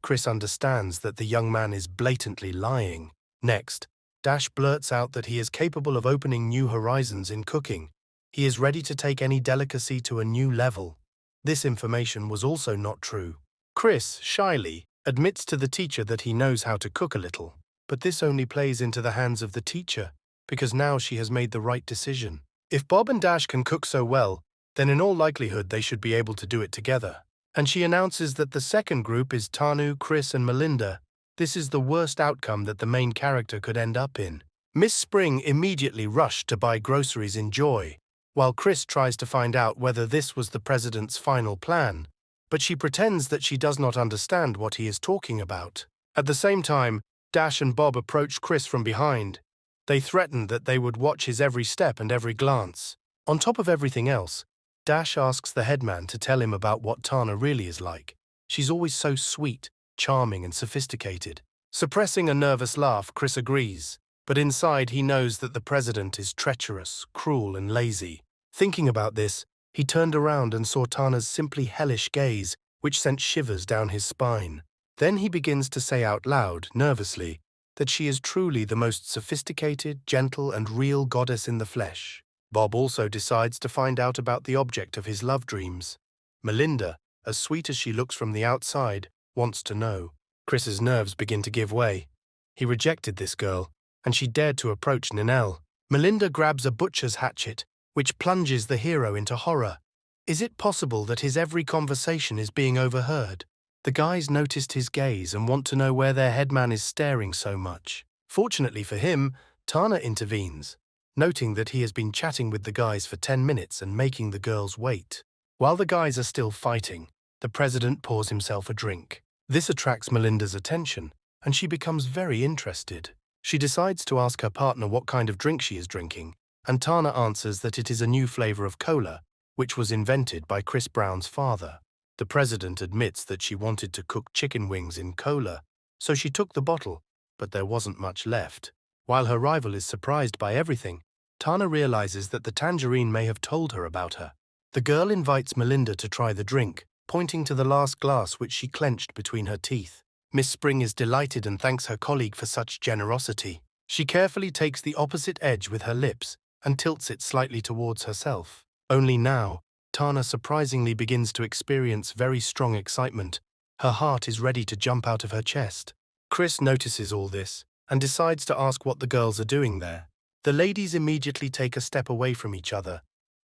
Chris understands that the young man is blatantly lying. Next, Dash blurts out that he is capable of opening new horizons in cooking. He is ready to take any delicacy to a new level. This information was also not true. Chris, shyly, admits to the teacher that he knows how to cook a little, but this only plays into the hands of the teacher, because now she has made the right decision. If Bob and Dash can cook so well, then in all likelihood they should be able to do it together. And she announces that the second group is Tanu, Chris, and Melinda. This is the worst outcome that the main character could end up in. Miss Spring immediately rushed to buy groceries in joy, while Chris tries to find out whether this was the president's final plan, but she pretends that she does not understand what he is talking about. At the same time, Dash and Bob approach Chris from behind. They threaten that they would watch his every step and every glance. On top of everything else, Dash asks the headman to tell him about what Tana really is like. She's always so sweet, charming, and sophisticated. Suppressing a nervous laugh, Chris agrees, but inside he knows that the president is treacherous, cruel, and lazy. Thinking about this, he turned around and saw Tana's simply hellish gaze, which sent shivers down his spine. Then he begins to say out loud, nervously, that she is truly the most sophisticated, gentle, and real goddess in the flesh. Bob also decides to find out about the object of his love dreams. Melinda, as sweet as she looks from the outside, wants to know. Chris's nerves begin to give way. He rejected this girl, and she dared to approach Ninel. Melinda grabs a butcher's hatchet, which plunges the hero into horror. Is it possible that his every conversation is being overheard? The guys noticed his gaze and want to know where their headman is staring so much. Fortunately for him, Tana intervenes, noting that he has been chatting with the guys for 10 minutes and making the girls wait. While the guys are still fighting, the president pours himself a drink. This attracts Melinda's attention, and she becomes very interested. She decides to ask her partner what kind of drink she is drinking, and Tana answers that it is a new flavor of cola, which was invented by Chris Brown's father. The president admits that she wanted to cook chicken wings in cola, so she took the bottle, but there wasn't much left. While her rival is surprised by everything, Tana realizes that the tangerine may have told her about her. The girl invites Melinda to try the drink, pointing to the last glass which she clenched between her teeth. Miss Spring is delighted and thanks her colleague for such generosity. She carefully takes the opposite edge with her lips and tilts it slightly towards herself. Only now, Tana surprisingly begins to experience very strong excitement. Her heart is ready to jump out of her chest. Chris notices all this and decides to ask what the girls are doing there. The ladies immediately take a step away from each other.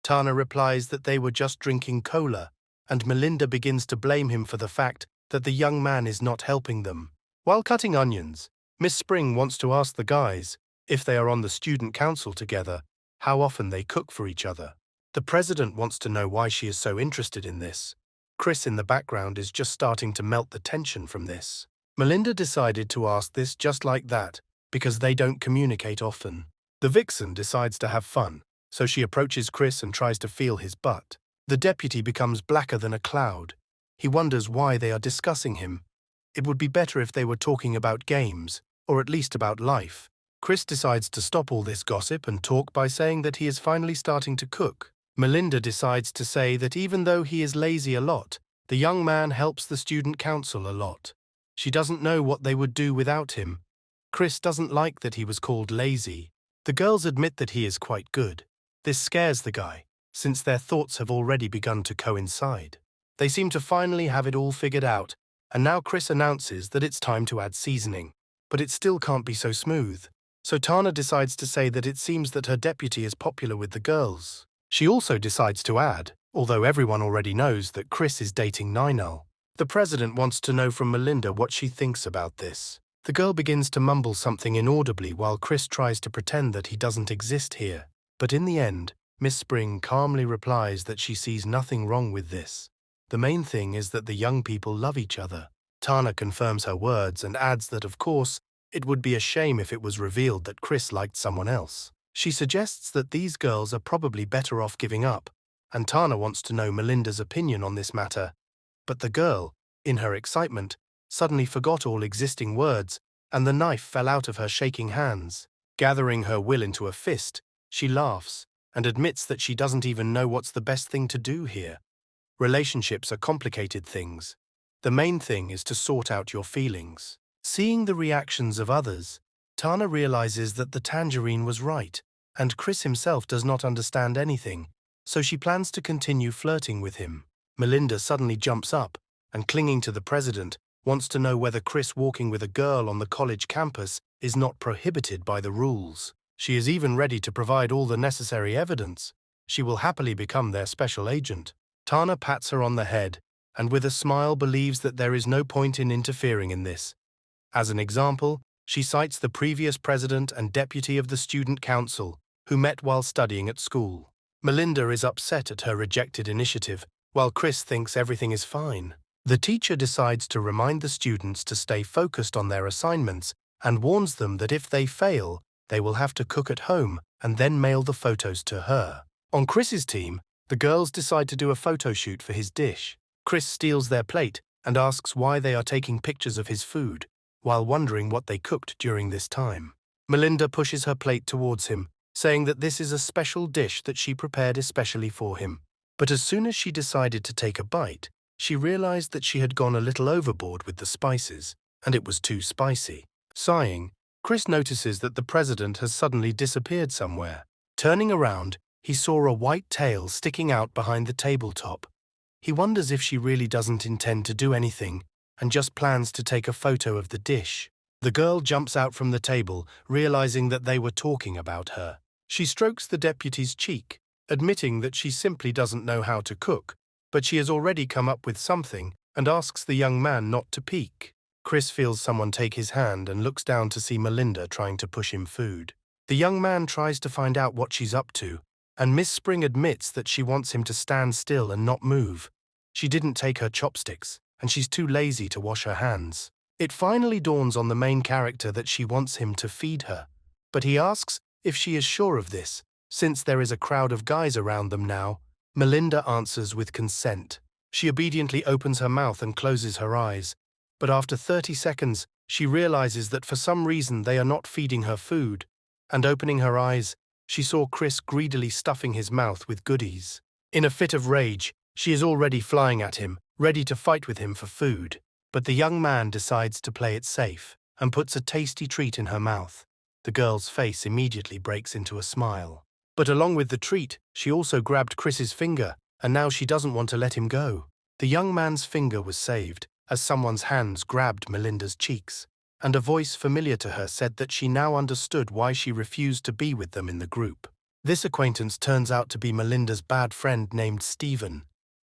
Tana replies that they were just drinking cola, and Melinda begins to blame him for the fact that the young man is not helping them. While cutting onions, Miss Spring wants to ask the guys, if they are on the student council together, how often they cook for each other. The president wants to know why she is so interested in this. Chris in the background is just starting to melt the tension from this. Melinda decided to ask this just like that, because they don't communicate often. The vixen decides to have fun, so she approaches Chris and tries to feel his butt. The deputy becomes blacker than a cloud. He wonders why they are discussing him. It would be better if they were talking about games, or at least about life. Chris decides to stop all this gossip and talk by saying that he is finally starting to cook. Melinda decides to say that even though he is lazy a lot, the young man helps the student council a lot. She doesn't know what they would do without him. Chris doesn't like that he was called lazy. The girls admit that he is quite good. This scares the guy, since their thoughts have already begun to coincide. They seem to finally have it all figured out, and now Chris announces that it's time to add seasoning. But it still can't be so smooth. So Tana decides to say that it seems that her deputy is popular with the girls. She also decides to add, although everyone already knows that Chris is dating Ninal. The president wants to know from Melinda what she thinks about this. The girl begins to mumble something inaudibly while Chris tries to pretend that he doesn't exist here. But in the end, Miss Spring calmly replies that she sees nothing wrong with this. The main thing is that the young people love each other. Tana confirms her words and adds that, of course, it would be a shame if it was revealed that Chris liked someone else. She suggests that these girls are probably better off giving up, and Tana wants to know Melinda's opinion on this matter. But the girl, in her excitement, suddenly forgot all existing words, and the knife fell out of her shaking hands. Gathering her will into a fist, she laughs and admits that she doesn't even know what's the best thing to do here. Relationships are complicated things. The main thing is to sort out your feelings. Seeing the reactions of others, Tana realizes that the tangerine was right, and Chris himself does not understand anything, so she plans to continue flirting with him. Melinda suddenly jumps up and, clinging to the president, wants to know whether Chris walking with a girl on the college campus is not prohibited by the rules. She is even ready to provide all the necessary evidence. She will happily become their special agent. Tana pats her on the head and with a smile believes that there is no point in interfering in this. As an example, she cites the previous president and deputy of the student council, who met while studying at school. Melinda is upset at her rejected initiative, while Chris thinks everything is fine. The teacher decides to remind the students to stay focused on their assignments and warns them that if they fail, they will have to cook at home and then mail the photos to her. On Chris's team, the girls decide to do a photo shoot for his dish. Chris steals their plate and asks why they are taking pictures of his food, while wondering what they cooked during this time. Melinda pushes her plate towards him, saying that this is a special dish that she prepared especially for him. But as soon as she decided to take a bite, she realized that she had gone a little overboard with the spices, and it was too spicy. Sighing, Chris notices that the president has suddenly disappeared somewhere. Turning around, he saw a white tail sticking out behind the tabletop. He wonders if she really doesn't intend to do anything and just plans to take a photo of the dish. The girl jumps out from the table, realizing that they were talking about her. She strokes the deputy's cheek, admitting that she simply doesn't know how to cook, but she has already come up with something and asks the young man not to peek. Chris feels someone take his hand and looks down to see Melinda trying to push him food. The young man tries to find out what she's up to, and Miss Spring admits that she wants him to stand still and not move. She didn't take her chopsticks, and she's too lazy to wash her hands. It finally dawns on the main character that she wants him to feed her, but he asks if she is sure of this, since there is a crowd of guys around them now. Melinda answers with consent. She obediently opens her mouth and closes her eyes, but after 30 seconds, she realizes that for some reason they are not feeding her food, and opening her eyes, she saw Chris greedily stuffing his mouth with goodies. In a fit of rage, she is already flying at him, ready to fight with him for food. But the young man decides to play it safe and puts a tasty treat in her mouth. The girl's face immediately breaks into a smile. But along with the treat, she also grabbed Chris's finger, and now she doesn't want to let him go. The young man's finger was saved as someone's hands grabbed Melinda's cheeks, and a voice familiar to her said that she now understood why she refused to be with them in the group. This acquaintance turns out to be Melinda's bad friend named Stephen.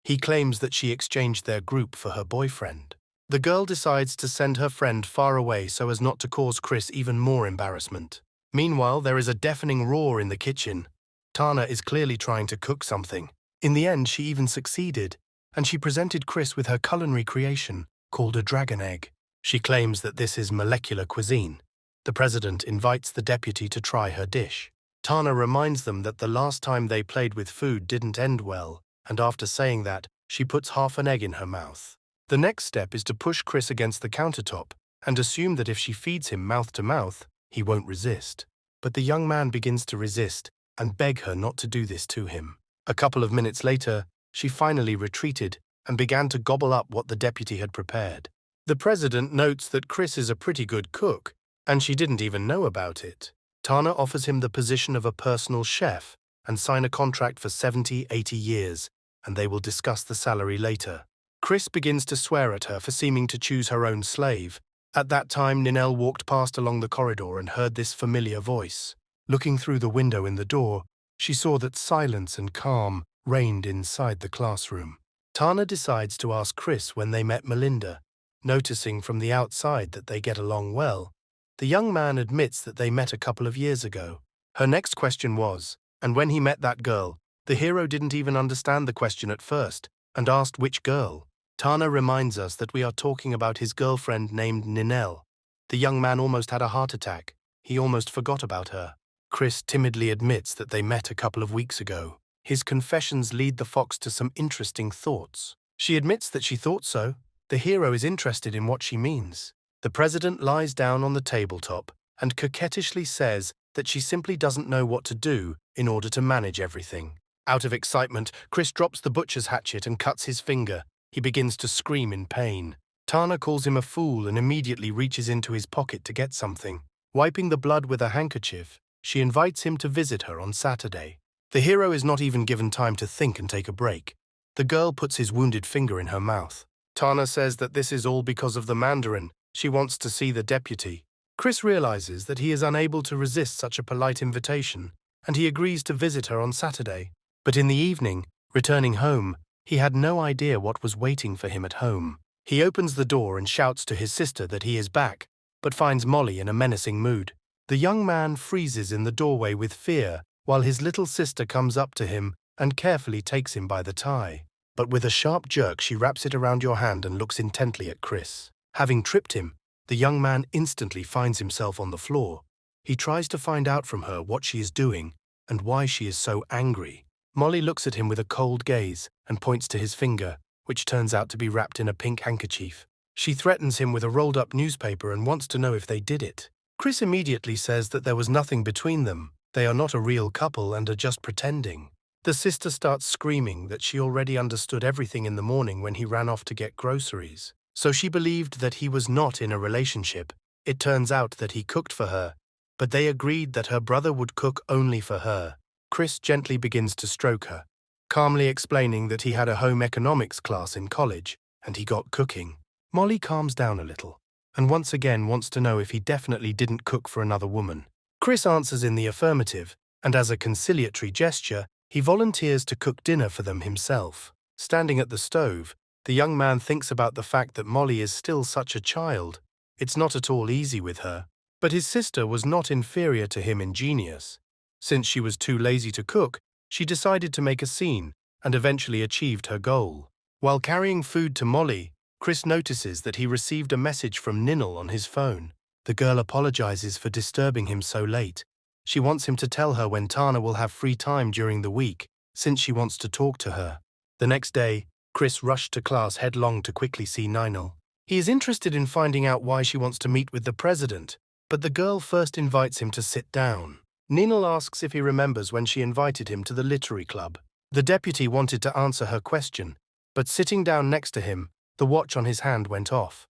He claims that she exchanged their group for her boyfriend. The girl decides to send her friend far away so as not to cause Chris even more embarrassment. Meanwhile, there is a deafening roar in the kitchen. Tana is clearly trying to cook something. In the end, she even succeeded, and she presented Chris with her culinary creation, called a dragon egg. She claims that this is molecular cuisine. The president invites the deputy to try her dish. Tana reminds them that the last time they played with food didn't end well, and after saying that, she puts half an egg in her mouth. The next step is to push Chris against the countertop and assume that if she feeds him mouth to mouth, he won't resist. But the young man begins to resist and beg her not to do this to him. A couple of minutes later, she finally retreated and began to gobble up what the deputy had prepared. The president notes that Chris is a pretty good cook, and she didn't even know about it. Tana offers him the position of a personal chef and sign a contract for 70-80 years, and they will discuss the salary later. Chris begins to swear at her for seeming to choose her own slave. At that time, Ninel walked past along the corridor and heard this familiar voice. Looking through the window in the door, she saw that silence and calm reigned inside the classroom. Tana decides to ask Chris when they met Melinda. Noticing from the outside that they get along well, the young man admits that they met a couple of years ago. Her next question was, and when he met that girl, the hero didn't even understand the question at first and asked which girl. Tana reminds us that we are talking about his girlfriend named Ninel. The young man almost had a heart attack. He almost forgot about her. Chris timidly admits that they met a couple of weeks ago. His confessions lead the fox to some interesting thoughts. She admits that she thought so. The hero is interested in what she means. The president lies down on the tabletop and coquettishly says that she simply doesn't know what to do in order to manage everything. Out of excitement, Chris drops the butcher's hatchet and cuts his finger. He begins to scream in pain. Tana calls him a fool and immediately reaches into his pocket to get something. Wiping the blood with a handkerchief, she invites him to visit her on Saturday. The hero is not even given time to think and take a break. The girl puts his wounded finger in her mouth. Tana says that this is all because of the Mandarin. She wants to see the deputy. Chris realizes that he is unable to resist such a polite invitation, and he agrees to visit her on Saturday. But in the evening, returning home, he had no idea what was waiting for him at home. He opens the door and shouts to his sister that he is back, but finds Molly in a menacing mood. The young man freezes in the doorway with fear, while his little sister comes up to him and carefully takes him by the tie. But with a sharp jerk, she wraps it around your hand and looks intently at Chris. Having tripped him, the young man instantly finds himself on the floor. He tries to find out from her what she is doing and why she is so angry. Molly looks at him with a cold gaze and points to his finger, which turns out to be wrapped in a pink handkerchief. She threatens him with a rolled-up newspaper and wants to know if they did it. Chris immediately says that there was nothing between them. They are not a real couple and are just pretending. The sister starts screaming that she already understood everything in the morning when he ran off to get groceries. So she believed that he was not in a relationship. It turns out that he cooked for her, but they agreed that her brother would cook only for her. Chris gently begins to stroke her, calmly explaining that he had a home economics class in college and he got cooking. Molly calms down a little and once again wants to know if he definitely didn't cook for another woman. Chris answers in the affirmative, and as a conciliatory gesture, he volunteers to cook dinner for them himself. Standing at the stove, the young man thinks about the fact that Molly is still such a child. It's not at all easy with her. But his sister was not inferior to him in genius. Since she was too lazy to cook, she decided to make a scene and eventually achieved her goal. While carrying food to Molly, Chris notices that he received a message from Ninel on his phone. The girl apologizes for disturbing him so late. She wants him to tell her when Tana will have free time during the week, since she wants to talk to her. The next day, Chris rushed to class headlong to quickly see Ninel. He is interested in finding out why she wants to meet with the president, but the girl first invites him to sit down. Ninel asks if he remembers when she invited him to the literary club. The deputy wanted to answer her question, but sitting down next to him, the watch on his hand went off,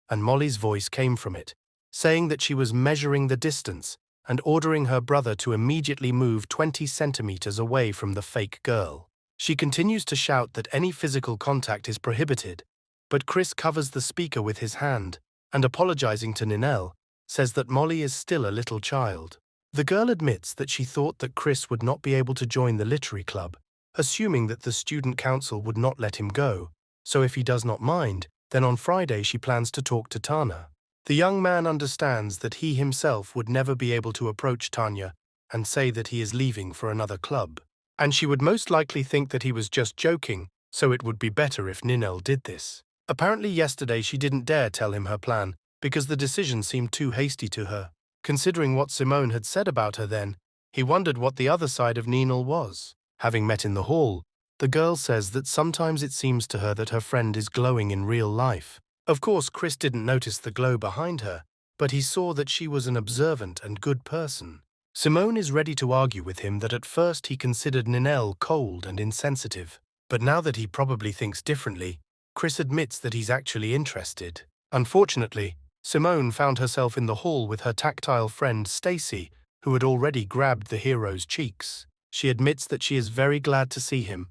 and Molly's voice came from it, saying that she was measuring the distance and ordering her brother to immediately move 20 centimeters away from the fake girl. She continues to shout that any physical contact is prohibited, but Chris covers the speaker with his hand and, apologizing to Ninel, says that Molly is still a little child. The girl admits that she thought that Chris would not be able to join the literary club, assuming that the student council would not let him go, so if he does not mind, then on Friday she plans to talk to Tana. The young man understands that he himself would never be able to approach Tanya and say that he is leaving for another club, and she would most likely think that he was just joking, so it would be better if Ninel did this. Apparently yesterday she didn't dare tell him her plan because the decision seemed too hasty to her. Considering what Simone had said about her then, he wondered what the other side of Ninel was. Having met in the hall, the girl says that sometimes it seems to her that her friend is glowing in real life. Of course, Chris didn't notice the glow behind her, but he saw that she was an observant and good person. Simone is ready to argue with him that at first he considered Ninel cold and insensitive, but now that he probably thinks differently, Chris admits that he's actually interested. Unfortunately, Simone found herself in the hall with her tactile friend Stacy, who had already grabbed the hero's cheeks. She admits that she is very glad to see him.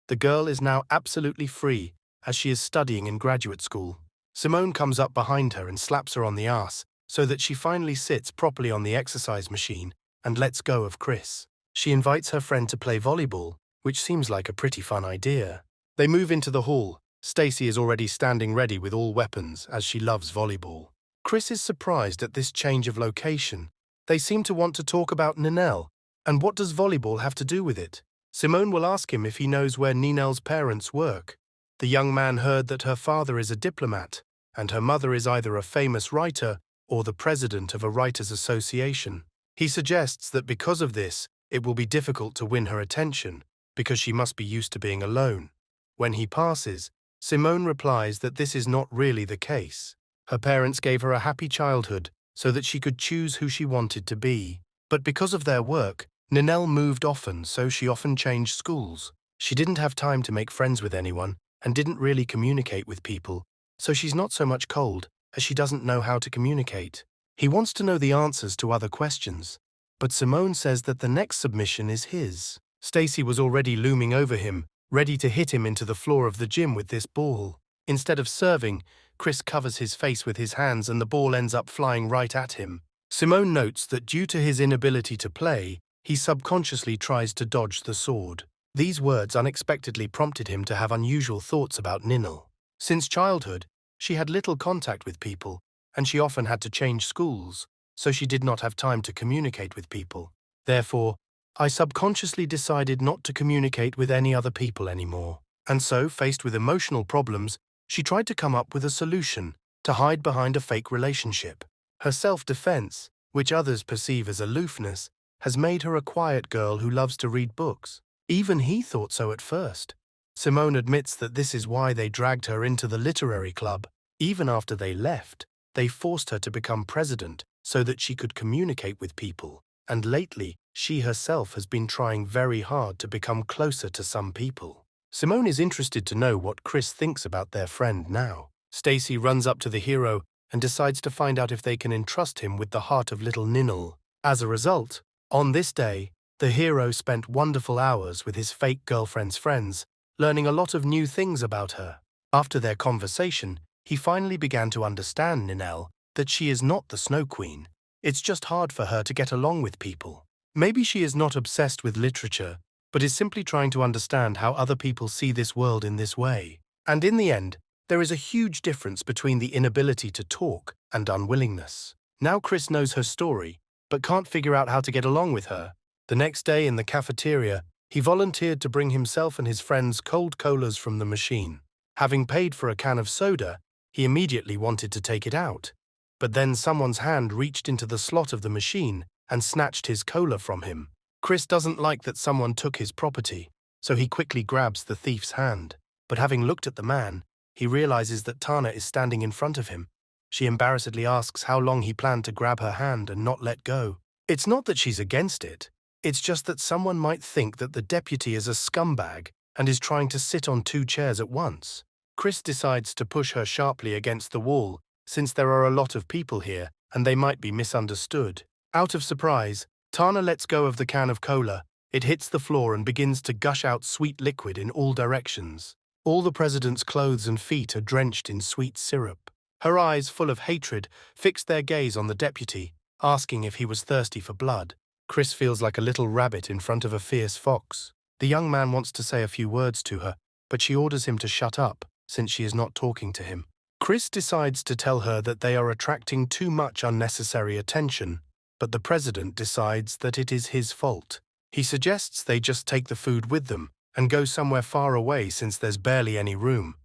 The girl is now absolutely free, as she is studying in graduate school. Simone comes up behind her and slaps her on the ass, so that she finally sits properly on the exercise machine and lets go of Chris. She invites her friend to play volleyball, which seems like a pretty fun idea. They move into the hall. Stacy is already standing ready with all weapons, as she loves volleyball. Chris is surprised at this change of location. They seem to want to talk about Ninel, and what does volleyball have to do with it? Simone will ask him if he knows where Ninel's parents work. The young man heard that her father is a diplomat, and her mother is either a famous writer or the president of a writers' association. He suggests that because of this, it will be difficult to win her attention, because she must be used to being alone. When he passes, Simone replies that this is not really the case. Her parents gave her a happy childhood so that she could choose who she wanted to be. But because of their work, Ninel moved often, so she often changed schools. She didn't have time to make friends with anyone and didn't really communicate with people, so she's not so much cold as she doesn't know how to communicate. He wants to know the answers to other questions, but Simone says that the next submission is his. Stacy was already looming over him, ready to hit him into the floor of the gym with this ball. Instead of serving, Chris covers his face with his hands and the ball ends up flying right at him. Simone notes that due to his inability to play, he subconsciously tries to dodge the sword. These words unexpectedly prompted him to have unusual thoughts about Ninil. Since childhood, she had little contact with people, and she often had to change schools, so she did not have time to communicate with people. Therefore, I subconsciously decided not to communicate with any other people anymore. And so, faced with emotional problems, she tried to come up with a solution to hide behind a fake relationship. Her self-defense, which others perceive as aloofness, has made her a quiet girl who loves to read books. Even he thought so at first. Simone admits that this is why they dragged her into the literary club. Even after they left, they forced her to become president so that she could communicate with people. And lately, she herself has been trying very hard to become closer to some people. Simone is interested to know what Chris thinks about their friend now. Stacy runs up to the hero and decides to find out if they can entrust him with the heart of little Ninil. As a result, on this day, the hero spent wonderful hours with his fake girlfriend's friends, learning a lot of new things about her. After their conversation, he finally began to understand Ninel, that she is not the Snow Queen. It's just hard for her to get along with people. Maybe she is not obsessed with literature, but is simply trying to understand how other people see this world in this way. And in the end, there is a huge difference between the inability to talk and unwillingness. Now Chris knows her story, but can't figure out how to get along with her. The next day in the cafeteria, he volunteered to bring himself and his friends cold colas from the machine. Having paid for a can of soda, he immediately wanted to take it out. But then someone's hand reached into the slot of the machine and snatched his cola from him. Chris doesn't like that someone took his property, so he quickly grabs the thief's hand. But having looked at the man, he realizes that Tana is standing in front of him. She embarrassedly asks how long he planned to grab her hand and not let go. It's not that she's against it. It's just that someone might think that the deputy is a scumbag and is trying to sit on two chairs at once. Chris decides to push her sharply against the wall, since there are a lot of people here and they might be misunderstood. Out of surprise, Tana lets go of the can of cola. It hits the floor and begins to gush out sweet liquid in all directions. All the president's clothes and feet are drenched in sweet syrup. Her eyes, full of hatred, fix their gaze on the deputy, asking if he was thirsty for blood. Chris feels like a little rabbit in front of a fierce fox. The young man wants to say a few words to her, but she orders him to shut up, since she is not talking to him. Chris decides to tell her that they are attracting too much unnecessary attention, but the president decides that it is his fault. He suggests they just take the food with them and go somewhere far away since there's barely any room.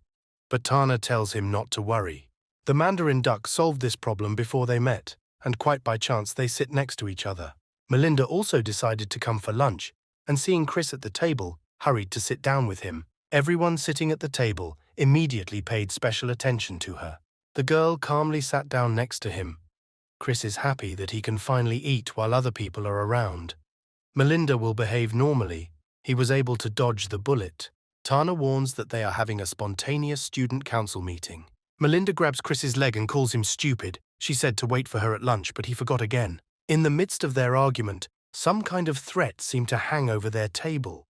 But Tana tells him not to worry. The Mandarin duck solved this problem before they met, and quite by chance they sit next to each other. Melinda also decided to come for lunch, and seeing Chris at the table, hurried to sit down with him. Everyone sitting at the table immediately paid special attention to her. The girl calmly sat down next to him. Chris is happy that he can finally eat while other people are around. Melinda will behave normally. He was able to dodge the bullet. Tana warns that they are having a spontaneous student council meeting. Melinda grabs Chris's leg and calls him stupid. She said to wait for her at lunch, but he forgot again. In the midst of their argument, some kind of threat seemed to hang over their table.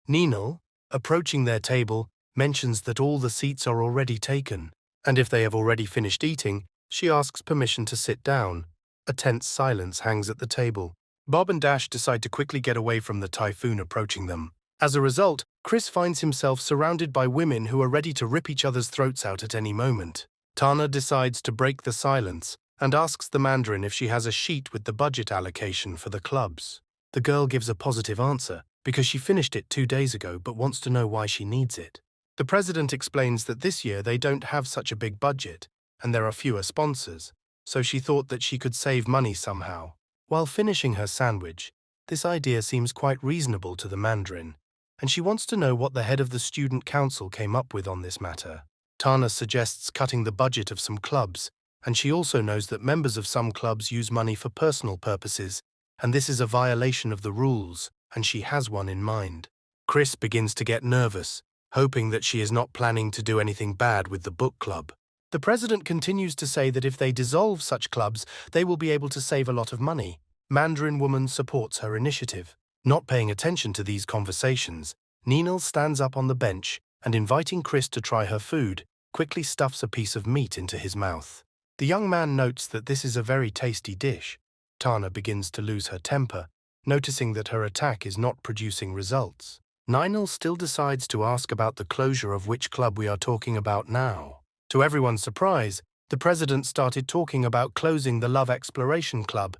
Ninil, approaching their table, mentions that all the seats are already taken, and if they have already finished eating, she asks permission to sit down. A tense silence hangs at the table. Bob and Dash decide to quickly get away from the typhoon approaching them. As a result, Chris finds himself surrounded by women who are ready to rip each other's throats out at any moment. Tana decides to break the silence and asks the Mandarin if she has a sheet with the budget allocation for the clubs. The girl gives a positive answer because she finished it 2 days ago but wants to know why she needs it. The president explains that this year they don't have such a big budget and there are fewer sponsors, so she thought that she could save money somehow. While finishing her sandwich, this idea seems quite reasonable to the Mandarin, and she wants to know what the head of the student council came up with on this matter. Tana suggests cutting the budget of some clubs, and she also knows that members of some clubs use money for personal purposes, and this is a violation of the rules, and she has one in mind. Chris begins to get nervous, hoping that she is not planning to do anything bad with the book club. The president continues to say that if they dissolve such clubs, they will be able to save a lot of money. Mandarin woman supports her initiative. Not paying attention to these conversations, Ninil stands up on the bench and, inviting Chris to try her food, quickly stuffs a piece of meat into his mouth. The young man notes that this is a very tasty dish. Tana begins to lose her temper, noticing that her attack is not producing results. Ninal still decides to ask about the closure of which club we are talking about now. To everyone's surprise, the president started talking about closing the Love Exploration Club.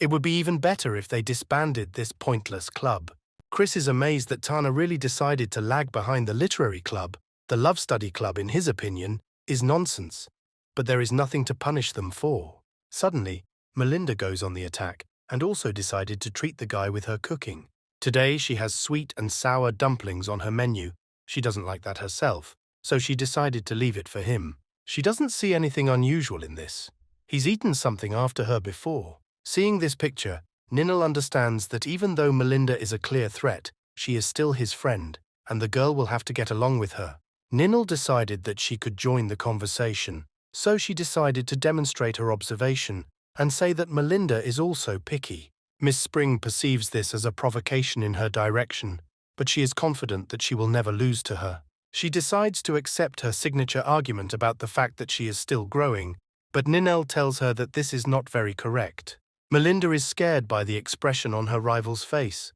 It would be even better if they disbanded this pointless club. Chris is amazed that Tana really decided to lag behind the literary club. The Love Study Club, in his opinion, is nonsense. But there is nothing to punish them for. Suddenly, Melinda goes on the attack and also decided to treat the guy with her cooking. Today she has sweet and sour dumplings on her menu. She doesn't like that herself, so she decided to leave it for him. She doesn't see anything unusual in this. He's eaten something after her before. Seeing this picture, Ninal understands that even though Melinda is a clear threat, she is still his friend, and the girl will have to get along with her. Ninal decided that she could join the conversation, so she decided to demonstrate her observation and say that Melinda is also picky. Miss Spring perceives this as a provocation in her direction, but she is confident that she will never lose to her. She decides to accept her signature argument about the fact that she is still growing, but Ninel tells her that this is not very correct. Melinda is scared by the expression on her rival's face.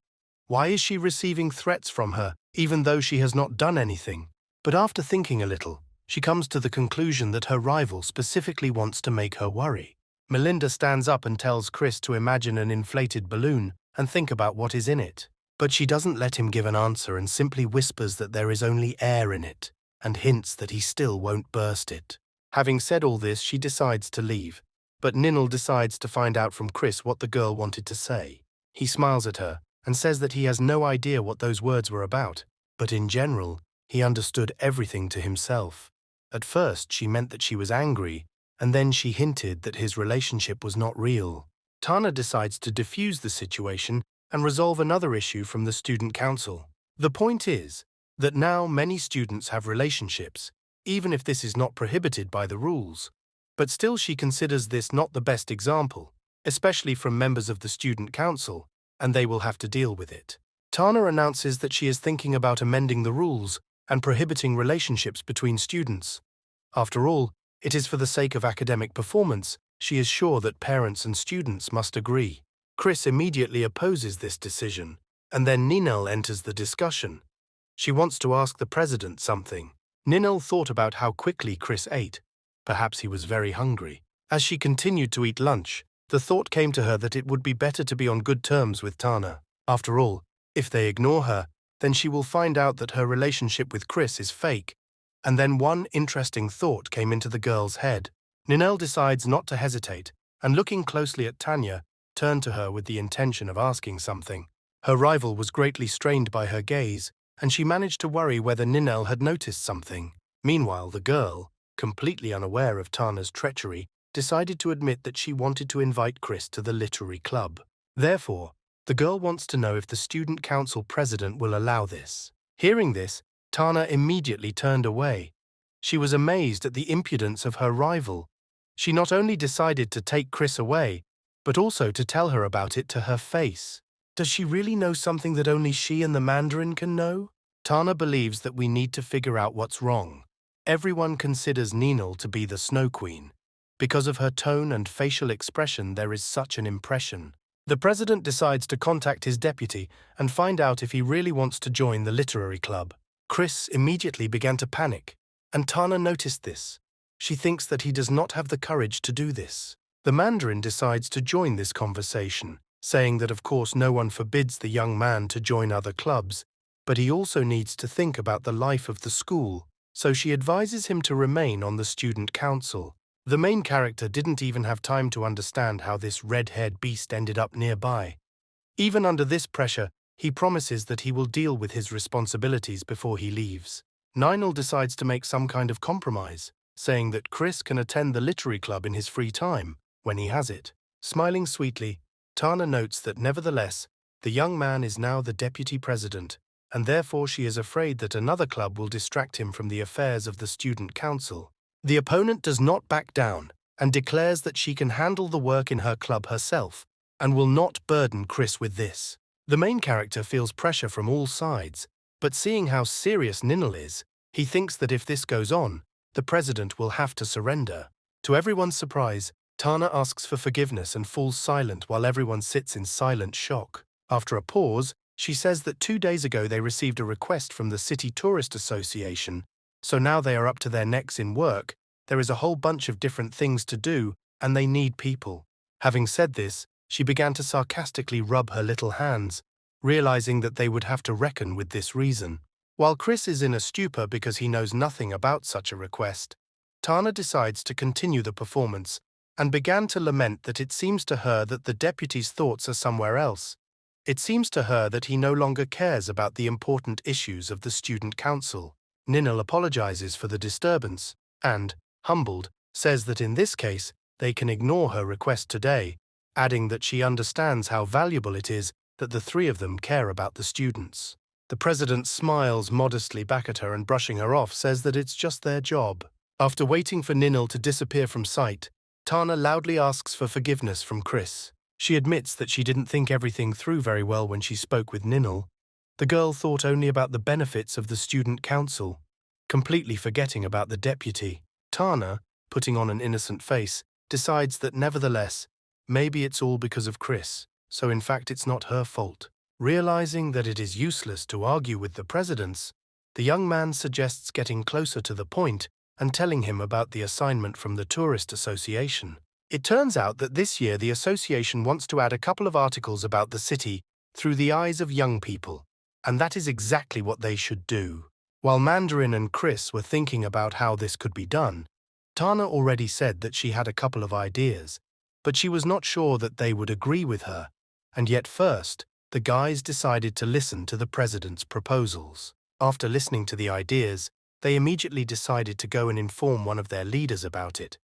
Why is she receiving threats from her, even though she has not done anything? But after thinking a little, she comes to the conclusion that her rival specifically wants to make her worry. Melinda stands up and tells Chris to imagine an inflated balloon and think about what is in it. But she doesn't let him give an answer and simply whispers that there is only air in it, and hints that he still won't burst it. Having said all this, she decides to leave, but Ninal decides to find out from Chris what the girl wanted to say. He smiles at her and says that he has no idea what those words were about, but in general, he understood everything to himself. At first, she meant that she was angry, and then she hinted that his relationship was not real. Tana decides to defuse the situation and resolve another issue from the student council. The point is that now many students have relationships, even if this is not prohibited by the rules. But still she considers this not the best example, especially from members of the student council, and they will have to deal with it. Tana announces that she is thinking about amending the rules and prohibiting relationships between students. After all, it is for the sake of academic performance. She is sure that parents and students must agree. Chris immediately opposes this decision, and then Ninel enters the discussion. She wants to ask the president something. Ninel thought about how quickly Chris ate. Perhaps he was very hungry. As she continued to eat lunch, the thought came to her that it would be better to be on good terms with Tana. After all, if they ignore her, then she will find out that her relationship with Chris is fake. And then one interesting thought came into the girl's head. Ninel decides not to hesitate, and looking closely at Tanya, turned to her with the intention of asking something. Her rival was greatly strained by her gaze, and she managed to worry whether Ninel had noticed something. Meanwhile, the girl, completely unaware of Tana's treachery, decided to admit that she wanted to invite Chris to the literary club. Therefore, the girl wants to know if the student council president will allow this. Hearing this, Tana immediately turned away. She was amazed at the impudence of her rival. She not only decided to take Chris away, but also to tell her about it to her face. Does she really know something that only she and the Mandarin can know? Tana believes that we need to figure out what's wrong. Everyone considers Ninal to be the Snow Queen. Because of her tone and facial expression, there is such an impression. The president decides to contact his deputy and find out if he really wants to join the literary club. Chris immediately began to panic, and Tana noticed this. She thinks that he does not have the courage to do this. The Mandarin decides to join this conversation, saying that of course no one forbids the young man to join other clubs, but he also needs to think about the life of the school, so she advises him to remain on the student council. The main character didn't even have time to understand how this red-haired beast ended up nearby. Even under this pressure, he promises that he will deal with his responsibilities before he leaves. Ninal decides to make some kind of compromise, saying that Chris can attend the literary club in his free time, when he has it. Smiling sweetly, Tana notes that nevertheless, the young man is now the deputy president, and therefore she is afraid that another club will distract him from the affairs of the student council. The opponent does not back down and declares that she can handle the work in her club herself and will not burden Chris with this. The main character feels pressure from all sides, but seeing how serious Ninal is, he thinks that if this goes on, the president will have to surrender. To everyone's surprise, Tana asks for forgiveness and falls silent while everyone sits in silent shock. After a pause, She says that 2 days ago they received a request from the City Tourist Association, so now they are up to their necks in work. There is a whole bunch of different things to do, and they need people. Having said this, she began to sarcastically rub her little hands, realizing that they would have to reckon with this reason. While Chris is in a stupor because he knows nothing about such a request, Tana decides to continue the performance and began to lament that it seems to her that the deputy's thoughts are somewhere else. It seems to her that he no longer cares about the important issues of the student council. Ninil apologizes for the disturbance and, humbled, says that in this case they can ignore her request today, adding that she understands how valuable it is that the three of them care about the students. The president smiles modestly back at her and, brushing her off, says that it's just their job. After waiting for Ninil to disappear from sight, Tana loudly asks for forgiveness from Chris. She admits that she didn't think everything through very well when she spoke with Ninil. The girl thought only about the benefits of the student council, completely forgetting about the deputy. Tana, putting on an innocent face, decides that nevertheless, maybe it's all because of Chris, so in fact it's not her fault. Realizing that it is useless to argue with the presidents, the young man suggests getting closer to the point and telling him about the assignment from the Tourist Association. It turns out that this year the association wants to add a couple of articles about the city through the eyes of young people, and that is exactly what they should do. While Mandarin and Chris were thinking about how this could be done, Tana already said that she had a couple of ideas, but she was not sure that they would agree with her, and yet first, the guys decided to listen to the president's proposals. After listening to the ideas, they immediately decided to go and inform one of their leaders about it.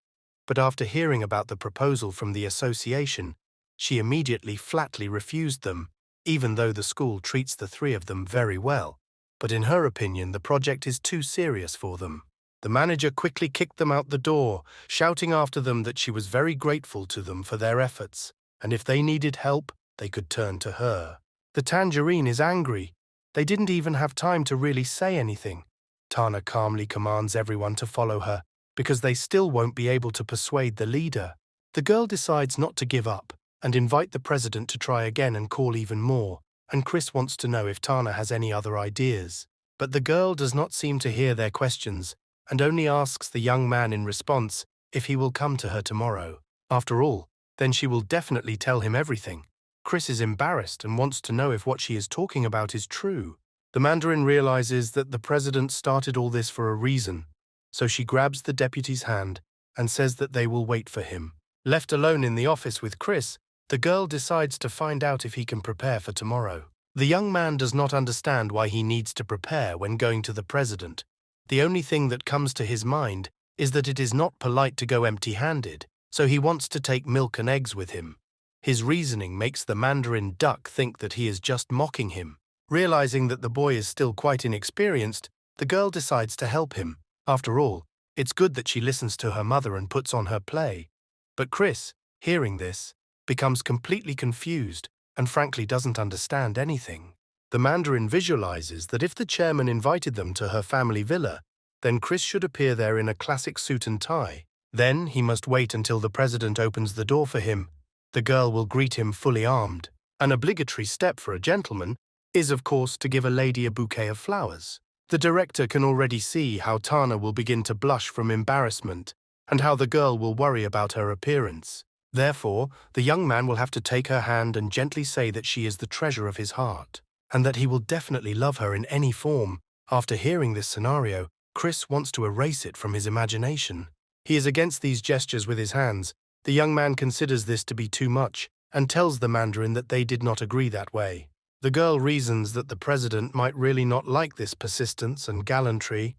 But after hearing about the proposal from the association, she immediately flatly refused them, even though the school treats the three of them very well. But in her opinion, the project is too serious for them. The manager quickly kicked them out the door, shouting after them that she was very grateful to them for their efforts, and if they needed help, they could turn to her. The tangerine is angry. They didn't even have time to really say anything. Tana calmly commands everyone to follow her, because they still won't be able to persuade the leader. The girl decides not to give up and invite the president to try again and call even more, and Chris wants to know if Tana has any other ideas. But the girl does not seem to hear their questions and only asks the young man in response if he will come to her tomorrow. After all, then she will definitely tell him everything. Chris is embarrassed and wants to know if what she is talking about is true. The Mandarin realizes that the president started all this for a reason, so she grabs the deputy's hand and says that they will wait for him. Left alone in the office with Chris, the girl decides to find out if he can prepare for tomorrow. The young man does not understand why he needs to prepare when going to the president. The only thing that comes to his mind is that it is not polite to go empty-handed, so he wants to take milk and eggs with him. His reasoning makes the Mandarin duck think that he is just mocking him. Realizing that the boy is still quite inexperienced, the girl decides to help him. After all, it's good that she listens to her mother and puts on her play. But Chris, hearing this, becomes completely confused and frankly doesn't understand anything. The Mandarin visualizes that if the chairman invited them to her family villa, then Chris should appear there in a classic suit and tie. Then he must wait until the president opens the door for him. The girl will greet him fully armed. An obligatory step for a gentleman is, of course, to give a lady a bouquet of flowers. The director can already see how Tana will begin to blush from embarrassment and how the girl will worry about her appearance. Therefore, the young man will have to take her hand and gently say that she is the treasure of his heart, and that he will definitely love her in any form. After hearing this scenario, Chris wants to erase it from his imagination. He is against these gestures with his hands. The young man considers this to be too much and tells the Mandarin that they did not agree that way. The girl reasons that the president might really not like this persistence and gallantry.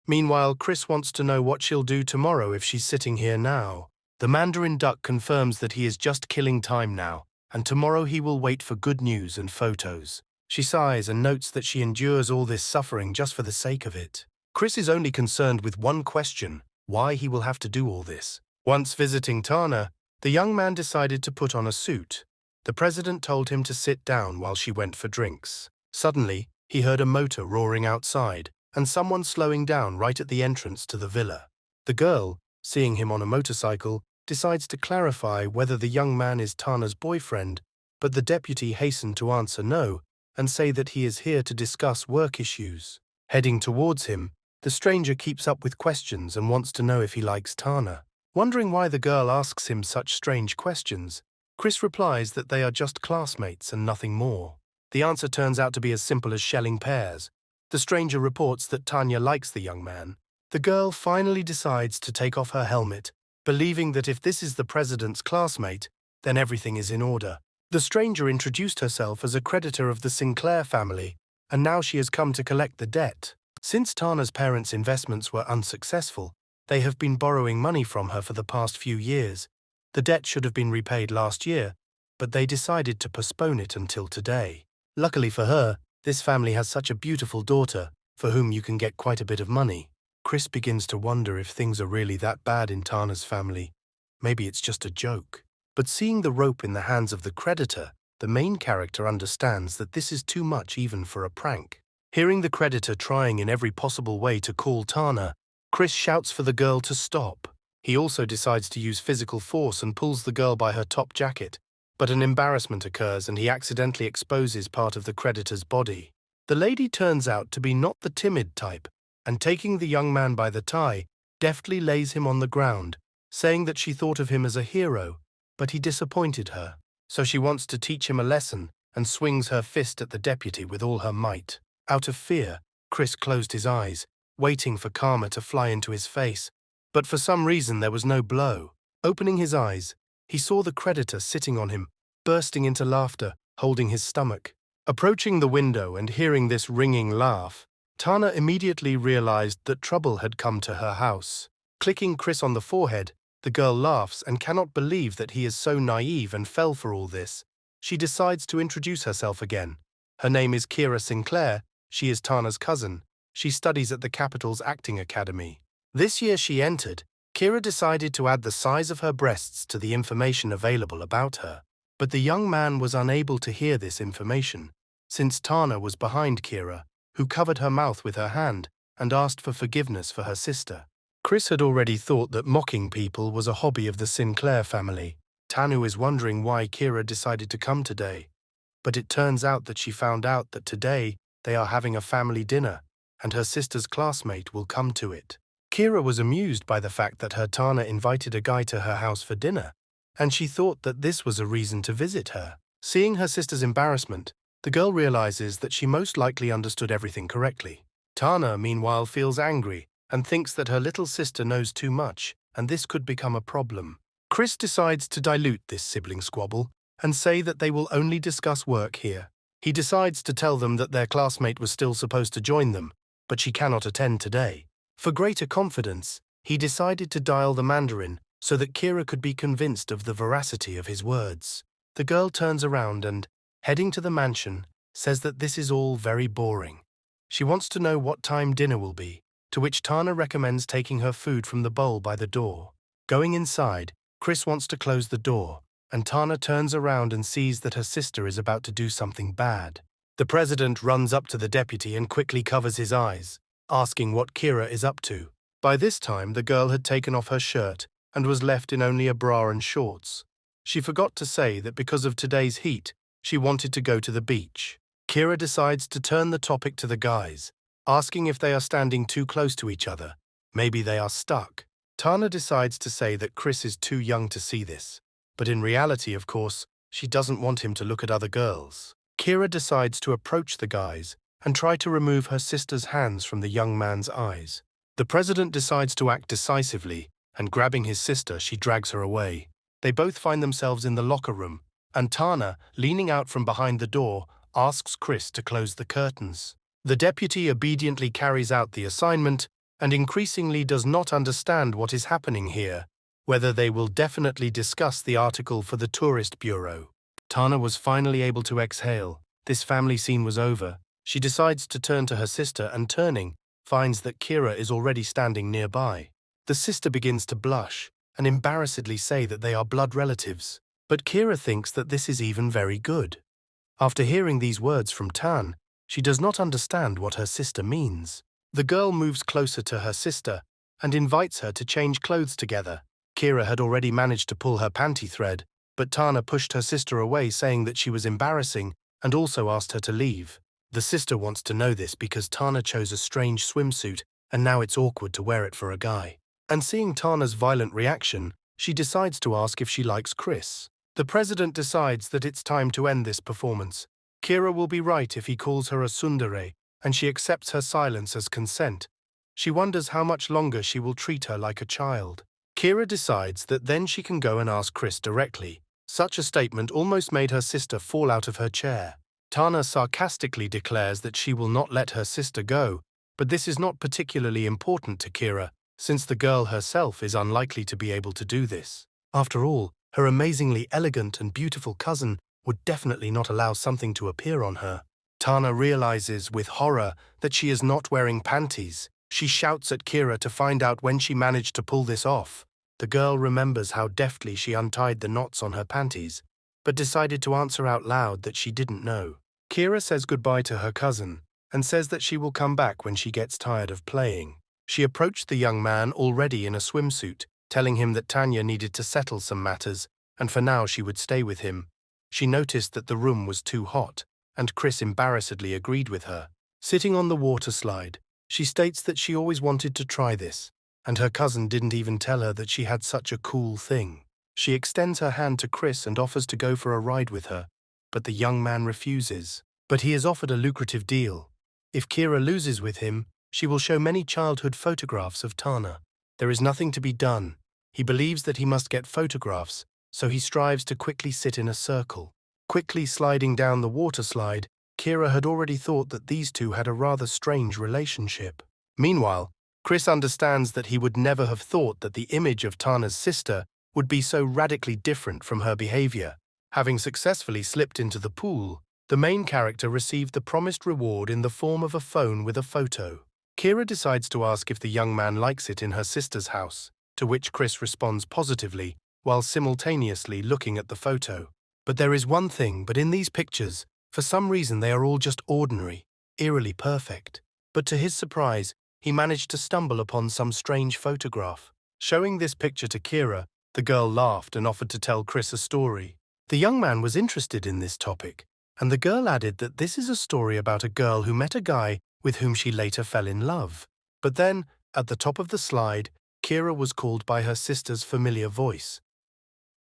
Meanwhile, Chris wants to know what she'll do tomorrow if she's sitting here now. The Mandarin duck confirms that he is just killing time now, and tomorrow he will wait for good news and photos. She sighs and notes that she endures all this suffering just for the sake of it. Chris is only concerned with one question: why he will have to do all this. Once visiting Tana, the young man decided to put on a suit. The president told him to sit down while she went for drinks. Suddenly, he heard a motor roaring outside and someone slowing down right at the entrance to the villa. The girl, seeing him on a motorcycle, decides to clarify whether the young man is Tana's boyfriend, but the deputy hastened to answer no, and say that he is here to discuss work issues. Heading towards him, the stranger keeps up with questions and wants to know if he likes Tana. Wondering why the girl asks him such strange questions, Chris replies that they are just classmates and nothing more. The answer turns out to be as simple as shelling pears. The stranger reports that Tanya likes the young man. The girl finally decides to take off her helmet, believing that if this is the president's classmate, then everything is in order. The stranger introduced herself as a creditor of the Sinclair family, and now she has come to collect the debt. Since Tana's parents' investments were unsuccessful, they have been borrowing money from her for the past few years. The debt should have been repaid last year, but they decided to postpone it until today. Luckily for her, this family has such a beautiful daughter, for whom you can get quite a bit of money. Chris begins to wonder if things are really that bad in Tana's family. Maybe it's just a joke. But seeing the rope in the hands of the creditor, the main character understands that this is too much even for a prank. Hearing the creditor trying in every possible way to call Tana, Chris shouts for the girl to stop. He also decides to use physical force and pulls the girl by her top jacket, but an embarrassment occurs and he accidentally exposes part of the creditor's body. The lady turns out to be not the timid type, and taking the young man by the tie, deftly lays him on the ground, saying that she thought of him as a hero, but he disappointed her. So she wants to teach him a lesson and swings her fist at the deputy with all her might. Out of fear, Chris closed his eyes, waiting for karma to fly into his face, but for some reason there was no blow. Opening his eyes, he saw the creditor sitting on him, bursting into laughter, holding his stomach. Approaching the window and hearing this ringing laugh, Tana immediately realized that trouble had come to her house. Clicking Chris on the forehead, the girl laughs and cannot believe that he is so naive and fell for all this. She decides to introduce herself again. Her name is Kira Sinclair. She is Tana's cousin. She studies at the capital's acting academy. This year she entered, Kira decided to add the size of her breasts to the information available about her. But the young man was unable to hear this information, since Tana was behind Kira, who covered her mouth with her hand and asked for forgiveness for her sister. Chris had already thought that mocking people was a hobby of the Sinclair family. Tanu is wondering why Kira decided to come today. But it turns out that she found out that today they are having a family dinner, and her sister's classmate will come to it. Kira was amused by the fact that her Tana invited a guy to her house for dinner, and she thought that this was a reason to visit her. Seeing her sister's embarrassment, the girl realizes that she most likely understood everything correctly. Tana, meanwhile, feels angry and thinks that her little sister knows too much, and this could become a problem. Chris decides to dilute this sibling squabble and say that they will only discuss work here. He decides to tell them that their classmate was still supposed to join them, but she cannot attend today. For greater confidence, he decided to dial the Mandarin so that Kira could be convinced of the veracity of his words. The girl turns around and, heading to the mansion, says that this is all very boring. She wants to know what time dinner will be, to which Tana recommends taking her food from the bowl by the door. Going inside, Chris wants to close the door, and Tana turns around and sees that her sister is about to do something bad. The president runs up to the deputy and quickly covers his eyes, asking what Kira is up to. By this time, the girl had taken off her shirt and was left in only a bra and shorts. She forgot to say that because of today's heat, she wanted to go to the beach. Kira decides to turn the topic to the guys, asking if they are standing too close to each other. Maybe they are stuck. Tana decides to say that Chris is too young to see this, but in reality, of course, she doesn't want him to look at other girls. Kira decides to approach the guys and try to remove her sister's hands from the young man's eyes. The president decides to act decisively, and grabbing his sister, she drags her away. They both find themselves in the locker room, and Tana, leaning out from behind the door, asks Chris to close the curtains. The deputy obediently carries out the assignment and increasingly does not understand what is happening here, whether they will definitely discuss the article for the tourist bureau. Tana was finally able to exhale. This family scene was over. She decides to turn to her sister and turning, finds that Kira is already standing nearby. The sister begins to blush and embarrassedly say that they are blood relatives, but Kira thinks that this is even very good. After hearing these words from Tan, she does not understand what her sister means. The girl moves closer to her sister and invites her to change clothes together. Kira had already managed to pull her panty thread, but Tana pushed her sister away, saying that she was embarrassing and also asked her to leave. The sister wants to know this because Tana chose a strange swimsuit and now it's awkward to wear it for a guy. And seeing Tana's violent reaction, she decides to ask if she likes Chris. The president decides that it's time to end this performance. Kira will be right if he calls her a tsundere, and she accepts her silence as consent. She wonders how much longer she will treat her like a child. Kira decides that then she can go and ask Chris directly. Such a statement almost made her sister fall out of her chair. Tana sarcastically declares that she will not let her sister go, but this is not particularly important to Kira, since the girl herself is unlikely to be able to do this. After all, her amazingly elegant and beautiful cousin would definitely not allow something to appear on her. Tana realizes with horror that she is not wearing panties. She shouts at Kira to find out when she managed to pull this off. The girl remembers how deftly she untied the knots on her panties, but decided to answer out loud that she didn't know. Kira says goodbye to her cousin and says that she will come back when she gets tired of playing. She approached the young man already in a swimsuit, telling him that Tanya needed to settle some matters, and for now she would stay with him. She noticed that the room was too hot, and Chris embarrassedly agreed with her. Sitting on the water slide, she states that she always wanted to try this, and her cousin didn't even tell her that she had such a cool thing. She extends her hand to Chris and offers to go for a ride with her, but the young man refuses. But he is offered a lucrative deal. If Kira loses with him, she will show many childhood photographs of Tana. There is nothing to be done. He believes that he must get photographs, so he strives to quickly sit in a circle. Quickly sliding down the water slide, Kira had already thought that these two had a rather strange relationship. Meanwhile, Chris understands that he would never have thought that the image of Tana's sister would be so radically different from her behavior. Having successfully slipped into the pool, the main character received the promised reward in the form of a phone with a photo. Kira decides to ask if the young man likes it in her sister's house, to which Chris responds positively, while simultaneously looking at the photo. But there is one thing, but in these pictures, for some reason they are all just ordinary, eerily perfect. But to his surprise, he managed to stumble upon some strange photograph. Showing this picture to Kira, the girl laughed and offered to tell Chris a story. The young man was interested in this topic, and the girl added that this is a story about a girl who met a guy with whom she later fell in love. But then, at the top of the slide, Kira was called by her sister's familiar voice.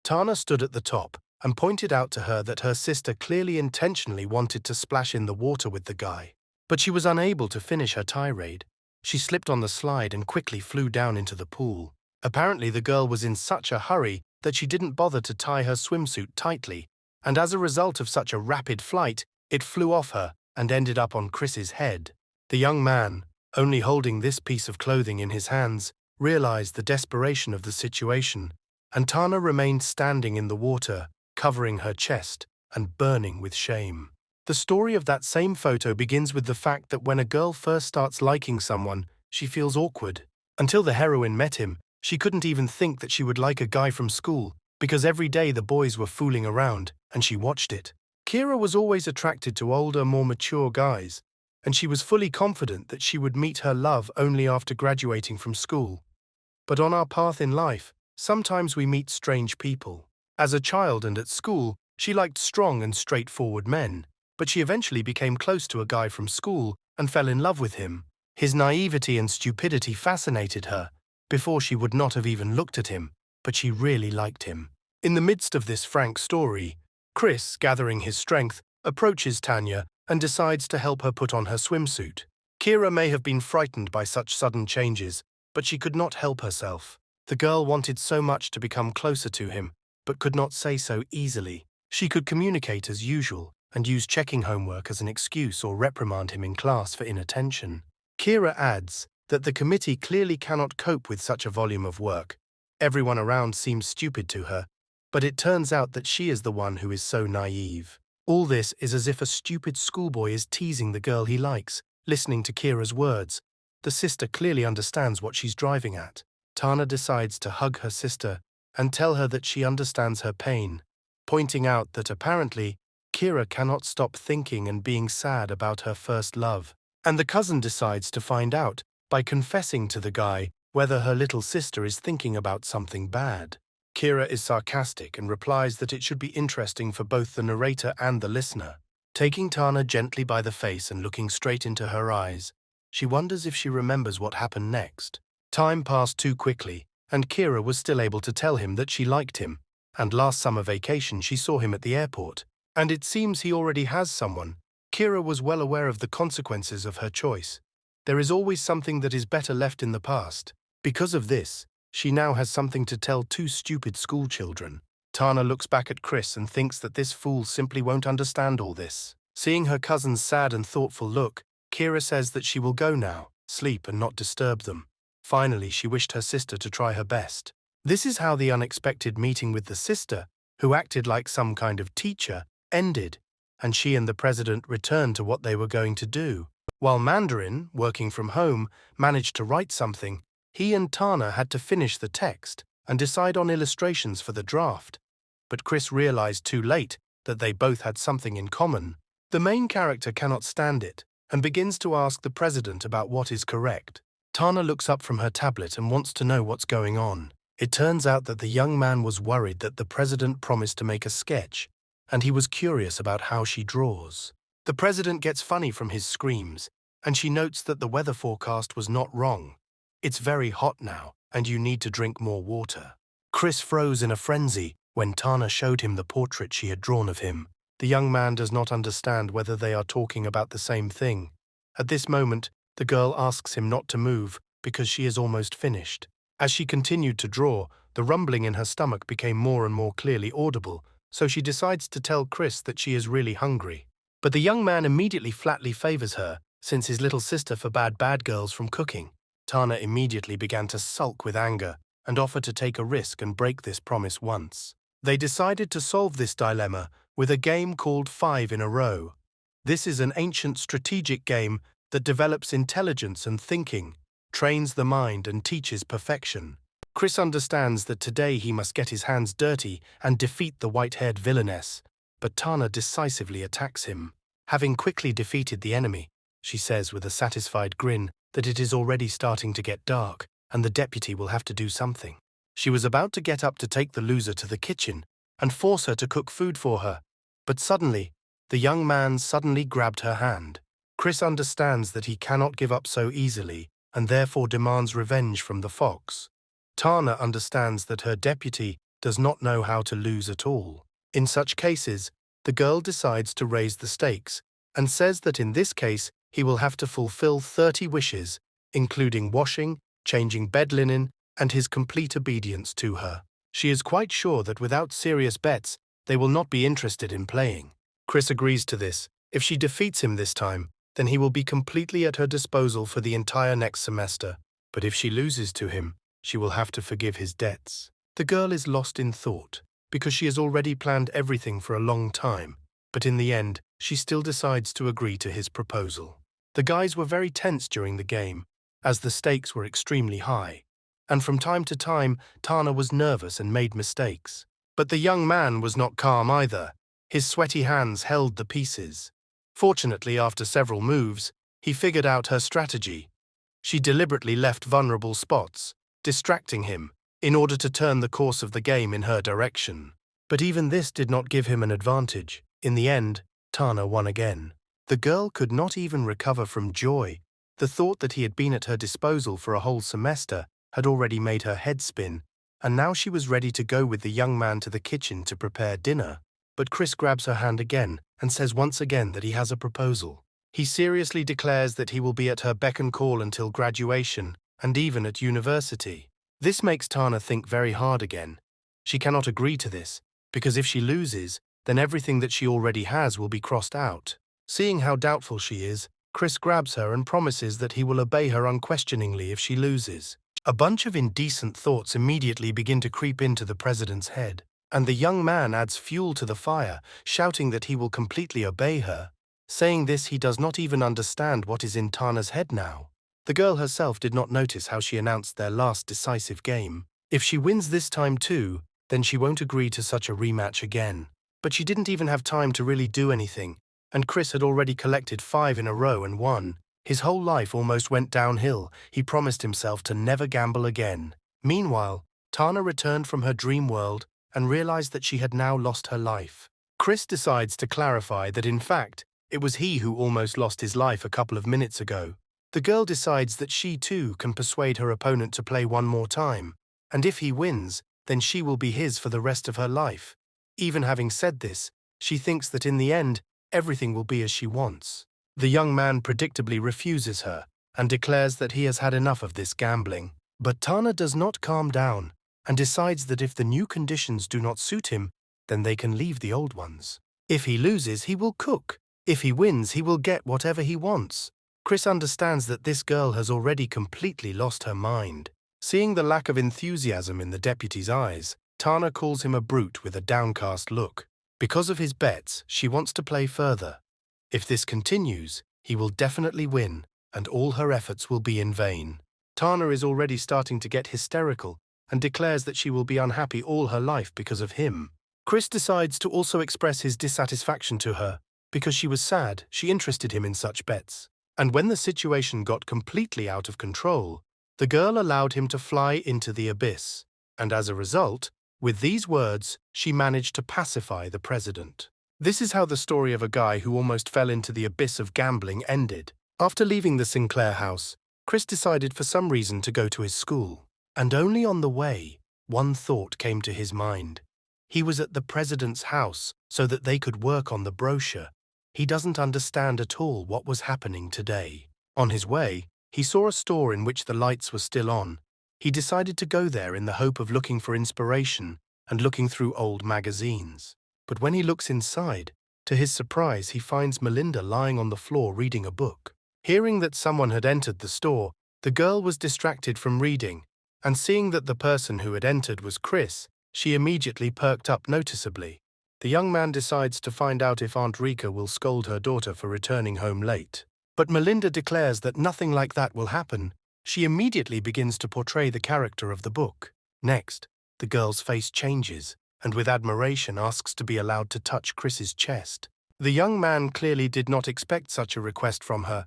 Tana stood at the top and pointed out to her that her sister clearly intentionally wanted to splash in the water with the guy. But she was unable to finish her tirade. She slipped on the slide and quickly flew down into the pool. Apparently the girl was in such a hurry that she didn't bother to tie her swimsuit tightly, and as a result of such a rapid flight, it flew off her and ended up on Chris's head. The young man, only holding this piece of clothing in his hands, realized the desperation of the situation, and Tana remained standing in the water, covering her chest and burning with shame. The story of that same photo begins with the fact that when a girl first starts liking someone, she feels awkward. Until the heroine met him, she couldn't even think that she would like a guy from school, because every day the boys were fooling around, and she watched it. Kira was always attracted to older, more mature guys, and she was fully confident that she would meet her love only after graduating from school. But on our path in life, sometimes we meet strange people. As a child and at school, she liked strong and straightforward men, but she eventually became close to a guy from school and fell in love with him. His naivety and stupidity fascinated her. Before she would not have even looked at him, but she really liked him. In the midst of this frank story, Chris, gathering his strength, approaches Tanya and decides to help her put on her swimsuit. Kira may have been frightened by such sudden changes, but she could not help herself. The girl wanted so much to become closer to him, but could not say so easily. She could communicate as usual and use checking homework as an excuse or reprimand him in class for inattention. Kira adds that the committee clearly cannot cope with such a volume of work. Everyone around seems stupid to her, but it turns out that she is the one who is so naive. All this is as if a stupid schoolboy is teasing the girl he likes, listening to Kira's words. The sister clearly understands what she's driving at. Tana decides to hug her sister and tell her that she understands her pain, pointing out that apparently Kira cannot stop thinking and being sad about her first love. And the cousin decides to find out by confessing to the guy whether her little sister is thinking about something bad. Kira is sarcastic and replies that it should be interesting for both the narrator and the listener. Taking Tana gently by the face and looking straight into her eyes, she wonders if she remembers what happened next. Time passed too quickly, and Kira was still able to tell him that she liked him, and last summer vacation she saw him at the airport. And it seems he already has someone. Kira was well aware of the consequences of her choice. There is always something that is better left in the past. Because of this, she now has something to tell two stupid schoolchildren. Tana looks back at Chris and thinks that this fool simply won't understand all this. Seeing her cousin's sad and thoughtful look, Kira says that she will go now, sleep and not disturb them. Finally, she wished her sister to try her best. This is how the unexpected meeting with the sister, who acted like some kind of teacher, ended, and she and the president returned to what they were going to do. While Mandarin, working from home, managed to write something, he and Tana had to finish the text and decide on illustrations for the draft. But Chris realized too late that they both had something in common. The main character cannot stand it and begins to ask the president about what is correct. Tana looks up from her tablet and wants to know what's going on. It turns out that the young man was worried that the president promised to make a sketch, and he was curious about how she draws. The president gets funny from his screams, and she notes that the weather forecast was not wrong. It's very hot now, and you need to drink more water. Chris froze in a frenzy when Tana showed him the portrait she had drawn of him. The young man does not understand whether they are talking about the same thing. At this moment, the girl asks him not to move because she is almost finished. As she continued to draw, the rumbling in her stomach became more and more clearly audible, so she decides to tell Chris that she is really hungry. But the young man immediately flatly favors her, since his little sister forbade bad girls from cooking. Tana immediately began to sulk with anger and offered to take a risk and break this promise once. They decided to solve this dilemma with a game called 5 in a Row. This is an ancient strategic game that develops intelligence and thinking, trains the mind and teaches perfection. Chris understands that today he must get his hands dirty and defeat the white-haired villainess, but Tana decisively attacks him. Having quickly defeated the enemy, she says with a satisfied grin that it is already starting to get dark and the deputy will have to do something. She was about to get up to take the loser to the kitchen and force her to cook food for her, but suddenly, the young man suddenly grabbed her hand. Chris understands that he cannot give up so easily and therefore demands revenge from the fox. Tana understands that her deputy does not know how to lose at all. In such cases, the girl decides to raise the stakes and says that in this case he will have to fulfill 30 wishes, including washing, changing bed linen, and his complete obedience to her. She is quite sure that without serious bets, they will not be interested in playing. Chris agrees to this. If she defeats him this time, then he will be completely at her disposal for the entire next semester. But if she loses to him, she will have to forgive his debts. The girl is lost in thought, because she has already planned everything for a long time, but in the end, she still decides to agree to his proposal. The guys were very tense during the game, as the stakes were extremely high, and from time to time, Tana was nervous and made mistakes. But the young man was not calm either. His sweaty hands held the pieces. Fortunately, after several moves, he figured out her strategy. She deliberately left vulnerable spots, distracting him, in order to turn the course of the game in her direction. But even this did not give him an advantage. In the end, Tana won again. The girl could not even recover from joy. The thought that he had been at her disposal for a whole semester had already made her head spin, and now she was ready to go with the young man to the kitchen to prepare dinner. But Chris grabs her hand again and says once again that he has a proposal. He seriously declares that he will be at her beck and call until graduation, and even at university. This makes Tana think very hard again. She cannot agree to this, because if she loses, then everything that she already has will be crossed out. Seeing how doubtful she is, Chris grabs her and promises that he will obey her unquestioningly if she loses. A bunch of indecent thoughts immediately begin to creep into the president's head, and the young man adds fuel to the fire, shouting that he will completely obey her. Saying this, he does not even understand what is in Tana's head now. The girl herself did not notice how she announced their last decisive game. If she wins this time too, then she won't agree to such a rematch again. But she didn't even have time to really do anything, and Chris had already collected 5 in a row and won. His whole life almost went downhill. He promised himself to never gamble again. Meanwhile, Tana returned from her dream world and realized that she had now lost her life. Chris decides to clarify that in fact, it was he who almost lost his life a couple of minutes ago. The girl decides that she too can persuade her opponent to play one more time, and if he wins, then she will be his for the rest of her life. Even having said this, she thinks that in the end, everything will be as she wants. The young man predictably refuses her and declares that he has had enough of this gambling. But Tana does not calm down and decides that if the new conditions do not suit him, then they can leave the old ones. If he loses, he will cook. If he wins, he will get whatever he wants. Chris understands that this girl has already completely lost her mind. Seeing the lack of enthusiasm in the deputy's eyes, Tana calls him a brute with a downcast look. Because of his bets, she wants to play further. If this continues, he will definitely win, and all her efforts will be in vain. Tana is already starting to get hysterical and declares that she will be unhappy all her life because of him. Chris decides to also express his dissatisfaction to her because she was sad she interested him in such bets. And when the situation got completely out of control, the girl allowed him to fly into the abyss. And as a result, with these words, she managed to pacify the president. This is how the story of a guy who almost fell into the abyss of gambling ended. After leaving the Sinclair house, Chris decided for some reason to go to his school. And only on the way, one thought came to his mind. He was at the president's house so that they could work on the brochure. He doesn't understand at all what was happening today. On his way, he saw a store in which the lights were still on. He decided to go there in the hope of looking for inspiration and looking through old magazines. But when he looks inside, to his surprise, he finds Melinda lying on the floor reading a book. Hearing that someone had entered the store, the girl was distracted from reading, and seeing that the person who had entered was Chris, she immediately perked up noticeably. The young man decides to find out if Aunt Rika will scold her daughter for returning home late. But Melinda declares that nothing like that will happen. She immediately begins to portray the character of the book. Next, the girl's face changes, and with admiration asks to be allowed to touch Chris's chest. The young man clearly did not expect such a request from her.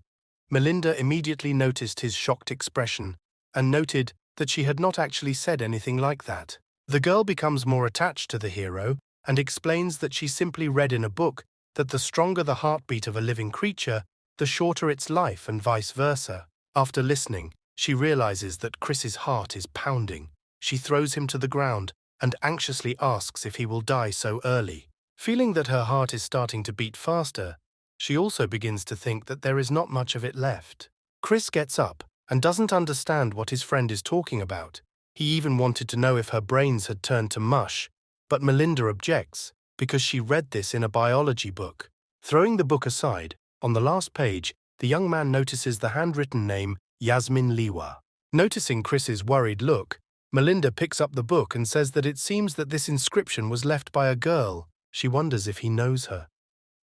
Melinda immediately noticed his shocked expression and noted that she had not actually said anything like that. The girl becomes more attached to the hero and explains that she simply read in a book that the stronger the heartbeat of a living creature, the shorter its life and vice versa. After listening, she realizes that Chris's heart is pounding. She throws him to the ground and anxiously asks if he will die so early. Feeling that her heart is starting to beat faster, she also begins to think that there is not much of it left. Chris gets up and doesn't understand what his friend is talking about. He even wanted to know if her brains had turned to mush, but Melinda objects because she read this in a biology book. Throwing the book aside, on the last page, the young man notices the handwritten name Yasmin Liwa. Noticing Chris's worried look, Melinda picks up the book and says that it seems that this inscription was left by a girl. She wonders if he knows her.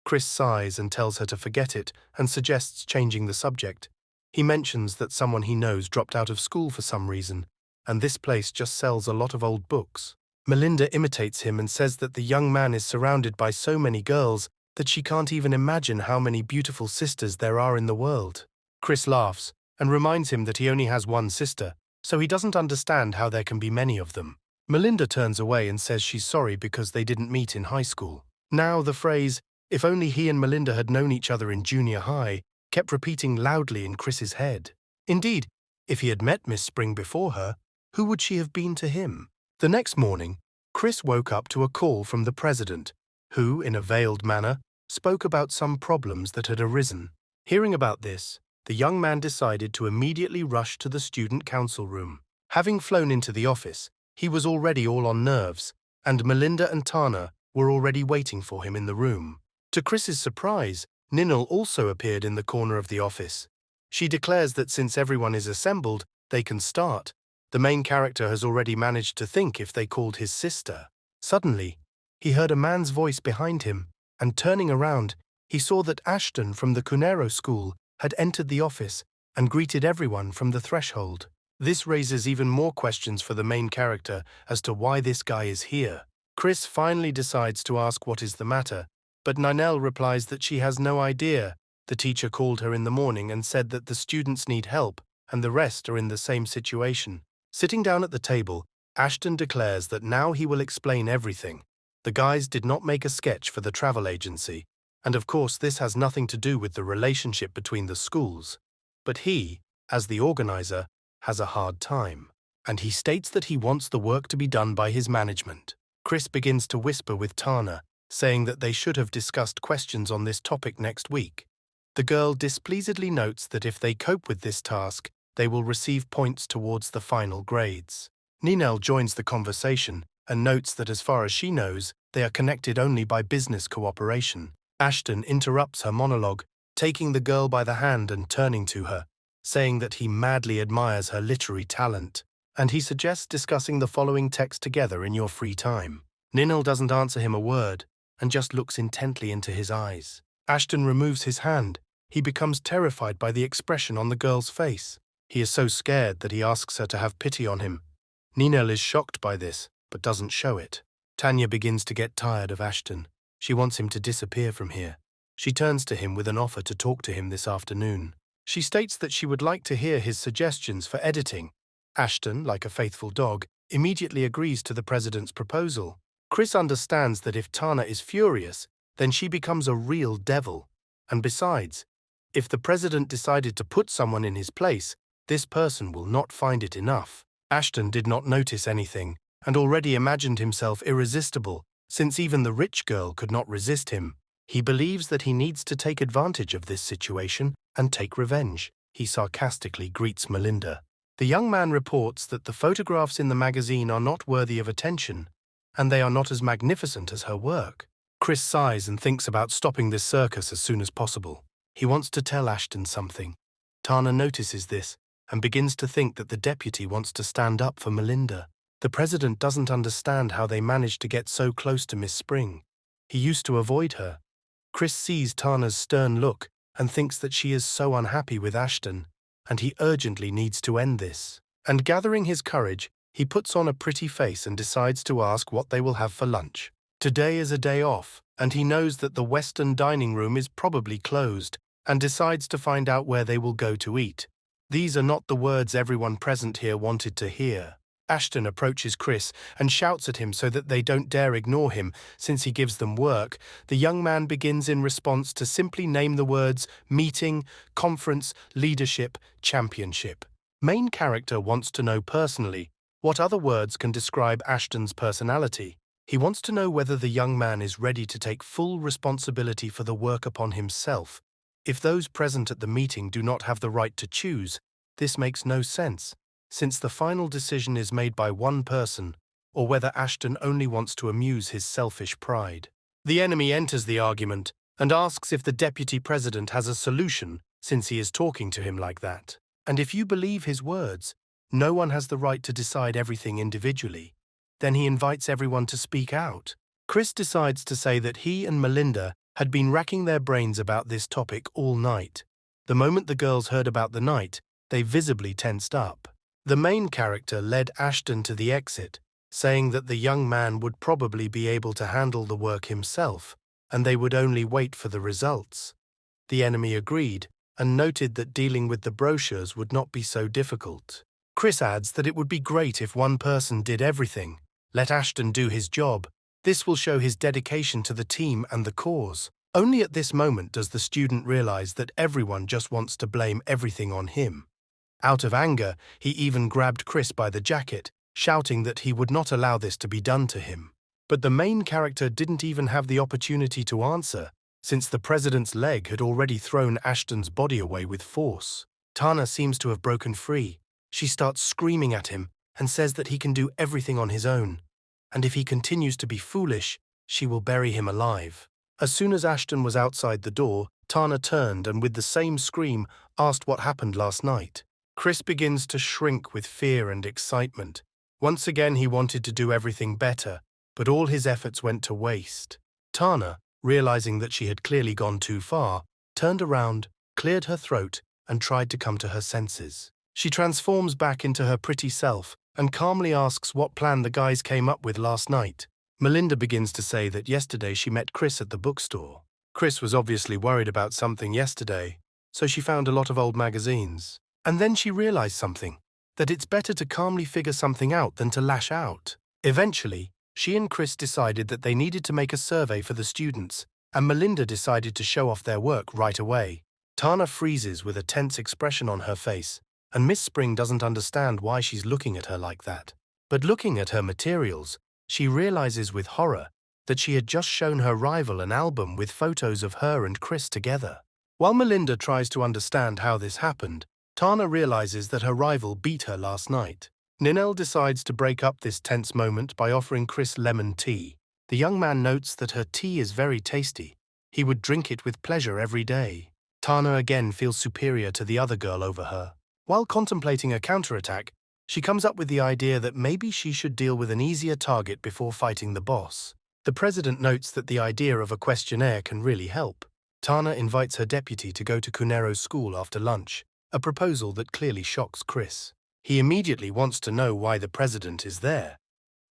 Chris sighs and tells her to forget it and suggests changing the subject. He mentions that someone he knows dropped out of school for some reason, and this place just sells a lot of old books. Melinda imitates him and says that the young man is surrounded by so many girls that she can't even imagine how many beautiful sisters there are in the world. Chris laughs and reminds him that he only has one sister, so he doesn't understand how there can be many of them. Melinda turns away and says she's sorry because they didn't meet in high school. Now the phrase, "If only he and Melinda had known each other in junior high," kept repeating loudly in Chris's head. Indeed, if he had met Miss Spring before her, who would she have been to him? The next morning, Chris woke up to a call from the president, who, in a veiled manner, spoke about some problems that had arisen. Hearing about this, the young man decided to immediately rush to the student council room. Having flown into the office, he was already all on nerves, and Melinda and Tana were already waiting for him in the room. To Chris's surprise, Ninal also appeared in the corner of the office. She declares that since everyone is assembled, they can start. The main character has already managed to think if they called his sister. Suddenly, he heard a man's voice behind him, and turning around, he saw that Ashton from the Cunero school had entered the office and greeted everyone from the threshold. This raises even more questions for the main character as to why this guy is here. Chris finally decides to ask what is the matter, but Ninel replies that she has no idea. The teacher called her in the morning and said that the students need help and the rest are in the same situation. Sitting down at the table, Ashton declares that now he will explain everything. The guys did not make a sketch for the travel agency, and of course this has nothing to do with the relationship between the schools. But he, as the organizer, has a hard time, and he states that he wants the work to be done by his management. Chris begins to whisper with Tana, saying that they should have discussed questions on this topic next week. The girl displeasedly notes that if they cope with this task, they will receive points towards the final grades. Ninel joins the conversation and notes that as far as she knows, they are connected only by business cooperation. Ashton interrupts her monologue, taking the girl by the hand and turning to her, saying that he madly admires her literary talent, and he suggests discussing the following text together in your free time. Ninel doesn't answer him a word and just looks intently into his eyes. Ashton removes his hand. He becomes terrified by the expression on the girl's face. He is so scared that he asks her to have pity on him. Ninel is shocked by this, but doesn't show it. Tanya begins to get tired of Ashton. She wants him to disappear from here. She turns to him with an offer to talk to him this afternoon. She states that she would like to hear his suggestions for editing. Ashton, like a faithful dog, immediately agrees to the president's proposal. Chris understands that if Tana is furious, then she becomes a real devil. And besides, if the president decided to put someone in his place, this person will not find it enough. Ashton did not notice anything, and already imagined himself irresistible, since even the rich girl could not resist him. He believes that he needs to take advantage of this situation and take revenge. He sarcastically greets Melinda. The young man reports that the photographs in the magazine are not worthy of attention, and they are not as magnificent as her work. Chris sighs and thinks about stopping this circus as soon as possible. He wants to tell Ashton something. Tana notices this and begins to think that the deputy wants to stand up for Melinda. The president doesn't understand how they managed to get so close to Miss Spring. He used to avoid her. Chris sees Tana's stern look and thinks that she is so unhappy with Ashton, and he urgently needs to end this. And gathering his courage, he puts on a pretty face and decides to ask what they will have for lunch. Today is a day off, and he knows that the Western dining room is probably closed, and decides to find out where they will go to eat. These are not the words everyone present here wanted to hear. Ashton approaches Chris and shouts at him so that they don't dare ignore him, since he gives them work. The young man begins in response to simply name the words meeting, conference, leadership, championship. Main character wants to know personally what other words can describe Ashton's personality. He wants to know whether the young man is ready to take full responsibility for the work upon himself. If those present at the meeting do not have the right to choose, this makes no sense, since the final decision is made by one person, or whether Ashton only wants to amuse his selfish pride. The enemy enters the argument and asks if the deputy president has a solution, since he is talking to him like that. And if you believe his words, no one has the right to decide everything individually. Then he invites everyone to speak out. Chris decides to say that he and Melinda had been racking their brains about this topic all night. The moment the girls heard about the night, they visibly tensed up. The main character led Ashton to the exit, saying that the young man would probably be able to handle the work himself, and they would only wait for the results. The enemy agreed, and noted that dealing with the brochures would not be so difficult. Chris adds that it would be great if one person did everything. Let Ashton do his job. This will show his dedication to the team and the cause. Only at this moment does the student realize that everyone just wants to blame everything on him. Out of anger, he even grabbed Chris by the jacket, shouting that he would not allow this to be done to him. But the main character didn't even have the opportunity to answer, since the president's leg had already thrown Ashton's body away with force. Tana seems to have broken free. She starts screaming at him and says that he can do everything on his own, and if he continues to be foolish, she will bury him alive. As soon as Ashton was outside the door, Tana turned and with the same scream asked what happened last night. Chris begins to shrink with fear and excitement. Once again he wanted to do everything better, but all his efforts went to waste. Tana, realizing that she had clearly gone too far, turned around, cleared her throat, and tried to come to her senses. She transforms back into her pretty self and calmly asks what plan the guys came up with last night. Melinda begins to say that yesterday she met Chris at the bookstore. Chris was obviously worried about something yesterday, so she found a lot of old magazines. And then she realized something, that it's better to calmly figure something out than to lash out. Eventually, She and Chris decided that they needed to make a survey for the students, and Melinda decided to show off their work right away. Tana freezes with a tense expression on her face, and Miss Spring doesn't understand why she's looking at her like that. But looking at her materials, she realizes with horror that she had just shown her rival an album with photos of her and Chris together. While Melinda tries to understand how this happened, Tana realizes that her rival beat her last night. Ninel decides to break up this tense moment by offering Chris lemon tea. The young man notes that her tea is very tasty. He would drink it with pleasure every day. Tana again feels superior to the other girl over her. While contemplating a counterattack, she comes up with the idea that maybe she should deal with an easier target before fighting the boss. The president notes that the idea of a questionnaire can really help. Tana invites her deputy to go to Kunero's school after lunch, a proposal that clearly shocks Chris. He immediately wants to know why the president is there.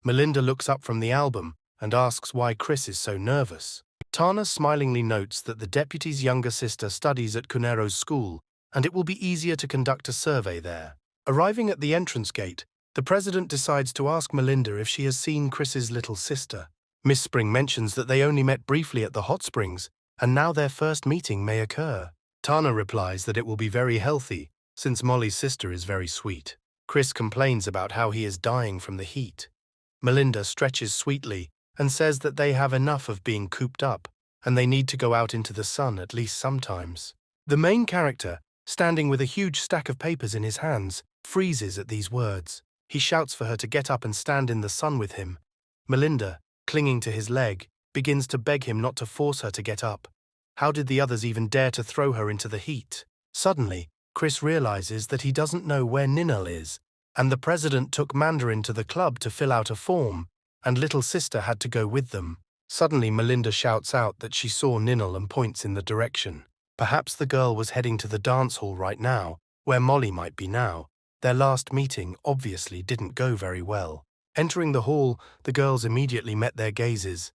Melinda looks up from the album and asks why Chris is so nervous. Tana smilingly notes that the deputy's younger sister studies at Kunero's school, and it will be easier to conduct a survey there. Arriving at the entrance gate, the president decides to ask Melinda if she has seen Chris's little sister. Miss Spring mentions that they only met briefly at the hot springs, and now their first meeting may occur. Tana replies that it will be very healthy, since Molly's sister is very sweet. Chris complains about how he is dying from the heat. Melinda stretches sweetly and says that they have enough of being cooped up, and they need to go out into the sun at least sometimes. The main character, standing with a huge stack of papers in his hands, freezes at these words. He shouts for her to get up and stand in the sun with him. Melinda, clinging to his leg, begins to beg him not to force her to get up. How did the others even dare to throw her into the heat? Suddenly, Chris realizes that he doesn't know where Ninel is, and the president took Mandarin to the club to fill out a form, and little sister had to go with them. Suddenly, Melinda shouts out that she saw Ninel and points in the direction. Perhaps the girl was heading to the dance hall right now, where Molly might be now. Their last meeting obviously didn't go very well. Entering the hall, the girls immediately met their gazes.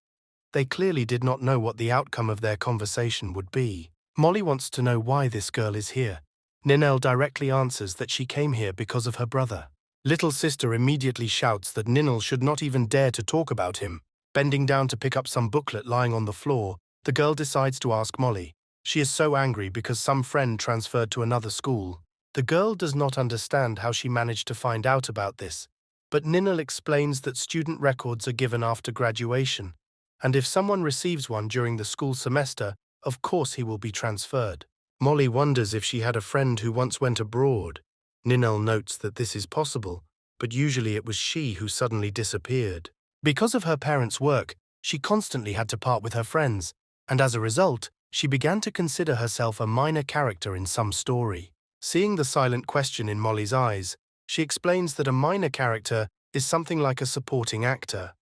They clearly did not know what the outcome of their conversation would be. Molly wants to know why this girl is here. Ninel directly answers that she came here because of her brother. Little sister immediately shouts that Ninel should not even dare to talk about him. Bending down to pick up some booklet lying on the floor, the girl decides to ask Molly. She is so angry because some friend transferred to another school. The girl does not understand how she managed to find out about this, but Ninel explains that student records are given after graduation, and if someone receives one during the school semester, of course he will be transferred. Molly wonders if she had a friend who once went abroad. Ninel notes that this is possible, but usually it was she who suddenly disappeared. Because of her parents' work, she constantly had to part with her friends, and as a result, she began to consider herself a minor character in some story. Seeing the silent question in Molly's eyes, she explains that a minor character is something like a supporting actor.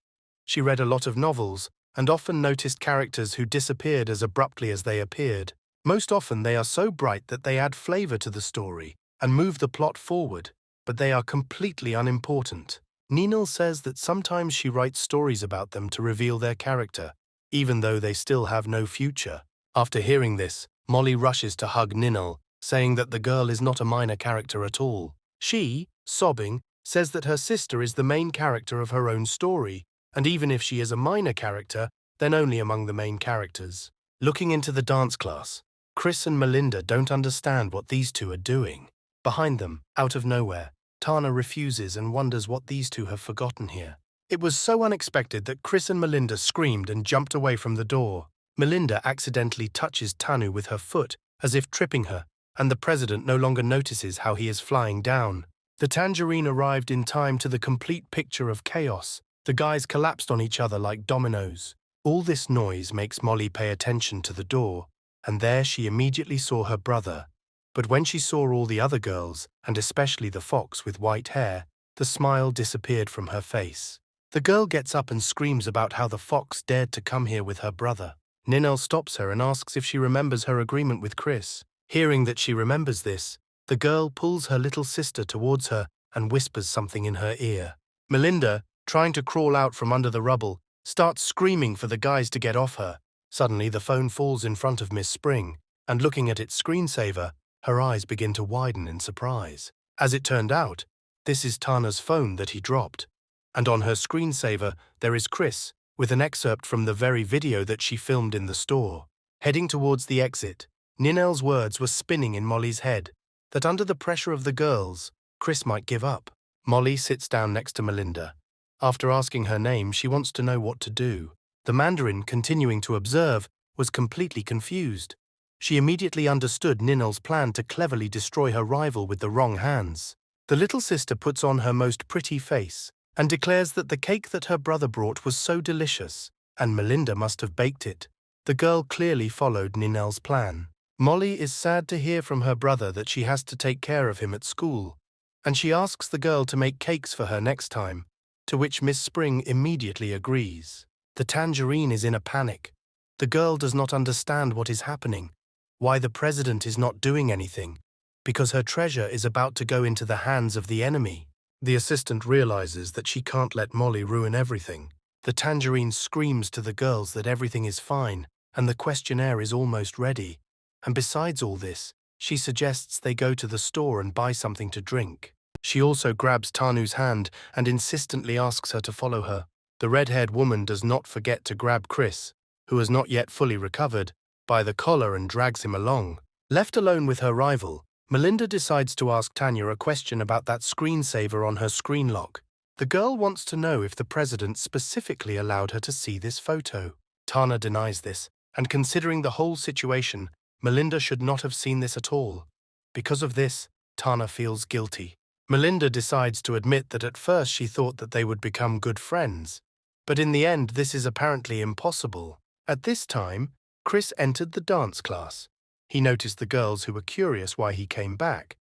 She read a lot of novels and often noticed characters who disappeared as abruptly as they appeared. Most often they are so bright that they add flavor to the story and move the plot forward, but they are completely unimportant. Ninel says that sometimes she writes stories about them to reveal their character, even though they still have no future. After hearing this, Molly rushes to hug Ninel, saying that the girl is not a minor character at all. She, sobbing, says that her sister is the main character of her own story, and even if she is a minor character, then only among the main characters. Looking into the dance class, Chris and Melinda don't understand what these two are doing. Behind them, out of nowhere, Tana refuses and wonders what these two have forgotten here. It was so unexpected that Chris and Melinda screamed and jumped away from the door. Melinda accidentally touches Tanu with her foot, as if tripping her, and the president no longer notices how he is flying down. The tangerine arrived in time to the complete picture of chaos. The guys collapsed on each other like dominoes. All this noise makes Molly pay attention to the door, and there she immediately saw her brother. But when she saw all the other girls, and especially the fox with white hair, the smile disappeared from her face. The girl gets up and screams about how the fox dared to come here with her brother. Ninel stops her and asks if she remembers her agreement with Chris. Hearing that she remembers this, the girl pulls her little sister towards her and whispers something in her ear. Melinda, trying to crawl out from under the rubble, starts screaming for the guys to get off her. Suddenly, the phone falls in front of Miss Spring, and looking at its screensaver, her eyes begin to widen in surprise. As it turned out, this is Tana's phone that he dropped. And on her screensaver, there is Chris, with an excerpt from the very video that she filmed in the store. Heading towards the exit, Ninel's words were spinning in Molly's head, that under the pressure of the girls, Chris might give up. Molly sits down next to Melinda. After asking her name, she wants to know what to do. The Mandarin, continuing to observe, was completely confused. She immediately understood Ninel's plan to cleverly destroy her rival with the wrong hands. The little sister puts on her most pretty face and declares that the cake that her brother brought was so delicious, and Melinda must have baked it. The girl clearly followed Ninel's plan. Molly is sad to hear from her brother that she has to take care of him at school, and she asks the girl to make cakes for her next time, to which Miss Spring immediately agrees. The tangerine is in a panic. The girl does not understand what is happening, why the president is not doing anything, because her treasure is about to go into the hands of the enemy. The assistant realizes that she can't let Molly ruin everything. The tangerine screams to the girls that everything is fine and the questionnaire is almost ready. And besides all this, she suggests they go to the store and buy something to drink. She also grabs Tanu's hand and insistently asks her to follow her. The red-haired woman does not forget to grab Chris, who has not yet fully recovered, by the collar and drags him along. Left alone with her rival, Melinda decides to ask Tanya a question about that screensaver on her screen lock. The girl wants to know if the president specifically allowed her to see this photo. Tana denies this, and considering the whole situation, Melinda should not have seen this at all. Because of this, Tana feels guilty. Melinda decides to admit that at first she thought that they would become good friends. But in the end, this is apparently impossible. At this time, Chris entered the dance class. He noticed the girls who were curious why he came back.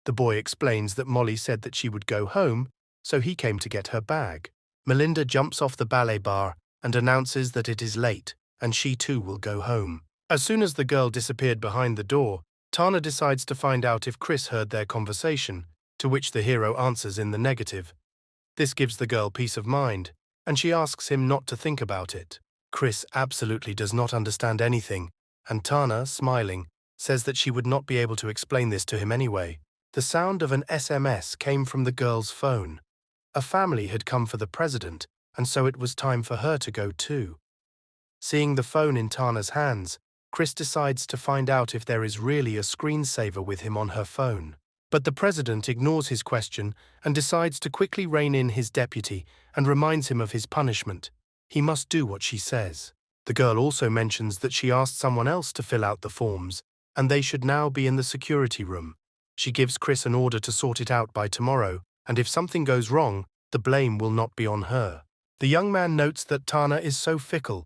The boy explains that Molly said that she would go home, so he came to get her bag. Melinda jumps off the ballet bar and announces that it is late, and she too will go home. As soon as the girl disappeared behind the door, Tana decides to find out if Chris heard their conversation, to which the hero answers in the negative. This gives the girl peace of mind, and she asks him not to think about it. Chris absolutely does not understand anything, and Tana, smiling, says that she would not be able to explain this to him anyway. The sound of an SMS came from the girl's phone. A family had come for the president, and so it was time for her to go too. Seeing the phone in Tana's hands, Chris decides to find out if there is really a screensaver with him on her phone. But the president ignores his question and decides to quickly rein in his deputy and reminds him of his punishment. He must do what she says. The girl also mentions that she asked someone else to fill out the forms, and they should now be in the security room. She gives Chris an order to sort it out by tomorrow, and if something goes wrong, the blame will not be on her. The young man notes that Tana is so fickle,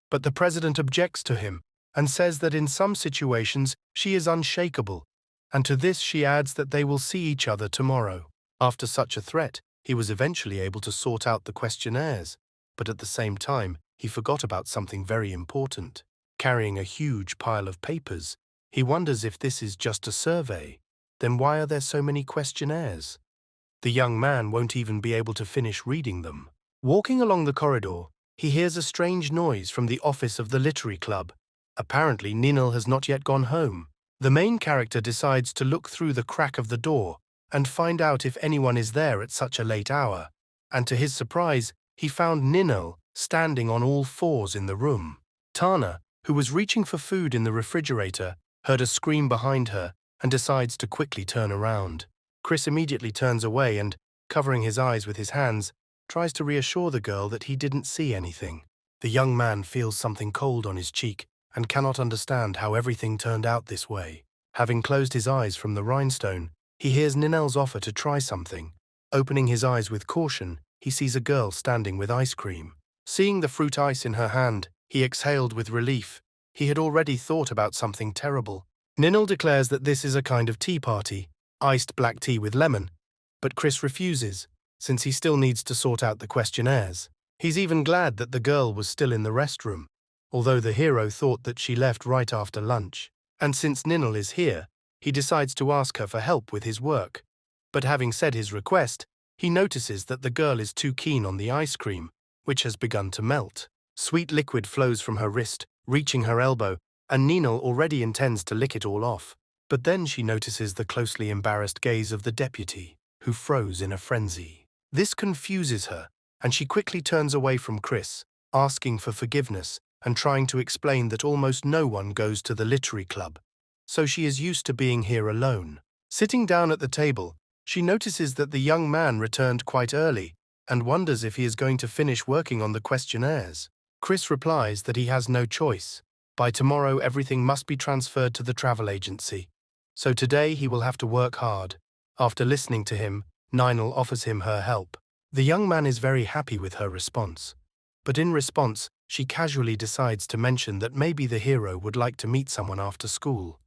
but the president objects to him and says that in some situations she is unshakable, and to this she adds that they will see each other tomorrow. After such a threat, he was eventually able to sort out the questionnaires, but at the same time, he forgot about something very important. Carrying a huge pile of papers, he wonders if this is just a survey. Then why are there so many questionnaires? The young man won't even be able to finish reading them. Walking along the corridor, he hears a strange noise from the office of the literary club. Apparently, Ninel has not yet gone home. The main character decides to look through the crack of the door and find out if anyone is there at such a late hour. And to his surprise, he found Ninel standing on all fours in the room. Tana, who was reaching for food in the refrigerator, heard a scream behind her and decides to quickly turn around. Chris immediately turns away and, covering his eyes with his hands, tries to reassure the girl that he didn't see anything. The young man feels something cold on his cheek and cannot understand how everything turned out this way. Having closed his eyes from the rhinestone, he hears Ninel's offer to try something. Opening his eyes with caution, he sees a girl standing with ice cream. Seeing the fruit ice in her hand, he exhaled with relief. He had already thought about something terrible. Ninel declares that this is a kind of tea party, iced black tea with lemon, but Chris refuses, since he still needs to sort out the questionnaires. He's even glad that the girl was still in the restroom, although the hero thought that she left right after lunch. And since Ninel is here, he decides to ask her for help with his work. But having said his request, he notices that the girl is too keen on the ice cream, which has begun to melt. Sweet liquid flows from her wrist, reaching her elbow, and Ninel already intends to lick it all off. But then she notices the closely embarrassed gaze of the deputy, who froze in a frenzy. This confuses her, and she quickly turns away from Chris, asking for forgiveness and trying to explain that almost no one goes to the literary club, so she is used to being here alone. Sitting down at the table, she notices that the young man returned quite early and wonders if he is going to finish working on the questionnaires. Chris replies that he has no choice. By tomorrow, everything must be transferred to the travel agency, so today he will have to work hard. After listening to him, Ninal offers him her help. The young man is very happy with her response, but in response, she casually decides to mention that maybe the hero would like to meet someone after school.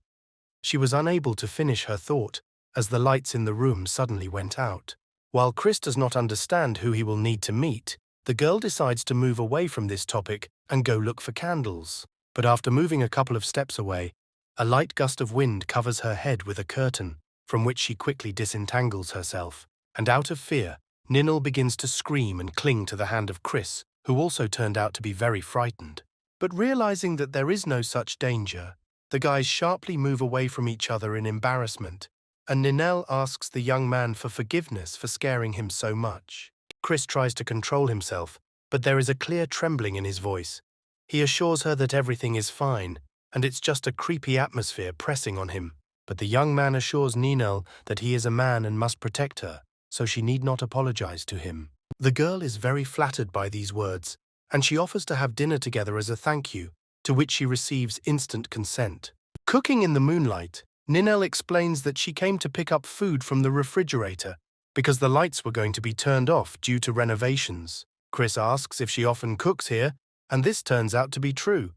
She was unable to finish her thought as the lights in the room suddenly went out. While Chris does not understand who he will need to meet, the girl decides to move away from this topic and go look for candles. But after moving a couple of steps away, a light gust of wind covers her head with a curtain, from which she quickly disentangles herself. And out of fear, Ninal begins to scream and cling to the hand of Chris, who also turned out to be very frightened. But realizing that there is no such danger, the guys sharply move away from each other in embarrassment, and Ninel asks the young man for forgiveness for scaring him so much. Chris tries to control himself, but there is a clear trembling in his voice. He assures her that everything is fine, and it's just a creepy atmosphere pressing on him. But the young man assures Ninel that he is a man and must protect her, so she need not apologize to him. The girl is very flattered by these words, and she offers to have dinner together as a thank you, to which she receives instant consent. Cooking in the moonlight, Ninel explains that she came to pick up food from the refrigerator because the lights were going to be turned off due to renovations. Chris asks if she often cooks here, and this turns out to be true.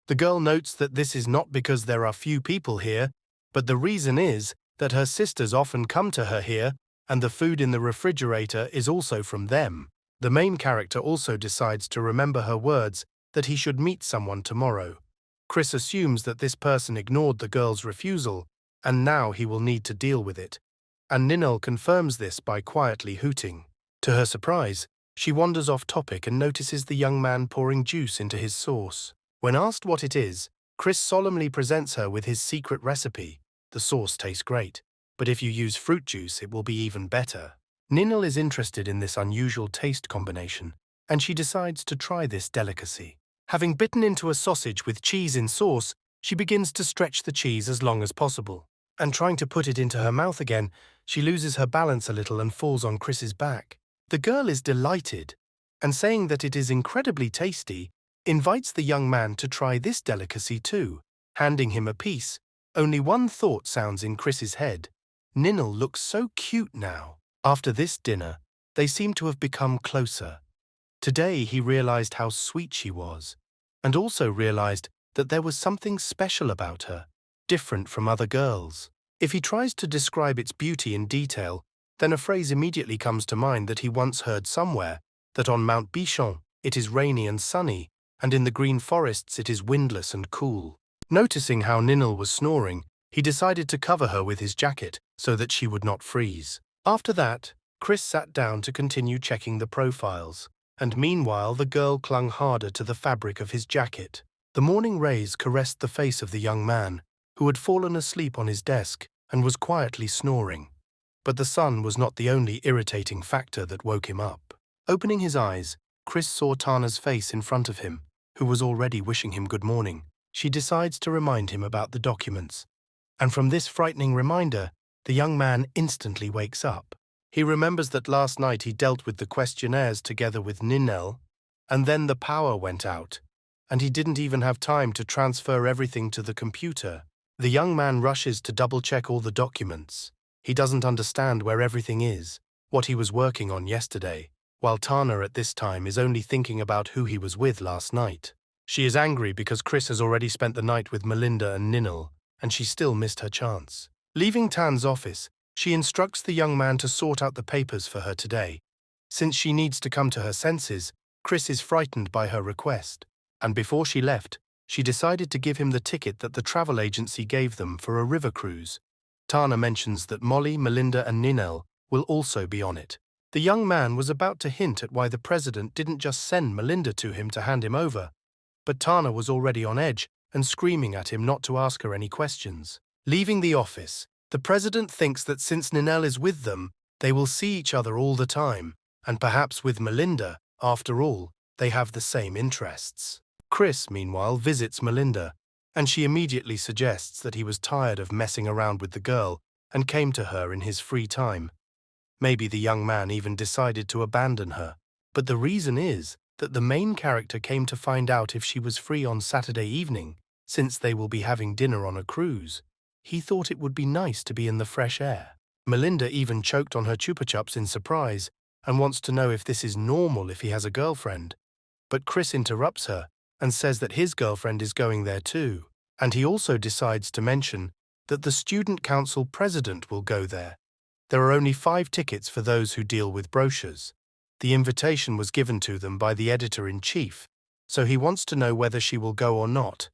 The girl notes that this is not because there are few people here, but the reason is that her sisters often come to her here, and the food in the refrigerator is also from them. The main character also decides to remember her words that he should meet someone tomorrow. Chris assumes that this person ignored the girl's refusal, and now he will need to deal with it. And Ninel confirms this by quietly hooting. To her surprise, she wanders off topic and notices the young man pouring juice into his sauce. When asked what it is, Chris solemnly presents her with his secret recipe. The sauce tastes great, but if you use fruit juice, it will be even better. Ninel is interested in this unusual taste combination, and she decides to try this delicacy. Having bitten into a sausage with cheese in sauce, she begins to stretch the cheese as long as possible. And trying to put it into her mouth again, she loses her balance a little and falls on Chris's back. The girl is delighted, and saying that it is incredibly tasty, invites the young man to try this delicacy too, handing him a piece. Only one thought sounds in Chris's head. Ninel looks so cute now. After this dinner, they seem to have become closer. Today he realized how sweet she was, and also realized that there was something special about her, different from other girls. If he tries to describe its beauty in detail, then a phrase immediately comes to mind that he once heard somewhere, that on Mount Bichon it is rainy and sunny, and in the green forests it is windless and cool. Noticing how Ninel was snoring, he decided to cover her with his jacket so that she would not freeze. After that, Chris sat down to continue checking the profiles, and meanwhile the girl clung harder to the fabric of his jacket. The morning rays caressed the face of the young man, who had fallen asleep on his desk and was quietly snoring. But the sun was not the only irritating factor that woke him up. Opening his eyes, Chris saw Tana's face in front of him, who was already wishing him good morning. She decides to remind him about the documents, and from this frightening reminder, the young man instantly wakes up. He remembers that last night he dealt with the questionnaires together with Ninel, and then the power went out, and he didn't even have time to transfer everything to the computer. The young man rushes to double-check all the documents. He doesn't understand where everything is, what he was working on yesterday, while Tana at this time is only thinking about who he was with last night. She is angry because Chris has already spent the night with Melinda and Ninel, and she still missed her chance. Leaving Tan's office, she instructs the young man to sort out the papers for her today. Since she needs to come to her senses, Chris is frightened by her request, and before she left, she decided to give him the ticket that the travel agency gave them for a river cruise. Tana mentions that Molly, Melinda and Ninel will also be on it. The young man was about to hint at why the president didn't just send Melinda to him to hand him over, but Tana was already on edge and screaming at him not to ask her any questions. Leaving the office, the president thinks that since Ninel is with them, they will see each other all the time, and perhaps with Melinda, After all, they have the same interests. Chris, meanwhile, visits Melinda, and she immediately suggests that he was tired of messing around with the girl and came to her in his free time. Maybe the young man even decided to abandon her. But the reason is that the main character came to find out if she was free on Saturday evening, since they will be having dinner on a cruise. He thought it would be nice to be in the fresh air. Melinda even choked on her chupa chups in surprise and wants to know if this is normal if he has a girlfriend. But Chris interrupts her and says that his girlfriend is going there too. And he also decides to mention that the student council president will go there. There are only 5 tickets for those who deal with brochures. The invitation was given to them by the editor-in-chief, so he wants to know whether she will go or not.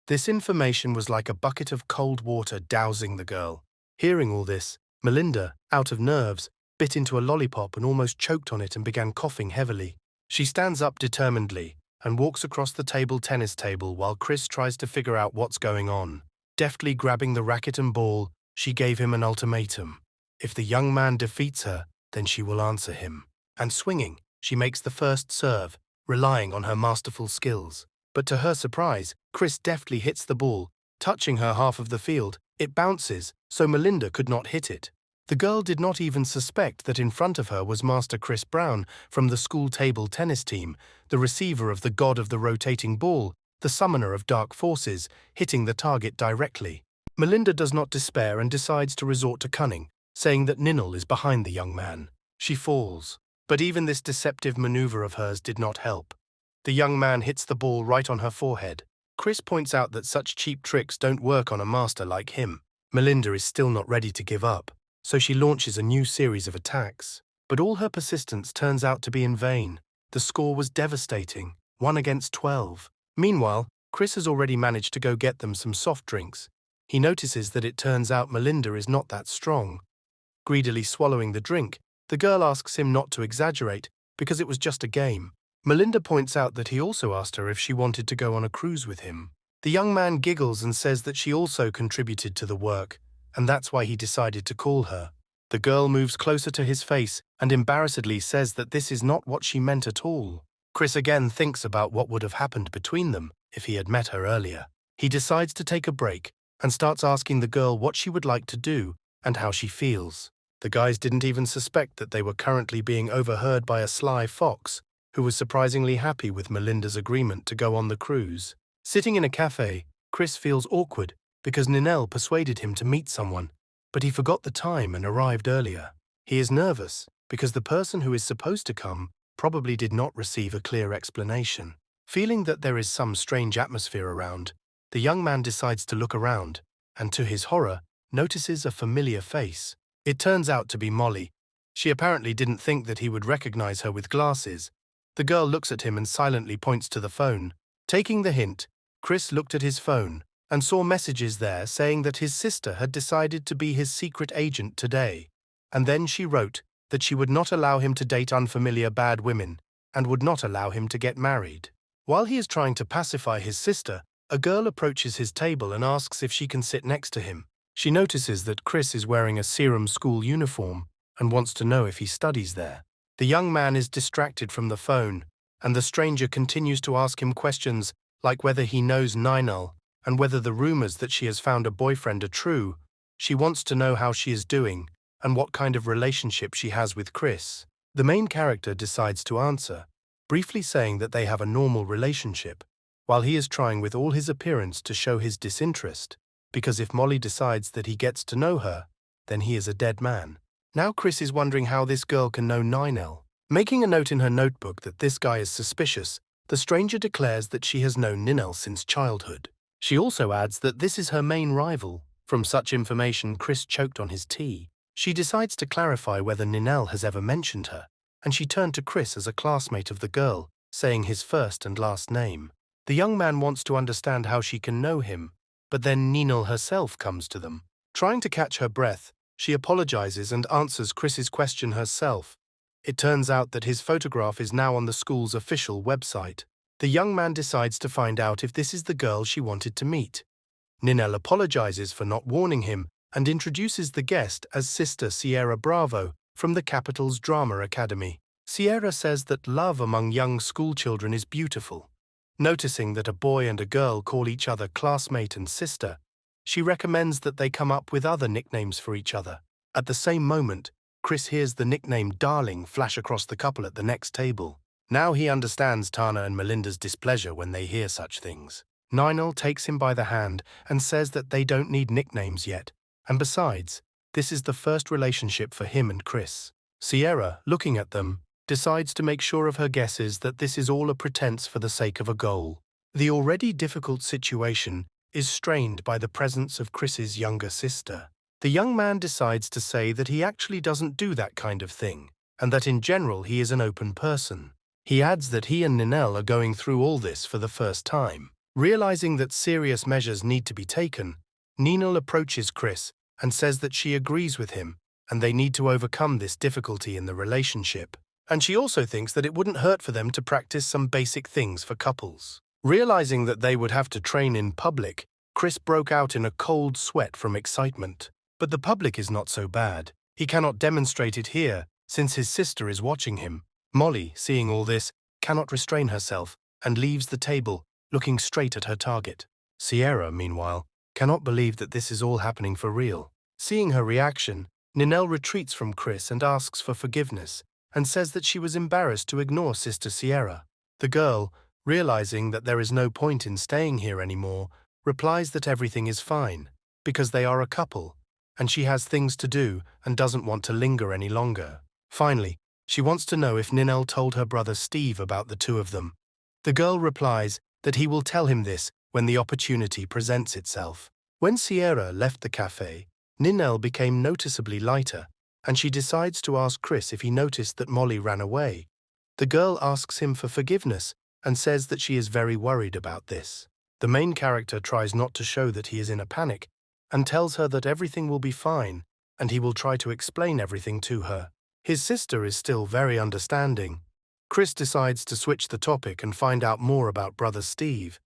This information was like a bucket of cold water dousing the girl. Hearing all this, Melinda, out of nerves, bit into a lollipop and almost choked on it and began coughing heavily. She stands up determinedly and walks across the tennis table while Chris tries to figure out what's going on. Deftly grabbing the racket and ball, she gave him an ultimatum. If the young man defeats her, then she will answer him. And swinging, she makes the first serve, relying on her masterful skills. But to her surprise, Chris deftly hits the ball, touching her half of the field. It bounces, so Melinda could not hit it. The girl did not even suspect that in front of her was Master Chris Brown from the school table tennis team, the receiver of the god of the rotating ball, the summoner of dark forces, hitting the target directly. Melinda does not despair and decides to resort to cunning, saying that Ninel is behind the young man. She falls. But even this deceptive maneuver of hers did not help. The young man hits the ball right on her forehead. Chris points out that such cheap tricks don't work on a master like him. Melinda is still not ready to give up, so she launches a new series of attacks. But all her persistence turns out to be in vain. The score was devastating, 1-12. Meanwhile, Chris has already managed to go get them some soft drinks. He notices that it turns out Melinda is not that strong. Greedily swallowing the drink, the girl asks him not to exaggerate because it was just a game. Melinda points out that he also asked her if she wanted to go on a cruise with him. The young man giggles and says that she also contributed to the work, and that's why he decided to call her. The girl moves closer to his face and embarrassedly says that this is not what she meant at all. Chris again thinks about what would have happened between them if he had met her earlier. He decides to take a break and starts asking the girl what she would like to do and how she feels. The guys didn't even suspect that they were currently being overheard by a sly fox, who was surprisingly happy with Melinda's agreement to go on the cruise. Sitting in a cafe, Chris feels awkward because Ninel persuaded him to meet someone, but he forgot the time and arrived earlier. He is nervous because the person who is supposed to come probably did not receive a clear explanation. Feeling that there is some strange atmosphere around, the young man decides to look around, and to his horror, notices a familiar face. It turns out to be Molly. She apparently didn't think that he would recognize her with glasses. The girl looks at him and silently points to the phone. Taking the hint, Chris looked at his phone and saw messages there saying that his sister had decided to be his secret agent today. And then she wrote that she would not allow him to date unfamiliar bad women and would not allow him to get married. While he is trying to pacify his sister, a girl approaches his table and asks if she can sit next to him. She notices that Chris is wearing a Serum school uniform and wants to know if he studies there. The young man is distracted from the phone, and the stranger continues to ask him questions like whether he knows Ninel and whether the rumors that she has found a boyfriend are true. She wants to know how she is doing and what kind of relationship she has with Chris. The main character decides to answer, briefly saying that they have a normal relationship, while he is trying with all his appearance to show his disinterest, because if Molly decides that he gets to know her, then he is a dead man. Now Chris is wondering how this girl can know Ninel. Making a note in her notebook that this guy is suspicious, the stranger declares that she has known Ninel since childhood. She also adds that this is her main rival. From such information, Chris choked on his tea. She decides to clarify whether Ninel has ever mentioned her, and she turned to Chris as a classmate of the girl, saying his first and last name. The young man wants to understand how she can know him, but then Ninel herself comes to them. Trying to catch her breath, she apologizes and answers Chris's question herself. It turns out that his photograph is now on the school's official website. The young man decides to find out if this is the girl she wanted to meet. Ninel apologizes for not warning him and introduces the guest as Sister Sierra Bravo from the capital's drama academy. Sierra says that love among young schoolchildren is beautiful. Noticing that a boy and a girl call each other classmate and sister, she recommends that they come up with other nicknames for each other. At the same moment, Chris hears the nickname Darling flash across the couple at the next table. Now he understands Tana and Melinda's displeasure when they hear such things. Ninal takes him by the hand and says that they don't need nicknames yet, and besides, this is the first relationship for him and Chris. Sierra, looking at them, decides to make sure of her guesses that this is all a pretense for the sake of a goal. The already difficult situation is strained by the presence of Chris's younger sister. The young man decides to say that he actually doesn't do that kind of thing, and that in general he is an open person. He adds that he and Ninel are going through all this for the first time. Realizing that serious measures need to be taken, Ninel approaches Chris and says that she agrees with him and they need to overcome this difficulty in the relationship. And she also thinks that it wouldn't hurt for them to practice some basic things for couples. Realizing that they would have to train in public, Chris broke out in a cold sweat from excitement. But the public is not so bad. He cannot demonstrate it here, since his sister is watching him. Molly, seeing all this, cannot restrain herself and leaves the table, looking straight at her target. Sierra, meanwhile, cannot believe that this is all happening for real. Seeing her reaction, Ninel retreats from Chris and asks for forgiveness, and says that she was embarrassed to ignore Sister Sierra. The girl, realizing that there is no point in staying here anymore, replies that everything is fine, because they are a couple, and she has things to do and doesn't want to linger any longer. Finally, she wants to know if Ninel told her brother Steve about the two of them. The girl replies that he will tell him this when the opportunity presents itself. When Sierra left the cafe, Ninel became noticeably lighter, and she decides to ask Chris if he noticed that Molly ran away. The girl asks him for forgiveness and says that she is very worried about this. The main character tries not to show that he is in a panic and tells her that everything will be fine and he will try to explain everything to her. His sister is still very understanding. Chris decides to switch the topic and find out more about brother Steve.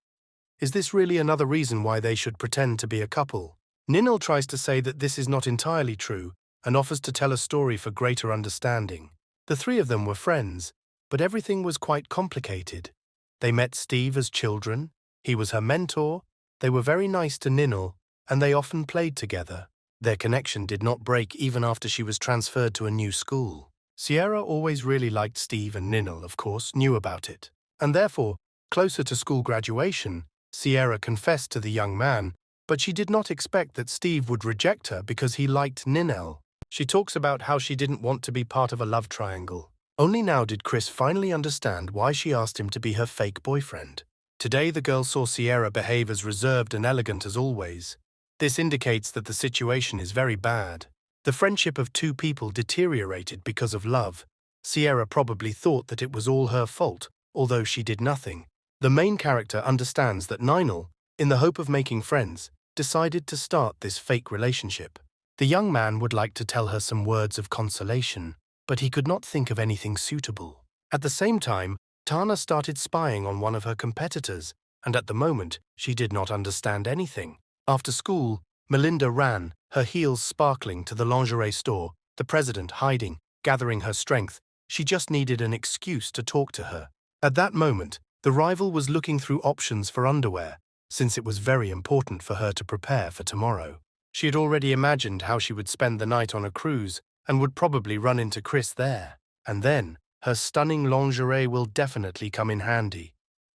Is this really another reason why they should pretend to be a couple? Ninel tries to say that this is not entirely true and offers to tell a story for greater understanding. The three of them were friends, but everything was quite complicated. They met Steve as children, he was her mentor, they were very nice to Ninel, and they often played together. Their connection did not break even after she was transferred to a new school. Sierra always really liked Steve, and Ninel, of course, knew about it. And therefore, closer to school graduation, Sierra confessed to the young man, but she did not expect that Steve would reject her because he liked Ninel. She talks about how she didn't want to be part of a love triangle. Only now did Chris finally understand why she asked him to be her fake boyfriend. Today the girl saw Sierra behave as reserved and elegant as always. This indicates that the situation is very bad. The friendship of two people deteriorated because of love. Sierra probably thought that it was all her fault, although she did nothing. The main character understands that Ninel, in the hope of making friends, decided to start this fake relationship. The young man would like to tell her some words of consolation, but he could not think of anything suitable. At the same time, Tana started spying on one of her competitors, and at the moment, she did not understand anything. After school, Melinda ran, her heels sparkling, to the lingerie store, the president hiding, gathering her strength. She just needed an excuse to talk to her. At that moment, the rival was looking through options for underwear, since it was very important for her to prepare for tomorrow. She had already imagined how she would spend the night on a cruise and would probably run into Chris there. And then, her stunning lingerie will definitely come in handy.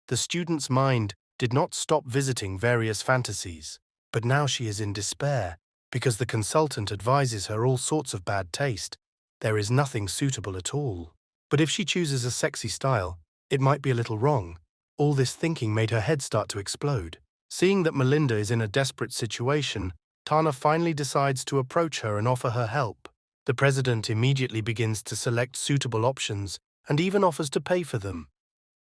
The student's mind did not stop visiting various fantasies. But now she is in despair, because the consultant advises her all sorts of bad taste. There is nothing suitable at all. But if she chooses a sexy style, it might be a little wrong. All this thinking made her head start to explode. Seeing that Melinda is in a desperate situation, Tana finally decides to approach her and offer her help. The president immediately begins to select suitable options and even offers to pay for them.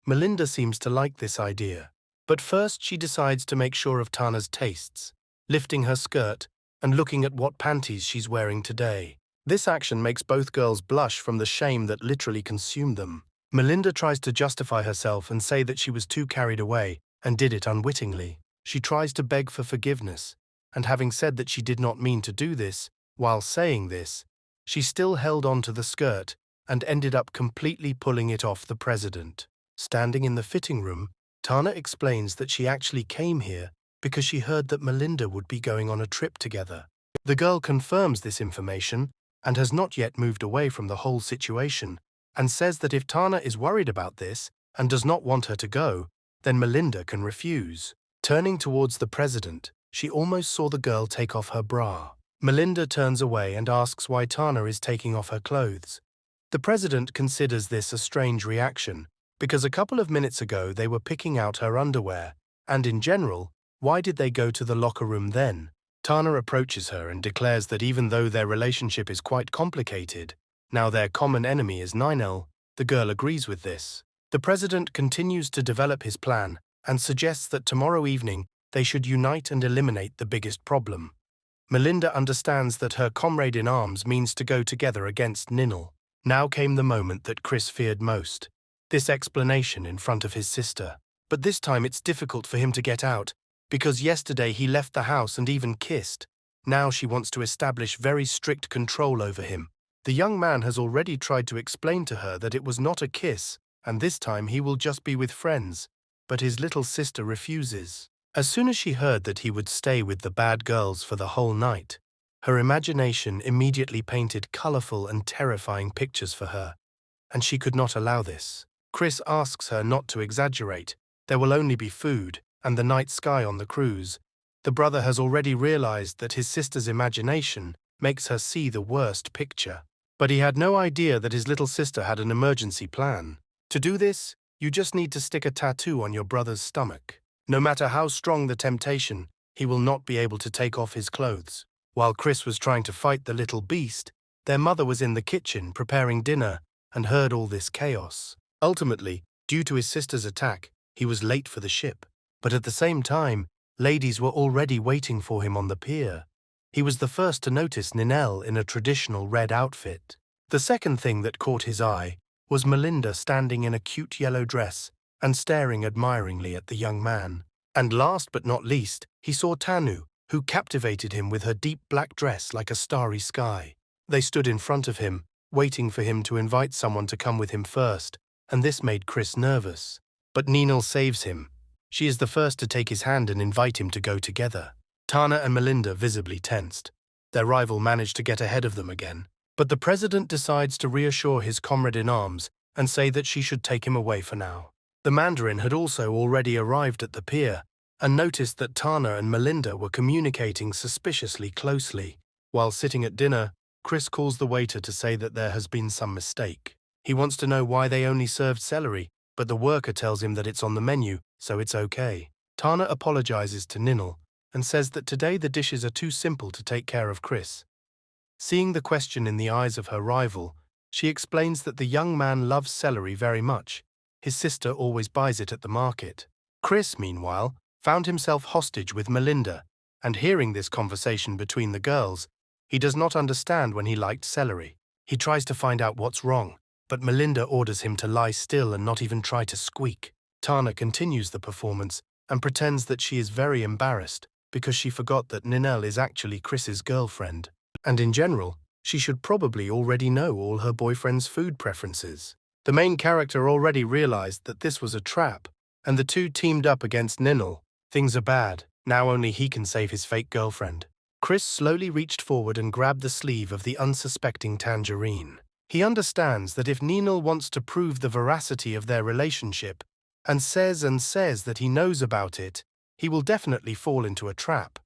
Melinda seems to like this idea, but first she decides to make sure of Tana's tastes, lifting her skirt and looking at what panties she's wearing today. This action makes both girls blush from the shame that literally consumed them. Melinda tries to justify herself and say that she was too carried away and did it unwittingly. She tries to beg for forgiveness, and having said that she did not mean to do this, while saying this, she still held on to the skirt and ended up completely pulling it off the president. Standing in the fitting room, Tana explains that she actually came here because she heard that Melinda would be going on a trip together. The girl confirms this information and has not yet moved away from the whole situation, and says that if Tana is worried about this and does not want her to go, then Melinda can refuse. Turning towards the president, she almost saw the girl take off her bra. Melinda turns away and asks why Tana is taking off her clothes. The president considers this a strange reaction, because a couple of minutes ago they were picking out her underwear, and in general, why did they go to the locker room then? Tana approaches her and declares that even though their relationship is quite complicated, now their common enemy is Ninel. The girl agrees with this. The president continues to develop his plan and suggests that tomorrow evening they should unite and eliminate the biggest problem. Melinda understands that her comrade in arms means to go together against Ninel. Now came the moment that Chris feared most. This explanation in front of his sister. But this time it's difficult for him to get out, because yesterday he left the house and even kissed. Now she wants to establish very strict control over him. The young man has already tried to explain to her that it was not a kiss, and this time he will just be with friends, but his little sister refuses. As soon as she heard that he would stay with the bad girls for the whole night, her imagination immediately painted colorful and terrifying pictures for her, and she could not allow this. Chris asks her not to exaggerate. There will only be food and the night sky on the cruise. The brother has already realized that his sister's imagination makes her see the worst picture. But he had no idea that his little sister had an emergency plan. To do this, you just need to stick a tattoo on your brother's stomach. No matter how strong the temptation, he will not be able to take off his clothes. While Chris was trying to fight the little beast, their mother was in the kitchen preparing dinner and heard all this chaos. Ultimately, due to his sister's attack, he was late for the ship. But at the same time, ladies were already waiting for him on the pier. He was the first to notice Ninel in a traditional red outfit. The second thing that caught his eye was Melinda standing in a cute yellow dress and staring admiringly at the young man. And last but not least, he saw Tanu, who captivated him with her deep black dress like a starry sky. They stood in front of him, waiting for him to invite someone to come with him first, and this made Chris nervous. But Ninel saves him. She is the first to take his hand and invite him to go together. Tana and Melinda visibly tensed. Their rival managed to get ahead of them again, but the president decides to reassure his comrade-in-arms and say that she should take him away for now. The Mandarin had also already arrived at the pier and noticed that Tana and Melinda were communicating suspiciously closely. While sitting at dinner, Chris calls the waiter to say that there has been some mistake. He wants to know why they only served celery, but the worker tells him that it's on the menu, so it's okay. Tana apologizes to Ninel and says that today the dishes are too simple to take care of Chris. Seeing the question in the eyes of her rival, she explains that the young man loves celery very much. His sister always buys it at the market. Chris, meanwhile, found himself hostage with Melinda, and hearing this conversation between the girls, he does not understand when he liked celery. He tries to find out what's wrong, but Melinda orders him to lie still and not even try to squeak. Tana continues the performance and pretends that she is very embarrassed because she forgot that Ninel is actually Chris's girlfriend. And in general, she should probably already know all her boyfriend's food preferences. The main character already realized that this was a trap, and the two teamed up against Ninel. Things are bad. Now only he can save his fake girlfriend. Chris slowly reached forward and grabbed the sleeve of the unsuspecting Tangerine. He understands that if Ninel wants to prove the veracity of their relationship, and says that he knows about it, he will definitely fall into a trap.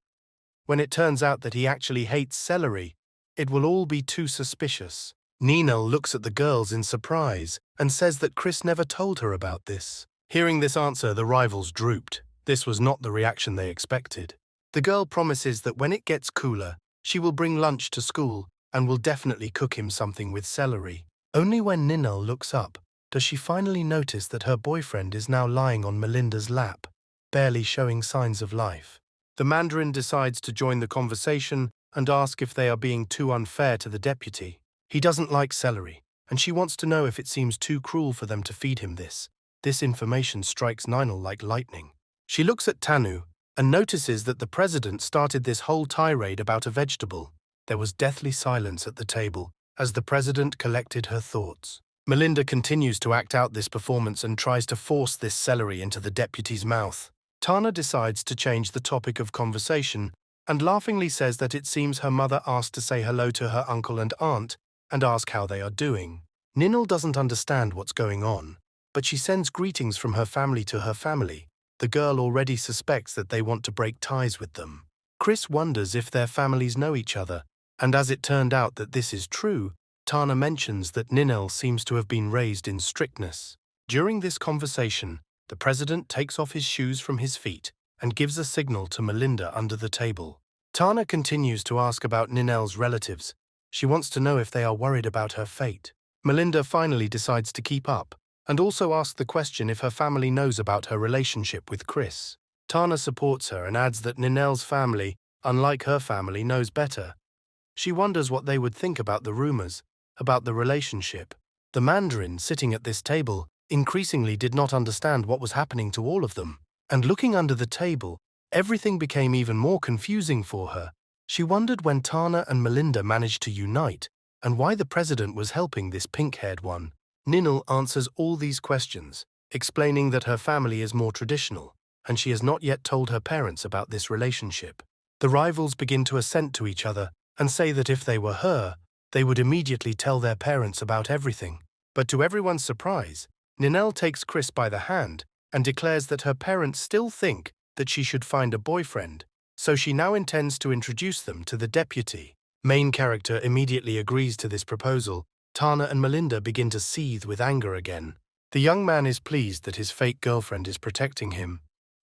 When it turns out that he actually hates celery, it will all be too suspicious. Ninel looks at the girls in surprise and says that Chris never told her about this. Hearing this answer, the rivals drooped. This was not the reaction they expected. The girl promises that when it gets cooler, she will bring lunch to school and will definitely cook him something with celery. Only when Ninel looks up does she finally notice that her boyfriend is now lying on Melinda's lap, barely showing signs of life. The Mandarin decides to join the conversation and ask if they are being too unfair to the deputy. He doesn't like celery, and she wants to know if it seems too cruel for them to feed him this. This information strikes Ninel like lightning. She looks at Tanu and notices that the president started this whole tirade about a vegetable. There was deathly silence at the table, as the president collected her thoughts. Melinda continues to act out this performance and tries to force this celery into the deputy's mouth. Tana decides to change the topic of conversation and laughingly says that it seems her mother asked to say hello to her uncle and aunt and ask how they are doing. Ninel doesn't understand what's going on, but she sends greetings from her family to her family. The girl already suspects that they want to break ties with them. Chris wonders if their families know each other, and as it turned out that this is true, Tana mentions that Ninel seems to have been raised in strictness. During this conversation, the president takes off his shoes from his feet and gives a signal to Melinda under the table. Tana continues to ask about Ninel's relatives. She wants to know if they are worried about her fate. Melinda finally decides to keep up and also asks the question if her family knows about her relationship with Chris. Tana supports her and adds that Ninel's family, unlike her family, knows better. She wonders what they would think about the rumors, about the relationship. The Mandarin sitting at this table increasingly did not understand what was happening to all of them, and looking under the table, everything became even more confusing for her. She wondered when Tana and Melinda managed to unite, and why the president was helping this pink-haired one. Ninel answers all these questions, explaining that her family is more traditional, and she has not yet told her parents about this relationship. The rivals begin to assent to each other and say that if they were her, they would immediately tell their parents about everything. But to everyone's surprise, Ninel takes Chris by the hand and declares that her parents still think that she should find a boyfriend, so she now intends to introduce them to the deputy. Main character immediately agrees to this proposal. Tana and Melinda begin to seethe with anger again. The young man is pleased that his fake girlfriend is protecting him,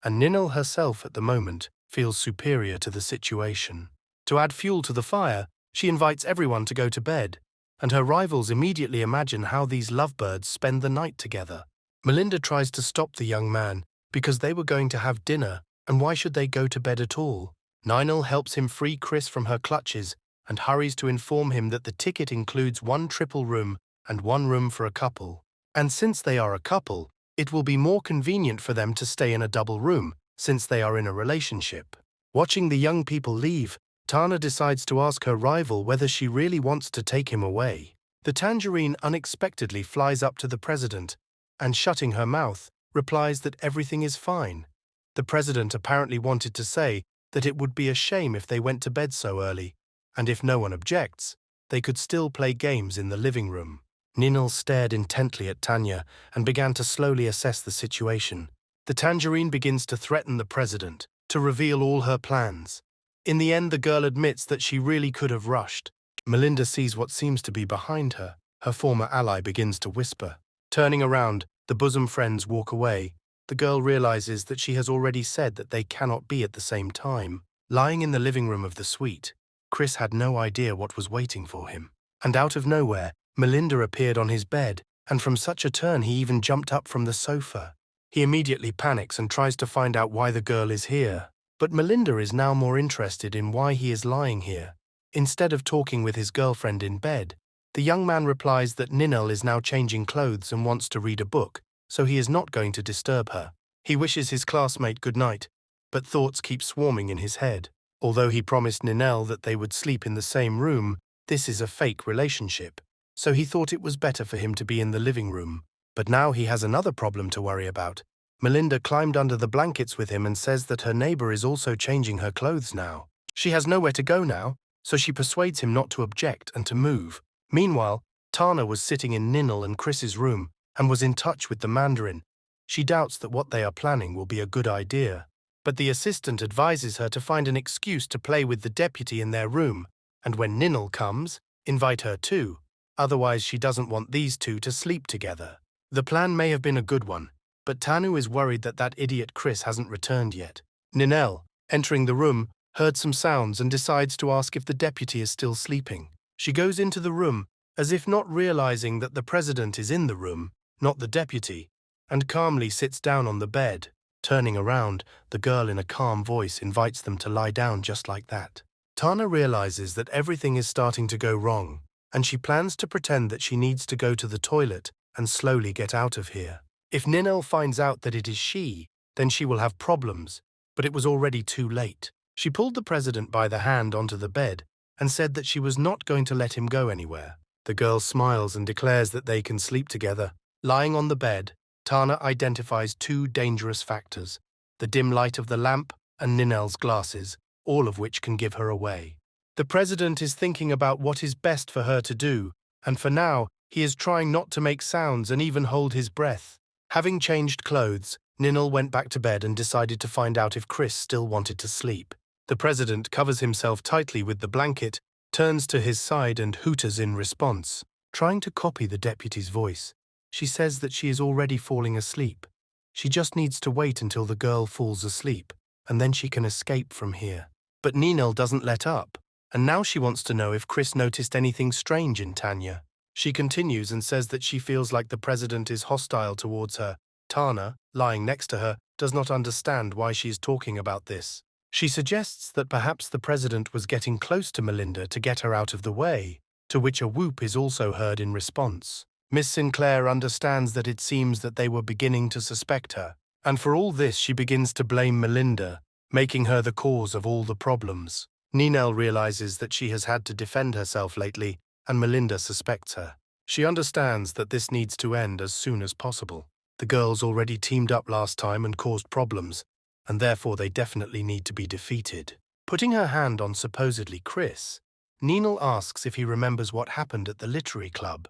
and Ninel herself at the moment feels superior to the situation. To add fuel to the fire, she invites everyone to go to bed, and her rivals immediately imagine how these lovebirds spend the night together. Melinda tries to stop the young man because they were going to have dinner, and why should they go to bed at all? Ninel helps him free Chris from her clutches and hurries to inform him that the ticket includes 1 triple room and 1 room for a couple. And since they are a couple, it will be more convenient for them to stay in a double room since they are in a relationship. Watching the young people leave, Tana decides to ask her rival whether she really wants to take him away. The tangerine unexpectedly flies up to the president and, shutting her mouth, replies that everything is fine. The president apparently wanted to say that it would be a shame if they went to bed so early, and if no one objects, they could still play games in the living room. Ninel stared intently at Tanya and began to slowly assess the situation. The tangerine begins to threaten the president, to reveal all her plans. In the end, the girl admits that she really could have rushed. Melinda sees what seems to be behind her. Her former ally begins to whisper. Turning around, the bosom friends walk away. The girl realizes that she has already said that they cannot be at the same time. Lying in the living room of the suite, Chris had no idea what was waiting for him. And out of nowhere, Melinda appeared on his bed, and from such a turn he even jumped up from the sofa. He immediately panics and tries to find out why the girl is here. But Melinda is now more interested in why he is lying here. Instead of talking with his girlfriend in bed, the young man replies that Ninel is now changing clothes and wants to read a book, so he is not going to disturb her. He wishes his classmate good night, but thoughts keep swarming in his head. Although he promised Ninel that they would sleep in the same room, this is a fake relationship, so he thought it was better for him to be in the living room. But now he has another problem to worry about. Melinda climbed under the blankets with him and says that her neighbor is also changing her clothes now. She has nowhere to go now, so she persuades him not to object and to move. Meanwhile, Tana was sitting in Ninel and Chris's room and was in touch with the Mandarin. She doubts that what they are planning will be a good idea. But the assistant advises her to find an excuse to play with the deputy in their room, and when Ninel comes, invite her too. Otherwise, she doesn't want these two to sleep together. The plan may have been a good one, but Tanu is worried that that idiot Chris hasn't returned yet. Ninel, entering the room, heard some sounds and decides to ask if the deputy is still sleeping. She goes into the room, as if not realizing that the president is in the room, not the deputy, and calmly sits down on the bed. Turning around, the girl in a calm voice invites them to lie down just like that. Tana realizes that everything is starting to go wrong, and she plans to pretend that she needs to go to the toilet and slowly get out of here. If Ninel finds out that it is she, then she will have problems, but it was already too late. She pulled the president by the hand onto the bed and said that she was not going to let him go anywhere. The girl smiles and declares that they can sleep together. Lying on the bed, Tana identifies two dangerous factors: the dim light of the lamp and Ninel's glasses, all of which can give her away. The president is thinking about what is best for her to do, and for now, he is trying not to make sounds and even hold his breath. Having changed clothes, Ninel went back to bed and decided to find out if Chris still wanted to sleep. The president covers himself tightly with the blanket, turns to his side and hooters in response. Trying to copy the deputy's voice, she says that she is already falling asleep. She just needs to wait until the girl falls asleep, and then she can escape from here. But Ninel doesn't let up, and now she wants to know if Chris noticed anything strange in Tanya. She continues and says that she feels like the president is hostile towards her. Tana, lying next to her, does not understand why she is talking about this. She suggests that perhaps the president was getting close to Melinda to get her out of the way, to which a whoop is also heard in response. Miss Sinclair understands that it seems that they were beginning to suspect her, and for all this she begins to blame Melinda, making her the cause of all the problems. Ninel realizes that she has had to defend herself lately, and Melinda suspects her. She understands that this needs to end as soon as possible. The girls already teamed up last time and caused problems, and therefore they definitely need to be defeated. Putting her hand on supposedly Chris, Ninel asks if he remembers what happened at the literary club.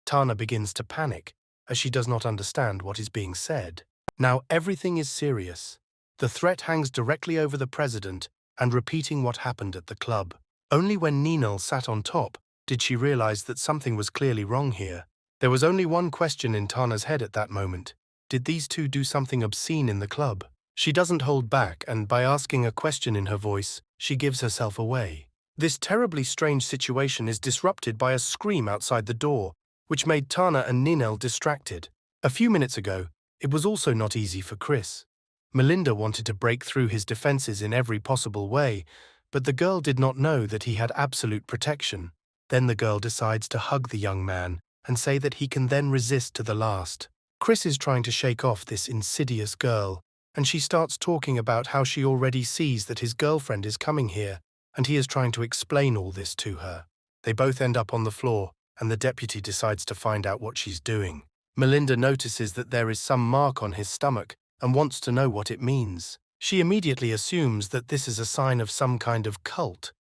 Tana begins to panic, as she does not understand what is being said. Now everything is serious. The threat hangs directly over the president and repeating what happened at the club. Only when Ninel sat on top did she realize that something was clearly wrong here. There was only one question in Tana's head at that moment. Did these two do something obscene in the club? She doesn't hold back, and by asking a question in her voice, she gives herself away. This terribly strange situation is disrupted by a scream outside the door, which made Tana and Ninel distracted. A few minutes ago, it was also not easy for Chris. Melinda wanted to break through his defenses in every possible way, but the girl did not know that he had absolute protection. Then the girl decides to hug the young man and say that he can then resist to the last. Chris is trying to shake off this insidious girl, and she starts talking about how she already sees that his girlfriend is coming here, and he is trying to explain all this to her. They both end up on the floor, and the deputy decides to find out what she's doing. Melinda notices that there is some mark on his stomach and wants to know what it means. She immediately assumes that this is a sign of some kind of cult.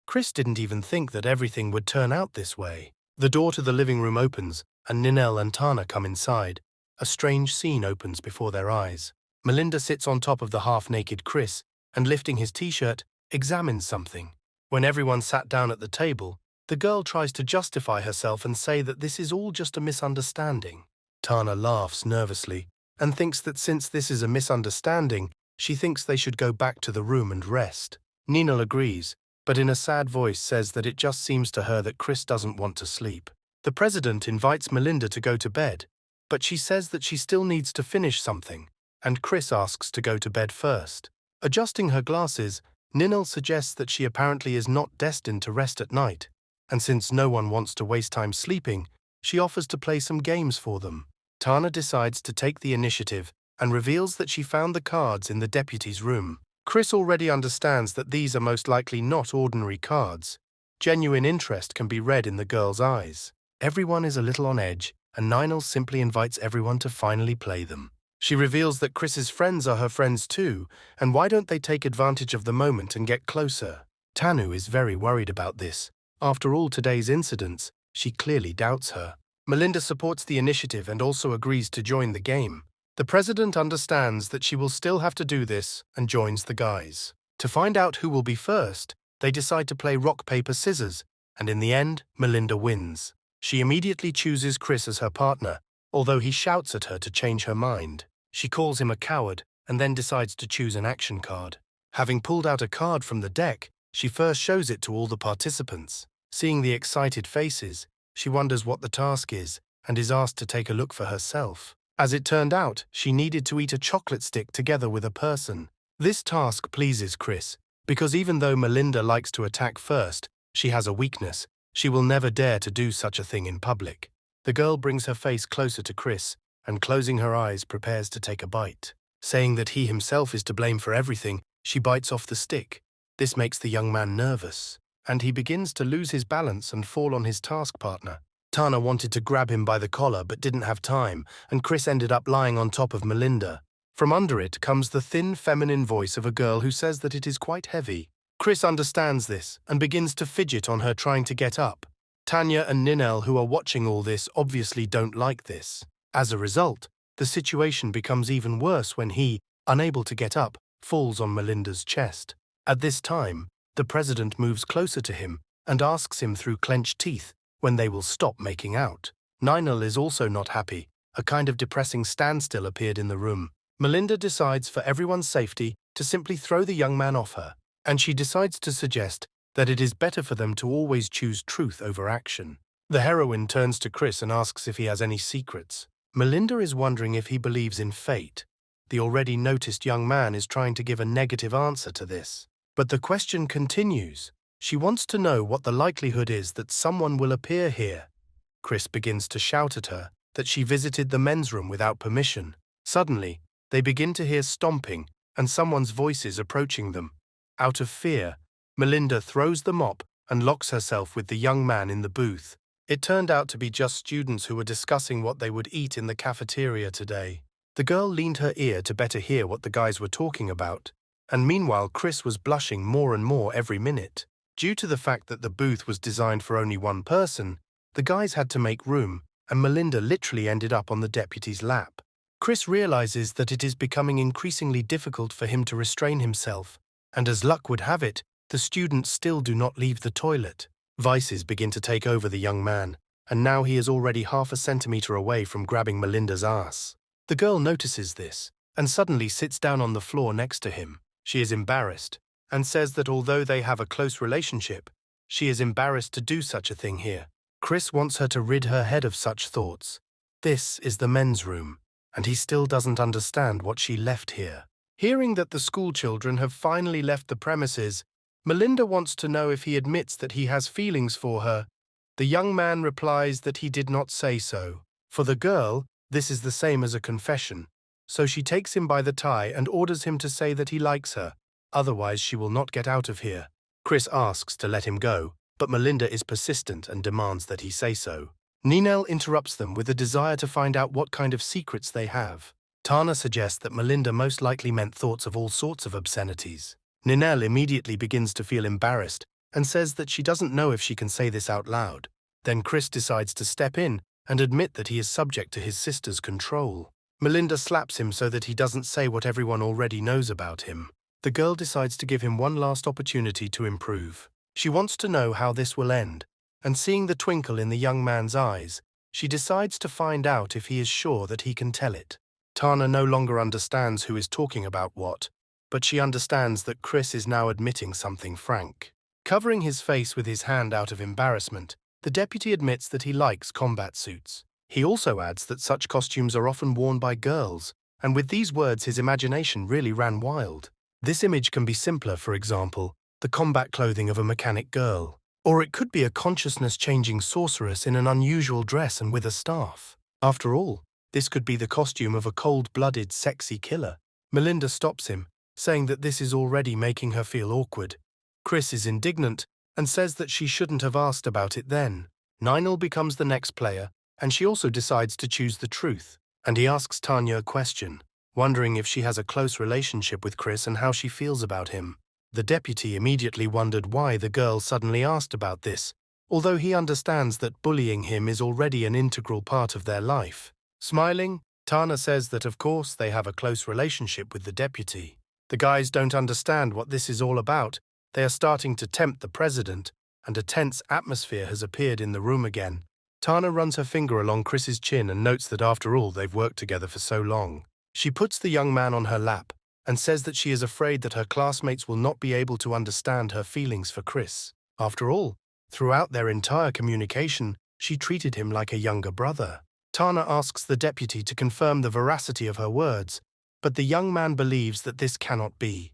Chris didn't even think that everything would turn out this way. The door to the living room opens, and Ninel and Tana come inside. A strange scene opens before their eyes. Melinda sits on top of the half-naked Chris and, lifting his t-shirt, examines something. When everyone sat down at the table, the girl tries to justify herself and say that this is all just a misunderstanding. Tana laughs nervously and thinks that since this is a misunderstanding, she thinks they should go back to the room and rest. Ninel agrees, but in a sad voice says that it just seems to her that Chris doesn't want to sleep. The president invites Melinda to go to bed, but she says that she still needs to finish something, and Chris asks to go to bed first. Adjusting her glasses, Ninel suggests that she apparently is not destined to rest at night, and since no one wants to waste time sleeping, she offers to play some games for them. Tana decides to take the initiative and reveals that she found the cards in the deputy's room. Chris already understands that these are most likely not ordinary cards. Genuine interest can be read in the girl's eyes. Everyone is a little on edge, and Ninel simply invites everyone to finally play them. She reveals that Chris's friends are her friends too, and why don't they take advantage of the moment and get closer? Tanu is very worried about this. After all today's incidents, she clearly doubts her. Melinda supports the initiative and also agrees to join the game. The president understands that she will still have to do this and joins the guys. To find out who will be first, they decide to play rock, paper, scissors, and in the end, Melinda wins. She immediately chooses Chris as her partner, although he shouts at her to change her mind. She calls him a coward and then decides to choose an action card. Having pulled out a card from the deck, she first shows it to all the participants. Seeing the excited faces, she wonders what the task is and is asked to take a look for herself. As it turned out, she needed to eat a chocolate stick together with a person. This task pleases Chris, because even though Melinda likes to attack first, she has a weakness. She will never dare to do such a thing in public. The girl brings her face closer to Chris and, closing her eyes, prepares to take a bite. Saying that he himself is to blame for everything, she bites off the stick. This makes the young man nervous. and he begins to lose his balance and fall on his task partner. Tana wanted to grab him by the collar but didn't have time, and Chris ended up lying on top of Melinda. From under it comes the thin, feminine voice of a girl who says that it is quite heavy. Chris understands this and begins to fidget on her trying to get up. Tanya and Ninel, who are watching all this, obviously don't like this. As a result, the situation becomes even worse when he, unable to get up, falls on Melinda's chest. At this time, the president moves closer to him and asks him through clenched teeth when they will stop making out. Ninel is also not happy. A kind of depressing standstill appeared in the room. Melinda decides, for everyone's safety, to simply throw the young man off her, and she decides to suggest that it is better for them to always choose truth over action. The heroine turns to Chris and asks if he has any secrets. Melinda is wondering if he believes in fate. The already noticed young man is trying to give a negative answer to this. But the question continues. She wants to know what the likelihood is that someone will appear here. Chris begins to shout at her that she visited the men's room without permission. Suddenly, they begin to hear stomping and someone's voices approaching them. Out of fear, Melinda throws the mop and locks herself with the young man in the booth. It turned out to be just students who were discussing what they would eat in the cafeteria today. The girl leaned her ear to better hear what the guys were talking about, and meanwhile Chris was blushing more and more every minute. Due to the fact that the booth was designed for only one person, the guys had to make room, and Melinda literally ended up on the deputy's lap. Chris realizes that it is becoming increasingly difficult for him to restrain himself, and as luck would have it, the students still do not leave the toilet. Vices begin to take over the young man, and now he is already half a centimeter away from grabbing Melinda's ass. The girl notices this, and suddenly sits down on the floor next to him. She is embarrassed, and says that although they have a close relationship, she is embarrassed to do such a thing here. Chris wants her to rid her head of such thoughts. This is the men's room, and he still doesn't understand what she left here. Hearing that the school children have finally left the premises, Melinda wants to know if he admits that he has feelings for her. The young man replies that he did not say so. For the girl, this is the same as a confession, so she takes him by the tie and orders him to say that he likes her, otherwise she will not get out of here. Chris asks to let him go, but Melinda is persistent and demands that he say so. Ninel interrupts them with a desire to find out what kind of secrets they have. Tana suggests that Melinda most likely meant thoughts of all sorts of obscenities. Ninel immediately begins to feel embarrassed and says that she doesn't know if she can say this out loud. Then Chris decides to step in and admit that he is subject to his sister's control. Melinda slaps him so that he doesn't say what everyone already knows about him. The girl decides to give him one last opportunity to improve. She wants to know how this will end, and seeing the twinkle in the young man's eyes, she decides to find out if he is sure that he can tell it. Tana no longer understands who is talking about what, but she understands that Chris is now admitting something frank. Covering his face with his hand out of embarrassment, the deputy admits that he likes combat suits. He also adds that such costumes are often worn by girls, and with these words his imagination really ran wild. This image can be simpler, for example, the combat clothing of a mechanic girl. Or it could be a consciousness-changing sorceress in an unusual dress and with a staff. After all, this could be the costume of a cold-blooded, sexy killer. Melinda stops him, saying that this is already making her feel awkward. Chris is indignant and says that she shouldn't have asked about it then. Ninel becomes the next player, and she also decides to choose the truth. And he asks Tanya a question, wondering if she has a close relationship with Chris and how she feels about him. The deputy immediately wondered why the girl suddenly asked about this, although he understands that bullying him is already an integral part of their life. Smiling, Tana says that of course they have a close relationship with the deputy. The guys don't understand what this is all about. They are starting to tempt the president, and a tense atmosphere has appeared in the room again. Tana runs her finger along Chris's chin and notes that after all they've worked together for so long. She puts the young man on her lap and says that she is afraid that her classmates will not be able to understand her feelings for Chris. After all, throughout their entire communication, she treated him like a younger brother. Tana asks the deputy to confirm the veracity of her words, but the young man believes that this cannot be.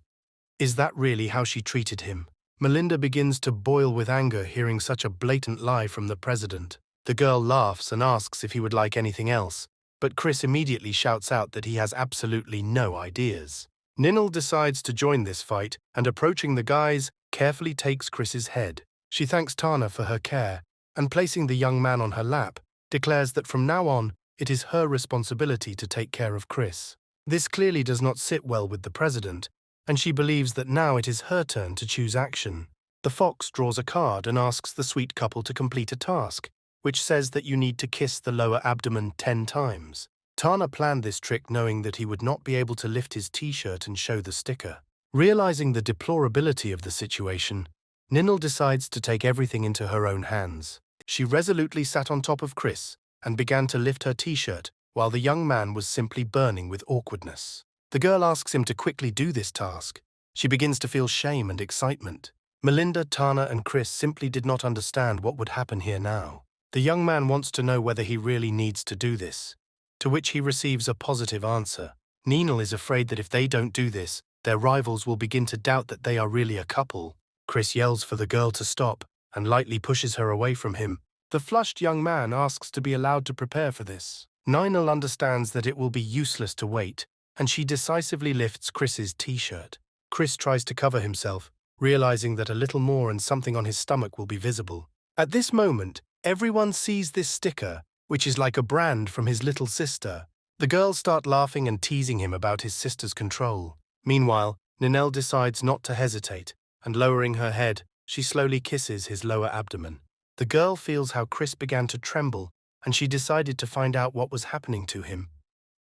Is that really how she treated him? Melinda begins to boil with anger hearing such a blatant lie from the president. The girl laughs and asks if he would like anything else, but Chris immediately shouts out that he has absolutely no ideas. Ninel decides to join this fight and, approaching the guys, carefully takes Chris's head. She thanks Tana for her care, and placing the young man on her lap, declares that from now on, it is her responsibility to take care of Chris. This clearly does not sit well with the president, and she believes that now it is her turn to choose action. The fox draws a card and asks the sweet couple to complete a task, which says that you need to kiss the lower abdomen 10 times. Tana planned this trick knowing that he would not be able to lift his t-shirt and show the sticker. Realizing the deplorability of the situation, Ninel decides to take everything into her own hands. She resolutely sat on top of Chris and began to lift her t-shirt while the young man was simply burning with awkwardness. The girl asks him to quickly do this task. She begins to feel shame and excitement. Melinda, Tana, and Chris simply did not understand what would happen here now. The young man wants to know whether he really needs to do this, to which he receives a positive answer. Ninel is afraid that if they don't do this, their rivals will begin to doubt that they are really a couple. Chris yells for the girl to stop and lightly pushes her away from him. The flushed young man asks to be allowed to prepare for this. Ninel understands that it will be useless to wait, and she decisively lifts Chris's t-shirt. Chris tries to cover himself, realizing that a little more and something on his stomach will be visible. At this moment, everyone sees this sticker, which is like a brand from his little sister. The girls start laughing and teasing him about his sister's control. Meanwhile, Ninel decides not to hesitate, and lowering her head, she slowly kisses his lower abdomen. The girl feels how Chris began to tremble, and she decided to find out what was happening to him.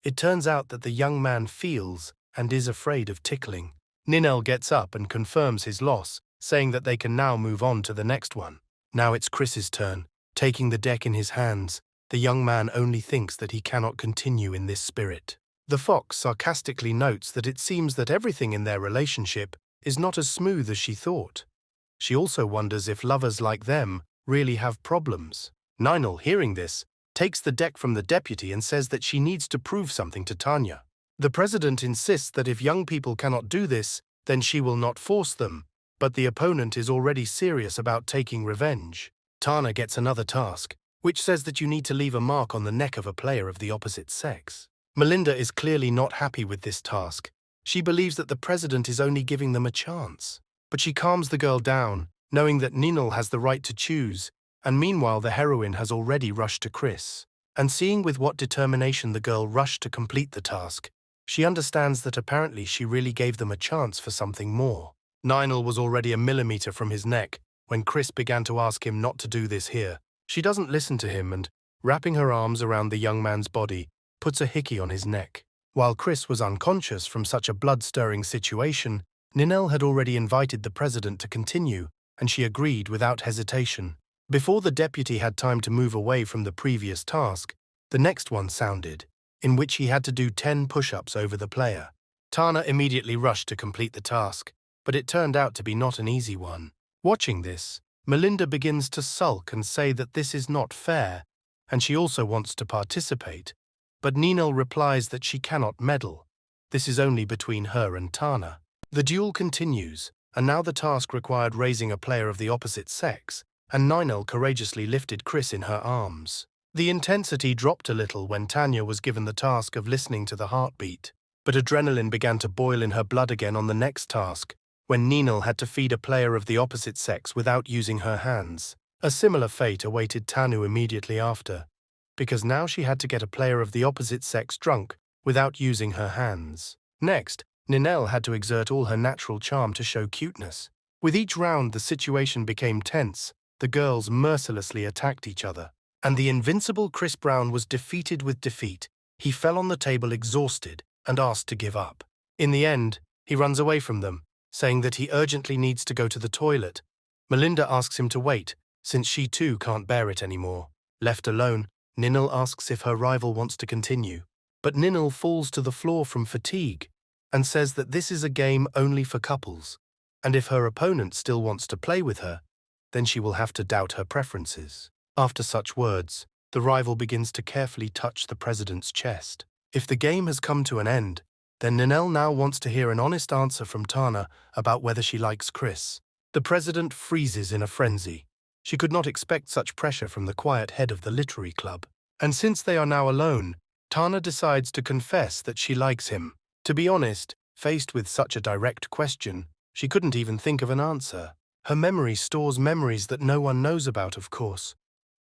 It turns out that the young man feels and is afraid of tickling. Ninel gets up and confirms his loss, saying that they can now move on to the next one. Now it's Chris's turn. Taking the deck in his hands, the young man only thinks that he cannot continue in this spirit. The fox sarcastically notes that it seems that everything in their relationship is not as smooth as she thought. She also wonders if lovers like them really have problems. Ninel, hearing this, takes the deck from the deputy and says that she needs to prove something to Tanya. The president insists that if young people cannot do this, then she will not force them, but the opponent is already serious about taking revenge. Tana gets another task, which says that you need to leave a mark on the neck of a player of the opposite sex. Melinda is clearly not happy with this task. She believes that the president is only giving them a chance. But she calms the girl down, knowing that Ninel has the right to choose, and meanwhile the heroine has already rushed to Chris. And seeing with what determination the girl rushed to complete the task, she understands that apparently she really gave them a chance for something more. Ninel was already a millimeter from his neck when Chris began to ask him not to do this here. She doesn't listen to him and, wrapping her arms around the young man's body, puts a hickey on his neck. While Chris was unconscious from such a blood-stirring situation, Ninel had already invited the president to continue, and she agreed without hesitation. Before the deputy had time to move away from the previous task, the next one sounded, in which he had to do 10 push-ups over the player. Tana immediately rushed to complete the task, but it turned out to be not an easy one. Watching this, Melinda begins to sulk and say that this is not fair, and she also wants to participate, but Ninel replies that she cannot meddle. This is only between her and Tana. The duel continues, and now the task required raising a player of the opposite sex, and Ninel courageously lifted Chris in her arms. The intensity dropped a little when Tanya was given the task of listening to the heartbeat, but adrenaline began to boil in her blood again on the next task, when Ninel had to feed a player of the opposite sex without using her hands. A similar fate awaited Tanu immediately after, because now she had to get a player of the opposite sex drunk without using her hands. Next, Ninel had to exert all her natural charm to show cuteness. With each round the situation became tense, the girls mercilessly attacked each other, and the invincible Chris Brown was defeated with defeat. He fell on the table exhausted and asked to give up. In the end, he runs away from them, saying that he urgently needs to go to the toilet. Melinda asks him to wait, since she too can't bear it anymore. Left alone, Ninel asks if her rival wants to continue, but Ninel falls to the floor from fatigue and says that this is a game only for couples, and if her opponent still wants to play with her, then she will have to doubt her preferences. After such words, the rival begins to carefully touch the president's chest. If the game has come to an end, then Ninel now wants to hear an honest answer from Tana about whether she likes Chris. The president freezes in a frenzy. She could not expect such pressure from the quiet head of the literary club. And since they are now alone, Tana decides to confess that she likes him. To be honest, faced with such a direct question, she couldn't even think of an answer. Her memory stores memories that no one knows about, of course.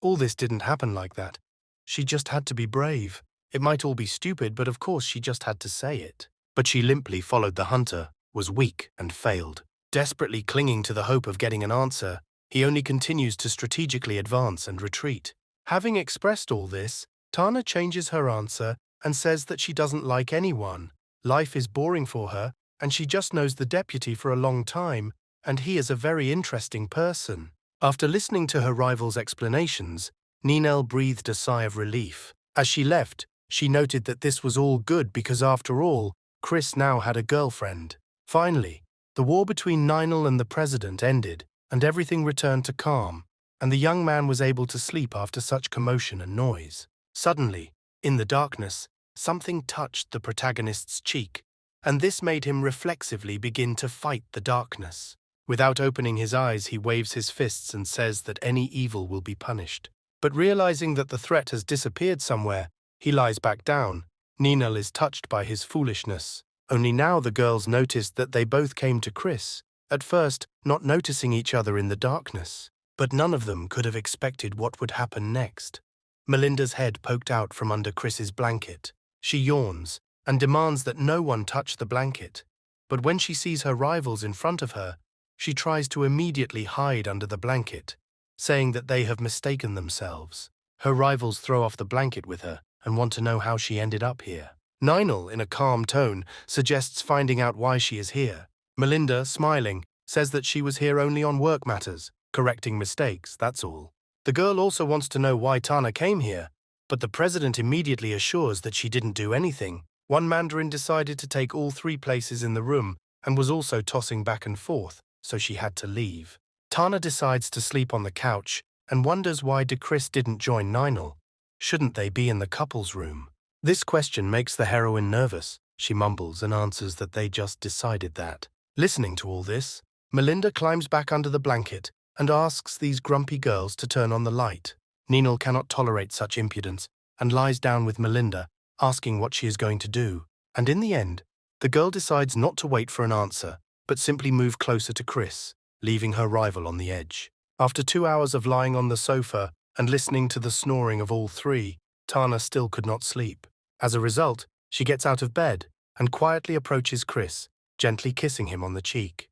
All this didn't happen like that. She just had to be brave. It might all be stupid, but of course she just had to say it. But she limply followed the hunter, was weak and failed. Desperately clinging to the hope of getting an answer, he only continues to strategically advance and retreat. Having expressed all this, Tana changes her answer and says that she doesn't like anyone. Life is boring for her, and she just knows the deputy for a long time, and he is a very interesting person. After listening to her rival's explanations, Ninel breathed a sigh of relief. As she left, she noted that this was all good because after all, Chris now had a girlfriend. Finally, the war between Ninel and the president ended, and everything returned to calm, and the young man was able to sleep after such commotion and noise. Suddenly, in the darkness, something touched the protagonist's cheek, and this made him reflexively begin to fight the darkness. Without opening his eyes, he waves his fists and says that any evil will be punished. But realizing that the threat has disappeared somewhere, he lies back down. Ninel is touched by his foolishness. Only now the girls noticed that they both came to Chris, at first not noticing each other in the darkness. But none of them could have expected what would happen next. Melinda's head poked out from under Chris's blanket. She yawns and demands that no one touch the blanket. But when she sees her rivals in front of her, she tries to immediately hide under the blanket, saying that they have mistaken themselves. Her rivals throw off the blanket with her and want to know how she ended up here. Ninel, in a calm tone, suggests finding out why she is here. Melinda, smiling, says that she was here only on work matters, correcting mistakes, that's all. The girl also wants to know why Tana came here, but the president immediately assures that she didn't do anything. One Mandarin decided to take all 3 places in the room and was also tossing back and forth, so she had to leave. Tana decides to sleep on the couch and wonders why Chris didn't join Ninel. Shouldn't they be in the couple's room? This question makes the heroine nervous. She mumbles and answers that they just decided that. Listening to all this, Melinda climbs back under the blanket and asks these grumpy girls to turn on the light. Ninel cannot tolerate such impudence and lies down with Melinda, asking what she is going to do. And in the end, the girl decides not to wait for an answer, but simply move closer to Chris, leaving her rival on the edge. After 2 hours of lying on the sofa and listening to the snoring of all 3, Tana still could not sleep. As a result, she gets out of bed and quietly approaches Chris, gently kissing him on the cheek.